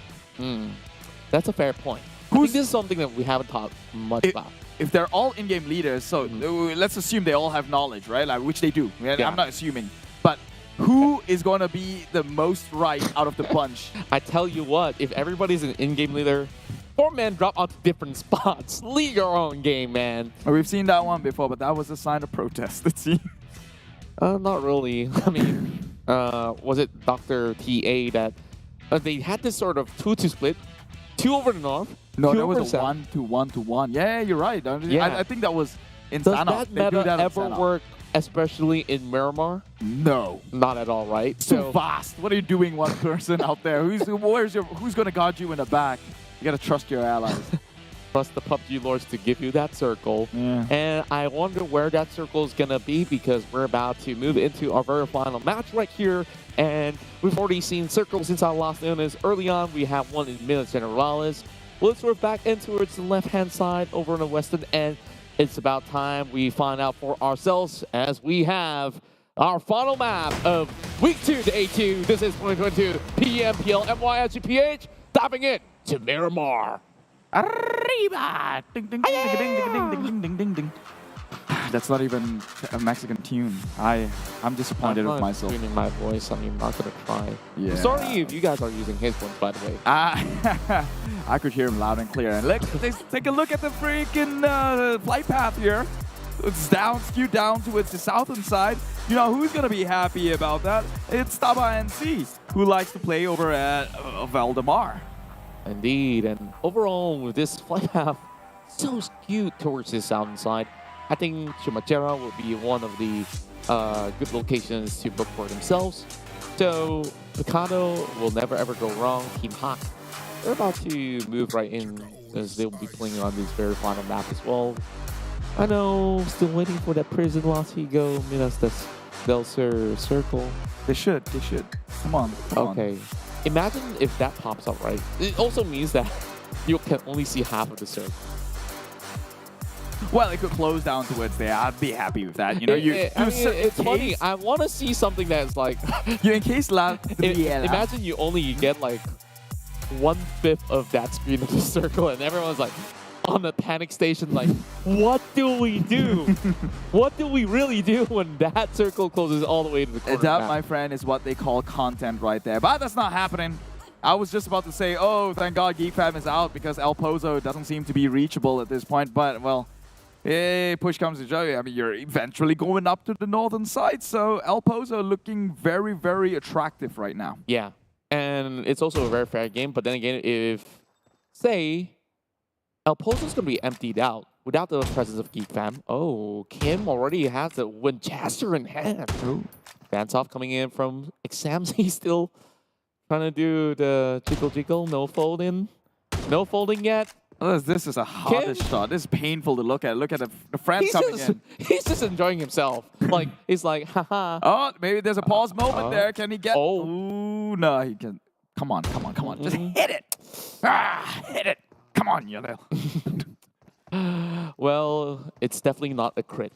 That's a fair point. I think this is something that we haven't talked much about. If they're all in-game leaders, so let's assume they all have knowledge, right? Like, which they do. Yeah. I'm not assuming. But who is going to be the most right out of the bunch? I tell you what, if everybody's an in-game leader, 4 men drop onto different spots. Lead your own game, man. We've seen that one before, but that was a sign of protest, it seems. Not really. I mean, was it Dr. TA that they had this sort of 2-2 split? 2 over the north. No, there was a 1-1-1. Yeah, you're right. I think that was in Does Sanoff. that meta ever work, especially in Miramar? No. Not at all, right? Too fast. What are you doing, one person out there? Who's going to guard you in the back? You got to trust your allies. trust the PUBG lords to give you that circle. Yeah. And I wonder where that circle is going to be because we're about to move into our very final match right here. And we've already seen circles since our last illness. Early on, we have one in Minas Generales. Let's move back in towards the left-hand side over on the western end. It's about time we find out for ourselves as we have our final map of Week 2 to A2. This is 2022 PMPL MYSGPH, diving in to Miramar. Arriba! Ding, ding, ding, ding, ding, ding, ding, ding, ding, ding. That's not even a Mexican tune. I'm disappointed with myself. I'm my voice. I'm not gonna try. Yeah. Sorry if you guys are using his ones, by the way. I could hear him loud and clear. And let's take a look at the freaking flight path here. It's down, skewed down towards the southern side. You know who's gonna be happy about that? It's Tabah NSEA, who likes to play over at Valdemar. Indeed, and overall with this flight path so skewed towards the southern side, I think Chumacera will be one of the good locations to book for themselves. So Mikado will never ever go wrong. Team Hawk, they're about to move right in as they'll be playing on this very final map as well. I know, still waiting for that prison Las Higo Minas del Sur circle. They should. Come on. Okay. Imagine if that pops up, right? It also means that you can only see half of the circle. Well, it could close down towards there. I'd be happy with that. You know, it's funny. I want to see something that's like you encase imagine you only get like 1/5 of that screen of the circle, and everyone's like on the panic station, like, what do we do? What do we really do when that circle closes all the way to the corner? That, my friend, is what they call content right there. But that's not happening. I was just about to say, oh, thank God GEEK Fam is out because El Pozo doesn't seem to be reachable at this point. But, well, hey, push comes to shove. I mean, you're eventually going up to the northern side. So El Pozo looking very, very attractive right now. Yeah. And it's also a very fair game. But then again, if, say, El Pozo's going to be emptied out without the presence of GEEK Fam. Oh, Kim already has the Winchester in hand. Bansoff coming in from exams. He's still trying to do the jiggle. No folding. No folding yet. This is a hottest shot. This is painful to look at. Look at the friends coming in. He's just enjoying himself. Like, he's like, haha. Oh, maybe there's a pause moment there. Can he get? Oh, ooh, no, he can. Come on. Just hit it. Hit it. Come on, Yoodo. Well, it's definitely not a crit.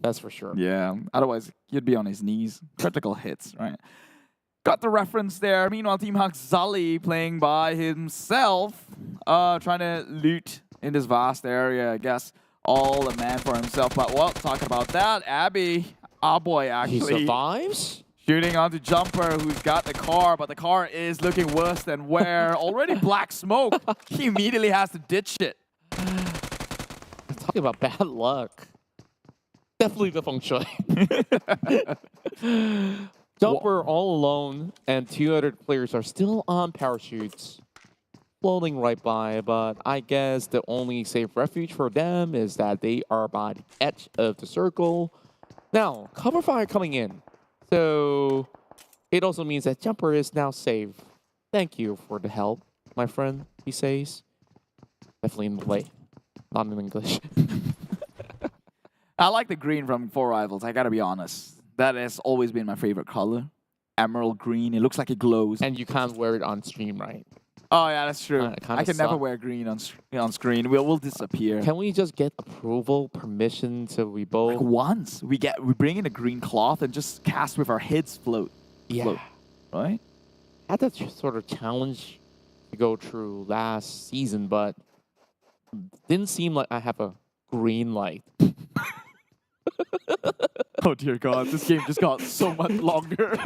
That's for sure. Yeah, otherwise you'd be on his knees. Critical hits, right? Got the reference there. Meanwhile, Team Hawk Zully playing by himself, trying to loot in this vast area, I guess. All a man for himself. But, well, talking about that, Abby, our boy, actually. He survives? Shooting onto Jumper, who's got the car, but the car is looking worse than where. Already black smoke. He immediately has to ditch it. Talking about bad luck. Definitely the feng shui. Jumper all alone, and 2 other players are still on parachutes. Floating right by, but I guess the only safe refuge for them is that they are by the edge of the circle. Now, cover fire coming in. So it also means that Jumper is now safe. Thank you for the help, my friend, he says. Definitely in Malay, not in English. I like the green from 4 Rivals, I gotta be honest. That has always been my favorite color. Emerald green, it looks like it glows. And you can't wear it on stream, right? Oh yeah, that's true. I can never wear green on screen. We'll disappear. Can we just get approval, permission, so we both... Like once. We bring in a green cloth and just cast with our heads float. Yeah. Right? I had that sort of challenge to go through last season, but didn't seem like I have a green light. Oh dear God, this game just got so much longer.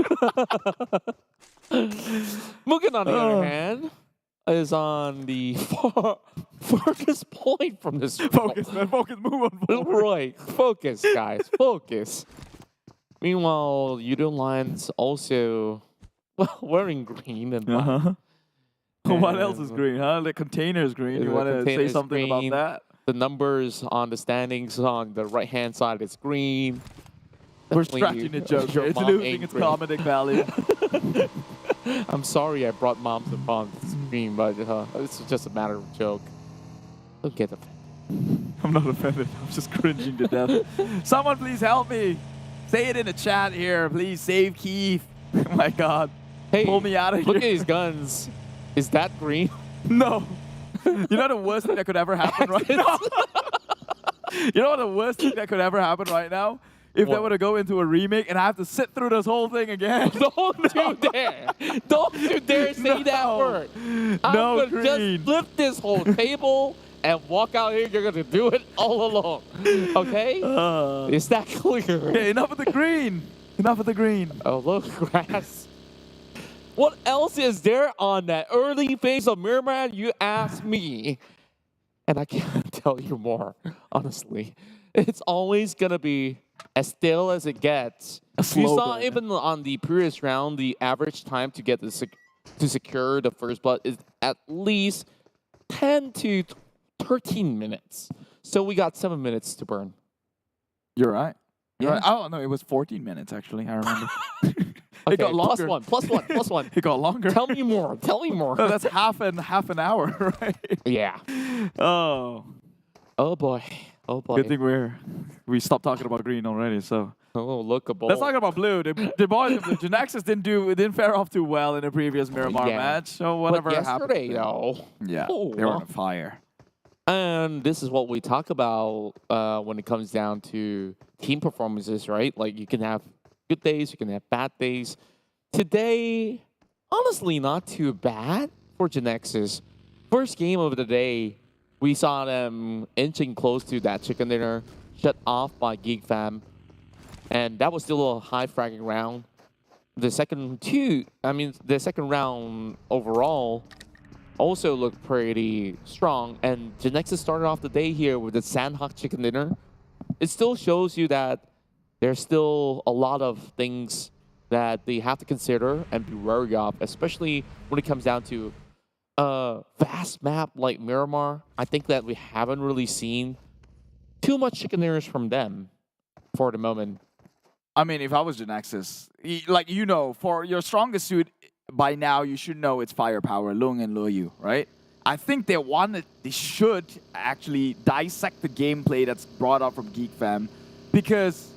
MUGEN, on the other hand, is on the farthest point from this. Focus, man. Focus. Move on forward. Right. Focus, guys. Focus. Meanwhile, Yoodo Alliance also wearing green and black. What else is green, huh? The container is green. You want to say something about that? The numbers on the standings on the right-hand side is green. We're scratching a joke. It's losing its comedic value. I'm sorry I brought moms upon the screen, but it's just a matter of joke. don't get offended. I'm not offended. I'm just cringing to death. Someone please help me. Say it in the chat here. Please save Keith. Oh my God. Hey, pull me out of here. Look at these guns. Is that green? No. You know the worst thing that could ever happen right now? You know what the worst thing that could ever happen right now? If they were to go into a remake and I have to sit through this whole thing again. Don't you dare. Don't you dare say that word. I'm going to just flip this whole table and walk out here. You're going to do it all alone. Okay? Is that clear? Okay, enough of the green. Enough of the green. Oh, look, grass. What else is there on that early phase of Miramar? You ask me. And I can't tell you more, honestly. It's always going to be as still as it gets. You saw even on the previous round, the average time to get to secure the first blood is at least 10 to 13 minutes. So we got 7 minutes to burn. You're right. Yeah. Right. Oh, no, it was 14 minutes, actually. I remember. Okay, it got longer. plus one. It got longer. Tell me more. Tell me more. No, that's half an hour, right? Yeah. Oh. Oh, boy. Oh, boy. Good thing we stopped talking about green already, so. Oh, look at Let's talk about blue. The Genexus didn't fare off too well in the previous Miramar match, so whatever but happened. yesterday, though. Yeah, they were on fire. And this is what we talk about when it comes down to team performances, right? Like, you can have good days, you can have bad days. Today, honestly, not too bad for Genexus. First game of the day, we saw them inching close to that chicken dinner, shut off by GEEK fam. And that was still a high fragging round. The second round overall also looked pretty strong. And Genexus started off the day here with the Sandhawk chicken dinner. It still shows you that there's still a lot of things that they have to consider and be wary of, especially when it comes down to a vast map like Miramar. I think that we haven't really seen too much chicken dinners from them for the moment. I mean, if I was Genexus, like, you know, for your strongest suit, by now you should know it's firepower, Lung and Luoyu, right? I think they should actually dissect the gameplay that's brought up from GEEK fam, because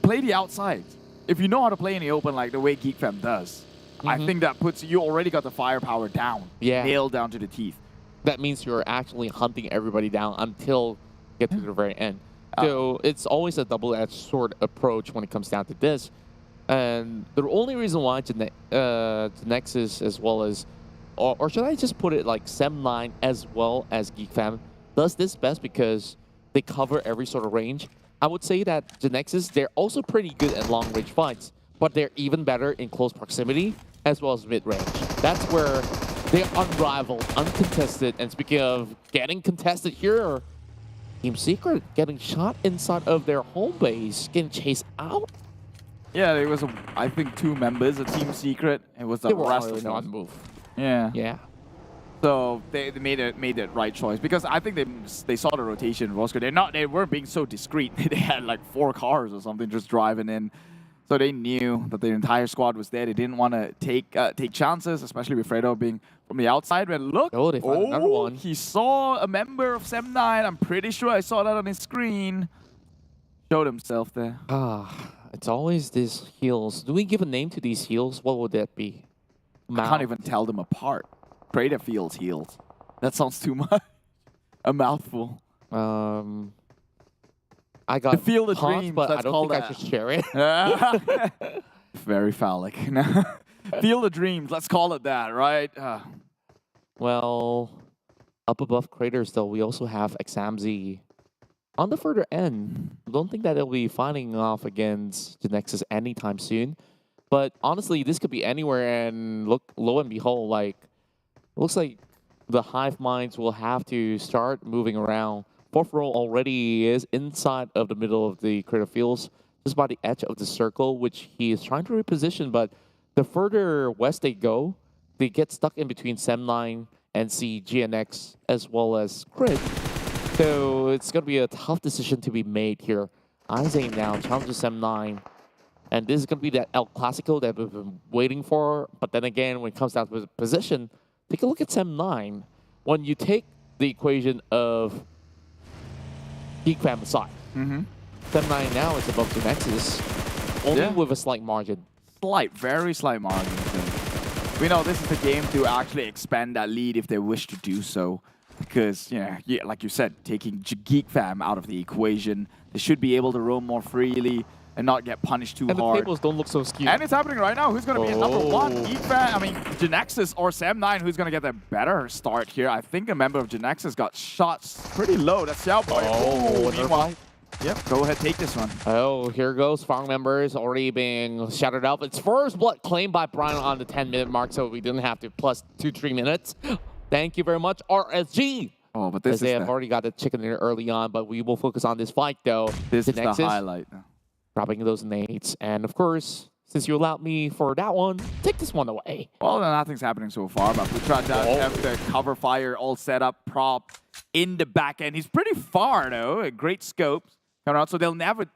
play the outside. If you know how to play in the open like the way GEEK fam does, I think that puts you already got the firepower down, nailed down to the teeth. That means you're actually hunting everybody down until you get to the very end. So it's always a double-edged sword approach when it comes down to this. And the only reason why Genexus as well as, or should I just put it like Sem9 as well as GEEK fam, does this best because they cover every sort of range. I would say that Genexus, they're also pretty good at long-range fights, but they're even better in close proximity as well as mid-range. That's where they're unrivaled, uncontested. And speaking of getting contested here, Team Secret getting shot inside of their home base, getting chased out. Yeah, there was, I think, 2 members of Team Secret. It was the rest of them. Move. Yeah. Yeah. So they made the right choice, because I think they saw the rotation in Bosskurr. They weren't being so discreet. They had like 4 cars or something just driving in. So they knew that their entire squad was there. They didn't want to take chances, especially with Fredo being from the outside. But look, they found another one. He saw a member of Sem9. I'm pretty sure I saw that on his screen. Showed himself there. It's always these heals. Do we give a name to these heals? What would that be? I can't even tell them apart. Trader Fields heals. That sounds too much. A mouthful. I got the Field of hot, Dreams, but I let's don't call think that. I should share it. Very phallic. Field of Dreams, let's call it that, right? Well, up above Craters, though, we also have Examzi on the further end. Don't think that it'll be fighting off against Genexus anytime soon. But honestly, this could be anywhere, and look, lo and behold, like, looks like the HYVE mines will have to start moving around. 4th row already is inside of the middle of the crater fields, just by the edge of the circle, which he is trying to reposition. But the further west they go, they get stuck in between Sem9, NC, GNX, as well as Crit. So it's going to be a tough decision to be made here. Isaac now challenges Sem9. And this is going to be that El Clasico that we've been waiting for. But then again, when it comes down to position, take a look at Sem9. When you take the equation of GEEK fam aside. Sem9 now is above Genexus, only with a slight margin. Very slight margin. We know this is the game to actually expand that lead if they wish to do so. Because, yeah, like you said, taking GEEK fam out of the equation, they should be able to roam more freely and not get punished too hard. And the tables don't look so skewed. And it's happening right now. Who's going to be at number one? GEEK fam, I mean, Genexus or Sem9, who's going to get the better start here? I think a member of Genexus got shots pretty low. That's Xiaoboy. Oh, meanwhile. Yep, go ahead, take this one. Oh, here goes. Farang members already being shouted out. It's first blood claimed by Brian on the 10-minute mark, so we didn't have to plus 2-3 minutes. Thank you very much, RSG. Oh, but this is they have already got the chicken dinner early on, but we will focus on this fight, though. This is the highlight. Dropping those nades. And, of course, since you allowed me for that one, take this one away. Well, nothing's happening so far, but Putra does have the cover fire all set up, prop in the back end. He's pretty far, though. A great scope. So they'll never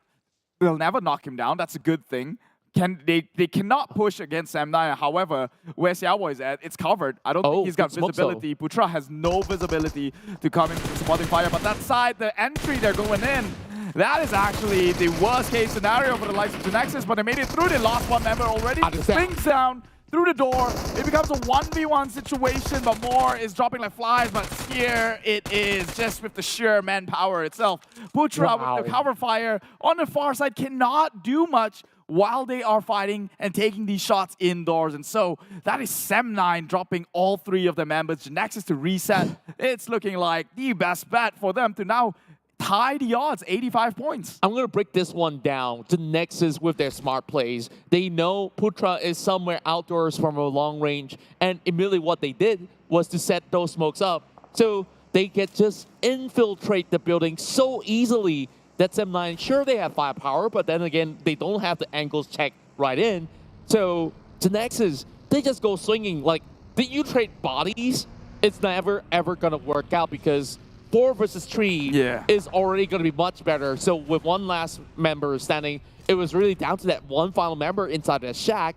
knock him down. That's a good thing. They cannot push against Sem9. However, where Xiaoboy is at, it's covered. I don't think he's got visibility. So. Putra has no visibility to come into the supporting fire. But that side, the entry they're going in, that is actually the worst case scenario for the likes of Genexus. But they made it through. They lost one member already. Things down through the door. It becomes a 1v1 situation, but more is dropping like flies. But here it is, just with the sheer manpower itself. Putra with the cover fire on the far side cannot do much while they are fighting and taking these shots indoors. And so that is Sem9 dropping all three of the members. Genexus to reset. It's looking like the best bet for them to now tie the odds, 85 points. I'm going to break this one down. Genexus with their smart plays. They know Putra is somewhere outdoors from a long range, and immediately what they did was to set those smokes up. So they can just infiltrate the building so easily that Sem9, sure, they have firepower, but then again, they don't have the angles checked right in. So Genexus, they just go swinging. Like, did you trade bodies? It's never, ever going to work out because 4 versus 3 is already going to be much better. So with one last member standing, it was really down to that one final member inside the shack,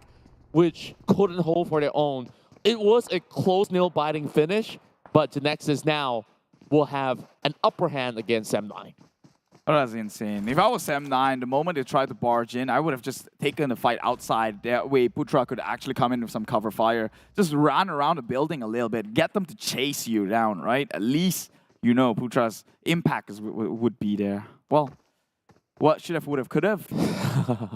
which couldn't hold for their own. It was a close nail-biting finish, but Genexus now will have an upper hand against Sem9. Oh, that's insane. If I was Sem9, the moment they tried to barge in, I would have just taken the fight outside. That way, Putra could actually come in with some cover fire. Just run around the building a little bit. Get them to chase you down, right? At least, you know, Putra's impact would be there. Well, what should have, would have, could have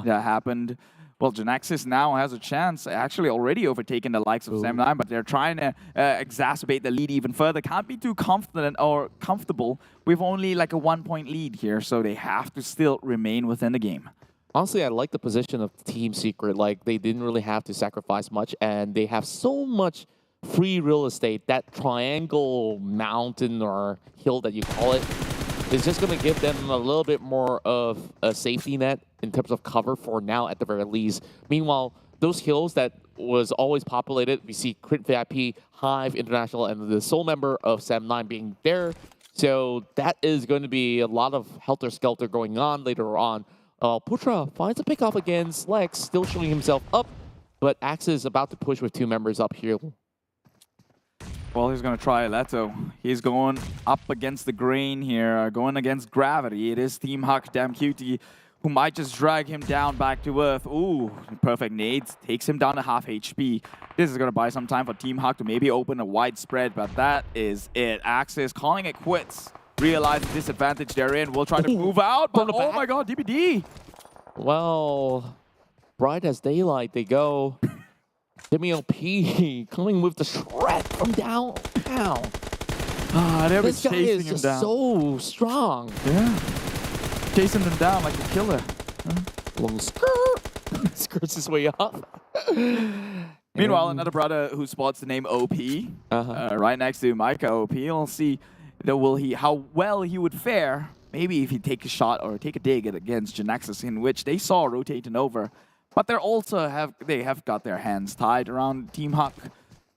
that happened. Well, Genexus now has a chance, actually already overtaken the likes of Sem9, but they're trying to exacerbate the lead even further. Can't be too confident or comfortable with only like a 1-point lead here, so they have to still remain within the game. Honestly, I like the position of Team Secret. Like, they didn't really have to sacrifice much, and they have so much free real estate. That triangle mountain or hill that you call it is just going to give them a little bit more of a safety net in terms of cover for now at the very least. Meanwhile, those hills that was always populated, we see Crit VIP, HYVE International, and the sole member of Sem9 being there. So that is going to be a lot of helter-skelter going on later on. Putra finds a pick-off against Lex, still showing himself up, but Axe is about to push with 2 members up here. Well, he's going to try Leto. He's going up against the grain here, going against gravity. It is Team Huck, Damn Cutie, who might just drag him down back to earth. Ooh, perfect nades. Takes him down to half HP. This is going to buy some time for Team Huck to maybe open a wide spread, but that is it. Axis calling it quits. Realize the disadvantage they're in. We'll try to move out, but oh my god, DBD. Well, bright as daylight they go. P coming with the shred from down. They're this guy chasing is him just down. so strong. Yeah. Chasing them down like a killer. Long skirt. Skirts his way up. Meanwhile, another brother who spots the name OP right next to Micah OP. We'll see how well he would fare. Maybe if he take a shot or take a dig against Genexus, in which they saw rotating over. But they also have got their hands tied around Team Huck.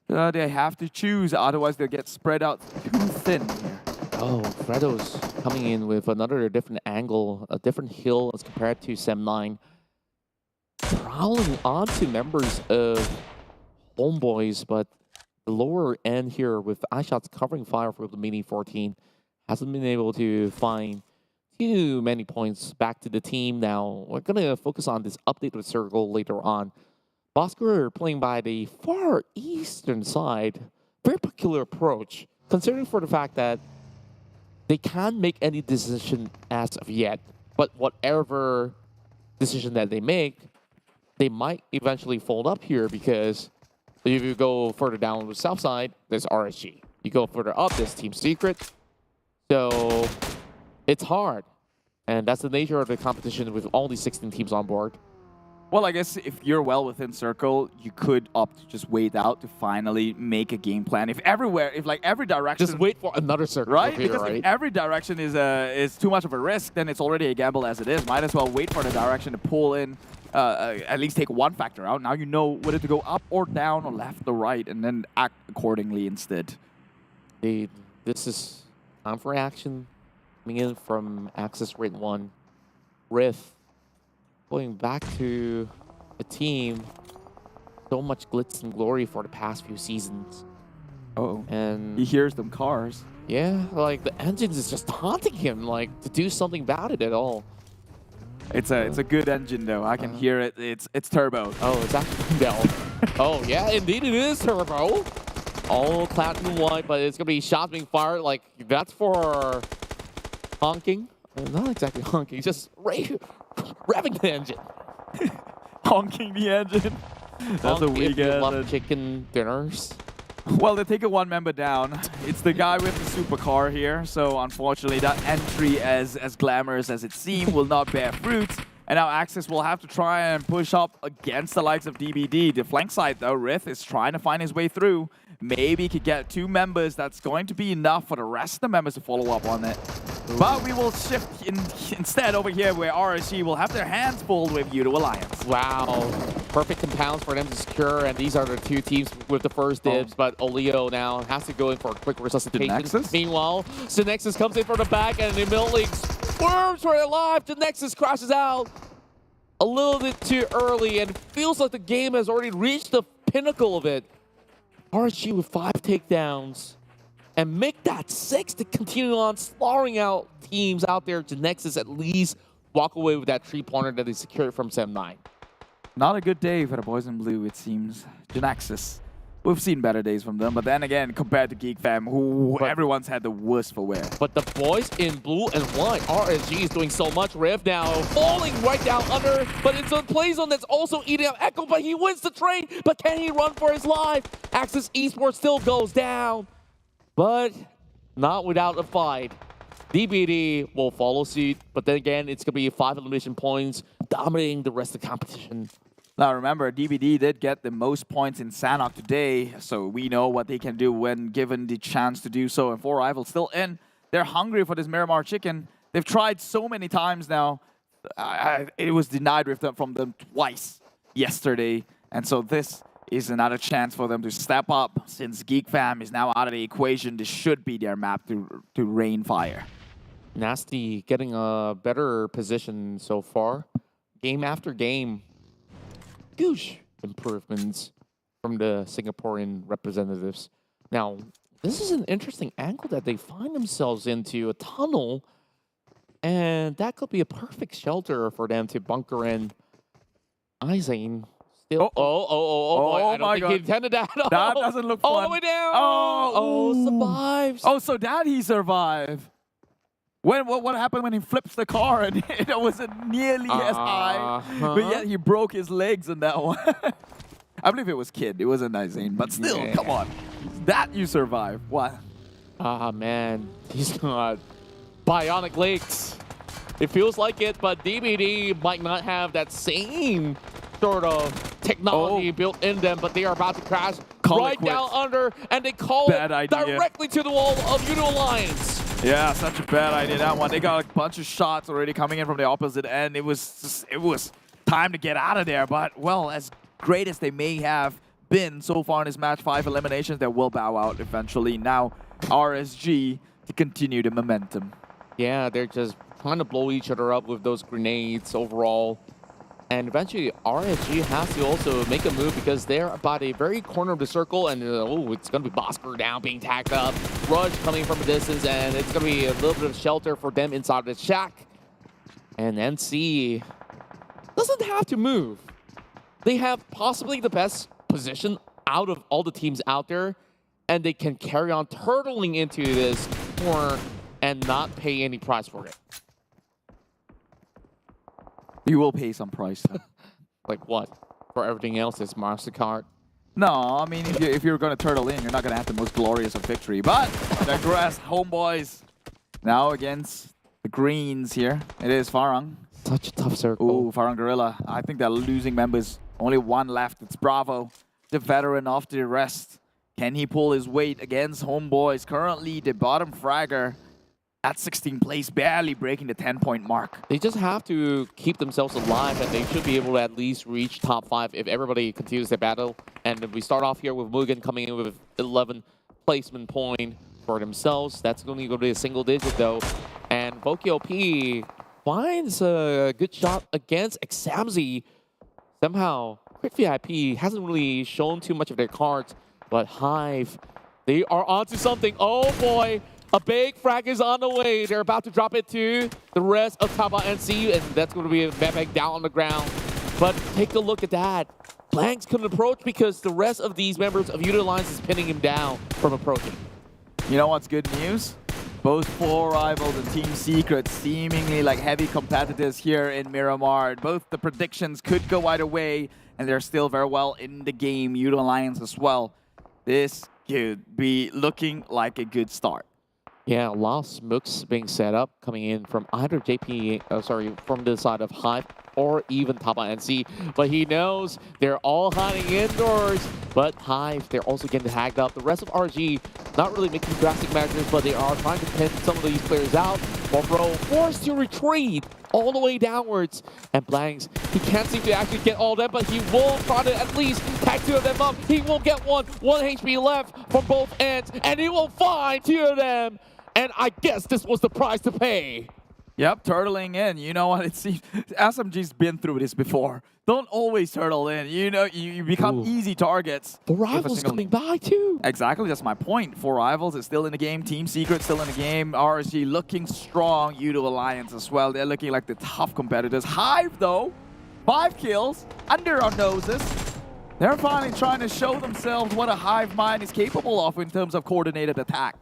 They have to choose, otherwise they'll get spread out too thin here. Oh, Fredo's coming in with another different angle, a different hill as compared to Sem9. Prowling onto members of HomeBois, but the lower end here with iShots covering fire for the Mini 14 hasn't been able to find too many points back to the team. Now, we're going to focus on this updated circle later on. Bosskurr playing by the far eastern side. Very peculiar approach, considering for the fact that they can't make any decision as of yet. But whatever decision that they make, they might eventually fold up here, because if you go further down on the south side, there's RSG. You go further up, there's Team Secret. So it's hard. And that's the nature of the competition with all these 16 teams on board. Well, I guess if you're well within circle, you could opt to just wait out to finally make a game plan. If like every direction... Just wait for another circle. Right? Here, because if every direction is too much of a risk, then it's already a gamble as it is. Might as well wait for the direction to pull in, at least take one factor out. Now you know whether to go up or down or left or right, and then act accordingly instead. This is time for action. Coming in from Axis Rate 1. Rift. Going back to a team, so much glitz and glory for the past few seasons. Oh, and he hears them cars. Yeah, like the engines is just taunting him, like to do something about it at all. It's a good engine though. I can hear it. It's turbo. Oh, it's actually no. Oh yeah, indeed it is turbo. All clad in white, but it's gonna be shots being fired. Like that's for honking. Not exactly honking, just revving the engine. Honking the engine. That's a weak love chicken dinners. Well, they take a one member down. It's the guy with the supercar here. So unfortunately, that entry, as glamorous as it seemed, will not bear fruit. And now Axis will have to try and push up against the likes of DBD. The flank side, though, Riff is trying to find his way through. Maybe he could get 2 members. That's going to be enough for the rest of the members to follow up on it. But we will shift instead over here where RSG will have their hands full with Yoodo Alliance. Wow. Perfect compounds for them to secure, and these are the 2 teams with the first dibs, but Oleo now has to go in for a quick resuscitation. Genexus? Meanwhile, Genexus comes in from the back and immediately swerves for their life. Genexus crashes out a little bit too early, and feels like the game has already reached the pinnacle of it. RSG with 5 takedowns. And make that 6 to continue on slaughtering out teams out there. Genexus at least walk away with that 3-pointer that they secured from Sam9. Not a good day for the boys in blue, it seems. Genexus. We've seen better days from them, but then again, compared to GEEK fam, who everyone's had the worst for wear. But the boys in blue and white, RSG is doing so much. Riv now falling right down under, but it's a play zone that's also eating up Echo, but he wins the trade. But can he run for his life? Axis Esports still goes down, but not without a fight. DBD will follow suit, but then again, it's going to be 5 elimination points, dominating the rest of the competition. Now remember, DBD did get the most points in Sanhok today, so we know what they can do when given the chance to do so. And 4 Rivals still in. They're hungry for this Miramar chicken. They've tried so many times now. It was denied from them twice yesterday. And so this is another chance for them to step up. Since GEEK fam is now out of the equation, this should be their map to rain fire. Nasty getting a better position so far. Game after game. Huge improvements from the Singaporean representatives. Now, this is an interesting angle that they find themselves into, a tunnel, and that could be a perfect shelter for them to bunker in. Izane still. I don't think he intended that. That doesn't look fun. All the way down. Survives. Oh, so that he survived. What happened when he flips the car and it wasn't nearly as high, but yet he broke his legs on that one. I believe it was Kid. It wasn't Izane, but still, come on. That you survive. What? Man. He's got bionic legs. It feels like it, but DBD might not have that same sort of technology built in them, but they are about to crash right down under, and they call it directly to the wall of Yoodo Alliance. Yeah, such a bad idea, that one. They got a bunch of shots already coming in from the opposite end. It was time to get out of there, but, well, as great as they may have been so far in this match, 5 eliminations, they will bow out eventually. Now, RSG to continue the momentum. Yeah, they're just trying to blow each other up with those grenades overall. And eventually, RSG has to also make a move because they're about a very corner of the circle. And oh, it's going to be Bosskurr down, being tagged up. Rush coming from a distance, and it's going to be a little bit of shelter for them inside the shack. And NC doesn't have to move. They have possibly the best position out of all the teams out there, and they can carry on turtling into this corner and not pay any price for it. You will pay some price. Like what? For everything else, it's MasterCard. No, I mean, if you're going to turtle in, you're not going to have the most glorious of victory. But digress, HomeBois now against the Greens here. It is Farang. Such a tough circle. Ooh, Farang Guerilla. I think they're losing members. Only one left. It's Bravo, the veteran of the rest. Can he pull his weight against HomeBois? Currently, the bottom fragger at 16th place, barely breaking the 10-point mark. They just have to keep themselves alive, and they should be able to at least reach top 5 if everybody continues their battle. And we start off here with MUGEN coming in with 11 placement point for themselves. That's going to go to a single digit, though. And Boki finds a good shot against Examzi. Somehow, Quick VIP hasn't really shown too much of their cards, but HYVE, they are onto something. Oh boy, a big frag is on the way. They're about to drop it to the rest of Tabah NSEA, and that's going to be a Mebek down on the ground. But take a look at that. Blanks couldn't approach because the rest of these members of Yoodo Alliance is pinning him down from approaching. You know what's good news? Both 4Rivals and Team Secret seemingly like heavy competitors here in Miramar. Both the predictions could go either way, and they're still very well in the game. Yoodo Alliance as well. This could be looking like a good start. Yeah, a lot of smokes being set up coming in from either from the side of HYVE or even Tabah NSEA. But he knows they're all hiding indoors. But HYVE, they're also getting tagged up. The rest of RG not really making drastic measures, but they are trying to pin some of these players out. Bro forced to retreat all the way downwards. And Blanks, he can't seem to actually get all of them, but he will try to at least tag 2 of them up. He will get one HP left from both ends, and he will find 2 of them. And I guess this was the price to pay. Yep, turtling in. You know what? It seems SMG's been through this before. Don't always turtle in. You know, you become easy targets. 4Rivals coming by too. Exactly, that's my point. 4Rivals is still in the game. Team Secret still in the game. RSG looking strong. Yoodo Alliance as well. They're looking like the tough competitors. HYVE though, 5 kills under our noses. They're finally trying to show themselves what a HYVE mind is capable of in terms of coordinated attack.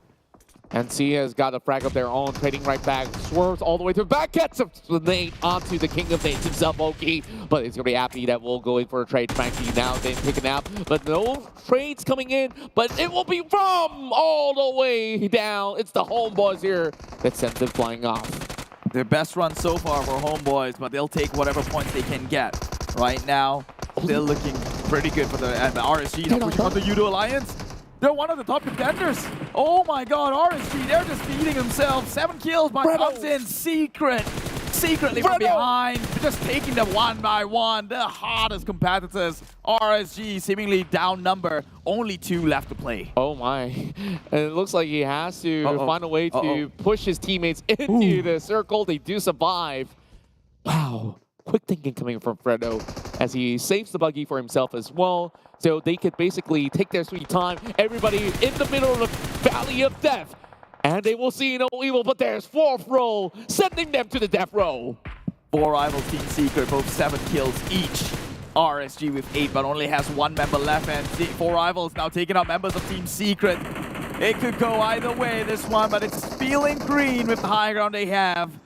NC has got a frag of their own, trading right back, swerves all the way to the back, gets the nade onto the king of nades himself, Oki. But it's going to be happy that we'll go in for a trade. Frankie now then picking out, but no trades coming in, but it will be from all the way down. It's the HomeBois here that sends them flying off. Their best run so far for HomeBois, but they'll take whatever points they can get. Right now, they're looking pretty good for the RSG. Now pushing on the Yoodo Alliance. They're one of the top contenders. Oh my god, RSG, they're just feeding themselves. 7 kills by comes in secretly from behind. Just taking them one by one. The hardest competitors. RSG seemingly down number. Only 2 left to play. Oh my. And it looks like he has to find a way to push his teammates into the circle. They do survive. Wow. Quick thinking coming from Fredo as he saves the buggy for himself as well. So they could basically take their sweet time. Everybody in the middle of the Valley of Death. And they will see no evil, but there's 4th row, sending them to the death row. 4Rivals Team Secret, both 7 kills each. RSG with 8, but only has 1 member left. And 4Rivals now taking out members of Team Secret. It could go either way, this one, but it's feeling green with the high ground they have.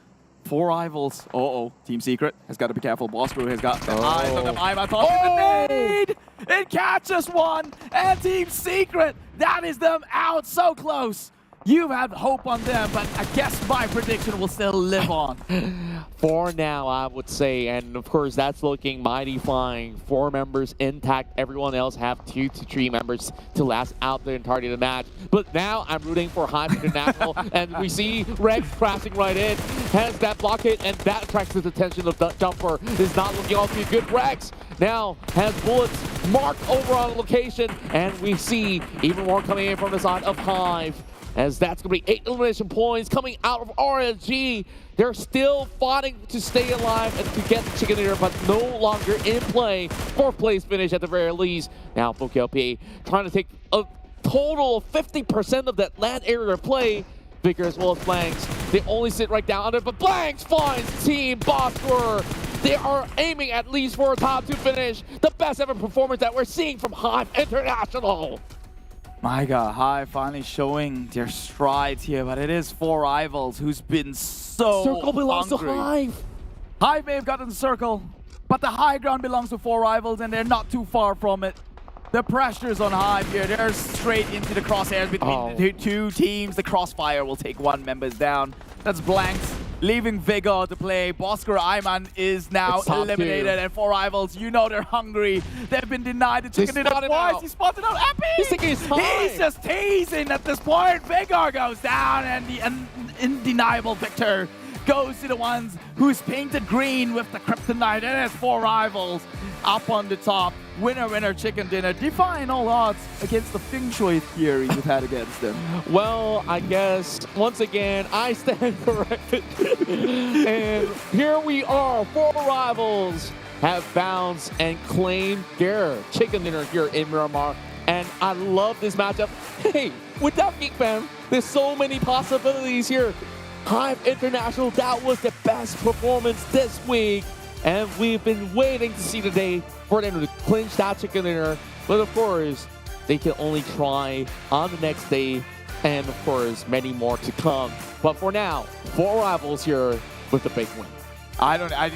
4Rivals. Team Secret has got to be careful. Bosskurr has got the eyes on them. I'm tossing the nade. It catches one. And Team Secret, that is them out so close. You've had hope on them, but I guess my prediction will still live on. For now, I would say, and of course, that's looking mighty fine. 4 members intact. Everyone else have 2 to 3 members to last out the entirety of the match. But now I'm rooting for HYVE International, and we see Rex crashing right in, has that block hit, and that attracts the attention of the jumper. Is not looking all too good. Rex now has bullets marked over on location, and we see even more coming in from the side of HYVE. as that's going to be 8 elimination points coming out of RSG. They're still fighting to stay alive and to get the chicken dinner, but no longer in play. 4th place finish at the very least. Now PMPL trying to take a total of 50% of that land area play. Vicker as well as Blanks. They only sit right down under, but Blanks finds Team Bosskurr. They are aiming at least for a top 2 finish. The best ever performance that we're seeing from HYVE International. My God, HYVE finally showing their strides here, but it is 4 rivals who's been so Circle belongs hungry. to HYVE. HYVE may have gotten the circle, but the high ground belongs to 4 rivals, and they're not too far from it. The pressure's on HYVE here. They're straight into the crosshairs between the 2 teams. The crossfire will take 1 member down. That's Blanks, leaving Vigor to play. Bosskurr Ayman is now eliminated, and 4 rivals, you know they're hungry. They've been denied the chicken dinner twice. He spotted out Epi! He's taking his time. He's just teasing at this point. Vigor goes down, and the undeniable victor goes to the ones who's painted green with the kryptonite, and it's 4 rivals up on the top. Winner, winner, chicken dinner, defying all odds against the feng shui theory we've had against them. Well, I guess, once again, I stand corrected. And here we are, 4 rivals have bounced and claimed their chicken dinner here in Miramar. And I love this matchup. Hey, without GEEK fam, there's so many possibilities here. HYVE International, that was the best performance this week. And we've been waiting to see the day for them to clinch that chicken dinner. But of course, they can only try on the next day. And of course, many more to come. But for now, 4 rivals here with the big win. I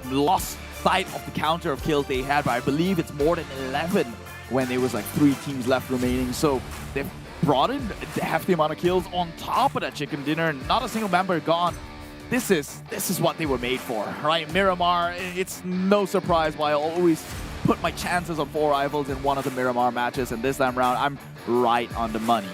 lost sight of the counter of kills they had, but I believe it's more than 11 when there was like 3 teams left remaining. So they've brought in a hefty amount of kills on top of that chicken dinner, and not a single member gone. This is what they were made for, right? Miramar, it's no surprise why I always put my chances on 4 rivals in one of the Miramar matches, and this time around, I'm right on the money.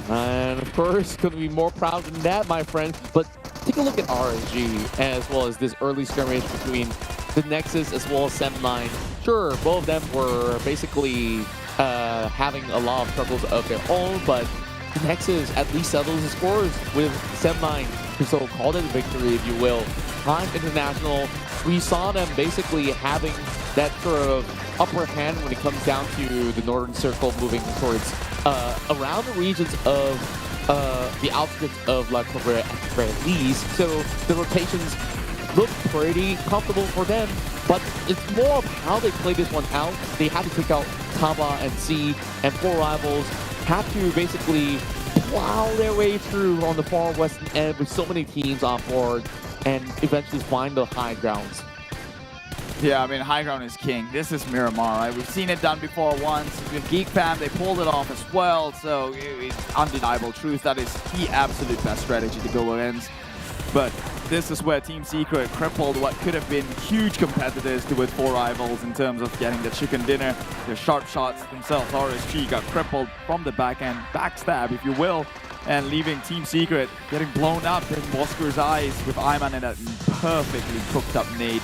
And of course, couldn't be more proud than that, my friend. But take a look at RSG, as well as this early skirmish between the Nexus as well as Sem9. Sure, both of them were basically having a lot of struggles of their own, but the Nexus at least settles the scores with Sem9. So called it a victory, if you will. HYVE International, we saw them basically having that sort of upper hand when it comes down to the Northern Circle, moving towards around the regions of the outskirts of La Cabrera at the very least. So the rotations look pretty comfortable for them, but it's more of how they play this one out. They had to take out Tabah NSEA, and 4 rivals have to basically plow their way through on the far western end with so many teams on board and eventually find the high grounds. Yeah, I mean, high ground is king. This is Miramar, right? We've seen it done before once. With GEEK fam, they pulled it off as well, so it's undeniable truth. That is the absolute best strategy to go against. But this is where Team Secret crippled what could have been huge competitors with 4 rivals in terms of getting the chicken dinner. Their sharp shots themselves, RSG got crippled from the back end, backstab if you will, and leaving Team Secret getting blown up in Bosskurr's eyes with Ayman in a perfectly cooked up nade.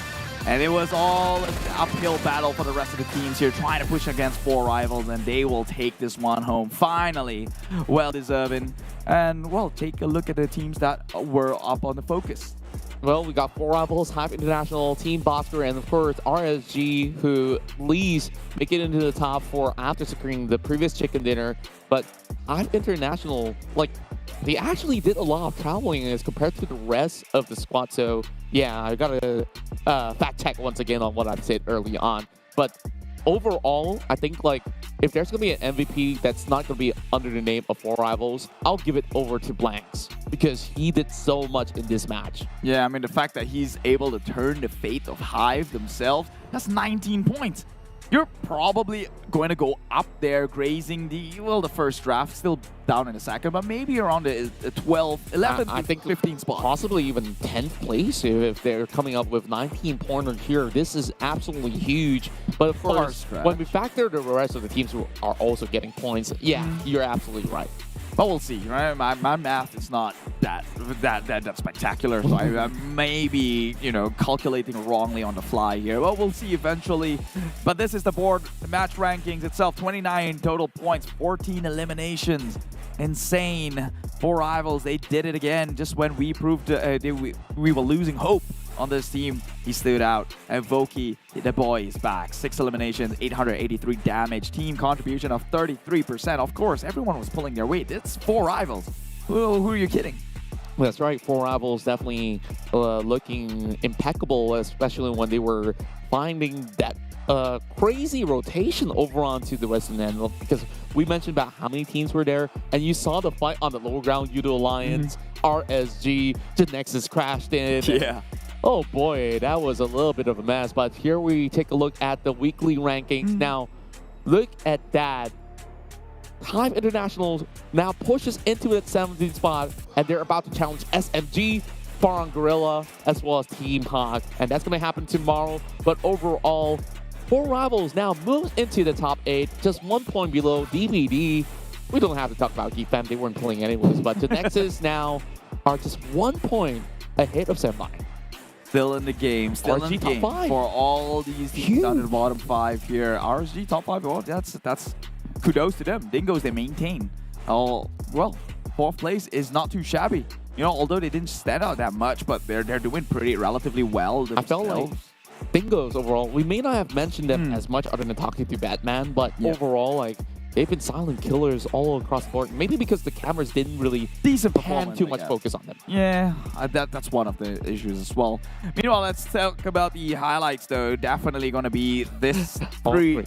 And it was all an uphill battle for the rest of the teams here, trying to push against 4 rivals, and they will take this one home. Finally, well deserving. And, well, take a look at the teams that were up on the focus. Well, we got 4 rivals, HYVE International, Team Bosskurr, and of course RSG, who at least make it into the top 4 after securing the previous chicken dinner. But HYVE International, like, they actually did a lot of traveling as compared to the rest of the squad. So yeah, I gotta fact check once again on what I said early on. But overall, I think like if there's gonna be an MVP that's not gonna be under the name of 4 rivals, I'll give it over to Blanks because he did so much in this match. Yeah, I mean the fact that he's able to turn the fate of HYVE themselves, that's 19 points. You're probably going to go up there grazing the first draft, still down in the second, but maybe around the 12, 11, I think 15 spot. Possibly even 10th place if they're coming up with 19 pointers here. This is absolutely huge. But of course, when we factor the rest of the teams who are also getting points, yeah, you're absolutely right. But we'll see, right? My math is not that spectacular, so I may be, calculating wrongly on the fly here. Well, we'll see eventually. But this is the board, the match rankings itself, 29 total points, 14 eliminations. insane. 4Rivals, they did it again. Just when we proved we were losing hope on this team, he stood out. And Voki, the boy, is back. 6 eliminations, 883 damage. Team contribution of 33%. Of course, everyone was pulling their weight. It's 4Rivals. Who are you kidding? That's right. 4Rivals definitely looking impeccable, especially when they were finding that crazy rotation over onto the western end, because we mentioned about how many teams were there, and you saw the fight on the lower ground. Yoodo Alliance, RSG, Genexus crashed in. Yeah. Oh boy, that was a little bit of a mess. But here we take a look at the weekly rankings. Now, look at that. HYVE International now pushes into the 17th spot, and they're about to challenge SMG, Farang Guerilla, as well as Team Hawk. And that's going to happen tomorrow. But overall, 4Rivals now moves into the top 8, just 1 point below DVD. We don't have to talk about GEEK fam, they weren't playing anyways. But the Genexus now are just 1 point ahead of Semi. Still in the game, still in the game for all these teams down in the bottom 5 here. RSG top 5, well, that's kudos to them. Dingoz, they maintain. Oh, well, 4th place is not too shabby. You know, although they didn't stand out that much, but they're doing pretty relatively well themselves. I felt like Dingoz overall, we may not have mentioned them as much other than talking to Batman, but overall, like, they've been silent killers all across the board. Maybe because the cameras didn't really pan too much focus on them. Yeah, that's one of the issues as well. Meanwhile, let's talk about the highlights, though. Definitely going to be this what do you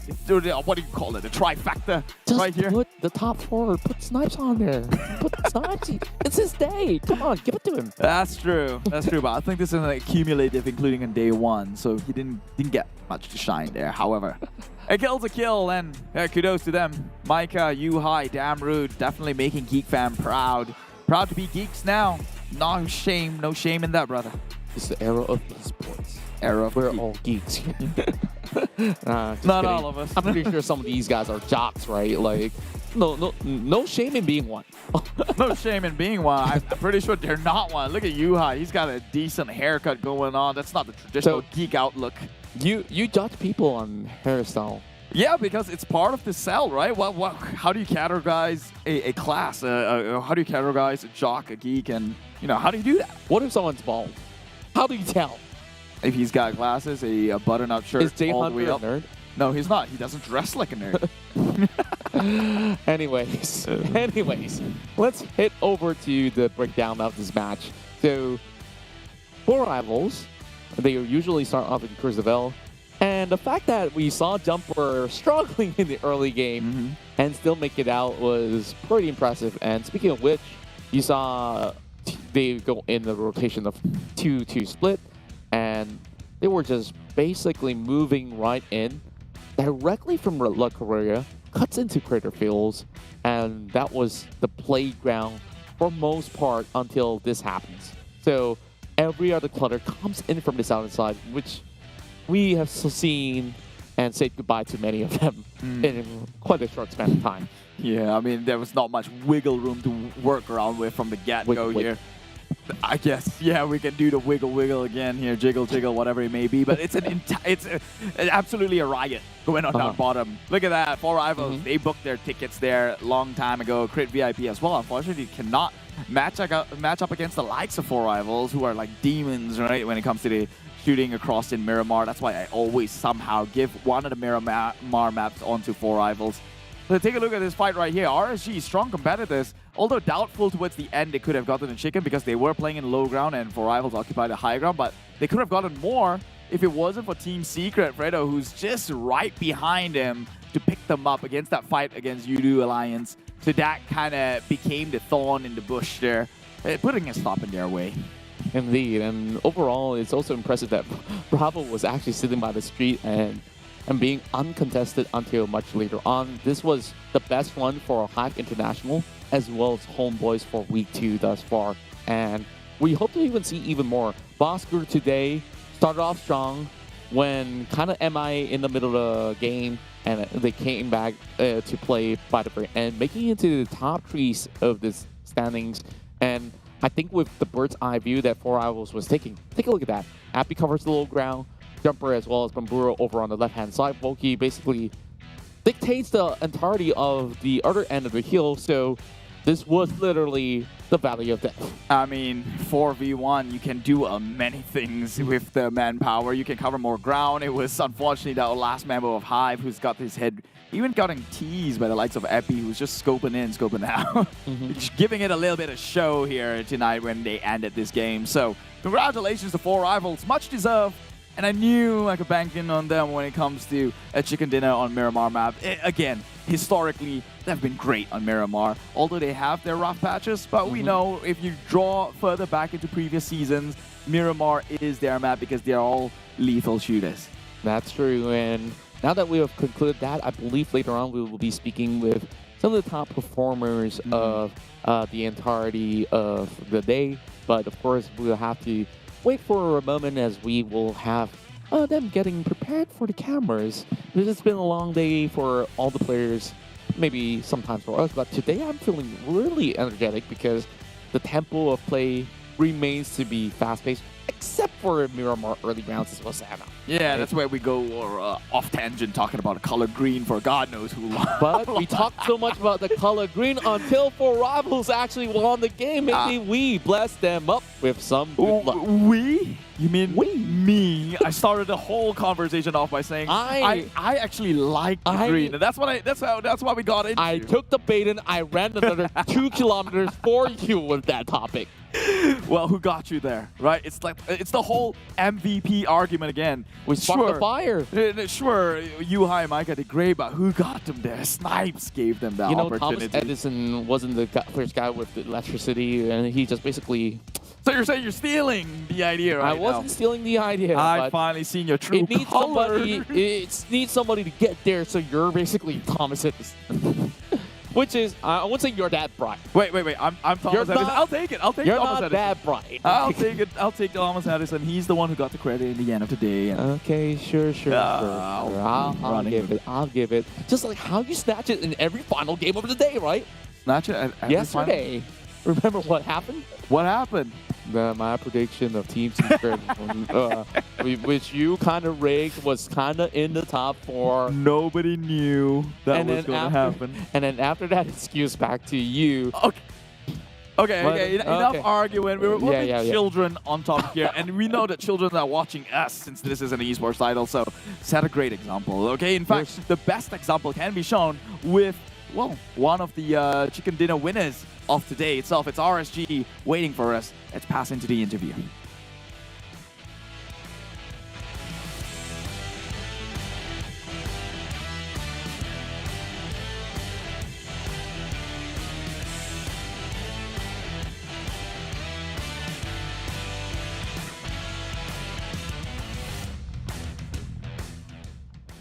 call it? The trifecta right here. Put the top 4, put Snipes on there. Put Snipes. It's his day. Come on, give it to him. That's true. That's true. But I think this is an cumulative, including in day 1. So he didn't get much to shine there. However, a kill's a kill, and kudos to them. Micah, Yuhai, damn rude. Definitely making GEEK fam proud. Proud to be geeks now. No shame in that, brother. It's the era of esports. We're all geeks. Not all of us. I'm pretty sure some of these guys are jocks, right? Like, no shame in being one. No shame in being one. I'm pretty sure they're not one. Look at Yuhai. He's got a decent haircut going on. That's not the traditional geek outlook. You judge people on hairstyle. Yeah, because it's part of the cell, right? How do you categorize a class? How do you categorize a jock, a geek, and how do you do that? What if someone's bald? How do you tell? If he's got glasses, a button-up shirt, is Jay all the way Hunter up. a nerd? No, he's not. He doesn't dress like a nerd. Anyways, let's head over to the breakdown of this match. So, 4Rivals, they usually start off in Cruzevel. And the fact that we saw Jumper struggling in the early game and still make it out was pretty impressive. And speaking of which, you saw they go in the rotation of 2-2 split, and they were just basically moving right in directly from La Carrera, cuts into Crater Fields, and that was the playground for most part until this happens. So every other clutter comes in from the southern side, which we have seen and said goodbye to many of them in quite a short span of time. Yeah, I mean, there was not much wiggle room to work around with from the get-go here. I guess, yeah, we can do the wiggle again here, jiggle, whatever it may be. But it's it's absolutely a riot going on down bottom. Look at that, 4Rivals, they booked their tickets there a long time ago. Crit VIP as well, unfortunately, cannot match up against the likes of 4Rivals, who are like demons, right, when it comes to the shooting across in Miramar. That's why I always somehow give one of the Miramar maps onto 4Rivals. So take a look at this fight right here. RSG, strong competitors. Although doubtful towards the end, they could have gotten the chicken because they were playing in low ground and 4Rivals occupied the high ground. But they could have gotten more if it wasn't for Team Secret, Fredo, who's just right behind him to pick them up against that fight against Yoodo Alliance. So that kind of became the thorn in the bush there, putting a stop in their way. Indeed, and overall, it's also impressive that Bravo was actually sitting by the street and being uncontested until much later on. This was the best one for HYVE International as well as HomeBois for week 2 thus far. And we hope to even see even more. Bosskurr today started off strong when kind of MIA in the middle of the game, and they came back to play by the very end, making it to the top 3 of this standings. And I think with the bird's eye view that 4Rivals was taking, take a look at that. Appy covers the low ground, Jumper as well as Bambura over on the left-hand side. Voki basically dictates the entirety of the other end of the hill, so this was literally the Valley of Death. I mean, 4v1, you can do many things with the manpower. You can cover more ground. It was unfortunately the last member of HYVE who's got his head even getting teased by the likes of Epi, who's just scoping in, scoping out. Just giving it a little bit of show here tonight when they ended this game. So congratulations to 4 rivals, much deserved. And I knew I could bank in on them when it comes to a chicken dinner on Miramar map. Again, historically, they've been great on Miramar, although they have their rough patches. But we know if you draw further back into previous seasons, Miramar is their map because they're all lethal shooters. That's true. And now that we have concluded that, I believe later on we will be speaking with some of the top performers of the entirety of the day. But of course, we'll have to wait for a moment as we will have them getting prepared for the cameras. It's been a long day for all the players, maybe sometimes for us, but today I'm feeling really energetic because the tempo of play remains to be fast-paced, except for Miramar early rounds as well, Savannah. Yeah, that's where we go off tangent talking about the color green for God knows who long. But we talked so much about the color green until 4 rivals actually won the game. Maybe we blessed them up with some good luck. We? You mean me? I started the whole conversation off by saying I actually like the green. And that's why we got into. I took the bait and I ran another 2 kilometers for you with that topic. Well, who got you there, right? It's like it's the whole MVP argument again. We sparked the fire. Sure, Yuhai and Micah did great, but who got them there? Snipes gave them that opportunity. Thomas Edison wasn't the first guy with the electricity, and he just basically... So you're saying you're stealing the idea right I wasn't stealing the idea. I finally seen your true color. It needs somebody to get there, so you're basically Thomas Edison. Which is, I wouldn't say you're that bright. Wait. I'm Thomas Edison. I'll take it. I'll take you're Thomas not Edison. that bright. I'll take it. I'll take Thomas Edison. He's the one who got the credit in the end of the day. Okay, sure. I'll give it. Just like how you snatch it in every final game of the day, right? Snatch it at every yesterday. Remember what happened? What happened? My prediction of Team Secret, which you kind of rigged, was kind of in the top 4. Nobody knew that was going to happen. And then after that, it skews back to you. Okay. Enough arguing. We're children on top here, and we know that children are watching us since this is an esports title, so set a great example, okay? In fact, the best example can be shown with, well, one of the chicken dinner winners of today itself. It's RSG waiting for us. Let's pass into the interview.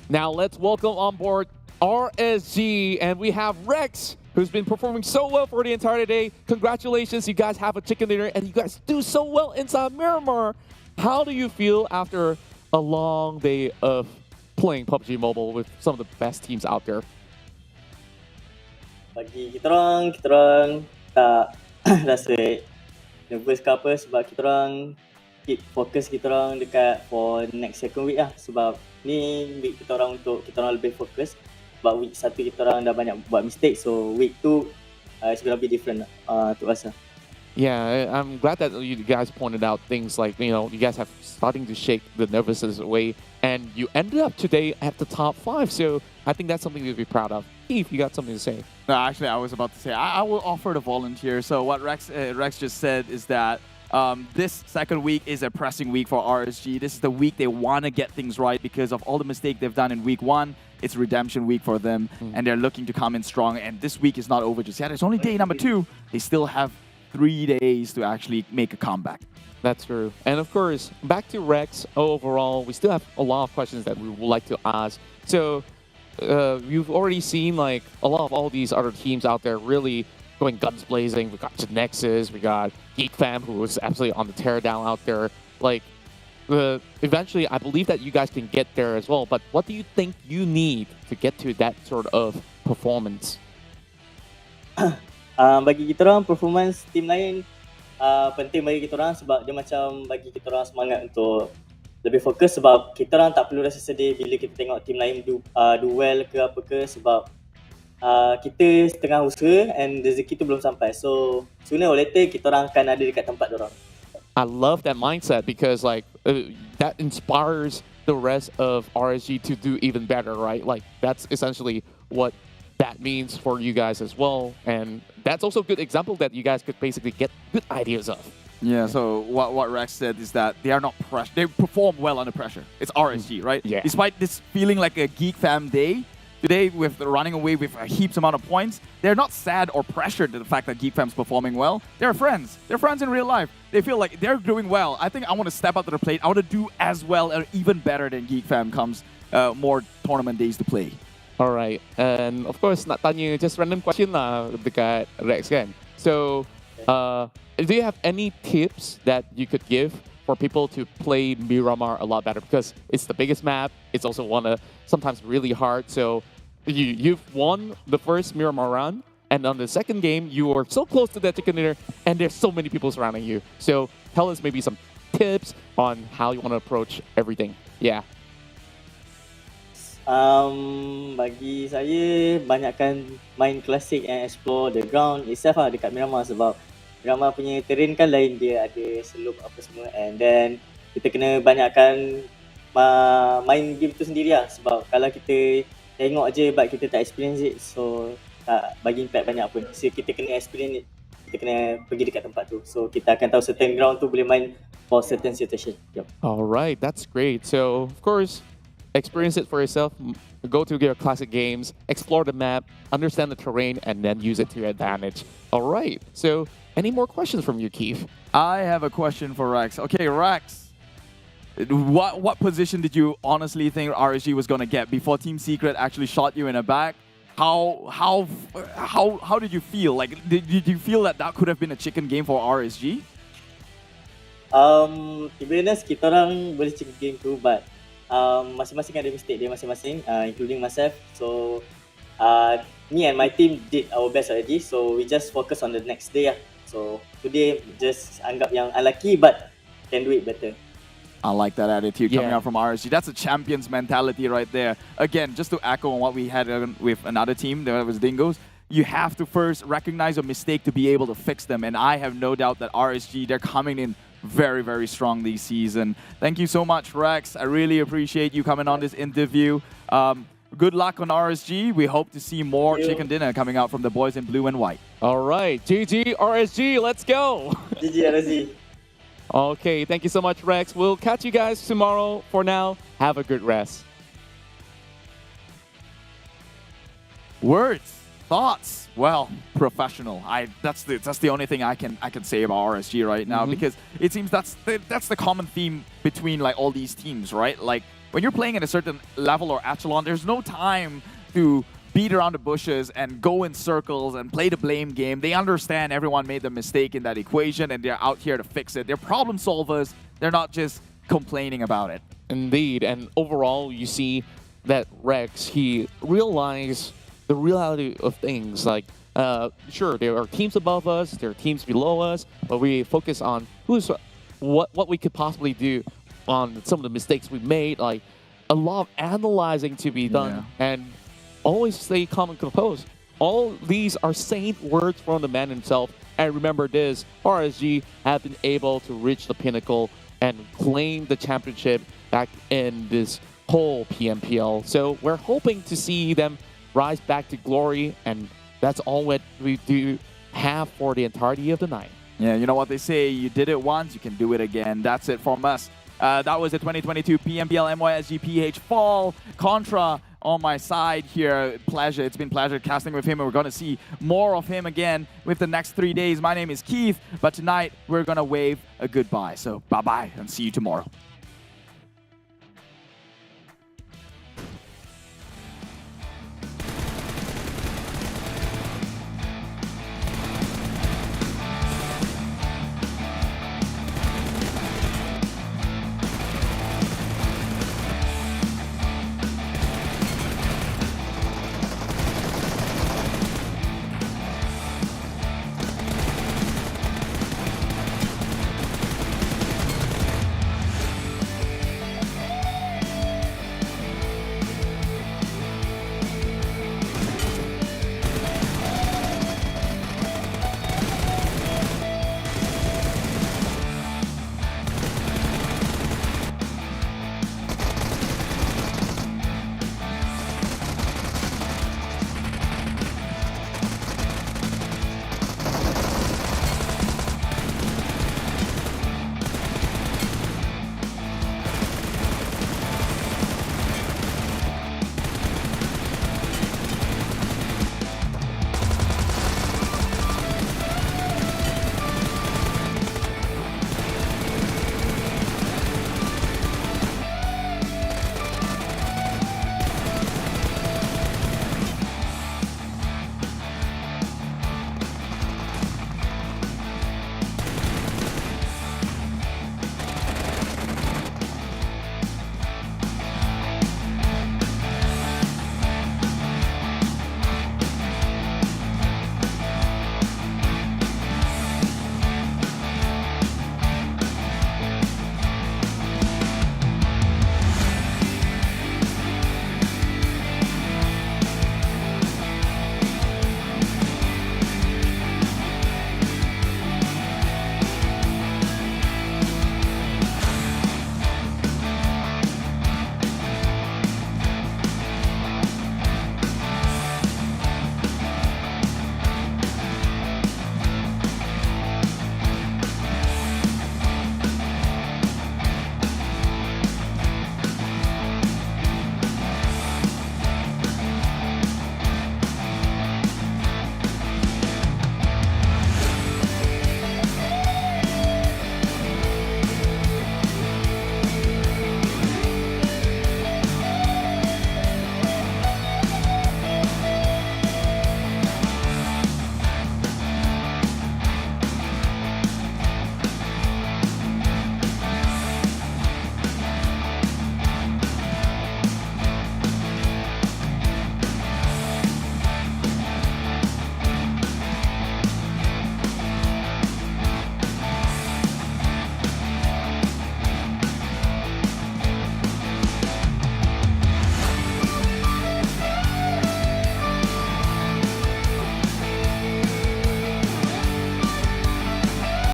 Now let's welcome on board RSG, and we have Rex, who's been performing so well for the entire day. Congratulations, you guys have a chicken dinner, and you guys do so well inside Miramar. How do you feel after a long day of playing PUBG Mobile with some of the best teams out there? Bagi kita orang tak rasa nervous ke apa sebab kita orang keep fokus kita orang dekat for next second week lah, sebab ni week kita orang untuk kita orang lebih fokus. But week 1 kita orang dah banyak buat mistake, so week 2 it's gonna be different to us. Yeah, I'm glad that you guys pointed out things like, you know, you guys have starting to shake the nervousness away, and you ended up today at the top 5, so I think that's something to be proud of. Keith, you got something to say? No, actually, I was about to say, I will offer to volunteer. So what Rex just said is that this second week is a pressing week for RSG. This is the week they want to get things right because of all the mistakes they've done in week 1. It's redemption week for them, and they're looking to come in strong. And this week is not over just yet. It's only day number 2. They still have 3 days to actually make a comeback. That's true. And of course, back to Rex overall, we still have a lot of questions that we would like to ask. So you've already seen like a lot of all these other teams out there really going guns blazing. We got Genexus, we got GEEK fam, who was absolutely on the teardown out there. Like, eventually, I believe that you guys can get there as well. But what do you think you need to get to that sort of performance? Bagi kita orang, performance team lain penting bagi kita orang sebab dia macam bagi kita orang semangat untuk lebih fokus, sebab kita orang tak perlu rasa sedih bila kita tengok team lain do well ke apa ke, sebab kita setengah usaha and rezeki tu belum sampai. So sooner or later kita orang akan ada dekat tempat dorang. I love that mindset because like that inspires the rest of RSG to do even better, right? Like that's essentially what that means for you guys as well. And that's also a good example that you guys could basically get good ideas of. Yeah, so what Rex said is that they are not pressure. They perform well under pressure. It's RSG, right? Yeah. Despite this feeling like a Geek Fam day, today with running away with a heaps amount of points, they're not sad or pressured to the fact that Geek Fam's performing well. They're friends. They're friends in real life. They feel like they're doing well. I think I want to step up to the plate. I want to do as well or even better than Geek Fam comes more tournament days to play. Alright, and of course nak tanya just random question lah dekat Rex kan. So, do you have any tips that you could give for people to play Miramar a lot better? Because it's the biggest map. It's also sometimes really hard. So you've won the first Miramar run, and on the second game you are so close to that chicken dinner, and there's so many people surrounding you. So tell us maybe some tips on how you want to approach everything. Yeah. Bagi saya banyakkan main klasik and explore the ground itself lah dekat Miramar sebab Miramar punya terrain kan lain, dia ada slope apa semua, and then kita kena banyakkan main game tu sendiri lah sebab kalau kita tengok je but kita tak experience it, so tak bagi impact banyak pun. So kita kena experience it, kita kena pergi dekat tempat tu, so kita akan tahu certain ground tu boleh main for certain situation. Yep. Alright, that's great. So of course, experience it for yourself, go to your classic games, explore the map, understand the terrain, and then use it to your advantage. Alright, so any more questions from you, Keith? I have a question for Rex. Okay, Rex, what position did you honestly think RSG was going to get before Team Secret actually shot you in the back? How did you feel? Like, did you feel that could have been a chicken game for RSG? To be honest, kita orang boleh chicken game tu, but masing-masing ada mistake dia masing-masing, including myself. So me and my team did our best already, so we just focus on the next day lah. So today just anggap yang unlucky but can do it better. I like that attitude coming out from RSG. That's a champion's mentality right there. Again, just to echo on what we had with another team, that was Dingoz, you have to first recognize a mistake to be able to fix them. And I have no doubt that RSG, they're coming in very, very strong this season. Thank you so much, Rex. I really appreciate you coming on this interview. Good luck on RSG. We hope to see more chicken dinner coming out from the boys in blue and white. All right, GG RSG, let's go. GG RSG. Okay, thank you so much, Rex. We'll catch you guys tomorrow. For now, have a good rest. Words, thoughts. Well, professional. That's the only thing I can say about RSG right now, because it seems that's the common theme between like all these teams, right? Like when you're playing at a certain level or echelon, there's no time to beat around the bushes and go in circles and play the blame game. They understand everyone made the mistake in that equation and they're out here to fix it. They're problem solvers. They're not just complaining about it. Indeed, and overall, you see that Rex, he realized the reality of things. Like, sure, there are teams above us, there are teams below us, but we focus on what we could possibly do on some of the mistakes we made. Like, a lot of analyzing to be done, and always stay calm and composed. All these are saying words from the man himself. And remember this, RSG have been able to reach the pinnacle and claim the championship back in this whole PMPL. So we're hoping to see them rise back to glory, and that's all what we do have for the entirety of the night. Yeah, you know what they say, you did it once, you can do it again. That's it from us. That was the 2022 PMPL MYSGPH Fall. Contra on my side here. Pleasure. It's been pleasure casting with him, and we're going to see more of him again with the next 3 days. My name is Keith, but tonight we're going to wave a goodbye. So bye-bye and see you tomorrow.